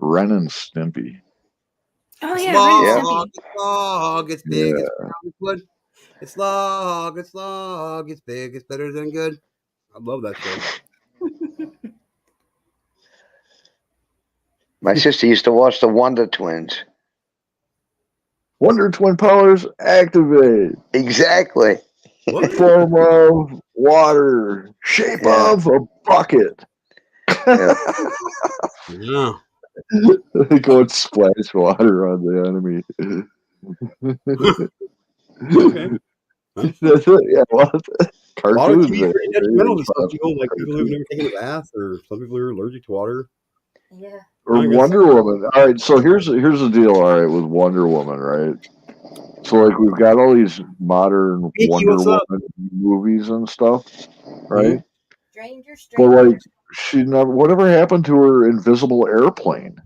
Ren and Stimpy. Oh yeah, Slog, it's big, it's round, it's good. It's slog, it's big, it's better than good. I love that show. My sister used to watch the Wonder Twins. Wonder Twin powers activate. Exactly. Form of water, shape of a bucket. Yeah. They go and splash water on the enemy. Okay. That's it. Yeah, well, A lot of cartoons. TV very detrimental to some people, like people who've never taken a bath, or some people who are allergic to water. Yeah. Or Wonder Woman. All right, so here's the deal. All right, with Wonder Woman, right? So like we've got all these modern Wonder Woman movies and stuff, right? But like she never. Whatever happened to her invisible airplane?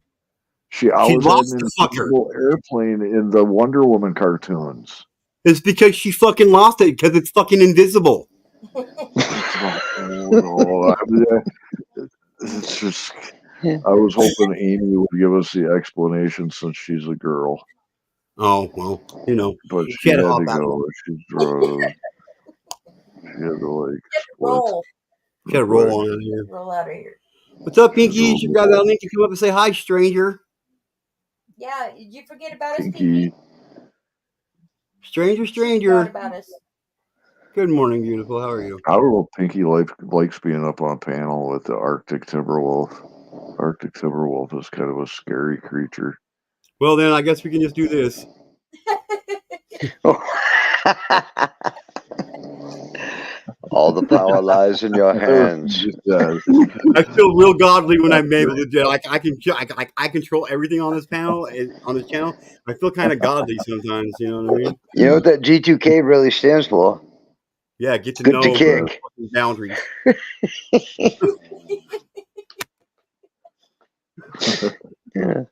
She always had lost an the fucker. invisible airplane in the Wonder Woman cartoons. It's because she fucking lost it because it's fucking invisible. It's just. I was hoping Amy would give us the explanation since she's a girl. Oh well, you know, but she she had had to hop to out. go. She had to like Roll. She had to roll on out of here. Roll out of here. What's up, Pinky? You got that link to come up and say hi, stranger. Yeah, did you forget about us, Pinky. Pinky? Stranger. Forgot about us. Good morning, beautiful. How are you? I don't know. Pinky likes being up on panel with the Arctic Timberwolf. Arctic Timberwolf is kind of a scary creature. Well, then I guess we can just do this. All the power lies in your hands. I feel real godly when I'm able to do. Like I control everything on this panel on this channel. I feel kind of godly sometimes. You know what I mean? You know what that G2K really stands for? Yeah, get to Good know to the kick. fucking boundaries. Yeah.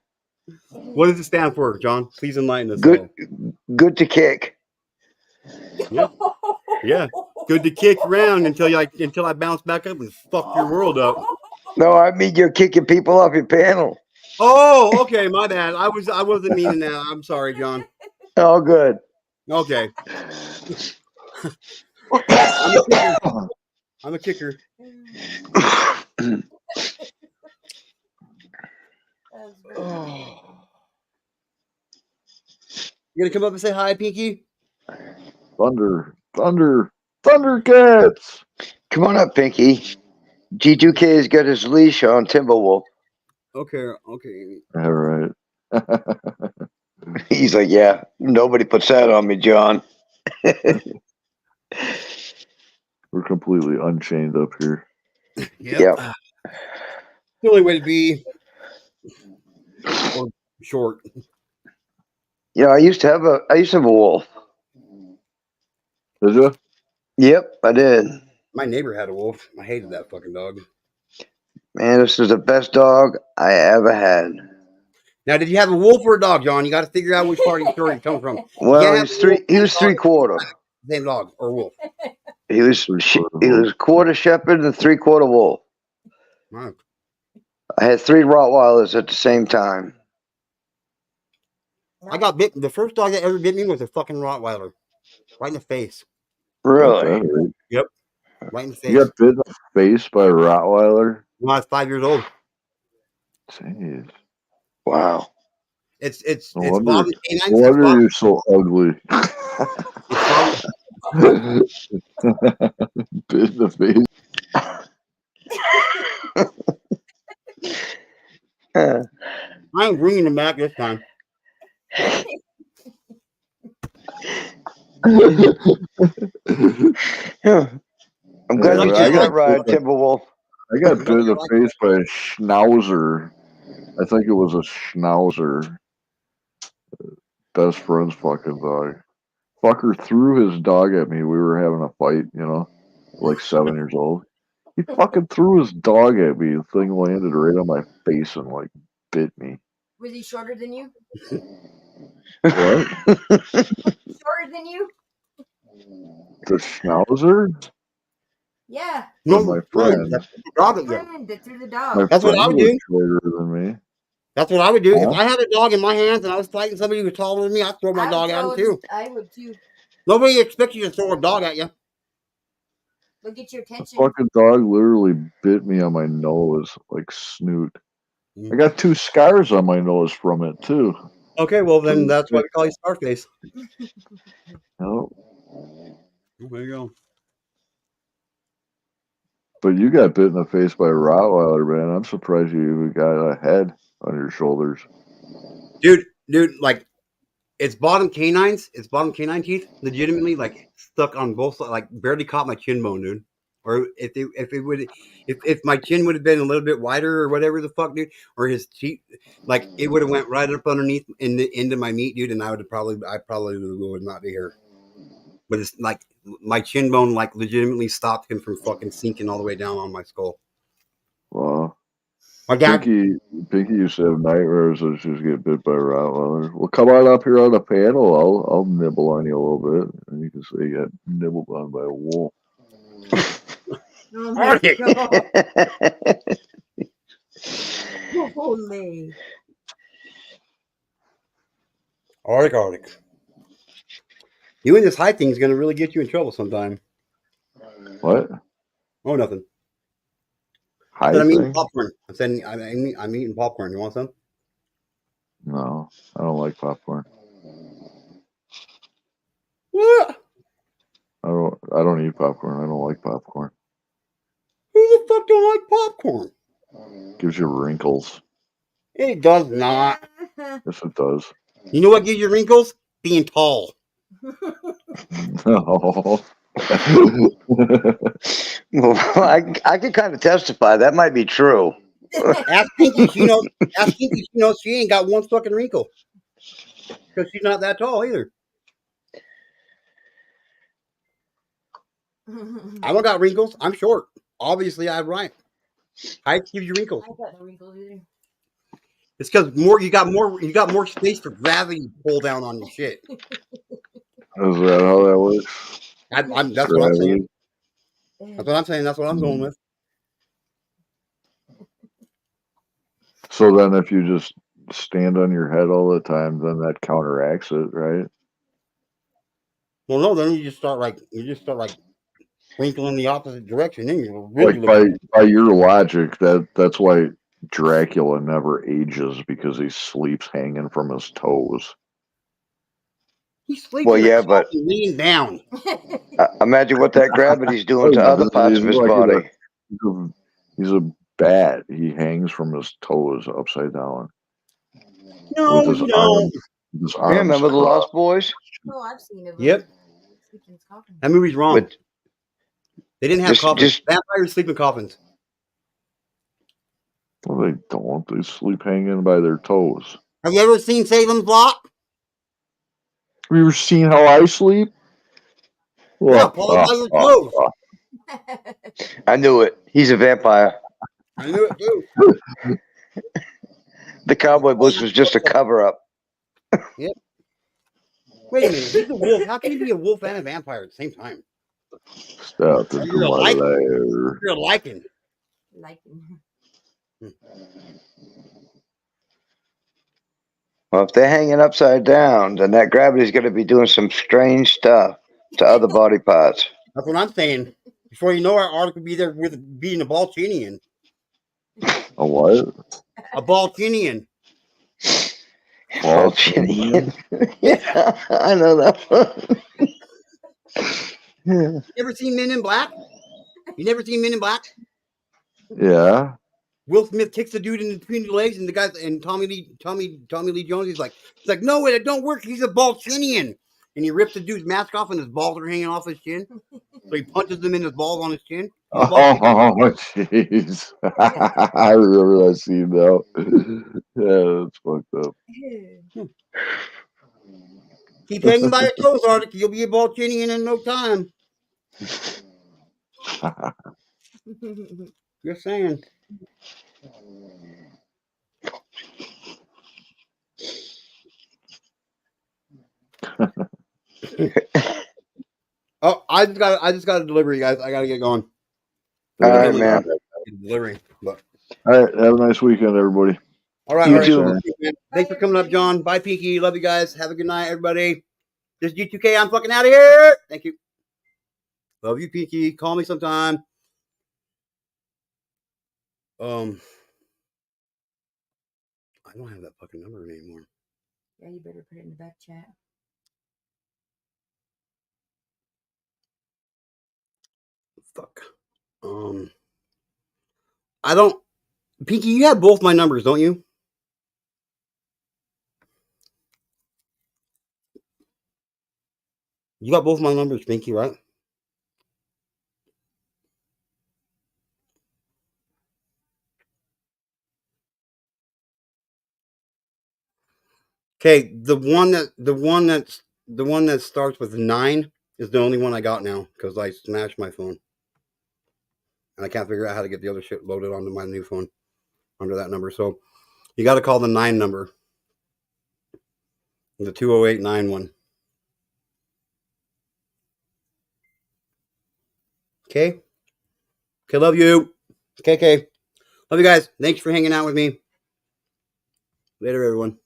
What does it stand for, John? Please enlighten us. Good to kick. Yeah. Yeah. Good to kick around until I bounce back up and fuck your world up. No, I mean you're kicking people off your panel. Oh, okay, my bad. I wasn't meaning that. I'm sorry, John. Oh, good. Okay. I'm a kicker. You gonna come up and say hi, Pinky? Thundercats. Come on up, Pinky. G2K's got his leash on Timberwolf. Okay. All right. He's like, yeah, nobody puts that on me, John. We're completely unchained up here. Yep. The only way to be short. Yeah, I used to have a wolf. Did you? Yep, I did. My neighbor had a wolf. I hated that fucking dog. Man, this is the best dog I ever had. Now, did you have a wolf or a dog, John? You got to figure out which part of your story you come from. Well, he was three quarter. same dog or wolf? He was quarter shepherd and 3/4 wolf. Wow. I had 3 Rottweilers at the same time. I got bit. The first dog that ever bit me was a fucking Rottweiler, right in the face. Really? Yep, right in the face. You got bit in the face by a Rottweiler? When I was 5 years old. Jeez. Wow. It's No it's wonder, Bobby no canines. wonder you're so ugly. Bit in the face. I ain't bringing them back this time. I'm glad you took that ride, Timberwolf. I got bit in the face by a Schnauzer. I think it was a Schnauzer. Best friend's fucking dog. Fucker threw his dog at me. We were having a fight, you know, like 7 years old. He fucking threw his dog at me. The thing landed right on my face and like bit me. Was he shorter than you? What? Shorter than you? The Schnauzer? Yeah. No, my friend. Friend that threw the dog. My That's what I friend would was do. shorter than me. That's what I would do. Huh? If I had a dog in my hands and I was fighting somebody who was taller than me, I'd throw my dog at him too. I would too. Nobody expects you to throw a dog at you. Look at your The attention. fucking dog literally bit me on my nose, like snoot. I got 2 scars on my nose from it too. Okay, well then that's why we call you Scarface. No, There you go. but you got bit in the face by a Rottweiler, man. I'm surprised you even got a head on your shoulders. Dude, like it's bottom canines, it's bottom canine teeth, legitimately like stuck on both, like barely caught my chin bone, dude. Or if my chin would have been a little bit wider or whatever the fuck, dude, or his teeth, like it would have went right up underneath into my meat, dude, and I probably would not be here. But it's like my chin bone, like legitimately stopped him from fucking sinking all the way down on my skull. Wow. My dad, Pinky used to have nightmares that she was getting bit by a Rottweiler. Well, come on up here on the panel. I'll nibble on you a little bit, and you can say you got nibbled on by a wolf. Oh my God. Holy. Arctic. Doing this high thing is going to really get you in trouble sometime. What? Oh, nothing. High I'm eating thing? popcorn. I'm eating popcorn. You want some? No, I don't like popcorn. What? I don't eat popcorn. I don't like popcorn. Who the fuck don't like popcorn? Gives you wrinkles. It does not. Yes, it does. You know what gives you wrinkles? Being tall. No. Well, I can kind of testify. That might be true. Ask Pinky. She knows she ain't got one fucking wrinkle. Because she's not that tall either. I don't got wrinkles. I'm short. Obviously, I'm right. Height gives you wrinkles. I got no wrinkles either. It's because you got more space for gravity to pull down on your shit. Is that how that works? That's what I'm saying. That's what I'm saying. That's what I'm going with. So then if you just stand on your head all the time, then that counteracts it, right? Well, no, then you just start wrinkling the opposite direction. Then you're really Like by your logic, that's why Dracula never ages, because he sleeps hanging from his toes. He sleeps. Well, yeah, but lean down. Imagine what that gravity's doing to other parts of his body. He's a bat. He hangs from his toes upside down. No, with his arms Remember the Lost Boys? Oh, I've seen it. Yep. That movie's wrong. They didn't have coffins. Vampires sleep in coffins. Well, they don't. They sleep hanging by their toes. Have you ever seen Salem's Lot? Have you ever seen how I sleep? Yeah, Paul, by your toes. I knew it. He's a vampire. I knew it too. The cowboy boots was just a cover up. Yep. Wait a minute. He's a wolf. How can he be a wolf and a vampire at the same time? Stop the You're a lichen. Twilight. You're a lichen. Well, if they're hanging upside down, then that gravity's going to be doing some strange stuff to other body parts. That's what I'm saying. Before you know, our article will be there with being a Balchinian. A what? A Balchinian. Balchinian. Yeah, I know that one. You ever seen Men in Black? You never seen Men in Black? Yeah. Will Smith kicks the dude in between the legs, and the guy and Tommy Lee Jones. He's like, no, it don't work. He's a Balchinian, and he rips the dude's mask off, and his balls are hanging off his chin. So he punches him in his balls on his chin. Oh, jeez. I remember that scene now. Yeah, that's fucked up. Keep hanging by your toes, Arctic. You'll be a Balchinian in no time. Just saying. Oh, I just got a delivery, guys. I gotta get going. All right, man. Delivery. But. All right. Have a nice weekend, everybody. All right. You all right. too. Thanks for coming up, John. Bye, Pinky. Love you guys. Have a good night, everybody. This is G2K. I'm fucking out of here. Thank you. Love you, Pinky. Call me sometime. I don't have that fucking number anymore. Yeah, you better put it in the back chat. Fuck. I don't. Pinky, you have both my numbers, don't you? You got both my numbers, Pinky, right? Okay, the one that starts with 9 is the only one I got now because I smashed my phone. And I can't figure out how to get the other shit loaded onto my new phone under that number. So you got to call the 9 number. The 20891. Okay? Okay, love you. Okay. Love you guys. Thanks for hanging out with me. Later, everyone.